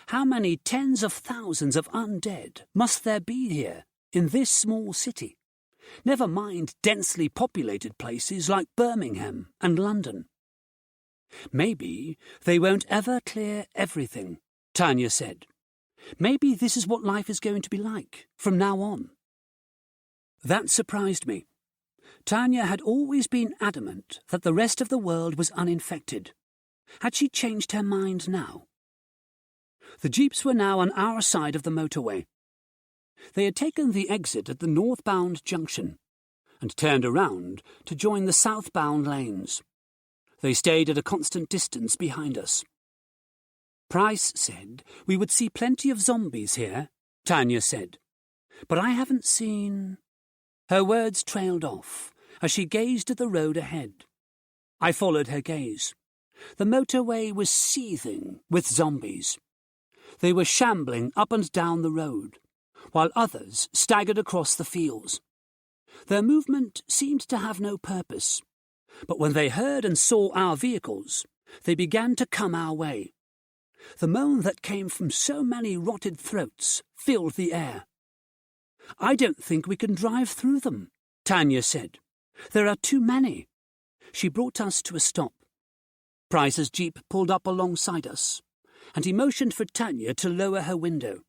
How many tens of thousands of undead must there be here in this small city? Never mind densely populated places like Birmingham and London." "Maybe they won't ever clear everything," Tanya said. "Maybe this is what life is going to be like from now on." That surprised me. Tanya had always been adamant that the rest of the world was uninfected. Had she changed her mind now? The jeeps were now on our side of the motorway. They had taken the exit at the northbound junction and turned around to join the southbound lanes. They stayed at a constant distance behind us. "Price said we would see plenty of zombies here," Tanya said. "But I haven't seen—" Her words trailed off as she gazed at the road ahead. I followed her gaze. The motorway was seething with zombies. They were shambling up and down the road, while others staggered across the fields. Their movement seemed to have no purpose, but when they heard and saw our vehicles, they began to come our way. The moan that came from so many rotted throats filled the air. "I don't think we can drive through them," Tanya said. "There are too many." She brought us to a stop. Price's jeep pulled up alongside us, and he motioned for Tanya to lower her window.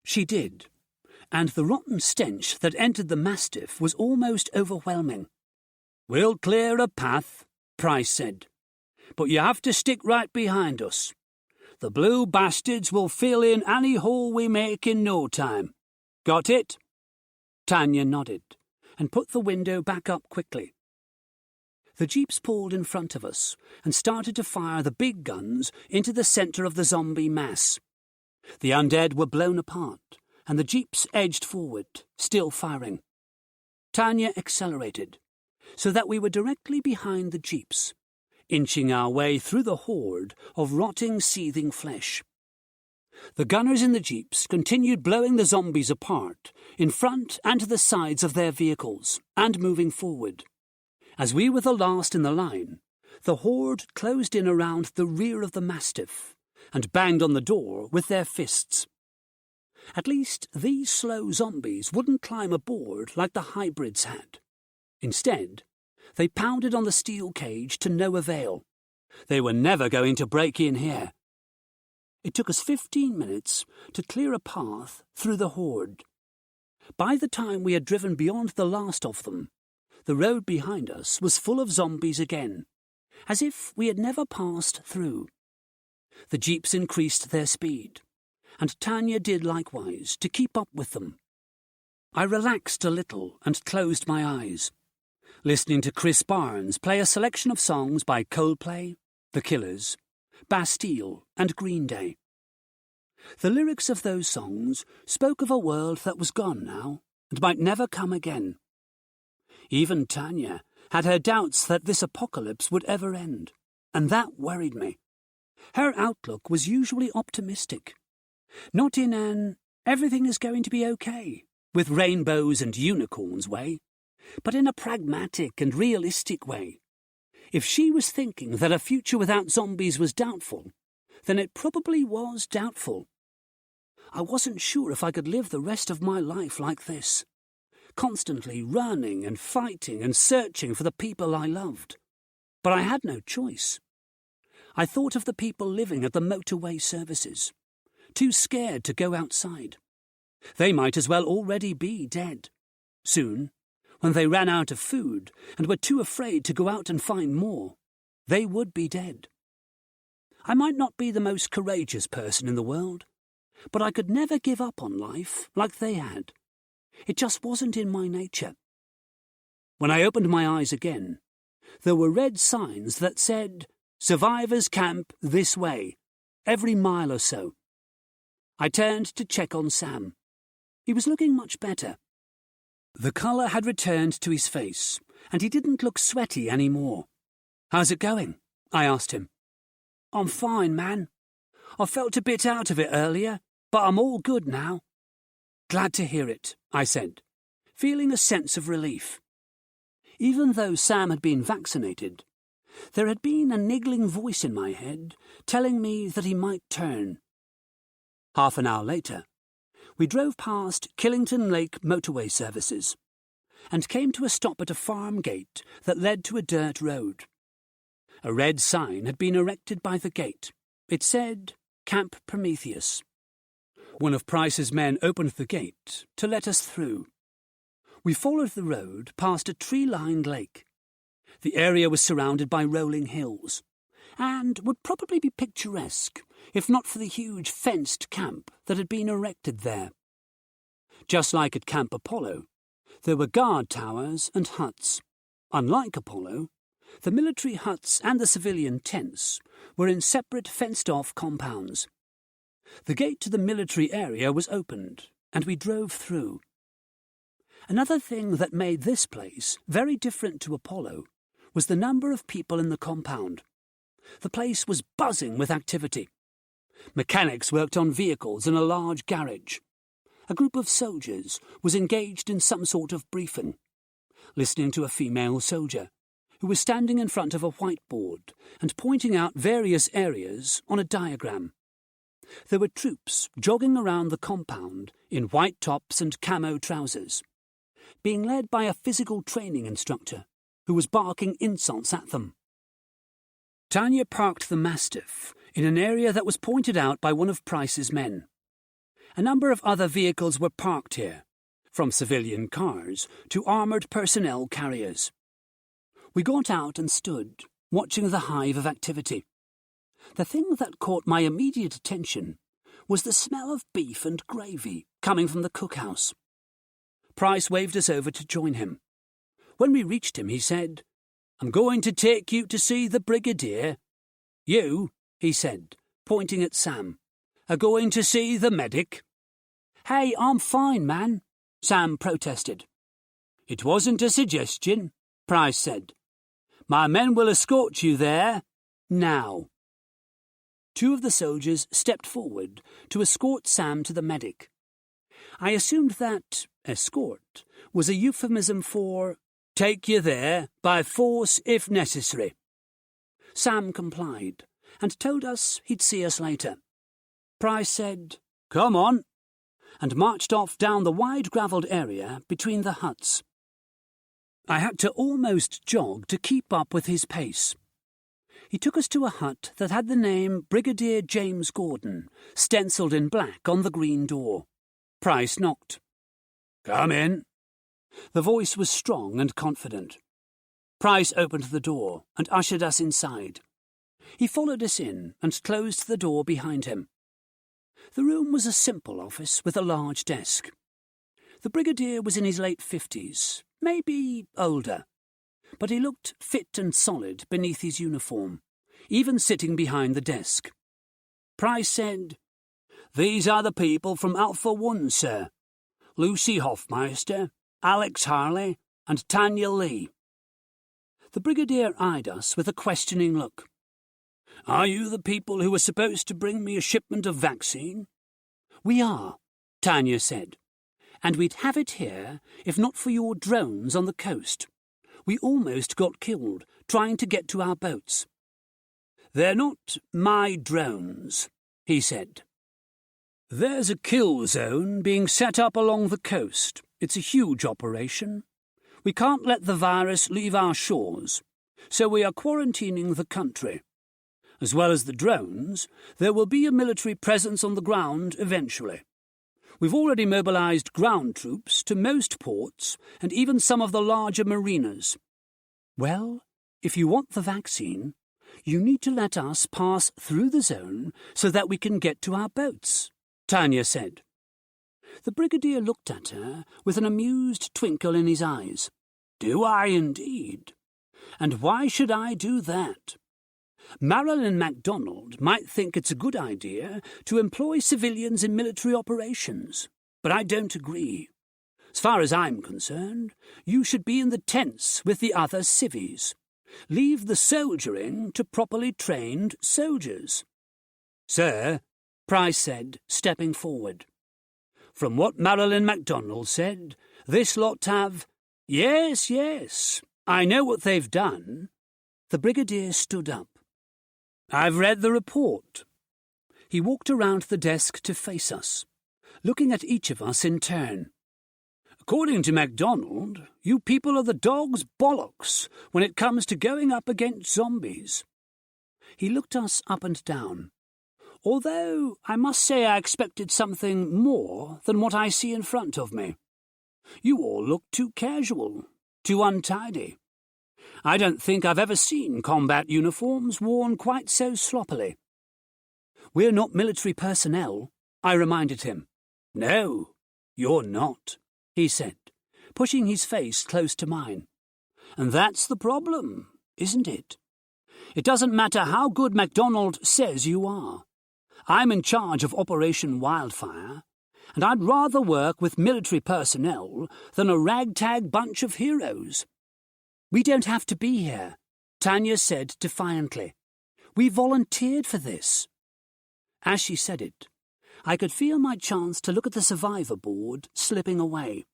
She did, and the rotten stench that entered the Mastiff was almost overwhelming. "We'll clear a path," Price said, "but you have to stick right behind us. The blue bastards will fill in any hole we make in no time. Got it?" Tanya nodded and put the window back up quickly. The jeeps pulled in front of us and started to fire the big guns into the centre of the zombie mass. The undead were blown apart, and the jeeps edged forward, still firing. Tanya accelerated, so that we were directly behind the jeeps, inching our way through the horde of rotting, seething flesh. The gunners in the jeeps continued blowing the zombies apart, in front and to the sides of their vehicles, and moving forward. As we were the last in the line, the horde closed in around the rear of the Mastiff and banged on the door with their fists. At least these slow zombies wouldn't climb aboard like the hybrids had. Instead, they pounded on the steel cage to no avail. They were never going to break in here. It took us 15 minutes to clear a path through the horde. By the time we had driven beyond the last of them, the road behind us was full of zombies again, as if we had never passed through. The jeeps increased their speed, and Tanya did likewise to keep up with them. I relaxed a little and closed my eyes, listening to Chris Barnes play a selection of songs by Coldplay, The Killers, Bastille, and Green Day. The lyrics of those songs spoke of a world that was gone now and might never come again. Even Tanya had her doubts that this apocalypse would ever end, and that worried me. Her outlook was usually optimistic. Not in an everything is going to be okay, with rainbows and unicorns way, but in a pragmatic and realistic way. If she was thinking that a future without zombies was doubtful, then it probably was doubtful. I wasn't sure if I could live the rest of my life like this, constantly running and fighting and searching for the people I loved. But I had no choice. I thought of the people living at the motorway services, too scared to go outside. They might as well already be dead. Soon, when they ran out of food and were too afraid to go out and find more, they would be dead. I might not be the most courageous person in the world, but I could never give up on life like they had. It just wasn't in my nature. When I opened my eyes again, there were red signs that said, "Survivors camp this way, every mile or so." I turned to check on Sam. He was looking much better. The colour had returned to his face, and he didn't look sweaty anymore. "How's it going?" I asked him. "I'm fine, man. I felt a bit out of it earlier, but I'm all good now." "Glad to hear it," I said, feeling a sense of relief. Even though Sam had been vaccinated, there had been a niggling voice in my head telling me that he might turn. Half an hour later, we drove past Killington Lake motorway services and came to a stop at a farm gate that led to a dirt road. A red sign had been erected by the gate. It said, "Camp Prometheus." One of Price's men opened the gate to let us through. We followed the road past a tree-lined lake. The area was surrounded by rolling hills, and would probably be picturesque if not for the huge fenced camp that had been erected there. Just like at Camp Apollo, there were guard towers and huts. Unlike Apollo, the military huts and the civilian tents were in separate fenced-off compounds. The gate to the military area was opened, and we drove through. Another thing that made this place very different to Apollo was the number of people in the compound. The place was buzzing with activity. Mechanics worked on vehicles in a large garage. A group of soldiers was engaged in some sort of briefing, listening to a female soldier who was standing in front of a whiteboard and pointing out various areas on a diagram. There were troops jogging around the compound in white tops and camo trousers, being led by a physical training instructor who was barking insults at them. Tanya parked the Mastiff in an area that was pointed out by one of Price's men. A number of other vehicles were parked here, from civilian cars to armoured personnel carriers. We got out and stood, watching the hive of activity. The thing that caught my immediate attention was the smell of beef and gravy coming from the cookhouse. Price waved us over to join him. When we reached him, he said, "I'm going to take you to see the Brigadier." "You," he said, pointing at Sam, "are going to see the medic." "Hey, I'm fine, man," Sam protested. "It wasn't a suggestion," Price said. "My men will escort you there, now." Two of the soldiers stepped forward to escort Sam to the medic. I assumed that escort was a euphemism for take you there by force if necessary. Sam complied and told us he'd see us later. Price said, "Come on," and marched off down the wide gravelled area between the huts. I had to almost jog to keep up with his pace. He took us to a hut that had the name Brigadier James Gordon stencilled in black on the green door. Price knocked. "Come in." The voice was strong and confident. Price opened the door and ushered us inside. He followed us in and closed the door behind him. The room was a simple office with a large desk. The Brigadier was in his late 50s, maybe older, but he looked fit and solid beneath his uniform, even sitting behind the desk. Price said, "These are the people from Alpha 1, sir. Lucy Hoffmeister, Alex Harley, and Tanya Lee." The brigadier eyed us with a questioning look. "Are you the people who were supposed to bring me a shipment of vaccine?" "We are," Tanya said. "And we'd have it here if not for your drones on the coast. We almost got killed trying to get to our boats." "They're not my drones," he said. "There's a kill zone being set up along the coast. It's a huge operation. We can't let the virus leave our shores, so we are quarantining the country. As well as the drones, there will be a military presence on the ground eventually. We've already mobilized ground troops to most ports and even some of the larger marinas." "Well, if you want the vaccine, you need to let us pass through the zone so that we can get to our boats," Tanya said. The brigadier looked at her with an amused twinkle in his eyes. "Do I indeed? And why should I do that? Marilyn MacDonald might think it's a good idea to employ civilians in military operations, but I don't agree. As far as I'm concerned, you should be in the tents with the other civvies. Leave the soldiering to properly trained soldiers." "Sir," Price said, stepping forward, "from what Marilyn MacDonald said, this lot have—" Yes, I know what they've done." The brigadier stood up. "I've read the report." He walked around the desk to face us, looking at each of us in turn. "According to MacDonald, you people are the dog's bollocks when it comes to going up against zombies." He looked us up and down, although I must say I expected something more than what I see in front of me. "You all look too casual, too untidy. I don't think I've ever seen combat uniforms worn quite so sloppily." "We're not military personnel," I reminded him. "No, you're not," he said, pushing his face close to mine. "And that's the problem, isn't it? It doesn't matter how good MacDonald says you are. I'm in charge of Operation Wildfire, and I'd rather work with military personnel than a ragtag bunch of heroes." "We don't have to be here," Tanya said defiantly. "We volunteered for this." As she said it, I could feel my chance to look at the survivor board slipping away.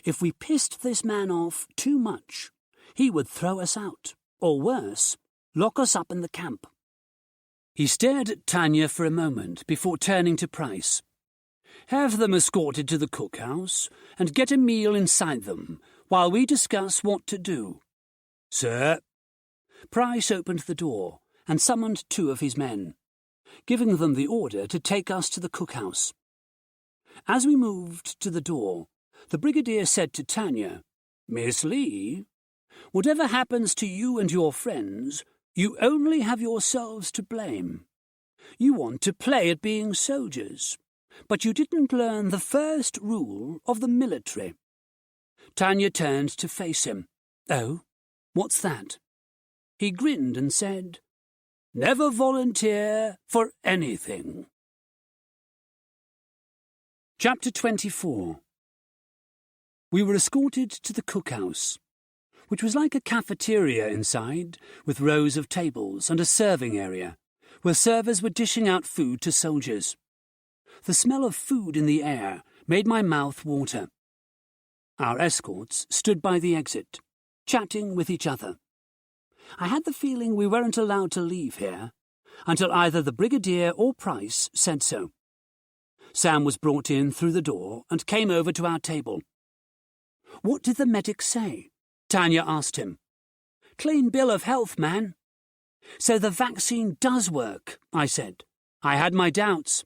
If we pissed this man off too much, he would throw us out, or worse, lock us up in the camp. He stared at Tanya for a moment before turning to Price. "Have them escorted to the cookhouse and get a meal inside them while we discuss what to do." "Sir." Price opened the door and summoned 2 of his men, giving them the order to take us to the cookhouse. As we moved to the door, the brigadier said to Tanya, "Miss Lee, whatever happens to you and your friends, you only have yourselves to blame. You want to play at being soldiers, but you didn't learn the first rule of the military." Tanya turned to face him. "Oh, what's that?" He grinned and said, "Never volunteer for anything." Chapter 24. We were escorted to the cookhouse, which was like a cafeteria inside, with rows of tables and a serving area, where servers were dishing out food to soldiers. The smell of food in the air made my mouth water. Our escorts stood by the exit, chatting with each other. I had the feeling we weren't allowed to leave here until either the brigadier or Price said so. Sam was brought in through the door and came over to our table. "What did the medic say?" Tanya asked him. "Clean bill of health, man." "So the vaccine does work," I said. "I had my doubts."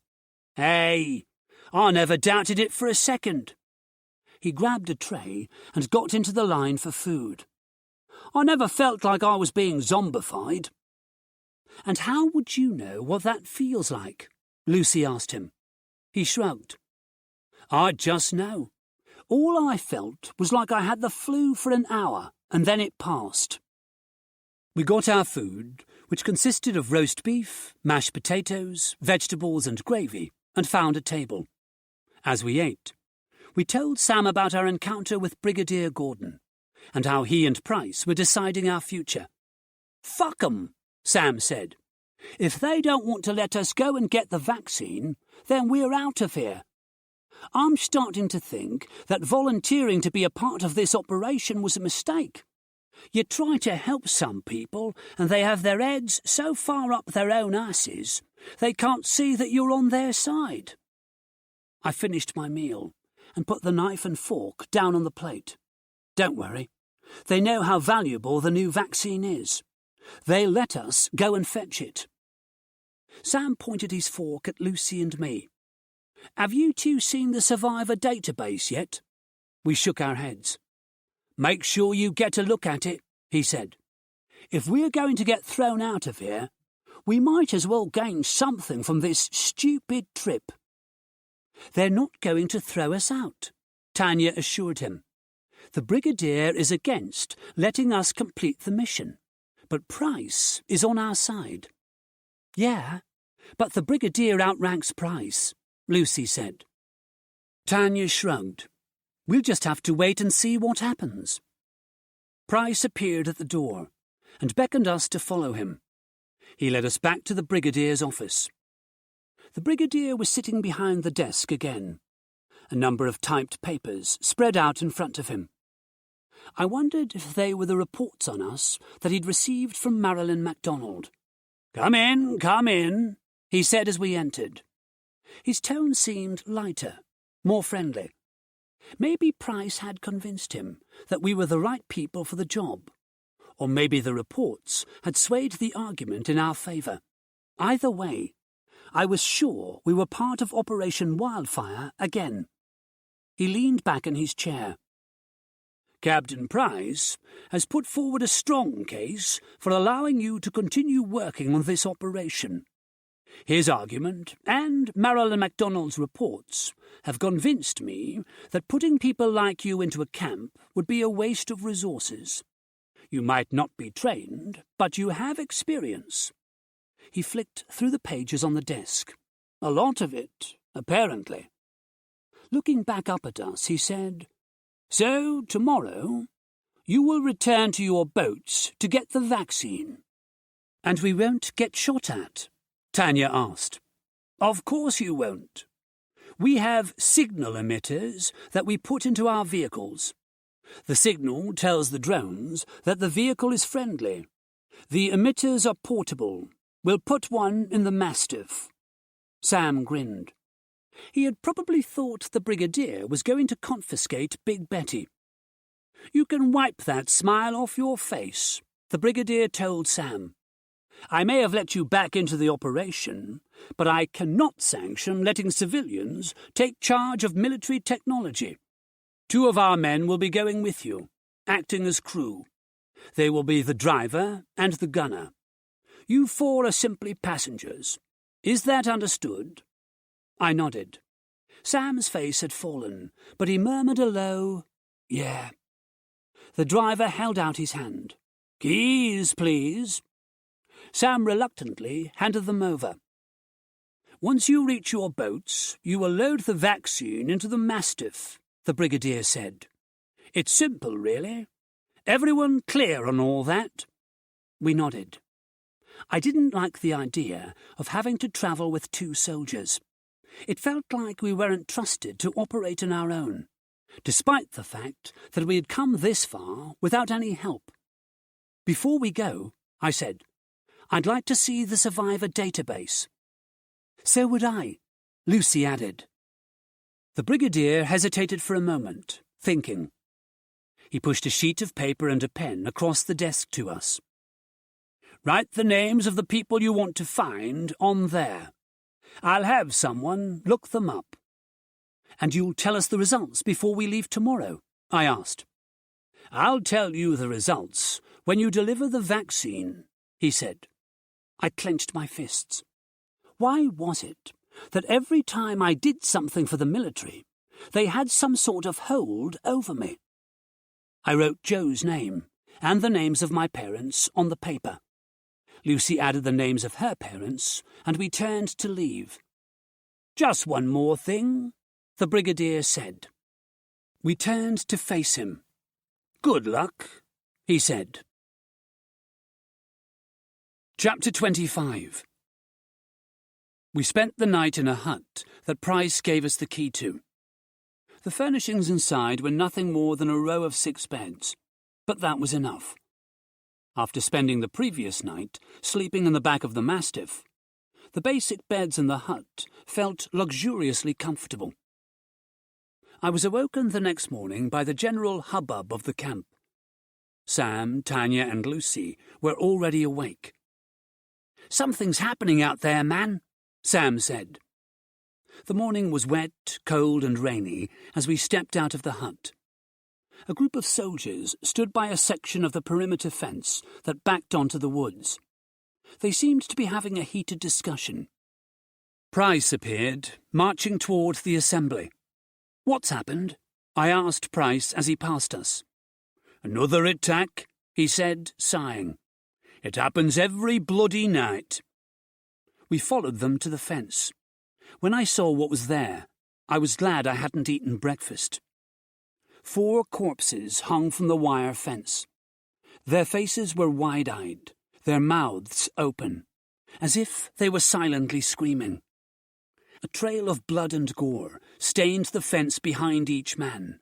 "Hey, I never doubted it for a second." He grabbed a tray and got into the line for food. "I never felt like I was being zombified." "And how would you know what that feels like?" Lucy asked him. He shrugged. "I just know. All I felt was like I had the flu for an hour, and then it passed." We got our food, which consisted of roast beef, mashed potatoes, vegetables and gravy, and found a table. As we ate, we told Sam about our encounter with Brigadier Gordon, and how he and Price were deciding our future. "Fuck 'em," Sam said. "If they don't want to let us go and get the vaccine, then we're out of here. I'm starting to think that volunteering to be a part of this operation was a mistake. You try to help some people, and they have their heads so far up their own asses, they can't see that you're on their side." I finished my meal and put the knife and fork down on the plate. Don't worry. They know how valuable the new vaccine is. They'll let us go and fetch it. Sam pointed his fork at Lucy and me. "Have you two seen the survivor database yet?" We shook our heads. "Make sure you get a look at it," he said. "If we're going to get thrown out of here, we might as well gain something from this stupid trip." "They're not going to throw us out," Tanya assured him. "The Brigadier is against letting us complete the mission, but Price is on our side." "Yeah, but the Brigadier outranks Price," Lucy said. Tanya shrugged. "We'll just have to wait and see what happens." Price appeared at the door and beckoned us to follow him. He led us back to the Brigadier's office. The Brigadier was sitting behind the desk again, a number of typed papers spread out in front of him. I wondered if they were the reports on us that he'd received from Marilyn MacDonald. Come in," he said as we entered. His tone seemed lighter, more friendly. Maybe Price had convinced him that we were the right people for the job, or maybe the reports had swayed the argument in our favour. Either way, I was sure we were part of Operation Wildfire again. He leaned back in his chair. "Captain Price has put forward a strong case for allowing you to continue working on this operation. His argument and Marilyn MacDonald's reports have convinced me that putting people like you into a camp would be a waste of resources. You might not be trained, but you have experience." He flicked through the pages on the desk. "A lot of it, apparently." Looking back up at us, he said, "So, tomorrow, you will return to your boats to get the vaccine." "And we won't get shot at?" Tanya asked. "Of course you won't. We have signal emitters that we put into our vehicles. The signal tells the drones that the vehicle is friendly. The emitters are portable. We'll put one in the Mastiff." Sam grinned. He had probably thought the Brigadier was going to confiscate Big Betty. "You can wipe that smile off your face," the Brigadier told Sam. "I may have let you back into the operation, but I cannot sanction letting civilians take charge of military technology. 2 of our men will be going with you, acting as crew. They will be the driver and the gunner. You 4 are simply passengers. Is that understood?" I nodded. Sam's face had fallen, but he murmured a low, "Yeah." The driver held out his hand. "Keys, please." Sam reluctantly handed them over. "Once you reach your boats, you will load the vaccine into the Mastiff," the Brigadier said. "It's simple, really. Everyone clear on all that?" We nodded. I didn't like the idea of having to travel with 2 soldiers. It felt like we weren't trusted to operate on our own, despite the fact that we had come this far without any help. "Before we go," I said, "I'd like to see the survivor database." "So would I," Lucy added. The Brigadier hesitated for a moment, thinking. He pushed a sheet of paper and a pen across the desk to us. "Write the names of the people you want to find on there. I'll have someone look them up." "And you'll tell us the results before we leave tomorrow?" I asked. "I'll tell you the results when you deliver the vaccine," he said. I clenched my fists. Why was it that every time I did something for the military, they had some sort of hold over me? I wrote Joe's name and the names of my parents on the paper. Lucy added the names of her parents, and we turned to leave. "Just one more thing," the Brigadier said. We turned to face him. "Good luck," he said. Chapter 25. We spent the night in a hut that Price gave us the key to. The furnishings inside were nothing more than a row of 6 beds, but that was enough. After spending the previous night sleeping in the back of the Mastiff, the basic beds in the hut felt luxuriously comfortable. I was awoken the next morning by the general hubbub of the camp. Sam, Tanya, and Lucy were already awake. "Something's happening out there, man," Sam said. The morning was wet, cold, and rainy as we stepped out of the hut. A group of soldiers stood by a section of the perimeter fence that backed onto the woods. They seemed to be having a heated discussion. Price appeared, marching toward the assembly. "What's happened?" I asked Price as he passed us. "Another attack," he said, sighing. "It happens every bloody night." We followed them to the fence. When I saw what was there, I was glad I hadn't eaten breakfast. 4 corpses hung from the wire fence. Their faces were wide-eyed, their mouths open, as if they were silently screaming. A trail of blood and gore stained the fence behind each man,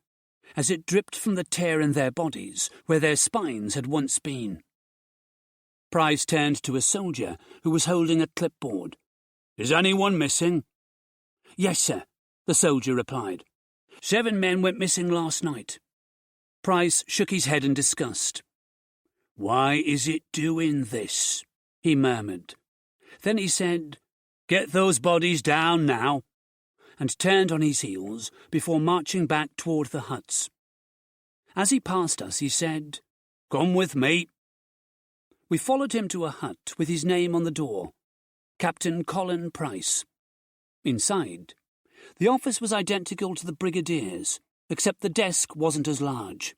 as it dripped from the tear in their bodies where their spines had once been. Price turned to a soldier who was holding a clipboard. "Is anyone missing?" "Yes, sir," the soldier replied. 7 men went missing last night." Price shook his head in disgust. "Why is it doing this?" he murmured. Then he said, "Get those bodies down now," and turned on his heels before marching back toward the huts. As he passed us, he said, "Come with me." We followed him to a hut with his name on the door, Captain Colin Price. Inside, the office was identical to the Brigadier's, except the desk wasn't as large.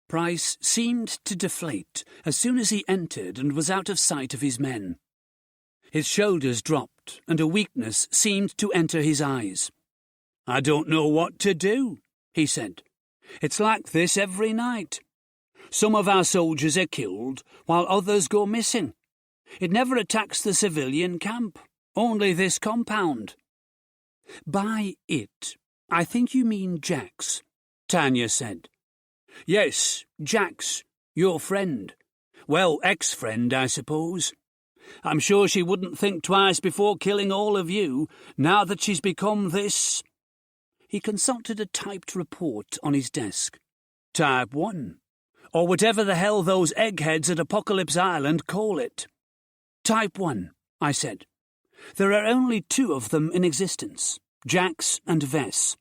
Price seemed to deflate as soon as he entered and was out of sight of his men. His shoulders dropped, and a weakness seemed to enter his eyes. "I don't know what to do," he said. "It's like this every night. Some of our soldiers are killed, while others go missing. It never attacks the civilian camp, only this compound." "By it, I think you mean Jax," Tanya said. "Yes, Jax, your friend. Well, ex-friend, I suppose. I'm sure she wouldn't think twice before killing all of you, now that she's become this." He consulted a typed report on his desk. "Type 1, or whatever the hell those eggheads at Apocalypse Island call it." "Type 1, I said. "There are only 2 of them in existence, Jax and Vess.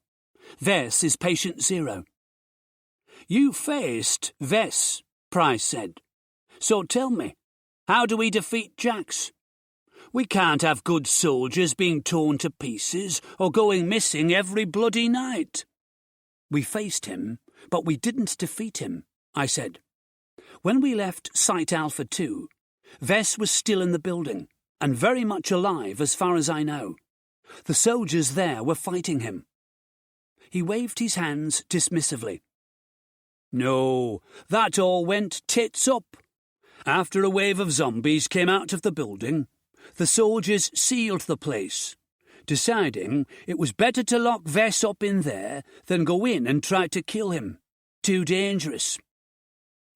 Vess is patient 0. "You faced Vess," Price said. "So tell me, how do we defeat Jax? We can't have good soldiers being torn to pieces or going missing every bloody night." "We faced him, but we didn't defeat him," I said. "When we left Site Alpha 2, Vess was still in the building, and very much alive as far as I know. The soldiers there were fighting him." He waved his hands dismissively. "No, that all went tits up. After a wave of zombies came out of the building, the soldiers sealed the place, deciding it was better to lock Vess up in there than go in and try to kill him. Too dangerous."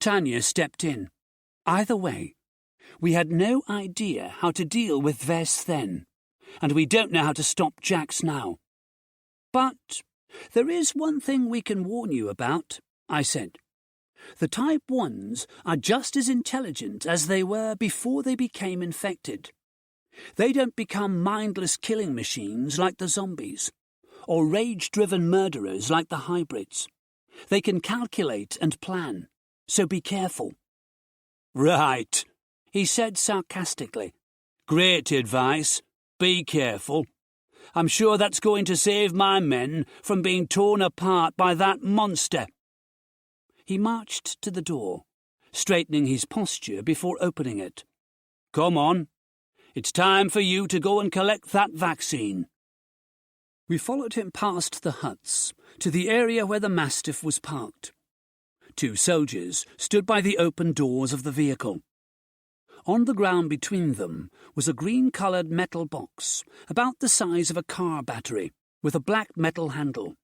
Tanya stepped in. "Either way, we had no idea how to deal with Vess then, and we don't know how to stop Jax now. But there is one thing we can warn you about," I said. "The Type 1s are just as intelligent as they were before they became infected. They don't become mindless killing machines like the zombies, or rage-driven murderers like the hybrids. They can calculate and plan, so be careful." "Right," he said sarcastically. "Great advice. Be careful. I'm sure that's going to save my men from being torn apart by that monster." He marched to the door, straightening his posture before opening it. "Come on. It's time for you to go and collect that vaccine." We followed him past the huts to the area where the Mastiff was parked. 2 soldiers stood by the open doors of the vehicle. On the ground between them was a green-coloured metal box, about the size of a car battery, with a black metal handle.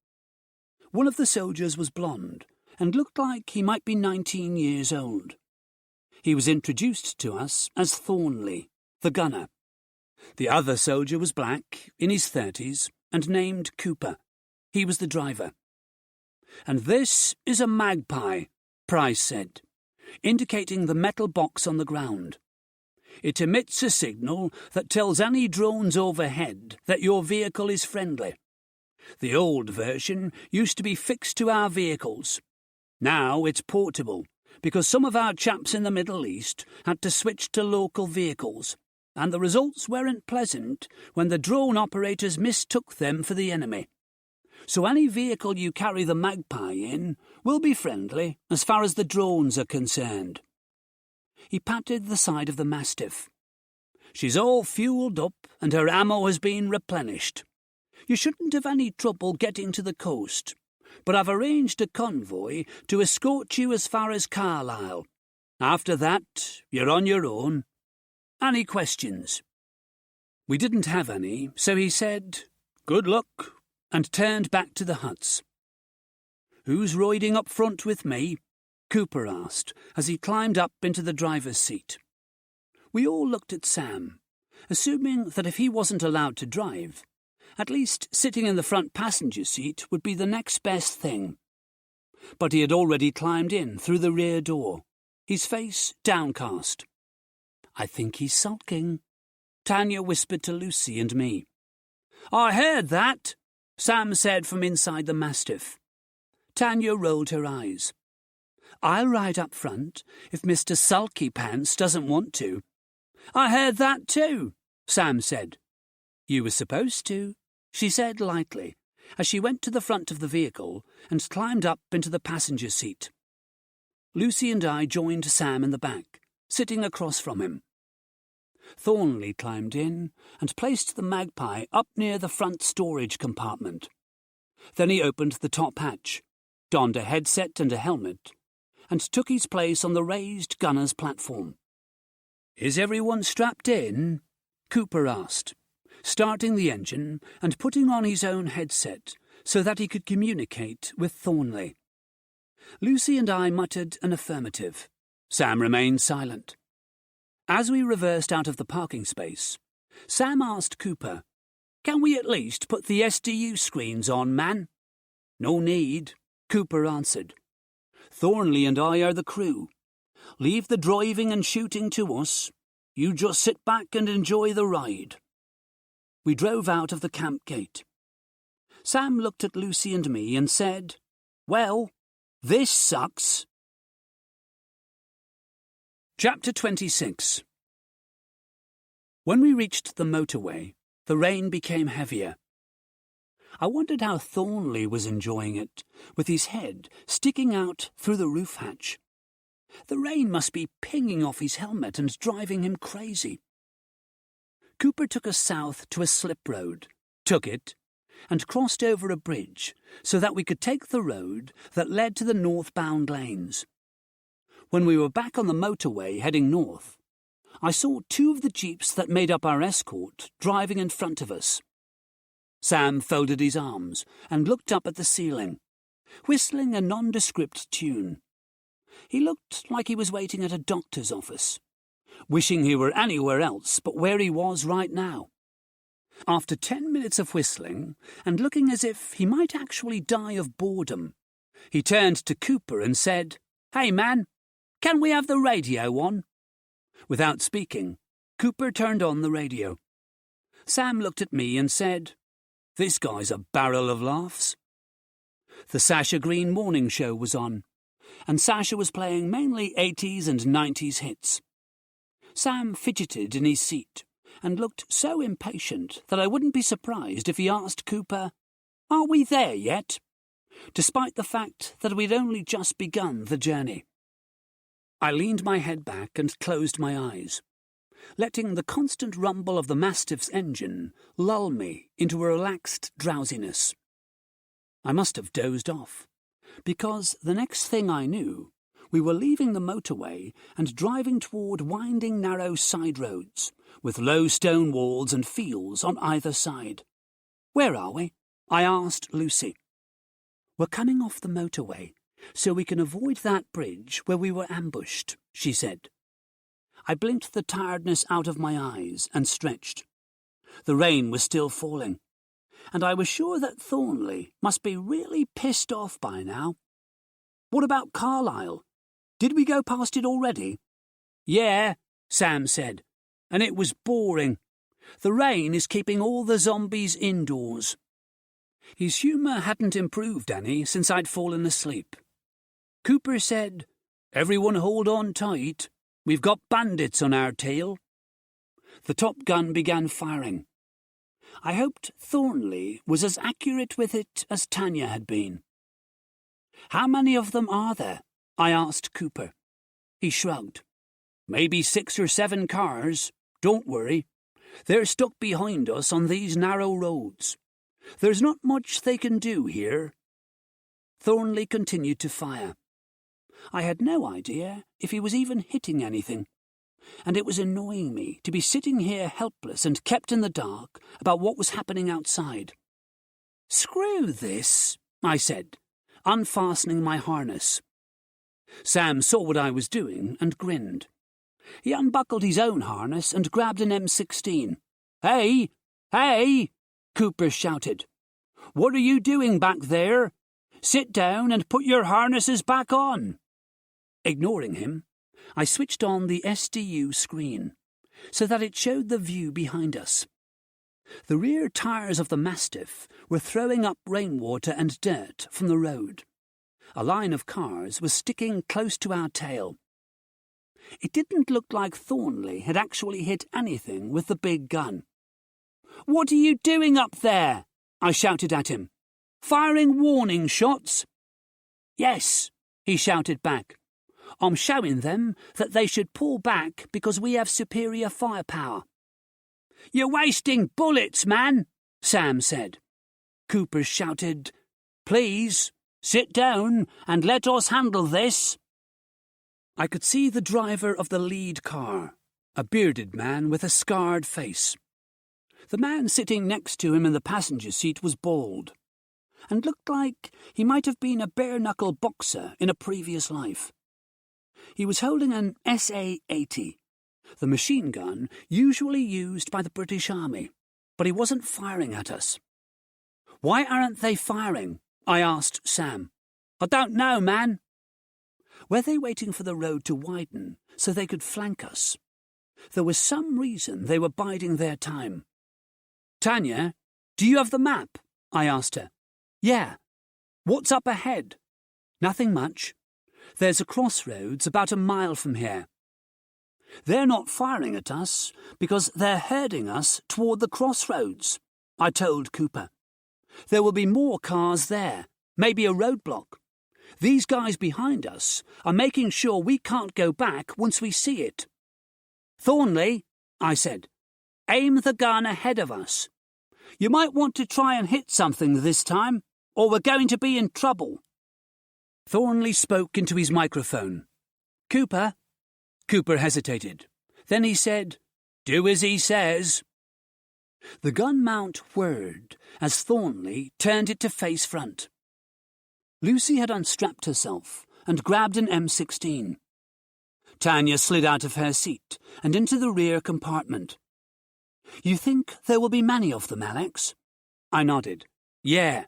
One of the soldiers was blonde, and looked like he might be 19 years old. He was introduced to us as Thornley, the gunner. The other soldier was black, in his 30s, and named Cooper. He was the driver. "And this is a magpie," Price said, indicating the metal box on the ground. "It emits a signal that tells any drones overhead that your vehicle is friendly. The old version used to be fixed to our vehicles. Now it's portable, because some of our chaps in the Middle East had to switch to local vehicles, and the results weren't pleasant when the drone operators mistook them for the enemy. So any vehicle you carry the magpie in will be friendly as far as the drones are concerned." He patted the side of the Mastiff. "She's all fueled up and her ammo has been replenished. You shouldn't have any trouble getting to the coast, but I've arranged a convoy to escort you as far as Carlisle. After that, you're on your own. Any questions?" We didn't have any, so he said, "Good luck," and turned back to the huts. "Who's riding up front with me?" Cooper asked as he climbed up into the driver's seat. We all looked at Sam, assuming that if he wasn't allowed to drive, at least sitting in the front passenger seat would be the next best thing. But he had already climbed in through the rear door, his face downcast. "I think he's sulking," Tanya whispered to Lucy and me. "I heard that," Sam said from inside the Mastiff. Tanya rolled her eyes. "I'll ride up front if Mr. Sulky Pants doesn't want to." "I heard that too," Sam said. "You were supposed to," she said lightly, as she went to the front of the vehicle and climbed up into the passenger seat. Lucy and I joined Sam in the back, sitting across from him. Thornley climbed in and placed the magpie up near the front storage compartment. Then he opened the top hatch, donned a headset and a helmet, and took his place on the raised gunner's platform. "Is everyone strapped in?" Cooper asked, starting the engine and putting on his own headset so that he could communicate with Thornley. Lucy and I muttered an affirmative. Sam remained silent. As we reversed out of the parking space, Sam asked Cooper, "Can we at least put the SDU screens on, man?" "No need," Cooper answered. "Thornley and I are the crew. Leave the driving and shooting to us. You just sit back and enjoy the ride." We drove out of the camp gate. Sam looked at Lucy and me and said, "Well, this sucks." Chapter 26. When we reached the motorway, the rain became heavier. I wondered how Thornley was enjoying it, with his head sticking out through the roof hatch. The rain must be pinging off his helmet and driving him crazy. Cooper took us south to a slip road, took it, and crossed over a bridge so that we could take the road that led to the northbound lanes. When we were back on the motorway heading north, I saw 2 of the jeeps that made up our escort driving in front of us. Sam folded his arms and looked up at the ceiling, whistling a nondescript tune. He looked like he was waiting at a doctor's office, wishing he were anywhere else but where he was right now. After 10 minutes of whistling, and looking as if he might actually die of boredom, he turned to Cooper and said, "Hey man, can we have the radio on?" Without speaking, Cooper turned on the radio. Sam looked at me and said, "This guy's a barrel of laughs." The Sasha Green morning show was on, and Sasha was playing mainly 80s and 90s hits. Sam fidgeted in his seat and looked so impatient that I wouldn't be surprised if he asked Cooper, "Are we there yet?" despite the fact that we'd only just begun the journey. I leaned my head back and closed my eyes, letting the constant rumble of the Mastiff's engine lull me into a relaxed drowsiness. I must have dozed off, because the next thing I knew, we were leaving the motorway and driving toward winding narrow side roads, with low stone walls and fields on either side. "Where are we?" I asked Lucy. "We're coming off the motorway, so we can avoid that bridge where we were ambushed," she said. I blinked the tiredness out of my eyes and stretched. The rain was still falling, and I was sure that Thornley must be really pissed off by now. "What about Carlisle? Did we go past it already?" "Yeah," Sam said, "and it was boring. The rain is keeping all the zombies indoors." His humour hadn't improved any since I'd fallen asleep. Cooper said, "Everyone hold on tight. We've got bandits on our tail." The top gun began firing. I hoped Thornley was as accurate with it as Tanya had been. "How many of them are there?" I asked Cooper. He shrugged. "Maybe 6 or 7 cars. Don't worry. They're stuck behind us on these narrow roads. There's not much they can do here." Thornley continued to fire. I had no idea if he was even hitting anything, and it was annoying me to be sitting here helpless and kept in the dark about what was happening outside. "Screw this," I said, unfastening my harness. Sam saw what I was doing and grinned. He unbuckled his own harness and grabbed an M16. "Hey! Hey!" Cooper shouted. "What are you doing back there? Sit down and put your harnesses back on." Ignoring him, I switched on the SDU screen so that it showed the view behind us. The rear tyres of the Mastiff were throwing up rainwater and dirt from the road. A line of cars was sticking close to our tail. It didn't look like Thornley had actually hit anything with the big gun. "What are you doing up there?" I shouted at him. "Firing warning shots?" "Yes," he shouted back. "I'm showing them that they should pull back because we have superior firepower." "You're wasting bullets, man," Sam said. Cooper shouted, "Please, sit down and let us handle this." I could see the driver of the lead car, a bearded man with a scarred face. The man sitting next to him in the passenger seat was bald, and looked like he might have been a bare-knuckle boxer in a previous life. He was holding an SA-80, the machine gun usually used by the British Army, but he wasn't firing at us. "Why aren't they firing?" I asked Sam. "I don't know, man." Were they waiting for the road to widen so they could flank us? There was some reason they were biding their time. "Tanya, do you have the map?" I asked her. "Yeah." "What's up ahead?" "Nothing much. There's a crossroads about a mile from here." "They're not firing at us because they're herding us toward the crossroads," I told Cooper. "There will be more cars there, maybe a roadblock. These guys behind us are making sure we can't go back once we see it." "Thornley," I said, "aim the gun ahead of us. You might want to try and hit something this time, or we're going to be in trouble." Thornley spoke into his microphone. "Cooper?" Cooper hesitated. Then he said, "Do as he says." The gun mount whirred as Thornley turned it to face front. Lucy had unstrapped herself and grabbed an M16. Tanya slid out of her seat and into the rear compartment. "You think there will be many of them, Alex?" I nodded. "Yeah.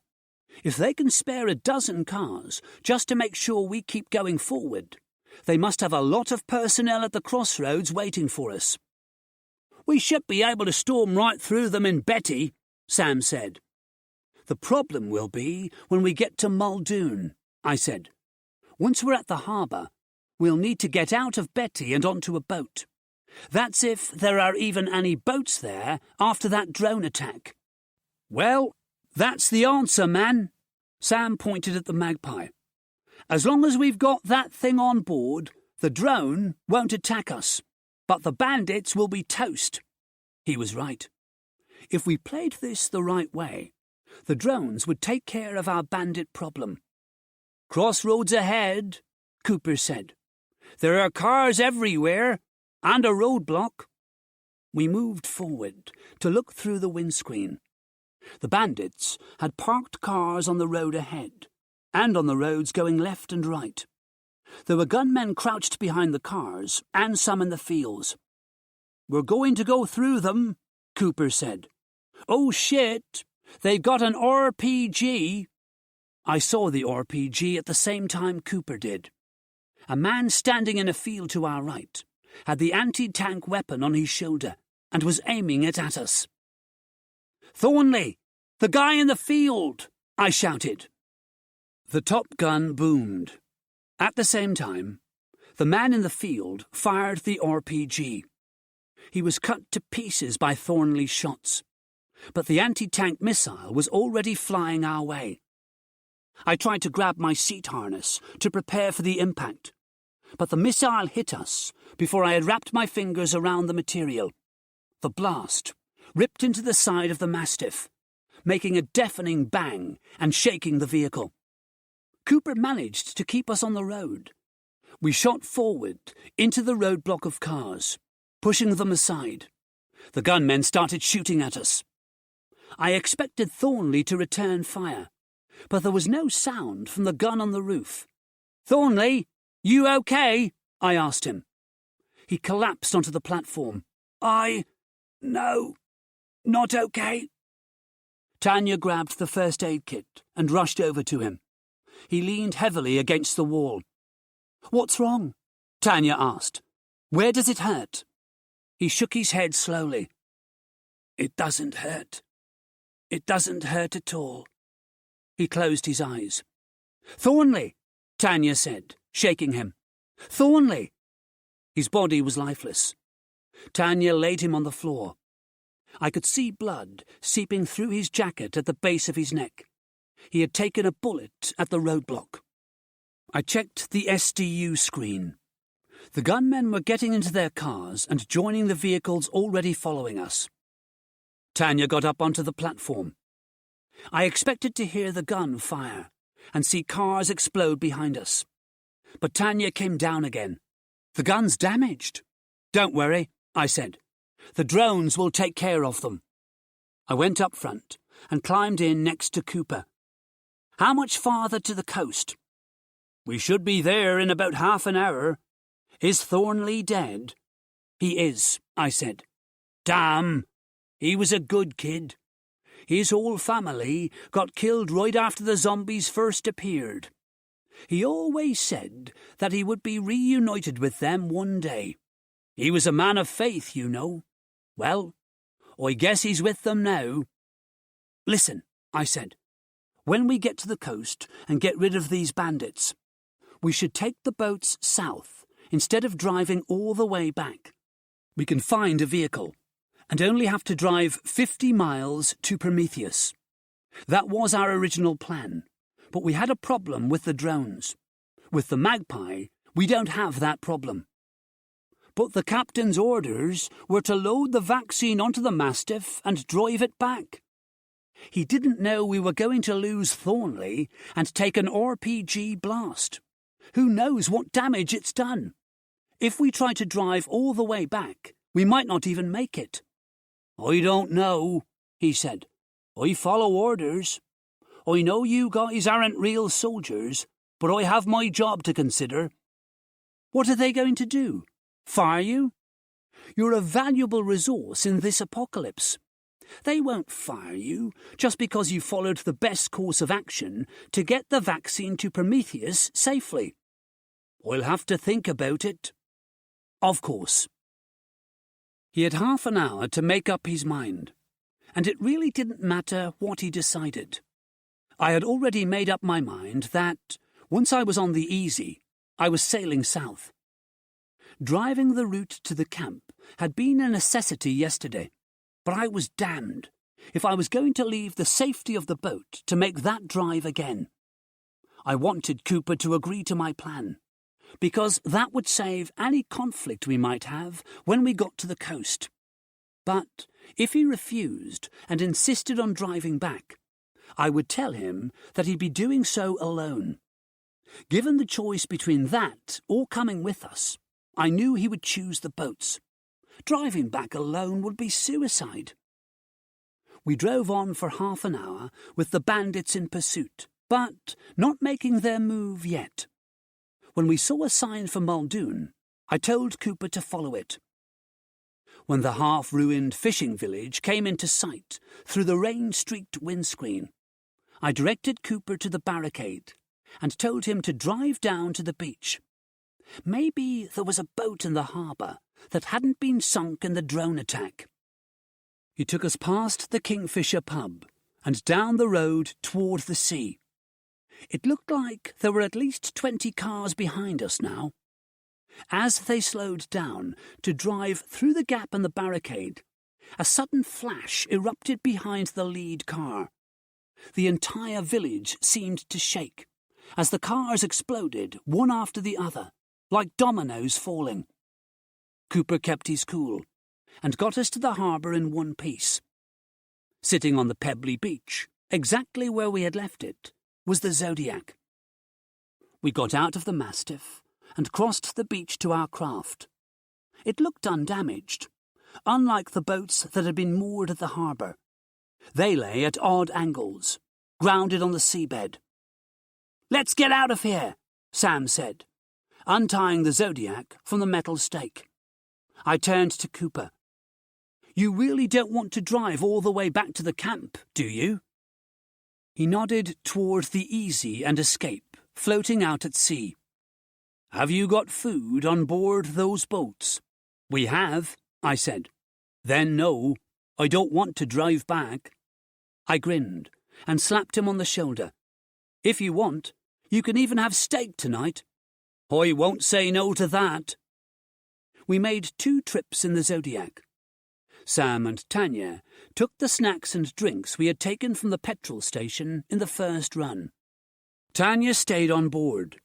If they can spare a dozen cars just to make sure we keep going forward, they must have a lot of personnel at the crossroads waiting for us." "We should be able to storm right through them in Betty," Sam said. "The problem will be when we get to Muldoon," I said. "Once we're at the harbour, we'll need to get out of Betty and onto a boat. That's if there are even any boats there after that drone attack." "Well, that's the answer, man." Sam pointed at the Magpie. "As long as we've got that thing on board, the drone won't attack us, but the bandits will be toast." He was right. If we played this the right way, the drones would take care of our bandit problem. "Crossroads ahead," Cooper said. "There are cars everywhere, and a roadblock." We moved forward to look through the windscreen. The bandits had parked cars on the road ahead, and on the roads going left and right. There were gunmen crouched behind the cars, and some in the fields. "We're going to go through them," Cooper said. "Oh shit, they've got an RPG." I saw the RPG at the same time Cooper did. A man standing in a field to our right had the anti-tank weapon on his shoulder and was aiming it at us. "Thornley, the guy in the field!" I shouted. The top gun boomed. At the same time, the man in the field fired the RPG. He was cut to pieces by Thornley's shots, but the anti-tank missile was already flying our way. I tried to grab my seat harness to prepare for the impact, but the missile hit us before I had wrapped my fingers around the material. The blast ripped into the side of the Mastiff, making a deafening bang and shaking the vehicle. Cooper managed to keep us on the road. We shot forward into the roadblock of cars, pushing them aside. The gunmen started shooting at us. I expected Thornley to return fire, but there was no sound from the gun on the roof. "Thornley, you okay?" I asked him. He collapsed onto the platform. No, not okay." Tanya grabbed the first aid kit and rushed over to him. He leaned heavily against the wall. "What's wrong?" Tanya asked. "Where does it hurt?" He shook his head slowly. "It doesn't hurt. It doesn't hurt at all." He closed his eyes. "Thornley," Tanya said, shaking him. "Thornley." His body was lifeless. Tanya laid him on the floor. I could see blood seeping through his jacket at the base of his neck. He had taken a bullet at the roadblock. I checked the SDU screen. The gunmen were getting into their cars and joining the vehicles already following us. Tanya got up onto the platform. I expected to hear the gun fire and see cars explode behind us. But Tanya came down again. "The gun's damaged." "Don't worry," I said. "The drones will take care of them." I went up front and climbed in next to Cooper. "How much farther to the coast?" "We should be there in about half an hour." "Is Thornley dead?" "He is," I said. "Damn, he was a good kid. His whole family got killed right after the zombies first appeared. He always said that he would be reunited with them one day. He was a man of faith, you know. Well, I guess he's with them now." "Listen," I said. "When we get to the coast and get rid of these bandits, we should take the boats south instead of driving all the way back. We can find a vehicle and only have to drive 50 miles to Prometheus. That was our original plan, but we had a problem with the drones. With the Magpie, we don't have that problem." "But the captain's orders were to load the vaccine onto the Mastiff and drive it back. He didn't know we were going to lose Thornley and take an RPG blast. Who knows what damage it's done? If we try to drive all the way back, we might not even make it." "I don't know," he said. "I follow orders. I know you guys aren't real soldiers, but I have my job to consider." "What are they going to do? Fire you? You're a valuable resource in this apocalypse. They won't fire you just because you followed the best course of action to get the vaccine to Prometheus safely." "I'll have to think about it." "Of course." He had half an hour to make up his mind, and it really didn't matter what he decided. I had already made up my mind that, once I was on the easy, I was sailing south. Driving the route to the camp had been a necessity yesterday, but I was damned if I was going to leave the safety of the boat to make that drive again. I wanted Cooper to agree to my plan, because that would save any conflict we might have when we got to the coast. But if he refused and insisted on driving back, I would tell him that he'd be doing so alone. Given the choice between that or coming with us, I knew he would choose the boats. Driving back alone would be suicide. We drove on for half an hour with the bandits in pursuit, but not making their move yet. When we saw a sign for Muldoon, I told Cooper to follow it. When the half-ruined fishing village came into sight through the rain-streaked windscreen, I directed Cooper to the barricade and told him to drive down to the beach. Maybe there was a boat in the harbour that hadn't been sunk in the drone attack. He took us past the Kingfisher pub and down the road toward the sea. It looked like there were at least 20 cars behind us now. As they slowed down to drive through the gap in the barricade, a sudden flash erupted behind the lead car. The entire village seemed to shake as the cars exploded one after the other, like dominoes falling. Cooper kept his cool and got us to the harbour in one piece. Sitting on the pebbly beach, exactly where we had left it, was the Zodiac. We got out of the Mastiff and crossed the beach to our craft. It looked undamaged, unlike the boats that had been moored at the harbour. They lay at odd angles, grounded on the seabed. "Let's get out of here," Sam said, untying the Zodiac from the metal stake. I turned to Cooper. "You really don't want to drive all the way back to the camp, do you?" He nodded toward the Easy and Escape, floating out at sea. "Have you got food on board those boats?" "We have," I said. "Then no, I don't want to drive back." I grinned and slapped him on the shoulder. "If you want, you can even have steak tonight." "I won't say no to that." We made 2 trips in the Zodiac. Sam and Tanya took the snacks and drinks we had taken from the petrol station in the first run. Tanya stayed on board,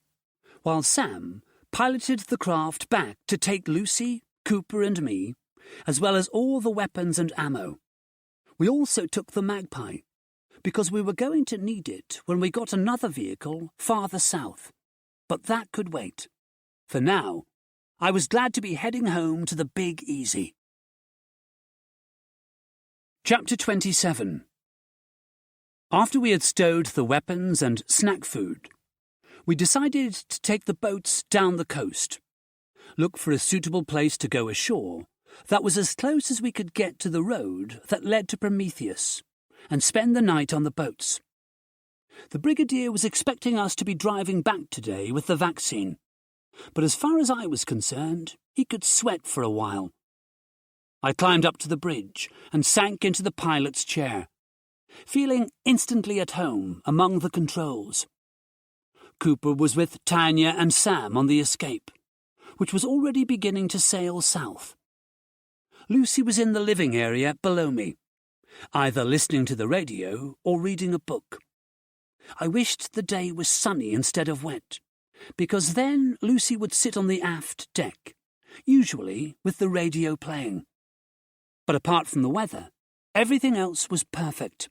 while Sam piloted the craft back to take Lucy, Cooper and me, as well as all the weapons and ammo. We also took the Magpie, because we were going to need it when we got another vehicle farther south. But that could wait. For now, I was glad to be heading home to the Big Easy. Chapter 27. After we had stowed the weapons and snack food, we decided to take the boats down the coast, look for a suitable place to go ashore that was as close as we could get to the road that led to Prometheus, and spend the night on the boats. The Brigadier was expecting us to be driving back today with the vaccine, but as far as I was concerned, he could sweat for a while. I climbed up to the bridge and sank into the pilot's chair, feeling instantly at home among the controls. Cooper was with Tanya and Sam on the Escape, which was already beginning to sail south. Lucy was in the living area below me, either listening to the radio or reading a book. I wished the day was sunny instead of wet, because then Lucy would sit on the aft deck, usually with the radio playing. But apart from the weather, everything else was perfect.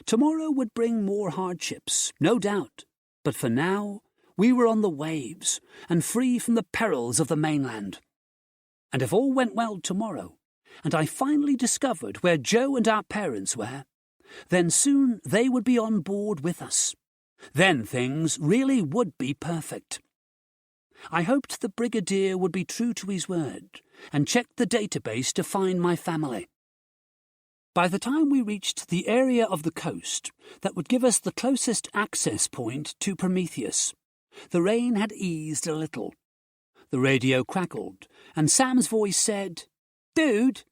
Tomorrow would bring more hardships, no doubt, but for now we were on the waves and free from the perils of the mainland. And if all went well tomorrow, and I finally discovered where Joe and our parents were, then soon they would be on board with us. Then things really would be perfect. I hoped the Brigadier would be true to his word and check the database to find my family. By the time we reached the area of the coast that would give us the closest access point to Prometheus, the rain had eased a little. The radio crackled, and Sam's voice said, "Dude,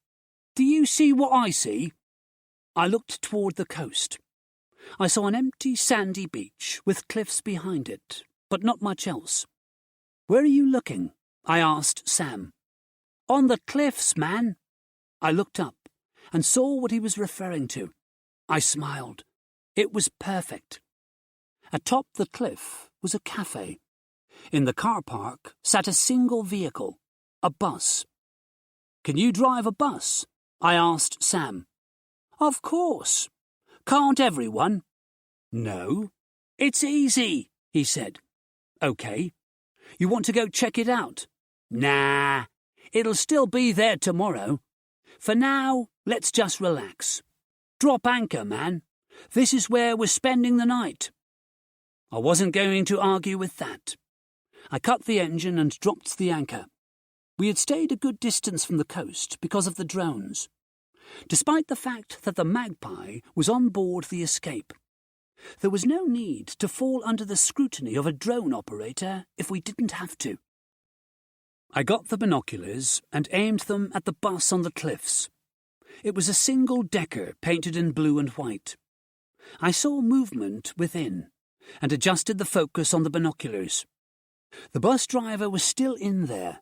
do you see what I see?" I looked toward the coast. I saw an empty sandy beach with cliffs behind it, but not much else. "Where are you looking?" I asked Sam. "On the cliffs, man." I looked up and saw what he was referring to. I smiled. It was perfect. Atop the cliff was a cafe. In the car park sat a single vehicle, a bus. "Can you drive a bus?" I asked Sam. "Of course. Can't everyone?" "No." "It's easy," he said. OK. You want to go check it out? Nah, it'll still be there tomorrow. For now, let's just relax. Drop anchor, man. This is where we're spending the night. I wasn't going to argue with that. I cut the engine and dropped the anchor. We had stayed a good distance from the coast because of the drones, despite the fact that the Magpie was on board the Escape. There was no need to fall under the scrutiny of a drone operator if we didn't have to. I got the binoculars and aimed them at the bus on the cliffs. It was a single-decker painted in blue and white. I saw movement within and adjusted the focus on the binoculars. The bus driver was still in there,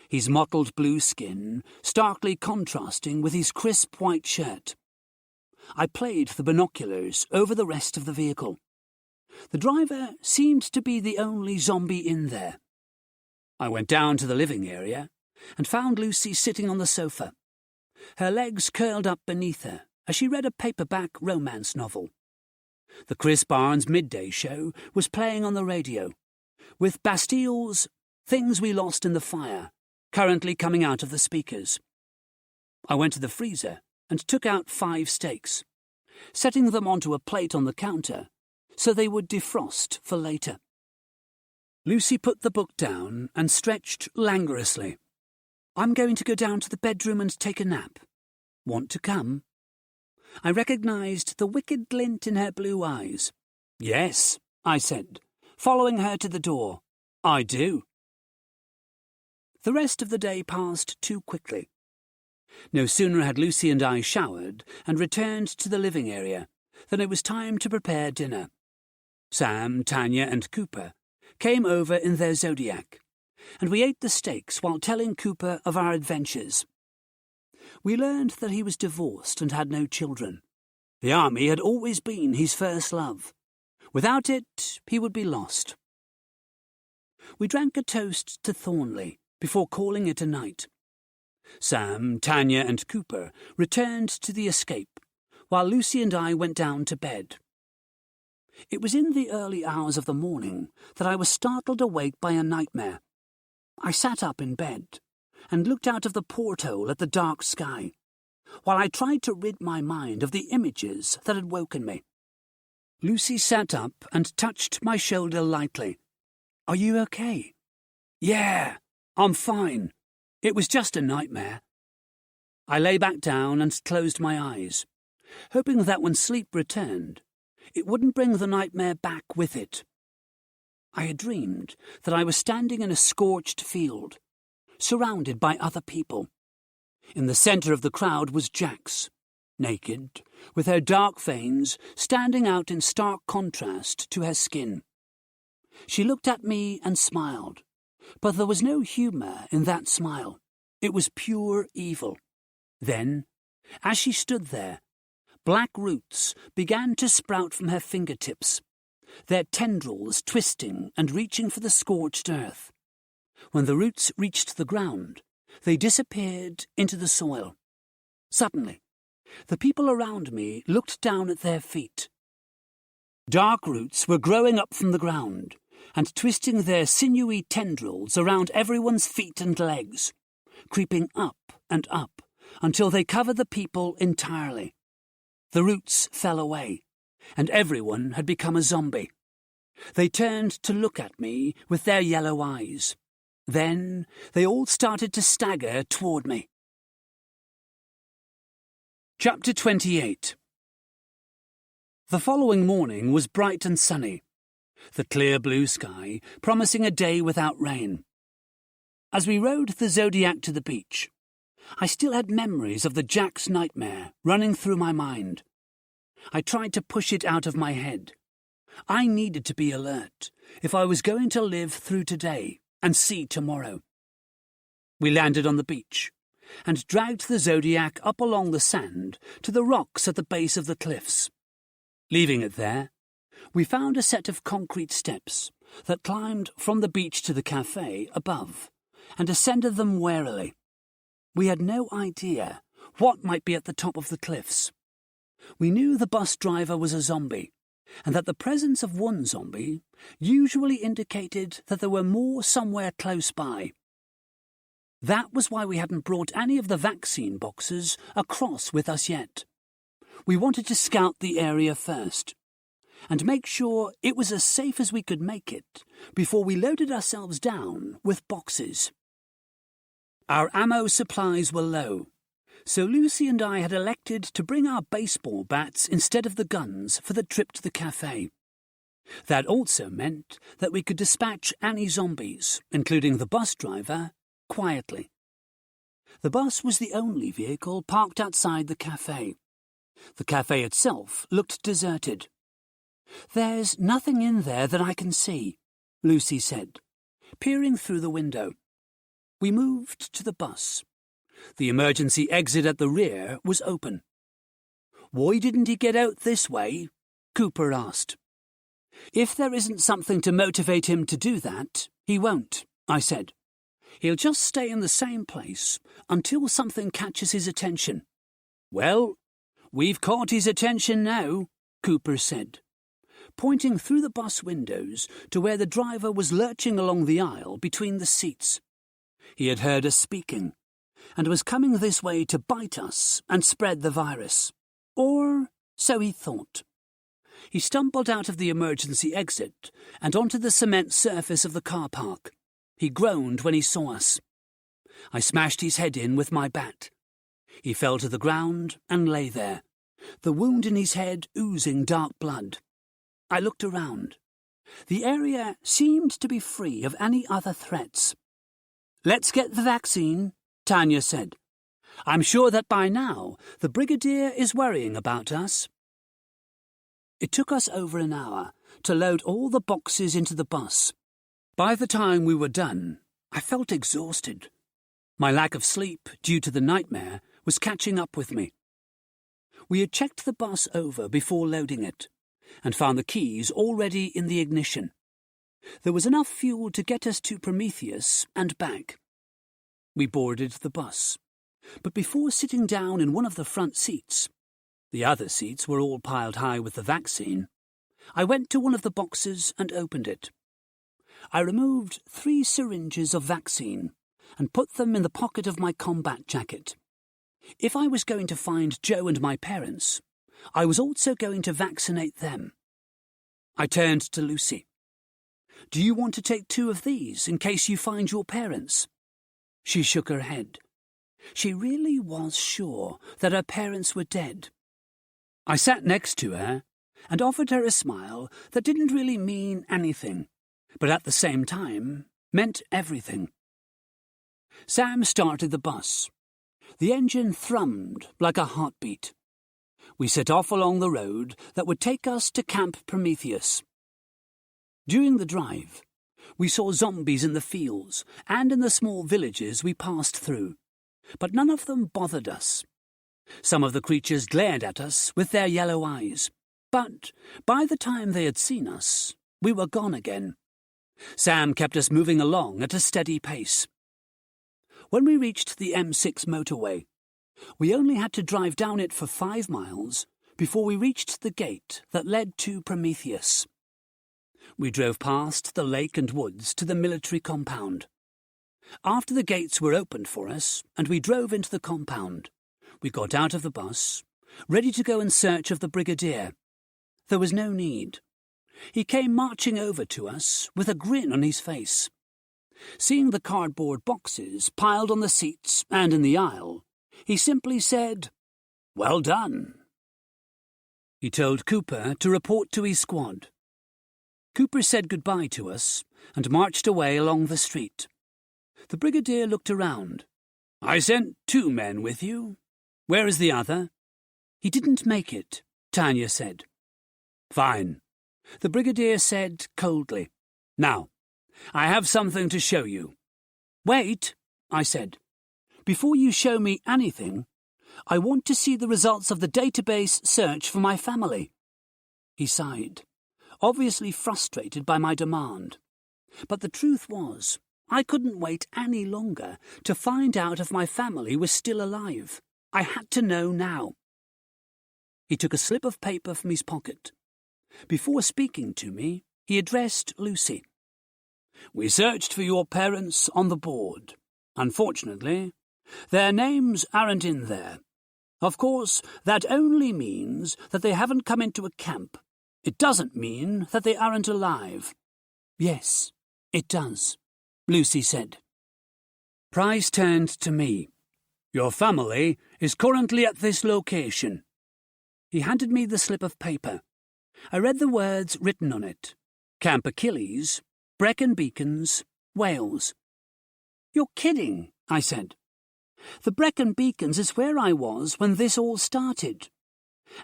his mottled blue skin starkly contrasting with his crisp white shirt. I played the binoculars over the rest of the vehicle. The driver seemed to be the only zombie in there. I went down to the living area and found Lucy sitting on the sofa, her legs curled up beneath her as she read a paperback romance novel. The Chris Barnes midday show was playing on the radio, with Bastille's Things We Lost in the Fire currently coming out of the speakers. I went to the freezer and took out 5 steaks, setting them onto a plate on the counter so they would defrost for later. Lucy put the book down and stretched languorously. I'm going to go down to the bedroom and take a nap. Want to come? I recognized the wicked glint in her blue eyes. Yes, I said, following her to the door. I do. The rest of the day passed too quickly. No sooner had Lucy and I showered and returned to the living area than it was time to prepare dinner. Sam, Tanya, and Cooper came over in their Zodiac, and we ate the steaks while telling Cooper of our adventures. We learned that he was divorced and had no children. The army had always been his first love. Without it, he would be lost. We drank a toast to Thornley before calling it a night. Sam, Tanya, and Cooper returned to the Escape, while Lucy and I went down to bed. It was in the early hours of the morning that I was startled awake by a nightmare. I sat up in bed and looked out of the porthole at the dark sky, while I tried to rid my mind of the images that had woken me. Lucy sat up and touched my shoulder lightly. Are you okay? Yeah, I'm fine. It was just a nightmare. I lay back down and closed my eyes, hoping that when sleep returned, it wouldn't bring the nightmare back with it. I had dreamed that I was standing in a scorched field, surrounded by other people. In the centre of the crowd was Jax, naked, with her dark veins standing out in stark contrast to her skin. She looked at me and smiled, but there was no humour in that smile. It was pure evil. Then, as she stood there, black roots began to sprout from her fingertips, their tendrils twisting and reaching for the scorched earth. When the roots reached the ground, they disappeared into the soil. Suddenly, the people around me looked down at their feet. Dark roots were growing up from the ground and twisting their sinewy tendrils around everyone's feet and legs, creeping up and up until they covered the people entirely. The roots fell away, and everyone had become a zombie. They turned to look at me with their yellow eyes. Then they all started to stagger toward me. Chapter 28. The following morning was bright and sunny, the clear blue sky promising a day without rain. As we rode the Zodiac to the beach, I still had memories of the Jack's nightmare running through my mind. I tried to push it out of my head. I needed to be alert if I was going to live through today and see tomorrow. We landed on the beach and dragged the Zodiac up along the sand to the rocks at the base of the cliffs. Leaving it there, we found a set of concrete steps that climbed from the beach to the cafe above and ascended them warily. We had no idea what might be at the top of the cliffs. We knew the bus driver was a zombie, and that the presence of one zombie usually indicated that there were more somewhere close by. That was why we hadn't brought any of the vaccine boxes across with us yet. We wanted to scout the area first, and make sure it was as safe as we could make it before we loaded ourselves down with boxes. Our ammo supplies were low, so Lucy and I had elected to bring our baseball bats instead of the guns for the trip to the cafe. That also meant that we could dispatch any zombies, including the bus driver, quietly. The bus was the only vehicle parked outside the cafe. The cafe itself looked deserted. "There's nothing in there that I can see," Lucy said, peering through the window. We moved to the bus. The emergency exit at the rear was open. "Why didn't he get out this way?" Cooper asked. "If there isn't something to motivate him to do that, he won't," I said. "He'll just stay in the same place until something catches his attention." "Well, we've caught his attention now," Cooper said, pointing through the bus windows to where the driver was lurching along the aisle between the seats. He had heard us speaking, and was coming this way to bite us and spread the virus. Or so he thought. He stumbled out of the emergency exit and onto the cement surface of the car park. He groaned when he saw us. I smashed his head in with my bat. He fell to the ground and lay there, the wound in his head oozing dark blood. I looked around. The area seemed to be free of any other threats. "Let's get the vaccine," Tanya said. "I'm sure that by now the Brigadier is worrying about us." It took us over an hour to load all the boxes into the bus. By the time we were done, I felt exhausted. My lack of sleep, due to the nightmare, was catching up with me. We had checked the bus over before loading it, and found the keys already in the ignition. There was enough fuel to get us to Prometheus and back. We boarded the bus, but before sitting down in one of the front seats, the other seats were all piled high with the vaccine, I went to one of the boxes and opened it. I removed 3 syringes of vaccine and put them in the pocket of my combat jacket. If I was going to find Joe and my parents, I was also going to vaccinate them. I turned to Lucy. "Do you want to take 2 of these in case you find your parents?" She shook her head. She really was sure that her parents were dead. I sat next to her and offered her a smile that didn't really mean anything, but at the same time meant everything. Sam started the bus. The engine thrummed like a heartbeat. We set off along the road that would take us to Camp Prometheus. During the drive, we saw zombies in the fields and in the small villages we passed through, but none of them bothered us. Some of the creatures glared at us with their yellow eyes, but by the time they had seen us, we were gone again. Sam kept us moving along at a steady pace. When we reached the M6 motorway, we only had to drive down it for 5 miles before we reached the gate that led to Prometheus. We drove past the lake and woods to the military compound. After the gates were opened for us and we drove into the compound, we got out of the bus, ready to go in search of the Brigadier. There was no need. He came marching over to us with a grin on his face. Seeing the cardboard boxes piled on the seats and in the aisle, he simply said, "Well done." He told Cooper to report to his squad. Cooper said goodbye to us and marched away along the street. The Brigadier looked around. "I sent 2 men with you. Where is the other?" "He didn't make it," Tanya said. "Fine," the Brigadier said coldly. "Now, I have something to show you." "Wait," I said. "Before you show me anything, I want to see the results of the database search for my family." He sighed, obviously frustrated by my demand. But the truth was, I couldn't wait any longer to find out if my family was still alive. I had to know now. He took a slip of paper from his pocket. Before speaking to me, he addressed Lucy. "We searched for your parents on the board. Unfortunately, their names aren't in there. Of course, that only means that they haven't come into a camp. It doesn't mean that they aren't alive." "Yes, it does," Lucy said. Price turned to me. "Your family is currently at this location." He handed me the slip of paper. I read the words written on it. Camp Achilles, Brecon Beacons, Wales. "You're kidding," I said. "The Brecon Beacons is where I was when this all started.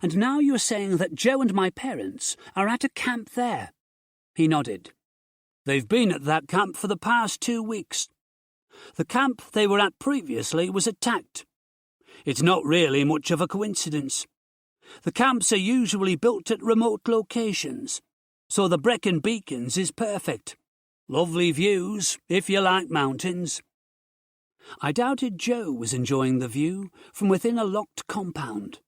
And now you're saying that Joe and my parents are at a camp there." He nodded. "They've been at that camp for the past 2 weeks. The camp they were at previously was attacked. It's not really much of a coincidence. The camps are usually built at remote locations, so the Brecon Beacons is perfect. Lovely views, if you like mountains." I doubted Joe was enjoying the view from within a locked compound.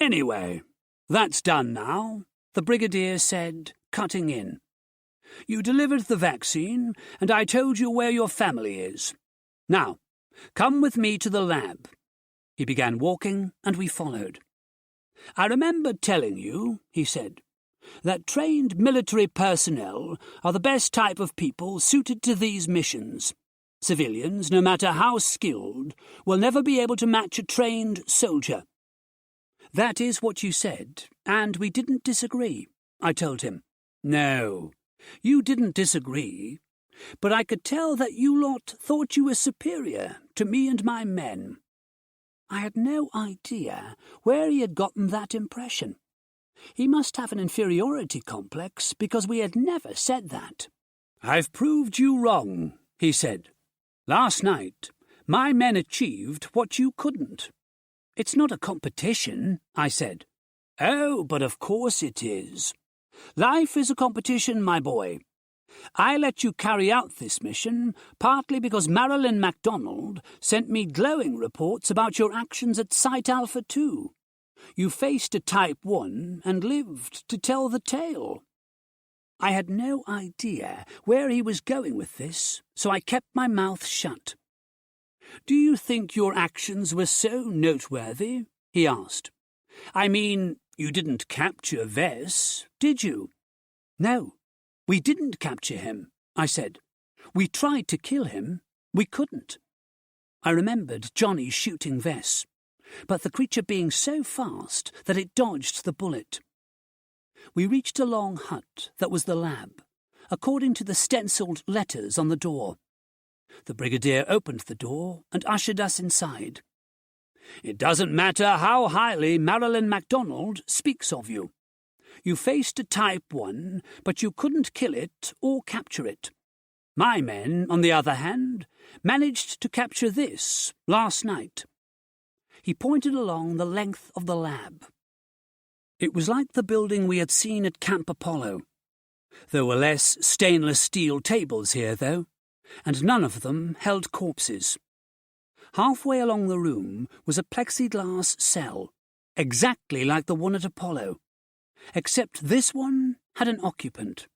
"Anyway, that's done now," the Brigadier said, cutting in. "You delivered the vaccine, and I told you where your family is. Now, come with me to the lab." He began walking, and we followed. "I remember telling you," he said, "that trained military personnel are the best type of people suited to these missions. Civilians, no matter how skilled, will never be able to match a trained soldier." "That is what you said, and we didn't disagree," I told him. "No, you didn't disagree, but I could tell that you lot thought you were superior to me and my men." I had no idea where he had gotten that impression. He must have an inferiority complex because we had never said that. "I've proved you wrong," he said. "Last night, my men achieved what you couldn't." "It's not a competition," I said. "Oh, but of course it is. Life is a competition, my boy. I let you carry out this mission partly because Marilyn MacDonald sent me glowing reports about your actions at Site Alpha 2. You faced a Type 1 and lived to tell the tale." I had no idea where he was going with this, so I kept my mouth shut. "Do you think your actions were so noteworthy?" he asked. "I mean, you didn't capture Vess, did you?" "No, we didn't capture him," I said. "We tried to kill him. We couldn't." I remembered Johnny shooting Vess, but the creature being so fast that it dodged the bullet. We reached a long hut that was the lab, according to the stenciled letters on the door. The Brigadier opened the door and ushered us inside. "It doesn't matter how highly Marilyn MacDonald speaks of you. You faced a Type 1, but you couldn't kill it or capture it. My men, on the other hand, managed to capture this last night." He pointed along the length of the lab. It was like the building we had seen at Camp Apollo. There were less stainless steel tables here, though, and none of them held corpses. Halfway along the room was a plexiglass cell, exactly like the one at Apollo, except this one had an occupant.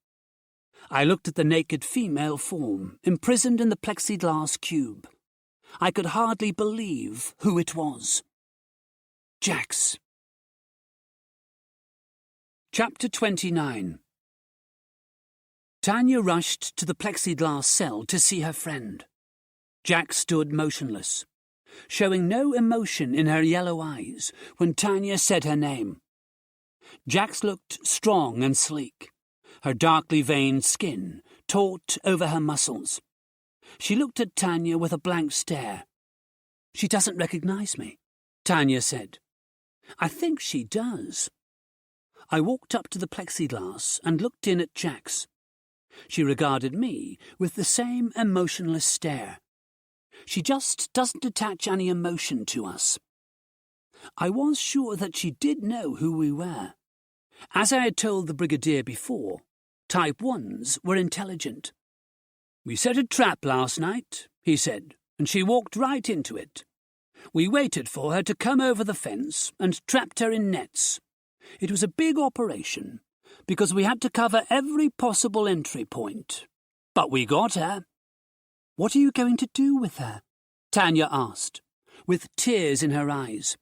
I looked at the naked female form imprisoned in the plexiglass cube. I could hardly believe who it was. Jax. Chapter 29. Tanya rushed to the plexiglass cell to see her friend. Jax stood motionless, showing no emotion in her yellow eyes when Tanya said her name. Jax looked strong and sleek, her darkly veined skin taut over her muscles. She looked at Tanya with a blank stare. "She doesn't recognize me," Tanya said. "I think she does." I walked up to the plexiglass and looked in at Jax. She regarded me with the same emotionless stare. She just doesn't attach any emotion to us. I was sure that she did know who we were. As I had told the Brigadier before, Type 1s were intelligent. "We set a trap last night," he said, "and she walked right into it. We waited for her to come over the fence and trapped her in nets. It was a big operation, because we had to cover every possible entry point. But we got her." "What are you going to do with her?" Tanya asked, with tears in her eyes.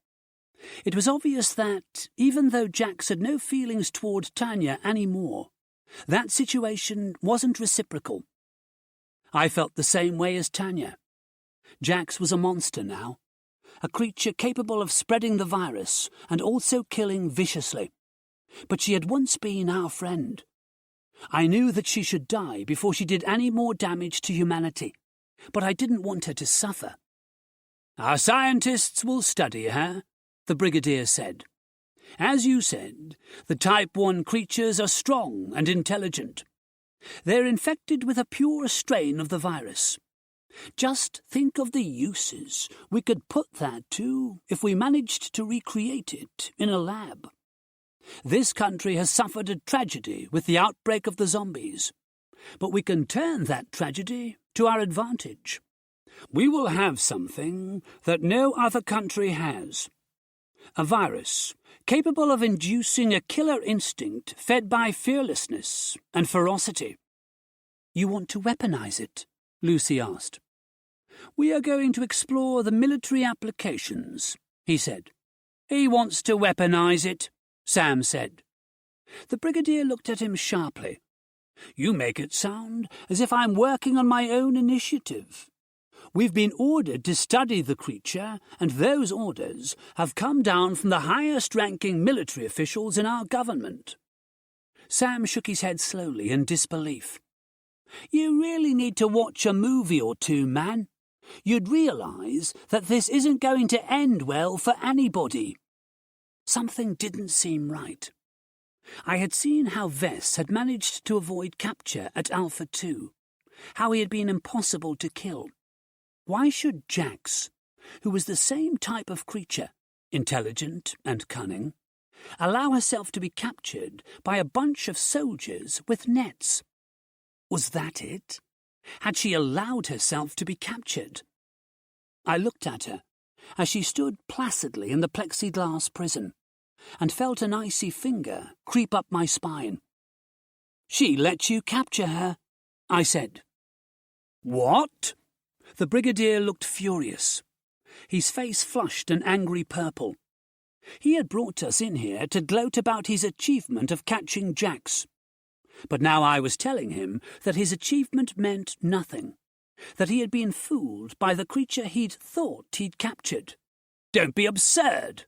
It was obvious that, even though Jax had no feelings toward Tanya anymore, that situation wasn't reciprocal. I felt the same way as Tanya. Jax was a monster now, a creature capable of spreading the virus and also killing viciously. But she had once been our friend. I knew that she should die before she did any more damage to humanity, but I didn't want her to suffer. "Our scientists will study her," the Brigadier said. "As you said, the Type 1 creatures are strong and intelligent. They're infected with a pure strain of the virus. Just think of the uses we could put that to if we managed to recreate it in a lab. This country has suffered a tragedy with the outbreak of the zombies, but we can turn that tragedy to our advantage. We will have something that no other country has. A virus capable of inducing a killer instinct fed by fearlessness and ferocity." "You want to weaponize it?" Lucy asked. "We are going to explore the military applications," he said. "He wants to weaponize it," Sam said. The Brigadier looked at him sharply. "You make it sound as if I'm working on my own initiative. We've been ordered to study the creature, and those orders have come down from the highest-ranking military officials in our government." Sam shook his head slowly in disbelief. "You really need to watch a movie or two, man. You'd realize that this isn't going to end well for anybody." Something didn't seem right. I had seen how Vess had managed to avoid capture at Alpha 2, how he had been impossible to kill. Why should Jax, who was the same type of creature, intelligent and cunning, allow herself to be captured by a bunch of soldiers with nets? Was that it? Had she allowed herself to be captured? I looked at her as she stood placidly in the plexiglass prison, and felt an icy finger creep up my spine. "She let you capture her," I said. "What?" The Brigadier looked furious. His face flushed an angry purple. He had brought us in here to gloat about his achievement of catching Jax. But now I was telling him that his achievement meant nothing, that he had been fooled by the creature he'd thought he'd captured. "Don't be absurd."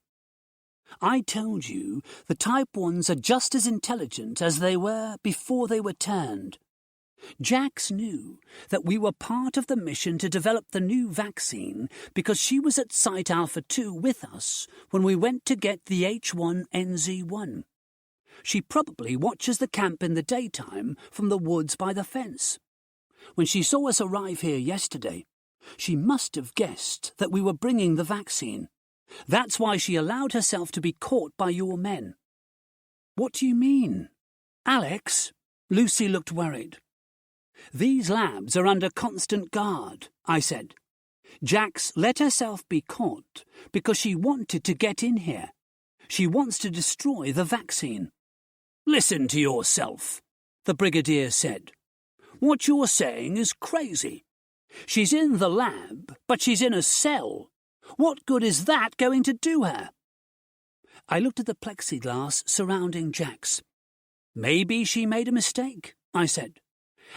"I told you the Type 1s are just as intelligent as they were before they were turned. Jax knew that we were part of the mission to develop the new vaccine because she was at Site Alpha 2 with us when we went to get the H1NZ1. She probably watches the camp in the daytime from the woods by the fence. When she saw us arrive here yesterday, she must have guessed that we were bringing the vaccine. That's why she allowed herself to be caught by your men." "What do you mean?" "Alex?" Lucy looked worried. "These labs are under constant guard," I said. "Jax let herself be caught because she wanted to get in here. She wants to destroy the vaccine." "Listen to yourself," the Brigadier said. "What you're saying is crazy. She's in the lab, but she's in a cell. What good is that going to do her?" I looked at the plexiglass surrounding Jax. "Maybe she made a mistake," I said,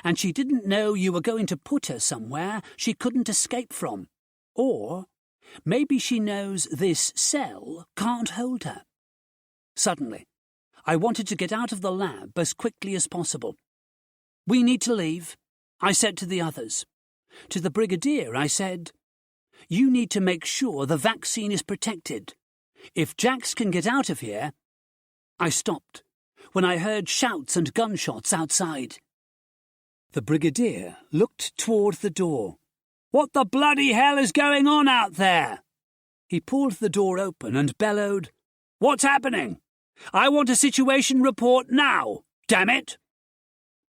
"and she didn't know you were going to put her somewhere she couldn't escape from. Or maybe she knows this cell can't hold her." Suddenly, I wanted to get out of the lab as quickly as possible. "We need to leave," I said to the others. To the Brigadier, I said, "You need to make sure the vaccine is protected. If Jax can get out of here—" I stopped when I heard shouts and gunshots outside. The Brigadier looked toward the door. "What the bloody hell is going on out there?" He pulled the door open and bellowed, "What's happening? I want a situation report now, damn it!"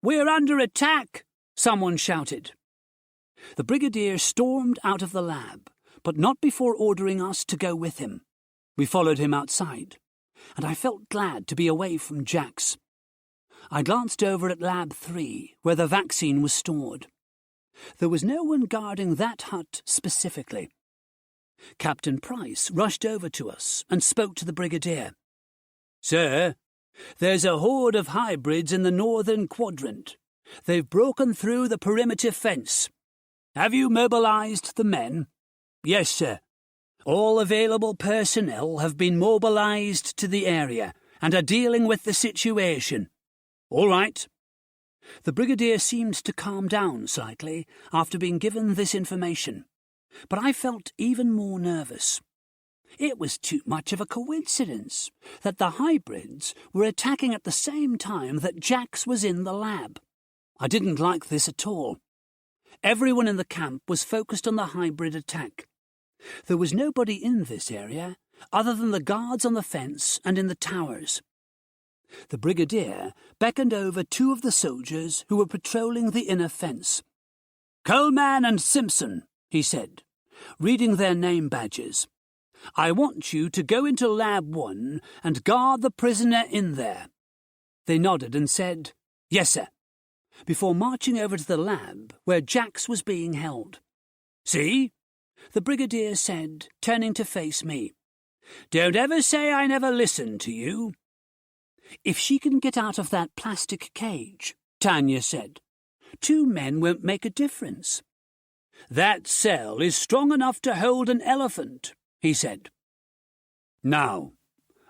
"We're under attack," someone shouted. The Brigadier stormed out of the lab, but not before ordering us to go with him. We followed him outside, and I felt glad to be away from Jax. I glanced over at Lab 3, where the vaccine was stored. There was no one guarding that hut specifically. Captain Price rushed over to us and spoke to the Brigadier. "Sir, there's a horde of hybrids in the northern quadrant. They've broken through the perimeter fence. Have you mobilized the men?" "Yes, sir. All available personnel have been mobilized to the area and are dealing with the situation." "All right." The Brigadier seemed to calm down slightly after being given this information, but I felt even more nervous. It was too much of a coincidence that the hybrids were attacking at the same time that Jax was in the lab. I didn't like this at all. Everyone in the camp was focused on the hybrid attack. There was nobody in this area other than the guards on the fence and in the towers. The Brigadier beckoned over two of the soldiers who were patrolling the inner fence. "Coleman and Simpson," he said, reading their name badges. "I want you to go into Lab 1 and guard the prisoner in there." They nodded and said, "Yes, sir," before marching over to the lab where Jax was being held. "See?" the Brigadier said, turning to face me. "Don't ever say I never listened to you." "If she can get out of that plastic cage," Tanya said, "2 men won't make a difference." "That cell is strong enough to hold an elephant," he said. "Now,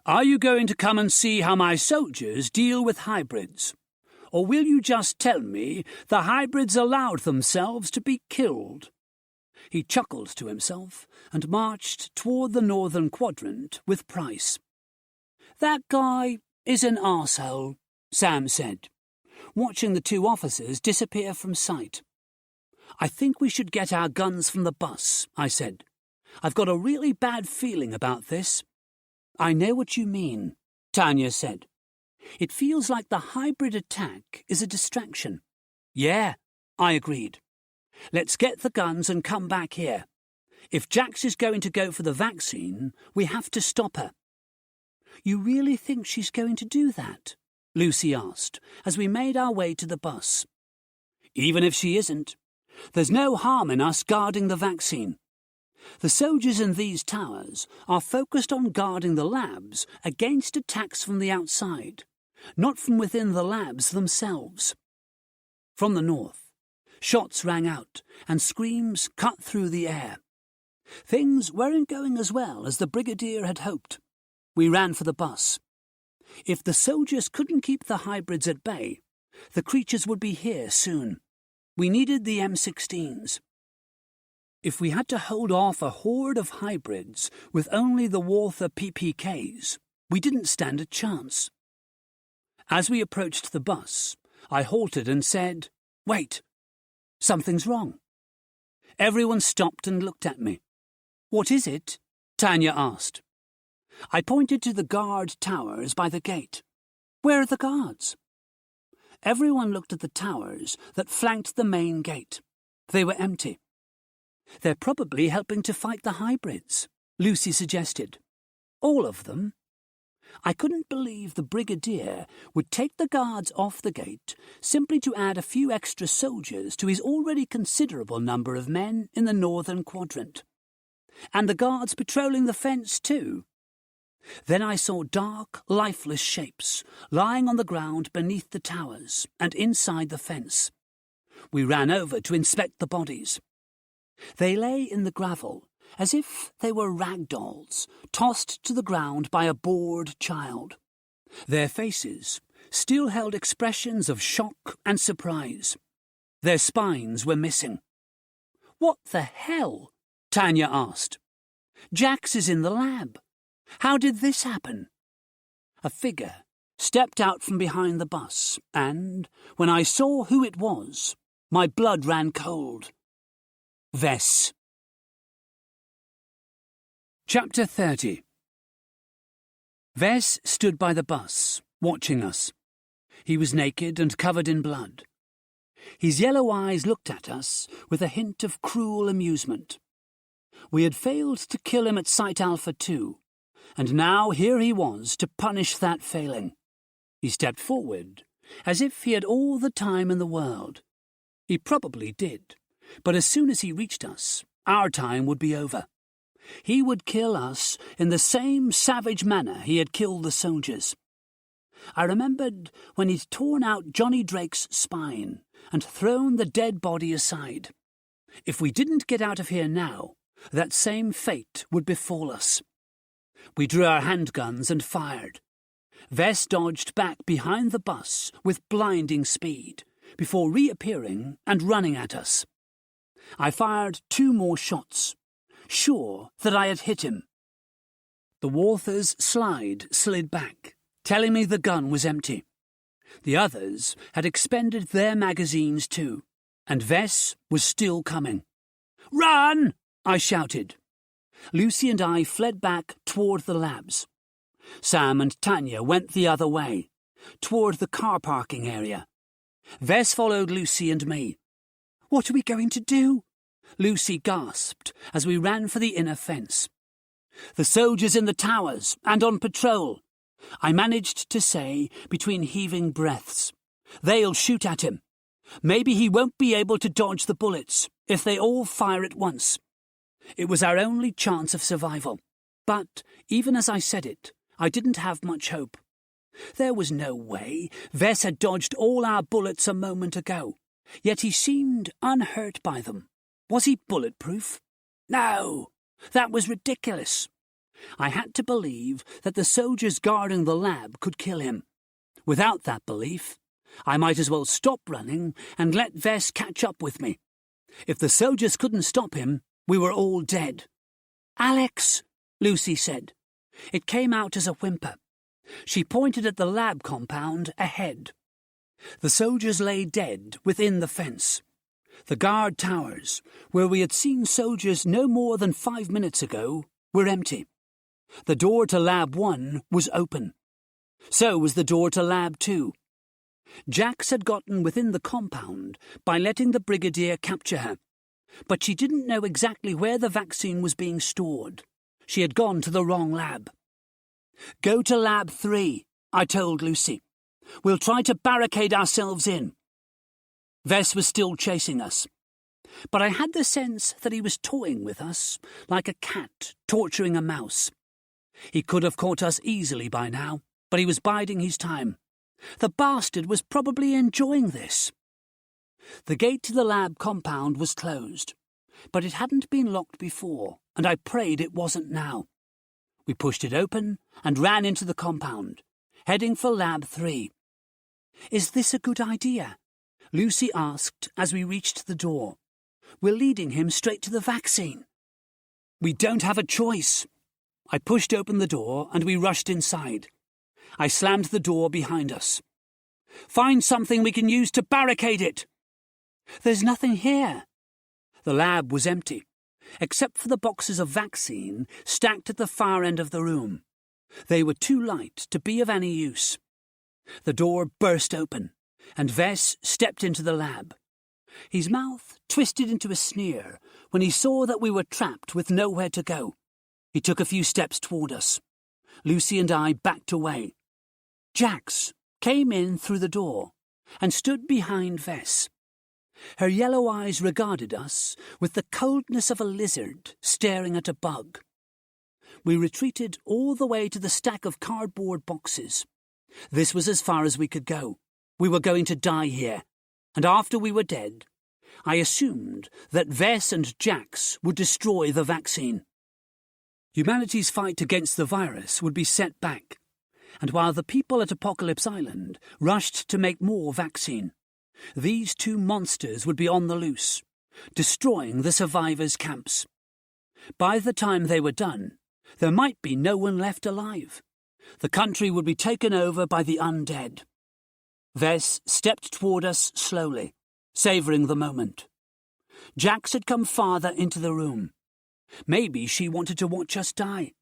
are you going to come and see how my soldiers deal with hybrids? Or will you just tell me the hybrids allowed themselves to be killed?" He chuckled to himself and marched toward the northern quadrant with Price. "That guy is an arsehole," Sam said, watching the 2 officers disappear from sight. "I think we should get our guns from the bus," I said. "I've got a really bad feeling about this." "I know what you mean," Tanya said. "It feels like the hybrid attack is a distraction." "Yeah," I agreed. "Let's get the guns and come back here. If Jax is going to go for the vaccine, we have to stop her." "You really think she's going to do that?" Lucy asked, as we made our way to the bus. "Even if she isn't, there's no harm in us guarding the vaccine. The soldiers in these towers are focused on guarding the labs against attacks from the outside, not from within the labs themselves." From the north, shots rang out and screams cut through the air. Things weren't going as well as the Brigadier had hoped. We ran for the bus. If the soldiers couldn't keep the hybrids at bay, the creatures would be here soon. We needed the M16s. If we had to hold off a horde of hybrids with only the Walther PPKs, we didn't stand a chance. As we approached the bus, I halted and said, "Wait, something's wrong." Everyone stopped and looked at me. "What is it?" Tanya asked. I pointed to the guard towers by the gate. "Where are the guards?" Everyone looked at the towers that flanked the main gate. They were empty. "They're probably helping to fight the hybrids," Lucy suggested. "All of them?" I couldn't believe the Brigadier would take the guards off the gate simply to add a few extra soldiers to his already considerable number of men in the northern quadrant. And the guards patrolling the fence too. Then I saw dark, lifeless shapes lying on the ground beneath the towers and inside the fence. We ran over to inspect the bodies. They lay in the gravel, as if they were rag dolls, tossed to the ground by a bored child. Their faces still held expressions of shock and surprise. Their spines were missing. "What the hell?" Tanya asked. "Jax is in the lab. How did this happen?" A figure stepped out from behind the bus, and, when I saw who it was, my blood ran cold. Vess. Chapter 30. Vess stood by the bus, watching us. He was naked and covered in blood. His yellow eyes looked at us with a hint of cruel amusement. We had failed to kill him at Site Alpha 2, and now here he was to punish that failing. He stepped forward as if he had all the time in the world. He probably did, but as soon as he reached us, our time would be over. He would kill us in the same savage manner he had killed the soldiers. I remembered when he'd torn out Johnny Drake's spine and thrown the dead body aside. If we didn't get out of here now, that same fate would befall us. We drew our handguns and fired. Vess dodged back behind the bus with blinding speed, before reappearing and running at us. I fired 2 more shots, sure that I had hit him. The Walther's slide slid back, telling me the gun was empty. The others had expended their magazines too, and Vess was still coming. "Run!" I shouted. Lucy and I fled back toward the labs. Sam and Tanya went the other way, toward the car parking area. Vess followed Lucy and me. "What are we going to do?" Lucy gasped as we ran for the inner fence. "The soldiers in the towers and on patrol," I managed to say between heaving breaths. "They'll shoot at him. Maybe he won't be able to dodge the bullets if they all fire at once." It was our only chance of survival. But even as I said it, I didn't have much hope. There was no way Vess had dodged all our bullets a moment ago, yet he seemed unhurt by them. Was he bulletproof? No, that was ridiculous. I had to believe that the soldiers guarding the lab could kill him. Without that belief, I might as well stop running and let Vess catch up with me. If the soldiers couldn't stop him, we were all dead. "Alex," Lucy said. It came out as a whimper. She pointed at the lab compound ahead. The soldiers lay dead within the fence. The guard towers, where we had seen soldiers no more than 5 minutes ago, were empty. The door to Lab 1 was open. So was the door to Lab 2. Jax had gotten within the compound by letting the Brigadier capture her, but she didn't know exactly where the vaccine was being stored. She had gone to the wrong lab. "Go to Lab 3, I told Lucy. "We'll try to barricade ourselves in." Vess was still chasing us, but I had the sense that he was toying with us like a cat torturing a mouse. He could have caught us easily by now, but he was biding his time. The bastard was probably enjoying this. The gate to the lab compound was closed, but it hadn't been locked before, and I prayed it wasn't now. We pushed it open and ran into the compound, heading for Lab 3. "Is this a good idea?" Lucy asked as we reached the door. "We're leading him straight to the vaccine." "We don't have a choice." I pushed open the door and we rushed inside. I slammed the door behind us. "Find something we can use to barricade it." "There's nothing here." The lab was empty, except for the boxes of vaccine stacked at the far end of the room. They were too light to be of any use. The door burst open, and Vess stepped into the lab. His mouth twisted into a sneer when he saw that we were trapped with nowhere to go. He took a few steps toward us. Lucy and I backed away. Jax came in through the door and stood behind Vess. Her yellow eyes regarded us with the coldness of a lizard staring at a bug. We retreated all the way to the stack of cardboard boxes. This was as far as we could go. We were going to die here, and after we were dead, I assumed that Vess and Jax would destroy the vaccine. Humanity's fight against the virus would be set back, and while the people at Apocalypse Island rushed to make more vaccine, these 2 monsters would be on the loose, destroying the survivors' camps. By the time they were done, there might be no one left alive. The country would be taken over by the undead. Vess stepped toward us slowly, savouring the moment. Jax had come farther into the room. Maybe she wanted to watch us die.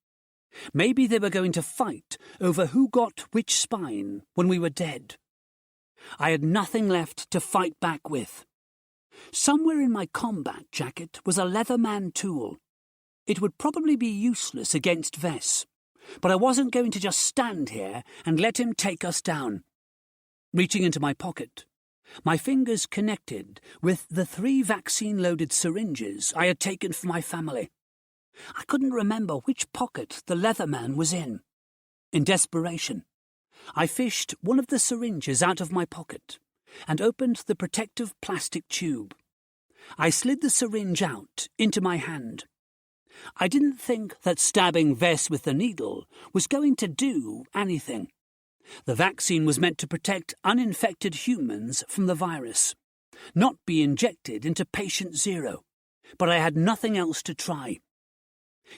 Maybe they were going to fight over who got which spine when we were dead. I had nothing left to fight back with. Somewhere in my combat jacket was a Leatherman tool. It would probably be useless against Vess, but I wasn't going to just stand here and let him take us down. reaching into my pocket. My fingers connected with the 3 vaccine-loaded syringes I had taken for my family. I couldn't remember which pocket the leather man was in. In desperation, I fished one of the syringes out of my pocket and opened the protective plastic tube. I slid the syringe out into my hand. I didn't think that stabbing Vess with the needle was going to do anything. The vaccine was meant to protect uninfected humans from the virus, not be injected into patient 0, but I had nothing else to try.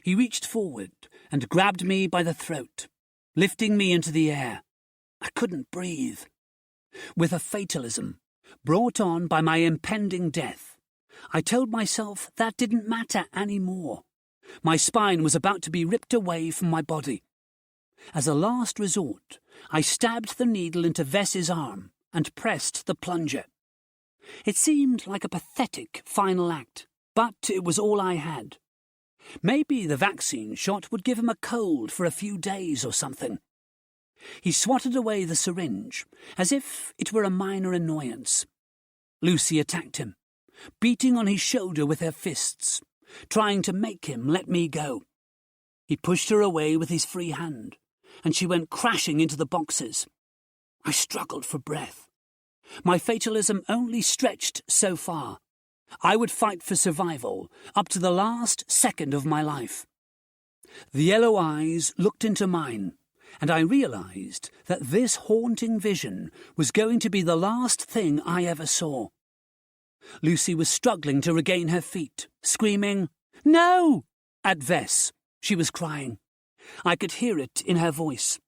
He reached forward and grabbed me by the throat, lifting me into the air. I couldn't breathe. With a fatalism brought on by my impending death, I told myself that didn't matter anymore. My spine was about to be ripped away from my body. As a last resort, I stabbed the needle into Vess's arm and pressed the plunger. It seemed like a pathetic final act, but it was all I had. Maybe the vaccine shot would give him a cold for a few days or something. He swatted away the syringe, as if it were a minor annoyance. Lucy attacked him, beating on his shoulder with her fists, trying to make him let me go. He pushed her away with his free hand, and she went crashing into the boxes. I struggled for breath. My fatalism only stretched so far. I would fight for survival up to the last second of my life. The yellow eyes looked into mine, and I realized that this haunting vision was going to be the last thing I ever saw. Lucy was struggling to regain her feet, screaming, "No!" at Vess. She was crying. I could hear it in her voice,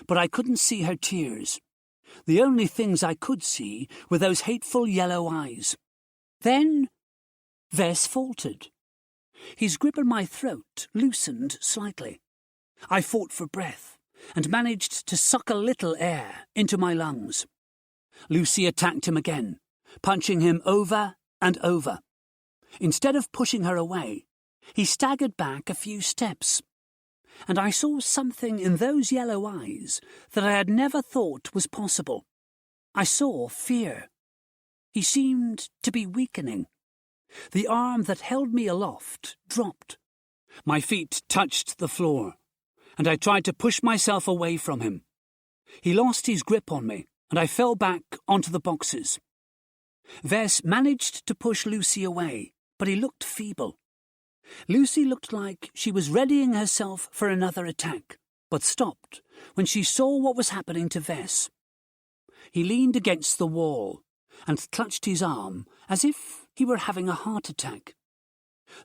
but I couldn't see her tears. The only things I could see were those hateful yellow eyes. Then Vess faltered. His grip on my throat loosened slightly. I fought for breath and managed to suck a little air into my lungs. Lucy attacked him again, punching him over and over. Instead of pushing her away, he staggered back a few steps, and I saw something in those yellow eyes that I had never thought was possible. I saw fear. He seemed to be weakening. The arm that held me aloft dropped. My feet touched the floor, and I tried to push myself away from him. He lost his grip on me, and I fell back onto the boxes. Vess managed to push Lucy away, but he looked feeble. Lucy looked like she was readying herself for another attack, but stopped when she saw what was happening to Vess. He leaned against the wall and clutched his arm as if he were having a heart attack.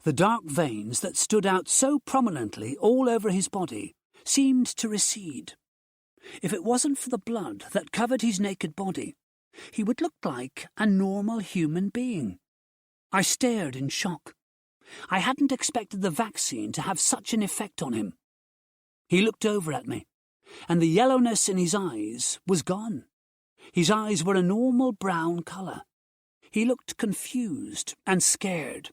The dark veins that stood out so prominently all over his body seemed to recede. If it wasn't for the blood that covered his naked body, he would look like a normal human being. I stared in shock. I hadn't expected the vaccine to have such an effect on him. He looked over at me, and the yellowness in his eyes was gone. His eyes were a normal brown colour. He looked confused and scared.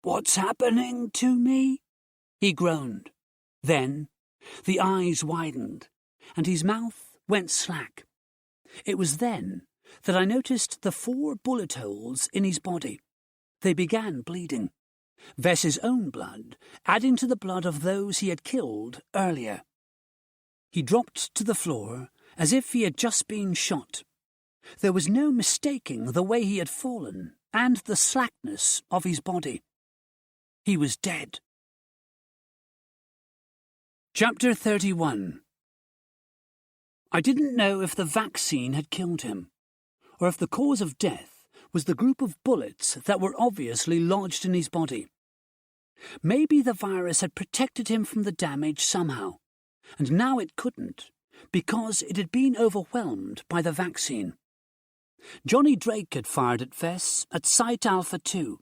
"What's happening to me?" he groaned. Then the eyes widened, and his mouth went slack. It was then that I noticed the 4 bullet holes in his body. They began bleeding, Vess's own blood adding to the blood of those he had killed earlier. He dropped to the floor as if he had just been shot. There was no mistaking the way he had fallen and the slackness of his body. He was dead. Chapter 31. I didn't know if the vaccine had killed him, or if the cause of death was the group of bullets that were obviously lodged in his body. Maybe the virus had protected him from the damage somehow, and now it couldn't, because it had been overwhelmed by the vaccine. Johnny Drake had fired at Vess at Site Alpha 2.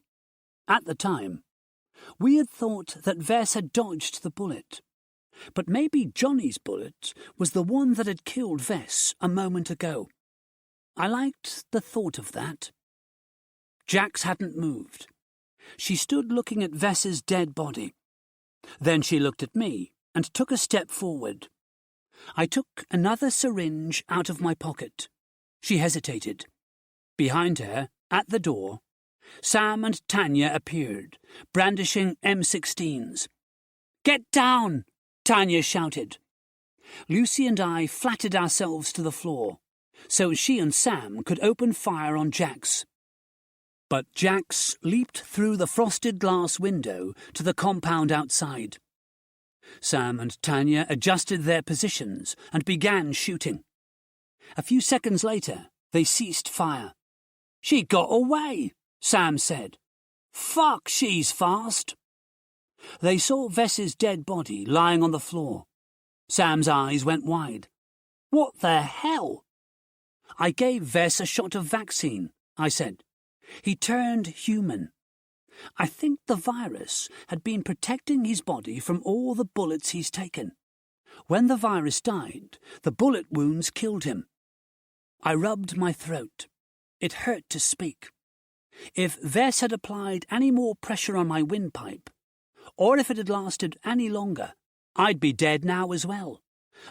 At the time, we had thought that Vess had dodged the bullet, but maybe Johnny's bullet was the one that had killed Vess a moment ago. I liked the thought of that. Jax hadn't moved. She stood looking at Vess's dead body. Then she looked at me and took a step forward. I took another syringe out of my pocket. She hesitated. Behind her, at the door, Sam and Tanya appeared, brandishing M16s. "Get down!" Tanya shouted. Lucy and I flattened ourselves to the floor, so she and Sam could open fire on Jax. But Jax leaped through the frosted glass window to the compound outside. Sam and Tanya adjusted their positions and began shooting. A few seconds later, they ceased fire. "She got away," Sam said. "Fuck, she's fast." They saw Vess's dead body lying on the floor. Sam's eyes went wide. "What the hell?" "I gave Vess a shot of vaccine," I said. "He turned human. I think the virus had been protecting his body from all the bullets he's taken. When the virus died, the bullet wounds killed him." I rubbed my throat. It hurt to speak. If Vess had applied any more pressure on my windpipe, or if it had lasted any longer, I'd be dead now as well,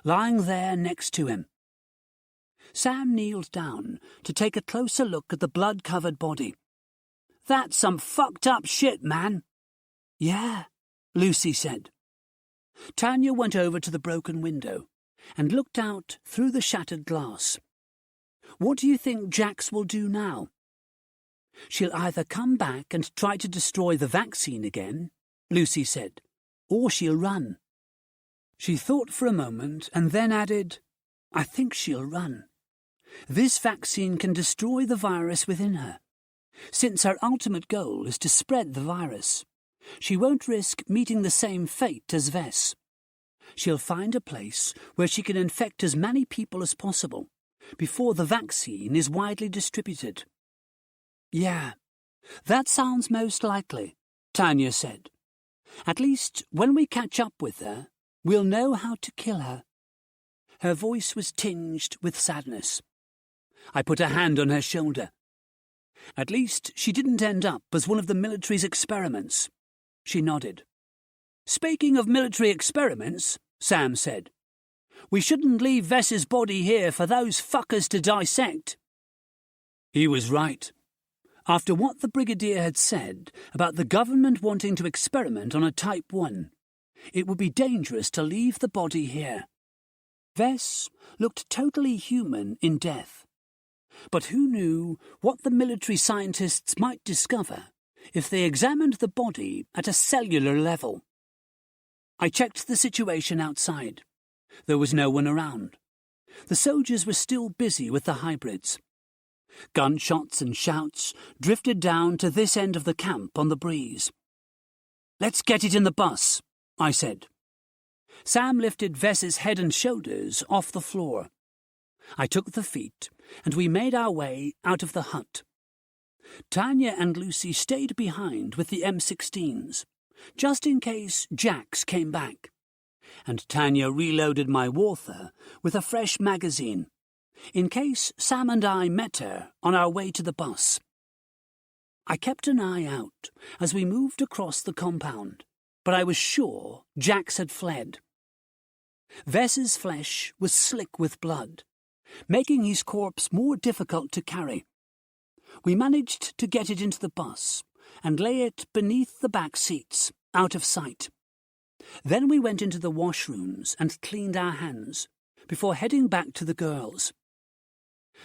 lying there next to him. Sam kneeled down to take a closer look at the blood-covered body. "That's some fucked up shit, man." "Yeah," Lucy said. Tanya went over to the broken window and looked out through the shattered glass. "What do you think Jax will do now?" "She'll either come back and try to destroy the vaccine again," Lucy said, "or she'll run." She thought for a moment and then added, "I think she'll run. This vaccine can destroy the virus within her. Since her ultimate goal is to spread the virus, she won't risk meeting the same fate as Vess. She'll find a place where she can infect as many people as possible before the vaccine is widely distributed." "Yeah, that sounds most likely," Tanya said. "At least when we catch up with her, we'll know how to kill her." Her voice was tinged with sadness. I put a hand on her shoulder. "At least she didn't end up as one of the military's experiments." She nodded. "Speaking of military experiments," Sam said, "we shouldn't leave Vess's body here for those fuckers to dissect." He was right. After what the Brigadier had said about the government wanting to experiment on a Type 1, it would be dangerous to leave the body here. Vess looked totally human in death. But who knew what the military scientists might discover if they examined the body at a cellular level? I checked the situation outside. There was no one around. The soldiers were still busy with the hybrids. Gunshots and shouts drifted down to this end of the camp on the breeze. "Let's get it in the bus," I said. Sam lifted Vess's head and shoulders off the floor. I took the feet, and we made our way out of the hut. Tanya and Lucy stayed behind with the M16s, just in case Jax came back, and Tanya reloaded my Walther with a fresh magazine, in case Sam and I met her on our way to the bus. I kept an eye out as we moved across the compound, but I was sure Jax had fled. Vess's flesh was slick with blood, making his corpse more difficult to carry. We managed to get it into the bus and lay it beneath the back seats, out of sight. Then we went into the washrooms and cleaned our hands, before heading back to the girls.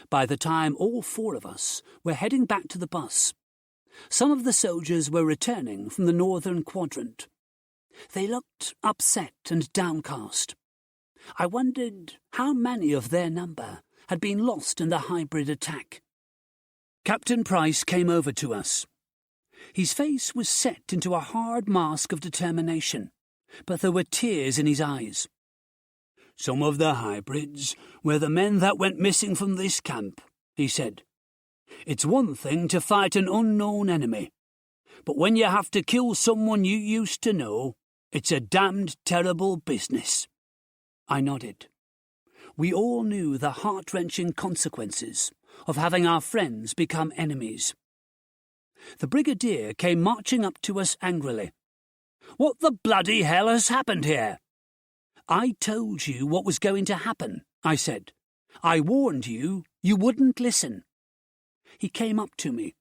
By the time all four of us were heading back to the bus, some of the soldiers were returning from the northern quadrant. They looked upset and downcast. I wondered how many of their number had been lost in the hybrid attack. Captain Price came over to us. His face was set into a hard mask of determination, but there were tears in his eyes. "Some of the hybrids were the men that went missing from this camp," he said. "It's one thing to fight an unknown enemy, but when you have to kill someone you used to know, it's a damned terrible business." I nodded. We all knew the heart-wrenching consequences of having our friends become enemies. The Brigadier came marching up to us angrily. "What the bloody hell has happened here?" "I told you what was going to happen," I said. "I warned you You wouldn't listen. He came up to me,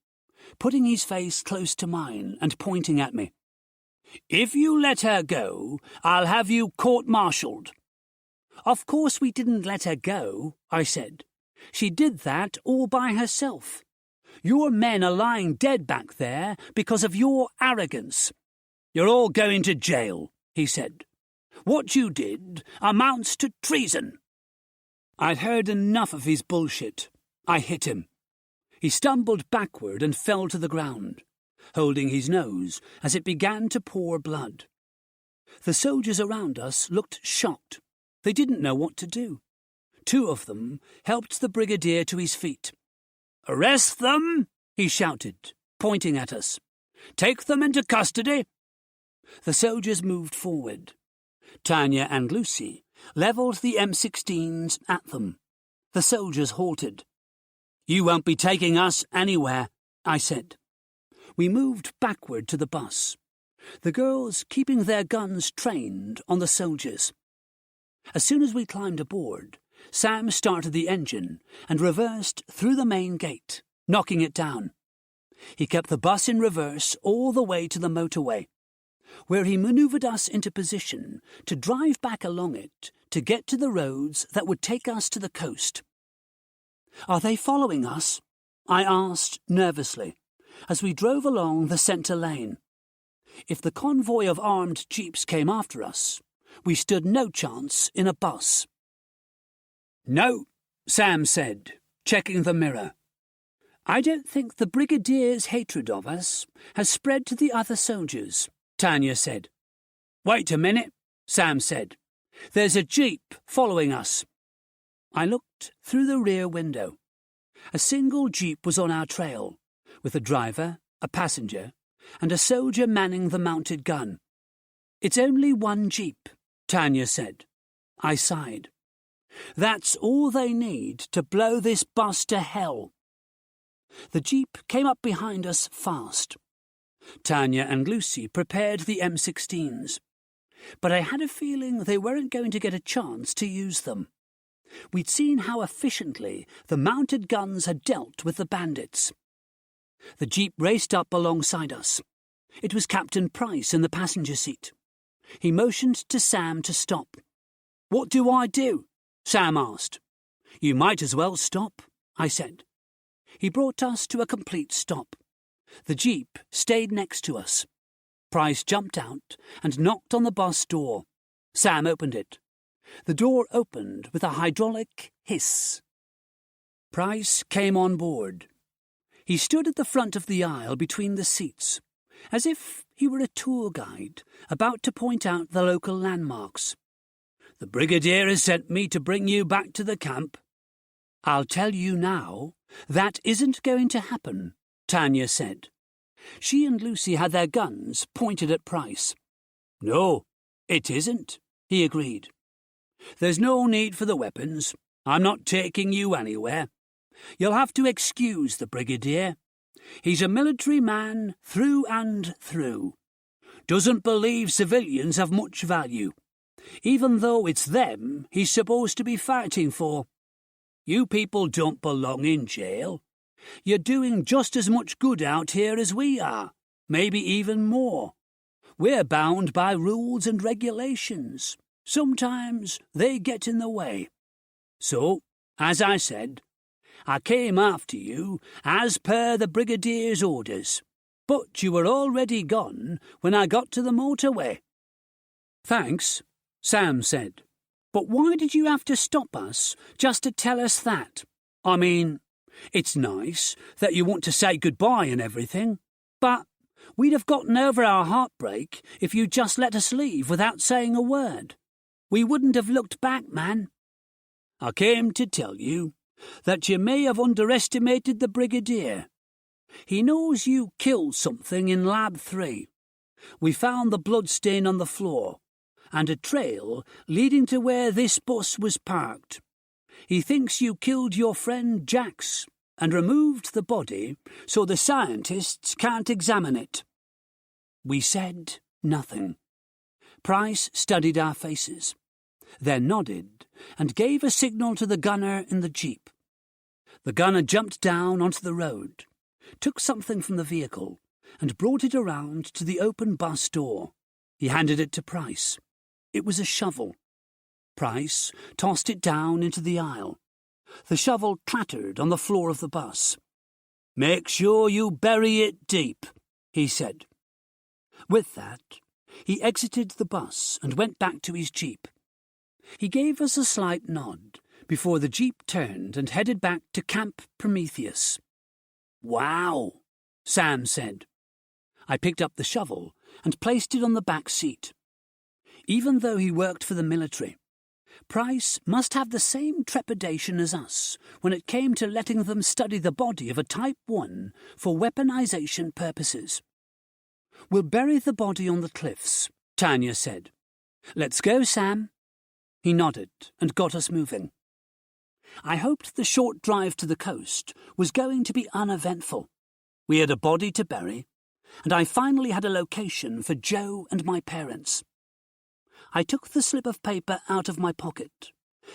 putting his face close to mine and pointing at me. If you let her go, I'll have you court-martialed. Of course we didn't let her go, I said. She did that all by herself. Your men are lying dead back there because of your arrogance. You're all going to jail, he said. What you did amounts to treason. I'd heard enough of his bullshit. I hit him. He stumbled backward and fell to the ground, holding his nose as it began to pour blood. The soldiers around us looked shocked. They didn't know what to do. 2 of them helped the brigadier to his feet. "Arrest them!" he shouted, pointing at us. "Take them into custody!" The soldiers moved forward. Tanya and Lucy levelled the M16s at them. The soldiers halted. "You won't be taking us anywhere," I said. We moved backward to the bus, the girls keeping their guns trained on the soldiers. As soon as we climbed aboard, Sam started the engine and reversed through the main gate, knocking it down. He kept the bus in reverse all the way to the motorway, where he manoeuvred us into position to drive back along it to get to the roads that would take us to the coast. "Are they following us?" I asked nervously, as we drove along the centre lane. If the convoy of armed jeeps came after us, we stood no chance in a bus. "No," Sam said, checking the mirror. "I don't think the brigadier's hatred of us has spread to the other soldiers," Tanya said. "Wait a minute," Sam said. "There's a jeep following us." I looked through the rear window. A single jeep was on our trail, with a driver, a passenger, and a soldier manning the mounted gun. "It's only one jeep," Tanya said. I sighed. "That's all they need to blow this bus to hell." The jeep came up behind us fast. Tanya and Lucy prepared the M16s, but I had a feeling they weren't going to get a chance to use them. We'd seen how efficiently the mounted guns had dealt with the bandits. The jeep raced up alongside us. It was Captain Price in the passenger seat. He motioned to Sam to stop. "What do I do?" Sam asked. "You might as well stop," I said. He brought us to a complete stop. The jeep stayed next to us. Price jumped out and knocked on the bus door. Sam opened it. The door opened with a hydraulic hiss. Price came on board. He stood at the front of the aisle between the seats, as if he were a tour guide about to point out the local landmarks. "The brigadier has sent me to bring you back to the camp." "I'll tell you now, that isn't going to happen," Tanya said. She and Lucy had their guns pointed at Price. "No, it isn't," he agreed. "There's no need for the weapons. I'm not taking you anywhere. You'll have to excuse the brigadier. He's a military man through and through. Doesn't believe civilians have much value, even though it's them he's supposed to be fighting for. You people don't belong in jail. You're doing just as much good out here as we are, maybe even more. We're bound by rules and regulations. Sometimes they get in the way. So, as I said, I came after you as per the brigadier's orders, but you were already gone when I got to the motorway." "Thanks," Sam said. "But why did you have to stop us just to tell us that? I mean, it's nice that you want to say goodbye and everything, but we'd have gotten over our heartbreak if you'd just let us leave without saying a word. We wouldn't have looked back, man." "I came to tell you that you may have underestimated the brigadier. He knows you killed something in Lab 3. We found the bloodstain on the floor, and a trail leading to where this bus was parked. He thinks you killed your friend Jax and removed the body so the scientists can't examine it." We said nothing. Price studied our faces, then nodded and gave a signal to the gunner in the jeep. The gunner jumped down onto the road, took something from the vehicle, and brought it around to the open bus door. He handed it to Price. It was a shovel. Price tossed it down into the aisle. The shovel clattered on the floor of the bus. "Make sure you bury it deep," he said. With that, he exited the bus and went back to his jeep. He gave us a slight nod before the jeep turned and headed back to Camp Prometheus. "Wow," Sam said. I picked up the shovel and placed it on the back seat. Even though he worked for the military, Price must have the same trepidation as us when it came to letting them study the body of a Type 1 for weaponization purposes. "We'll bury the body on the cliffs," Tanya said. "Let's go, Sam." He nodded and got us moving. I hoped the short drive to the coast was going to be uneventful. We had a body to bury, and I finally had a location for Joe and my parents. I took the slip of paper out of my pocket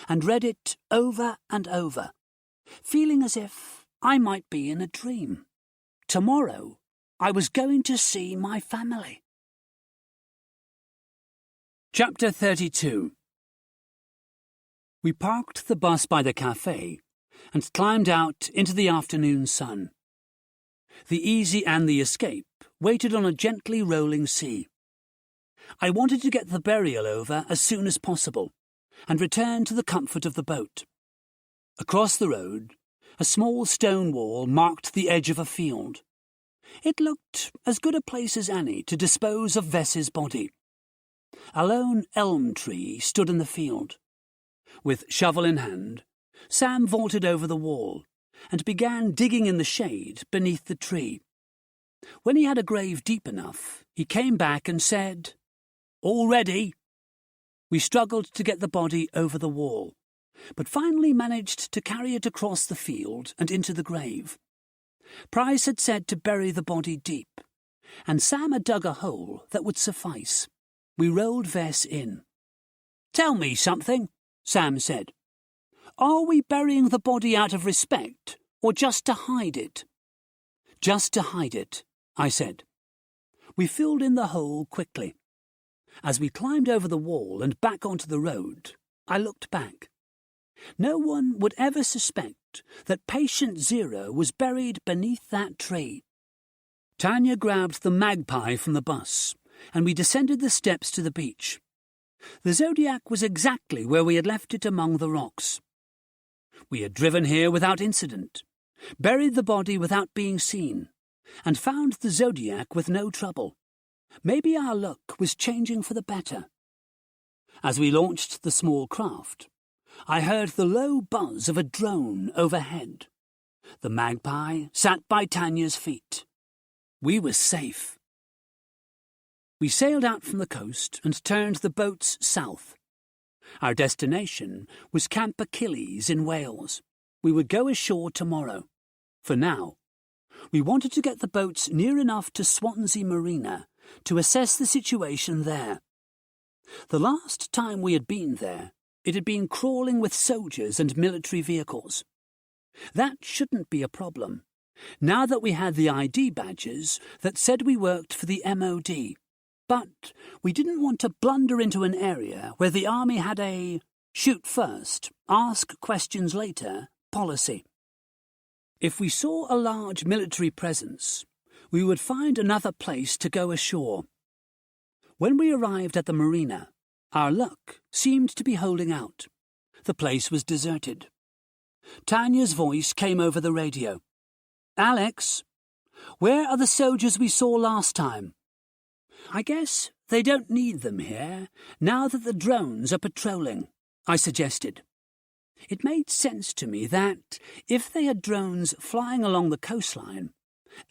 and read it over and over, feeling as if I might be in a dream. Tomorrow, I was going to see my family. Chapter 32. We parked the bus by the cafe and climbed out into the afternoon sun. The Easy and the Escape waited on a gently rolling sea. I wanted to get the burial over as soon as possible and return to the comfort of the boat. Across the road, a small stone wall marked the edge of a field. It looked as good a place as any to dispose of Vess's body. A lone elm tree stood in the field. With shovel in hand, Sam vaulted over the wall and began digging in the shade beneath the tree. When he had a grave deep enough, he came back and said, "All ready?" We struggled to get the body over the wall, but finally managed to carry it across the field and into the grave. Price had said to bury the body deep, and Sam had dug a hole that would suffice. We rolled Vess in. "Tell me something," Sam said. "Are we burying the body out of respect, or just to hide it?" "Just to hide it," I said. We filled in the hole quickly. As we climbed over the wall and back onto the road, I looked back. No one would ever suspect that Patient Zero was buried beneath that tree. Tanya grabbed the Magpie from the bus, and we descended the steps to the beach. The Zodiac was exactly where we had left it among the rocks. We had driven here without incident, buried the body without being seen, and found the Zodiac with no trouble. Maybe our luck was changing for the better. As we launched the small craft, I heard the low buzz of a drone overhead. The Magpie sat by Tanya's feet. We were safe. We sailed out from the coast and turned the boats south. Our destination was Camp Achilles in Wales. We would go ashore tomorrow. For now, we wanted to get the boats near enough to Swansea Marina to assess the situation there. The last time we had been there, it had been crawling with soldiers and military vehicles. That shouldn't be a problem, now that we had the ID badges that said we worked for the MOD. But we didn't want to blunder into an area where the army had a shoot first, ask questions later policy. If we saw a large military presence, we would find another place to go ashore. When we arrived at the marina, our luck seemed to be holding out. The place was deserted. Tanya's voice came over the radio. "Alex, where are the soldiers we saw last time?" "I guess they don't need them here, now that the drones are patrolling," I suggested. It made sense to me that, if they had drones flying along the coastline,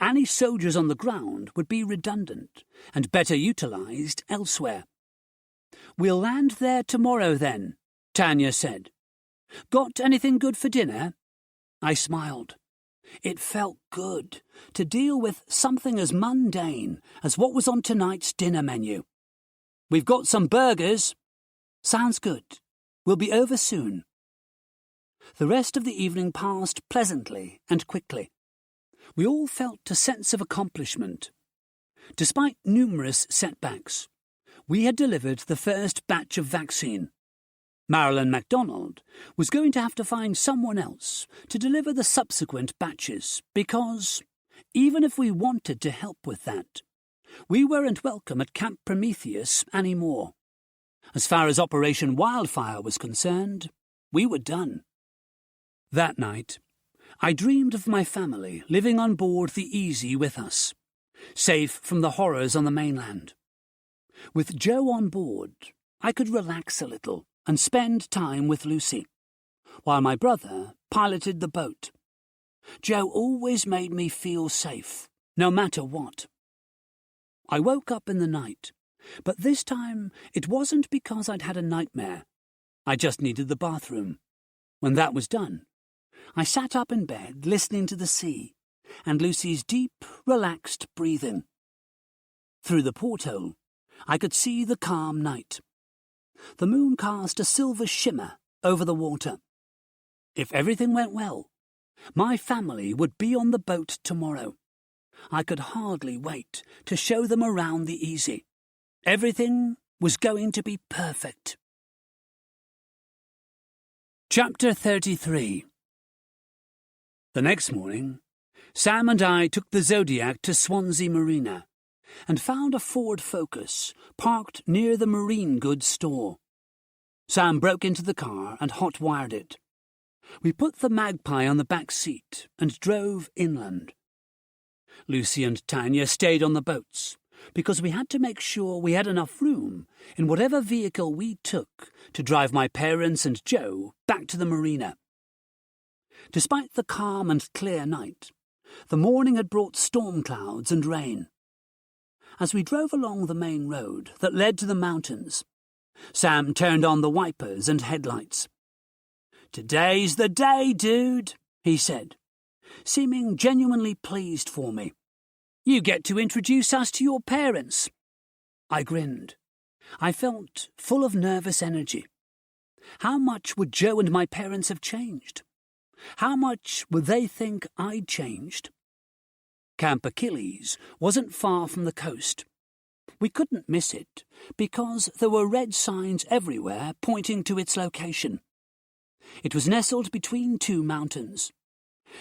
any soldiers on the ground would be redundant and better utilized elsewhere. "We'll land there tomorrow then," Tanya said. "Got anything good for dinner?" I smiled. It felt good to deal with something as mundane as what was on tonight's dinner menu. "We've got some burgers." "Sounds good. We'll be over soon." The rest of the evening passed pleasantly and quickly. We all felt a sense of accomplishment. Despite numerous setbacks, we had delivered the first batch of vaccine. Marilyn MacDonald was going to have to find someone else to deliver the subsequent batches because, even if we wanted to help with that, we weren't welcome at Camp Prometheus anymore. As far as Operation Wildfire was concerned, we were done. That night, I dreamed of my family living on board the Easy with us, safe from the horrors on the mainland. With Joe on board, I could relax a little and spend time with Lucy, while my brother piloted the boat. Joe always made me feel safe, no matter what. I woke up in the night, but this time it wasn't because I'd had a nightmare. I just needed the bathroom. When that was done, I sat up in bed listening to the sea and Lucy's deep, relaxed breathing. Through the porthole, I could see the calm night. The moon cast a silver shimmer over the water. If everything went well, my family would be on the boat tomorrow. I could hardly wait to show them around the Easy. Everything was going to be perfect. Chapter 33. The next morning, Sam and I took the Zodiac to Swansea Marina and found a Ford Focus parked near the marine goods store. Sam broke into the car and hot-wired it. We put the Magpie on the back seat and drove inland. Lucy and Tanya stayed on the boats because we had to make sure we had enough room in whatever vehicle we took to drive my parents and Joe back to the marina. Despite the calm and clear night, the morning had brought storm clouds and rain. As we drove along the main road that led to the mountains, Sam turned on the wipers and headlights. "Today's the day, dude," he said, seeming genuinely pleased for me. "You get to introduce us to your parents." I grinned. I felt full of nervous energy. How much would Joe and my parents have changed? How much would they think I'd changed? Camp Achilles wasn't far from the coast. We couldn't miss it because there were red signs everywhere pointing to its location. It was nestled between two mountains,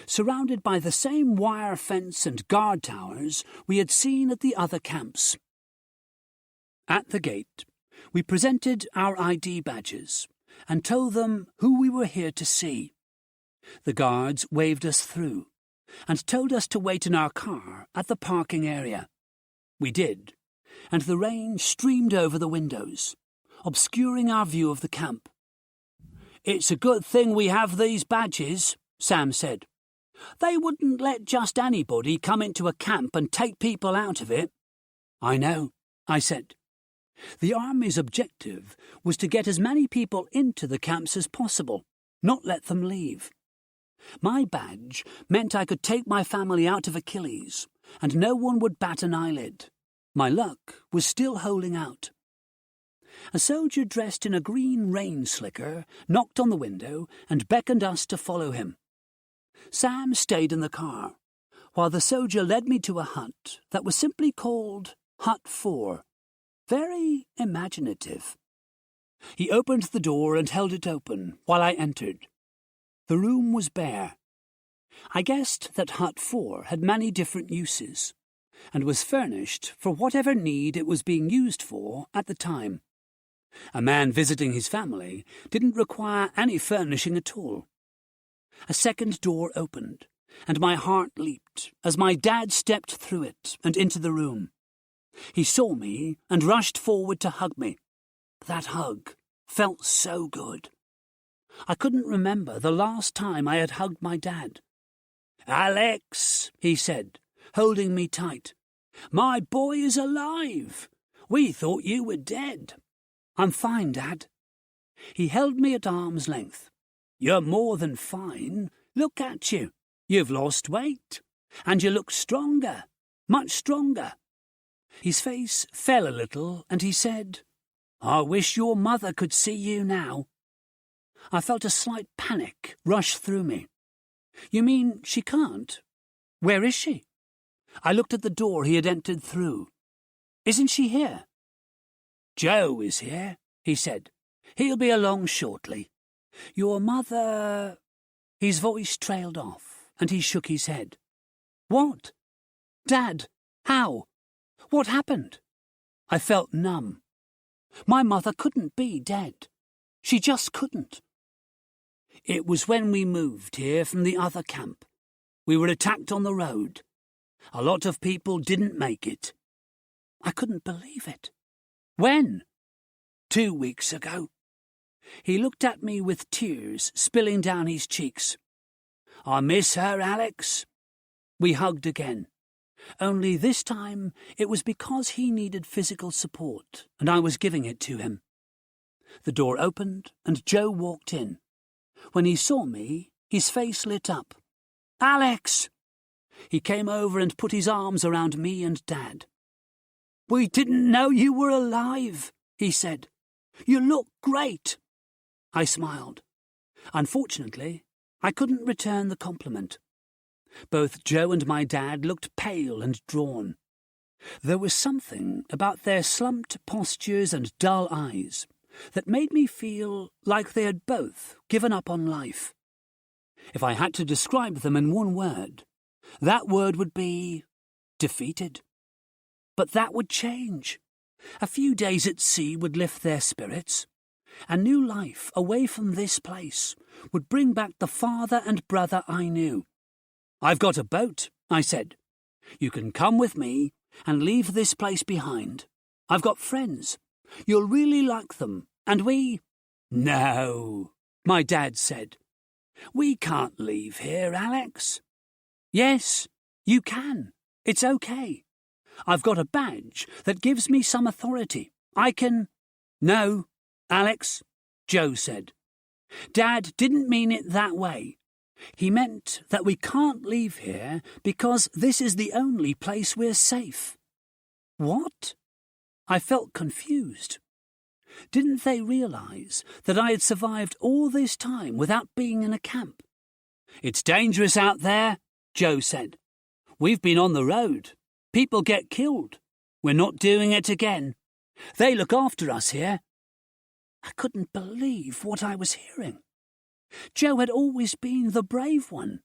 surrounded by the same wire fence and guard towers we had seen at the other camps. At the gate, we presented our ID badges and told them who we were here to see. The guards waved us through and told us to wait in our car at the parking area. We did, and the rain streamed over the windows, obscuring our view of the camp. "It's a good thing we have these badges," Sam said. "They wouldn't let just anybody come into a camp and take people out of it." "I know," I said. The Army's objective was to get as many people into the camps as possible, not let them leave. My badge meant I could take my family out of Achilles, and no one would bat an eyelid. My luck was still holding out. A soldier dressed in a green rain slicker knocked on the window and beckoned us to follow him. Sam stayed in the car, while the soldier led me to a hut that was simply called Hut 4. Very imaginative. He opened the door and held it open while I entered. The room was bare. I guessed that Hut 4 had many different uses, and was furnished for whatever need it was being used for at the time. A man visiting his family didn't require any furnishing at all. A second door opened, and my heart leaped as my dad stepped through it and into the room. He saw me and rushed forward to hug me. That hug felt so good. I couldn't remember the last time I had hugged my dad. "Alex," he said, holding me tight. "My boy is alive. We thought you were dead." "I'm fine, Dad." He held me at arm's length. "You're more than fine. Look at you. You've lost weight. And you look stronger. Much stronger." His face fell a little, and he said, "I wish your mother could see you now." I felt a slight panic rush through me. You mean she can't? Where is she? I looked at the door he had entered through. Isn't she here? Joe is here, he said. He'll be along shortly. Your mother... His voice trailed off, and he shook his head. What? Dad, how? What happened? I felt numb. My mother couldn't be dead. She just couldn't. It was when we moved here from the other camp. We were attacked on the road. A lot of people didn't make it. I couldn't believe it. When? 2 weeks ago. He looked at me with tears spilling down his cheeks. I miss her, Alex. We hugged again. Only this time it was because he needed physical support, and I was giving it to him. The door opened, and Joe walked in. When he saw me, his face lit up. Alex! He came over and put his arms around me and Dad. We didn't know you were alive, he said. You look great. I smiled. Unfortunately, I couldn't return the compliment. Both Joe and my dad looked pale and drawn. There was something about their slumped postures and dull eyes that made me feel like they had both given up on life. If I had to describe them in one word, that word would be defeated. But that would change. A few days at sea would lift their spirits. A new life away from this place would bring back the father and brother I knew. I've got a boat, I said. You can come with me and leave this place behind. I've got friends. You'll really like them, and we... No, my dad said. We can't leave here, Alex. Yes, you can. It's okay. I've got a badge that gives me some authority. I can... No, Alex, Joe said. Dad didn't mean it that way. He meant that we can't leave here because this is the only place we're safe. What? I felt confused. Didn't they realize that I had survived all this time without being in a camp? It's dangerous out there, Joe said. We've been on the road. People get killed. We're not doing it again. They look after us here. I couldn't believe what I was hearing. Joe had always been the brave one,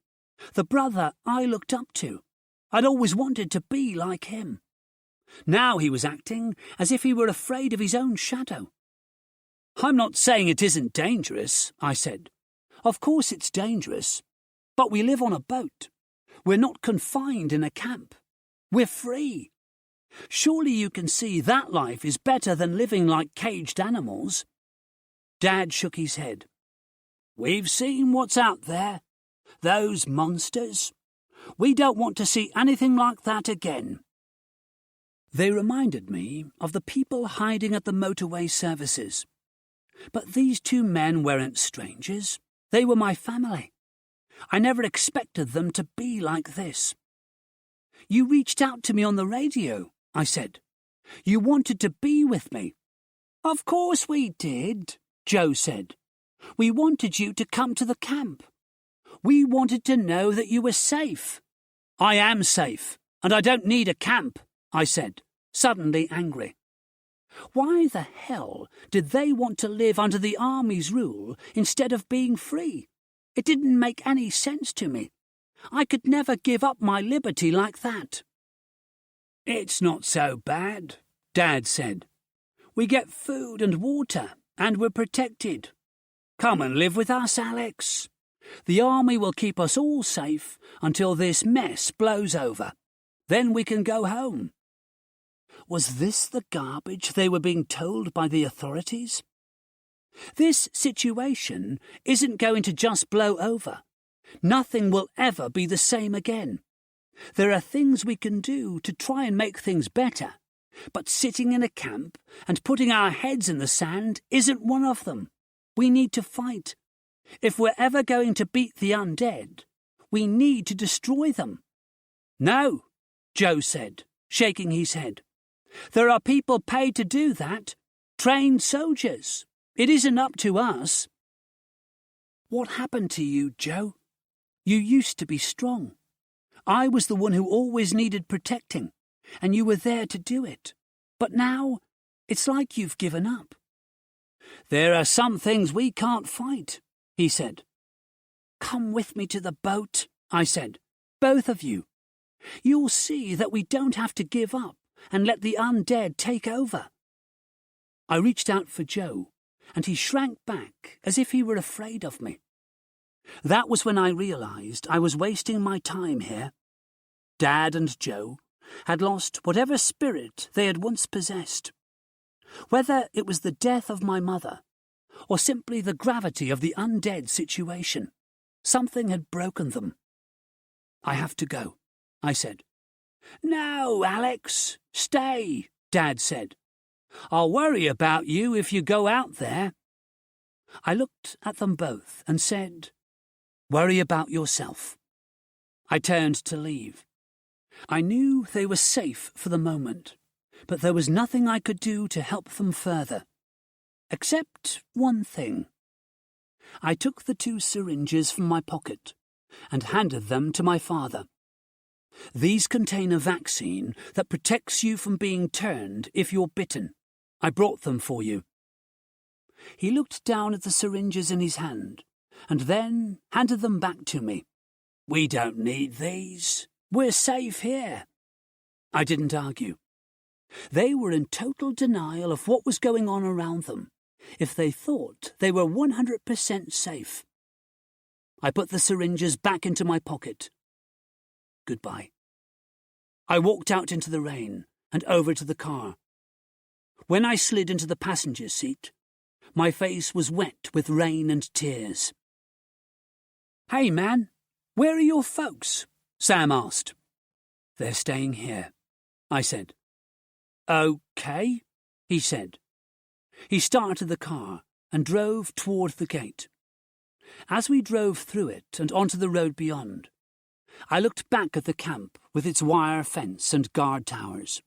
the brother I looked up to. I'd always wanted to be like him. Now he was acting as if he were afraid of his own shadow. I'm not saying it isn't dangerous, I said. Of course it's dangerous, but we live on a boat. We're not confined in a camp. We're free. Surely you can see that life is better than living like caged animals. Dad shook his head. We've seen what's out there. Those monsters. We don't want to see anything like that again. They reminded me of the people hiding at the motorway services. But these two men weren't strangers. They were my family. I never expected them to be like this. You reached out to me on the radio, I said. You wanted to be with me. Of course we did, Joe said. We wanted you to come to the camp. We wanted to know that you were safe. I am safe, and I don't need a camp, I said, suddenly angry. Why the hell did they want to live under the army's rule instead of being free? It didn't make any sense to me. I could never give up my liberty like that. It's not so bad, Dad said. We get food and water, and we're protected. Come and live with us, Alex. The army will keep us all safe until this mess blows over. Then we can go home. Was this the garbage they were being told by the authorities? This situation isn't going to just blow over. Nothing will ever be the same again. There are things we can do to try and make things better, but sitting in a camp and putting our heads in the sand isn't one of them. We need to fight. If we're ever going to beat the undead, we need to destroy them. No, Joe said, shaking his head. There are people paid to do that, trained soldiers. It isn't up to us. "What happened to you, Joe? You used to be strong. I was the one who always needed protecting, and you were there to do it. But now, it's like you've given up." "There are some things we can't fight," he said. "Come with me to the boat," I said. "Both of you. You'll see that we don't have to give up and let the undead take over." I reached out for Joe, and he shrank back as if he were afraid of me. That was when I realized I was wasting my time here. Dad and Joe had lost whatever spirit they had once possessed. Whether it was the death of my mother, or simply the gravity of the undead situation, something had broken them. "I have to go," I said. "No, Alex, stay," Dad said. "I'll worry about you if you go out there." I looked at them both and said, "Worry about yourself." I turned to leave. I knew they were safe for the moment, but there was nothing I could do to help them further. Except one thing. I took the 2 syringes from my pocket and handed them to my father. "These contain a vaccine that protects you from being turned if you're bitten. I brought them for you." He looked down at the syringes in his hand and then handed them back to me. "We don't need these. We're safe here." I didn't argue. They were in total denial of what was going on around them, if they thought they were 100% safe. I put the syringes back into my pocket. Goodbye. I walked out into the rain and over to the car. When I slid into the passenger seat, my face was wet with rain and tears. "Hey, man, where are your folks?" Sam asked. "They're staying here," I said. "Okay," he said. He started the car and drove toward the gate. As we drove through it and onto the road beyond, I looked back at the camp with its wire fence and guard towers.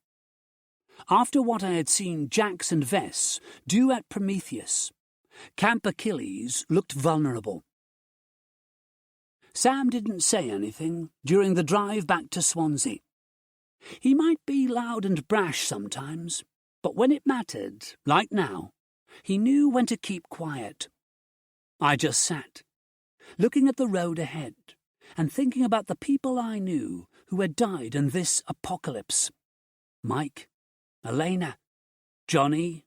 After what I had seen Jax and Vess do at Prometheus, Camp Achilles looked vulnerable. Sam didn't say anything during the drive back to Swansea. He might be loud and brash sometimes, but when it mattered, like now, he knew when to keep quiet. I just sat, looking at the road ahead and thinking about the people I knew who had died in this apocalypse. Mike, Elena, Johnny,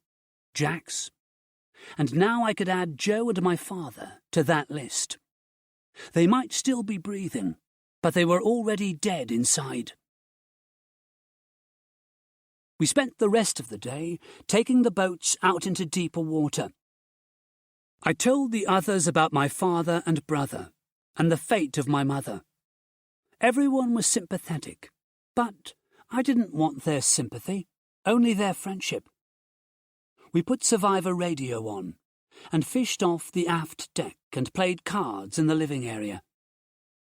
Jax. And now I could add Joe and my father to that list. They might still be breathing, but they were already dead inside. We spent the rest of the day taking the boats out into deeper water. I told the others about my father and brother, and the fate of my mother. Everyone was sympathetic, but I didn't want their sympathy, only their friendship. We put Survivor radio on, and fished off the aft deck and played cards in the living area.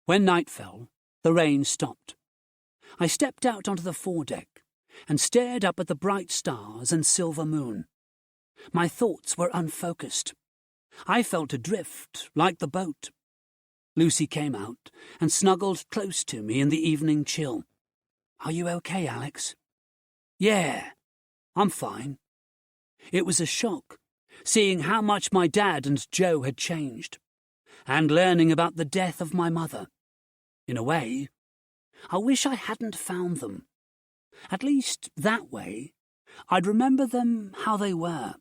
When night fell, the rain stopped. I stepped out onto the foredeck and stared up at the bright stars and silver moon. My thoughts were unfocused. I felt adrift, like the boat. Lucy came out and snuggled close to me in the evening chill. "Are you okay, Alex?" "Yeah, I'm fine." It was a shock, seeing how much my dad and Joe had changed, and learning about the death of my mother. In a way, I wish I hadn't found them. At least, that way, I'd remember them how they were.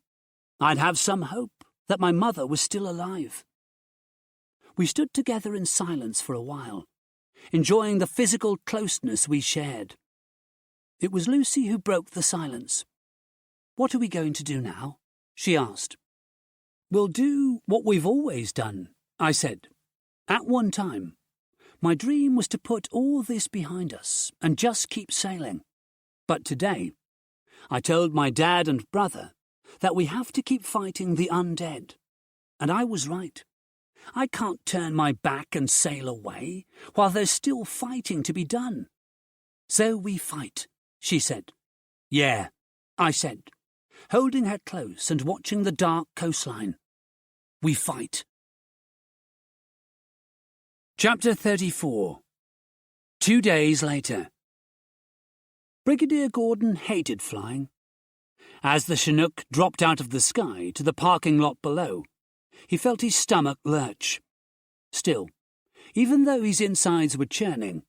I'd have some hope that my mother was still alive. We stood together in silence for a while, enjoying the physical closeness we shared. It was Lucy who broke the silence. "What are we going to do now?" she asked. "We'll do what we've always done," I said. At one time, my dream was to put all this behind us and just keep sailing. But today, I told my dad and brother that we have to keep fighting the undead. And I was right. I can't turn my back and sail away while there's still fighting to be done. "So we fight," she said. "Yeah," I said, holding her close and watching the dark coastline. "We fight." Chapter 34. 2 days later. Brigadier Gordon hated flying. As the Chinook dropped out of the sky to the parking lot below, he felt his stomach lurch. Still, even though his insides were churning,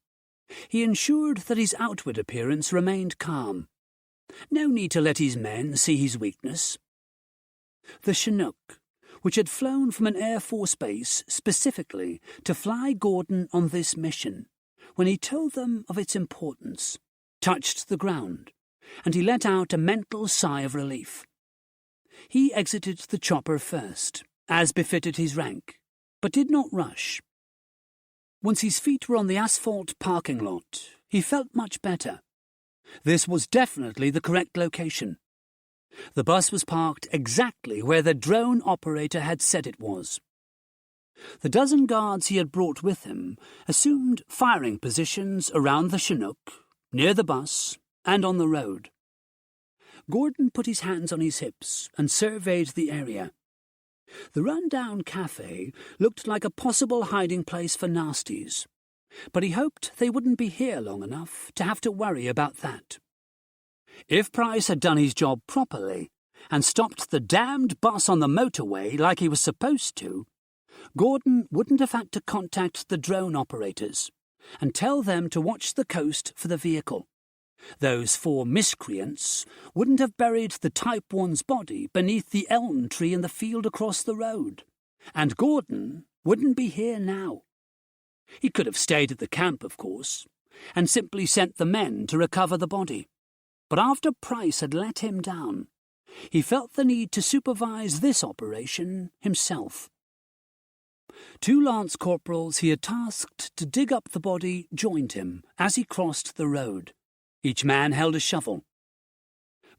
he ensured that his outward appearance remained calm. No need to let his men see his weakness. The Chinook, which had flown from an Air Force base specifically to fly Gordon on this mission, when he told them of its importance, touched the ground, and he let out a mental sigh of relief. He exited the chopper first, as befitted his rank, but did not rush. Once his feet were on the asphalt parking lot, he felt much better. This was definitely the correct location. The bus was parked exactly where the drone operator had said it was. The dozen guards he had brought with him assumed firing positions around the Chinook, near the bus, and on the road. Gordon put his hands on his hips and surveyed the area. The run-down cafe looked like a possible hiding place for nasties, but he hoped they wouldn't be here long enough to have to worry about that. If Price had done his job properly and stopped the damned bus on the motorway like he was supposed to, Gordon wouldn't have had to contact the drone operators and tell them to watch the coast for the vehicle. Those 4 miscreants wouldn't have buried the Type 1's body beneath the elm tree in the field across the road, and Gordon wouldn't be here now. He could have stayed at the camp, of course, and simply sent the men to recover the body. But after Price had let him down, he felt the need to supervise this operation himself. 2 lance corporals he had tasked to dig up the body joined him as he crossed the road. Each man held a shovel.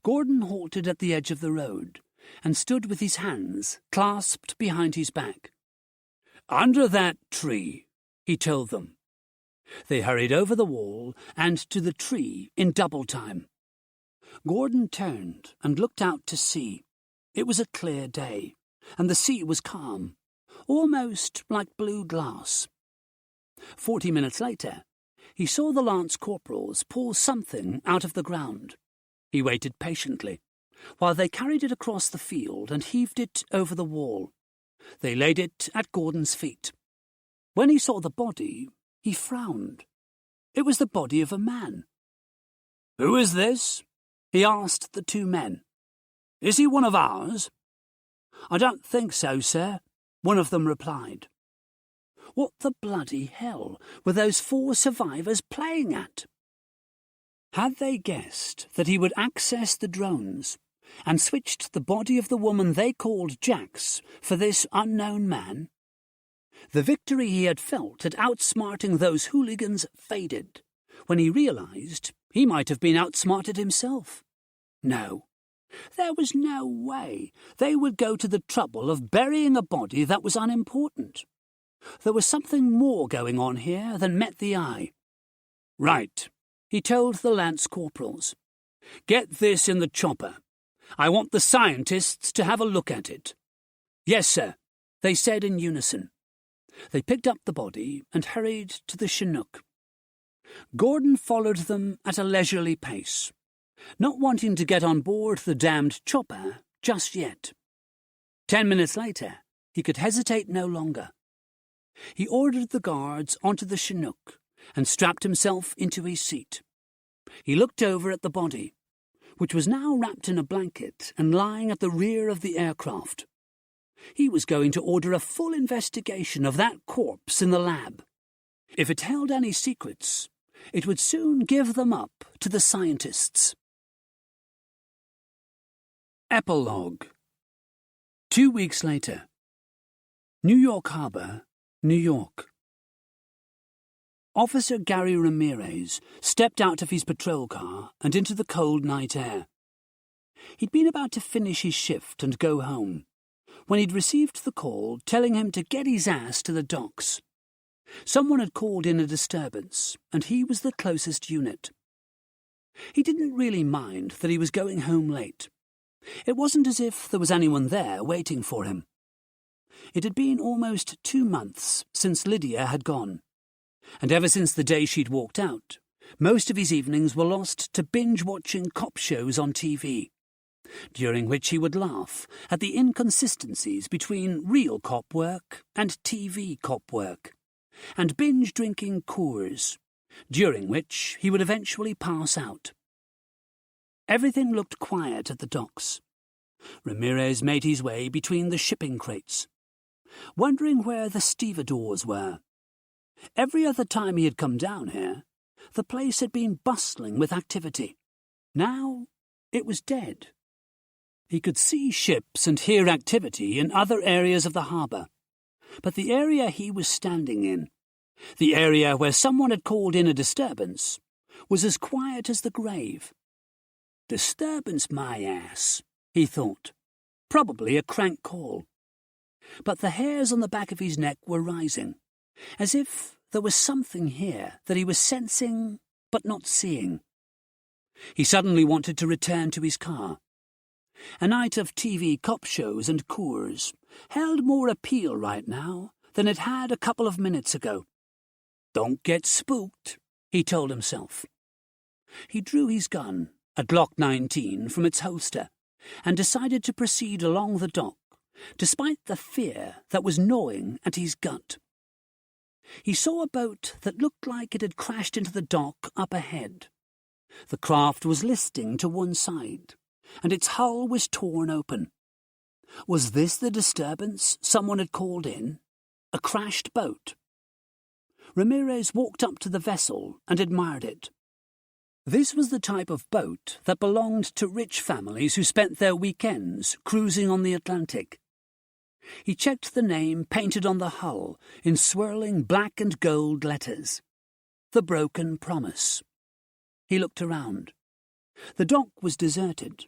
Gordon halted at the edge of the road and stood with his hands clasped behind his back. "Under that tree," he told them. They hurried over the wall and to the tree in double time. Gordon turned and looked out to sea. It was a clear day, and the sea was calm, almost like blue glass. 40 minutes later, he saw the lance corporals pull something out of the ground. He waited patiently, while they carried it across the field and heaved it over the wall. They laid it at Gordon's feet. When he saw the body, he frowned. It was the body of a man. "Who is this?" he asked the 2 men. "Is he one of ours?" "I don't think so, sir," one of them replied. What the bloody hell were those 4 survivors playing at? Had they guessed that he would access the drones and switched the body of the woman they called Jax for this unknown man? The victory he had felt at outsmarting those hooligans faded when he realized he might have been outsmarted himself. No, there was no way they would go to the trouble of burying a body that was unimportant. There was something more going on here than met the eye. "Right," he told the lance corporals. "Get this in the chopper. I want the scientists to have a look at it." "Yes, sir," they said in unison. They picked up the body and hurried to the Chinook. Gordon followed them at a leisurely pace, not wanting to get on board the damned chopper just yet. 10 minutes later, he could hesitate no longer. He ordered the guards onto the Chinook and strapped himself into his seat. He looked over at the body, which was now wrapped in a blanket and lying at the rear of the aircraft. He was going to order a full investigation of that corpse in the lab. If it held any secrets, it would soon give them up to the scientists. Epilogue. 2 weeks later. New York Harbor, New York. Officer Gary Ramirez stepped out of his patrol car and into the cold night air. He'd been about to finish his shift and go home when he'd received the call telling him to get his ass to the docks. Someone had called in a disturbance, and he was the closest unit. He didn't really mind that he was going home late. It wasn't as if there was anyone there waiting for him. It had been almost 2 months since Lydia had gone, and ever since the day she'd walked out, most of his evenings were lost to binge-watching cop shows on TV, during which he would laugh at the inconsistencies between real cop work and TV cop work, and binge-drinking Coors, during which he would eventually pass out. Everything looked quiet at the docks. Ramirez made his way between the shipping crates, wondering where the stevedores were. Every other time he had come down here, the place had been bustling with activity. Now it was dead. He could see ships and hear activity in other areas of the harbour, but the area he was standing in, the area where someone had called in a disturbance, was as quiet as the grave. Disturbance, my ass, he thought. Probably a crank call. But the hairs on the back of his neck were rising, as if there was something here that he was sensing but not seeing. He suddenly wanted to return to his car. A night of TV cop shows and Coors held more appeal right now than it had a couple of minutes ago. Don't get spooked, he told himself. He drew his gun, a Glock 19, from its holster and decided to proceed along the dock, despite the fear that was gnawing at his gut. He saw a boat that looked like it had crashed into the dock up ahead. The craft was listing to one side, and its hull was torn open. Was this the disturbance someone had called in? A crashed boat? Ramirez walked up to the vessel and admired it. This was the type of boat that belonged to rich families who spent their weekends cruising on the Atlantic. He checked the name painted on the hull in swirling black and gold letters. The Broken Promise. He looked around. The dock was deserted.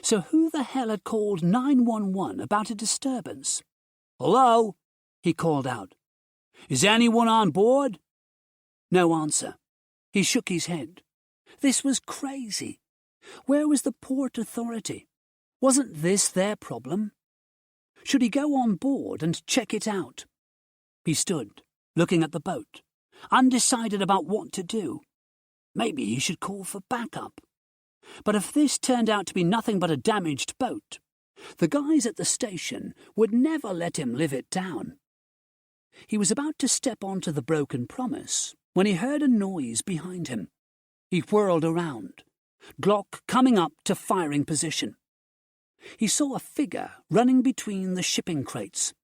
So who the hell had called 911 about a disturbance? "Hello?" he called out. "Is anyone on board?" No answer. He shook his head. This was crazy. Where was the port authority? Wasn't this their problem? Should he go on board and check it out? He stood, looking at the boat, undecided about what to do. Maybe he should call for backup. But if this turned out to be nothing but a damaged boat, the guys at the station would never let him live it down. He was about to step onto the Broken Promise when he heard a noise behind him. He whirled around, Glock coming up to firing position. He saw a figure running between the shipping crates.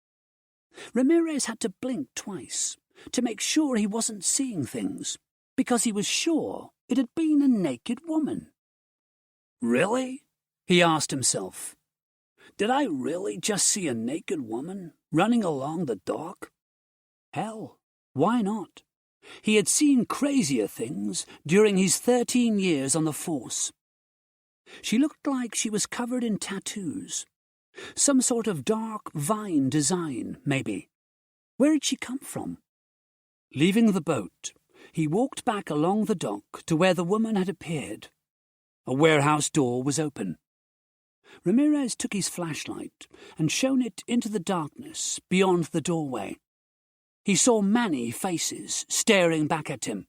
Ramirez had to blink twice to make sure he wasn't seeing things, because he was sure it had been a naked woman. Really? He asked himself. Did I really just see a naked woman running along the dock? Hell, why not? He had seen crazier things during his 13 years on the force. She looked like she was covered in tattoos. Some sort of dark vine design, maybe. Where had she come from? Leaving the boat, he walked back along the dock to where the woman had appeared. A warehouse door was open. Ramirez took his flashlight and shone it into the darkness beyond the doorway. He saw many faces staring back at him,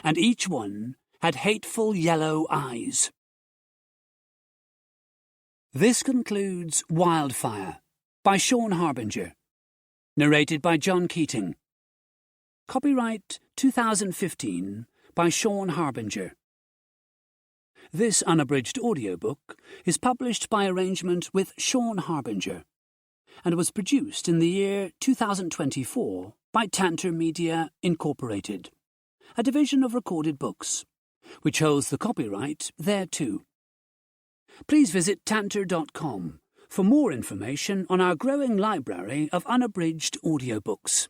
and each one had hateful yellow eyes. This concludes Wildfire by Sean Harbinger, narrated by John Keating. Copyright 2015 by Sean Harbinger. This unabridged audiobook is published by arrangement with Sean Harbinger and was produced in the year 2024 by Tantor Media Incorporated, a division of Recorded Books, which holds the copyright thereto. Please visit tantor.com for more information on our growing library of unabridged audiobooks.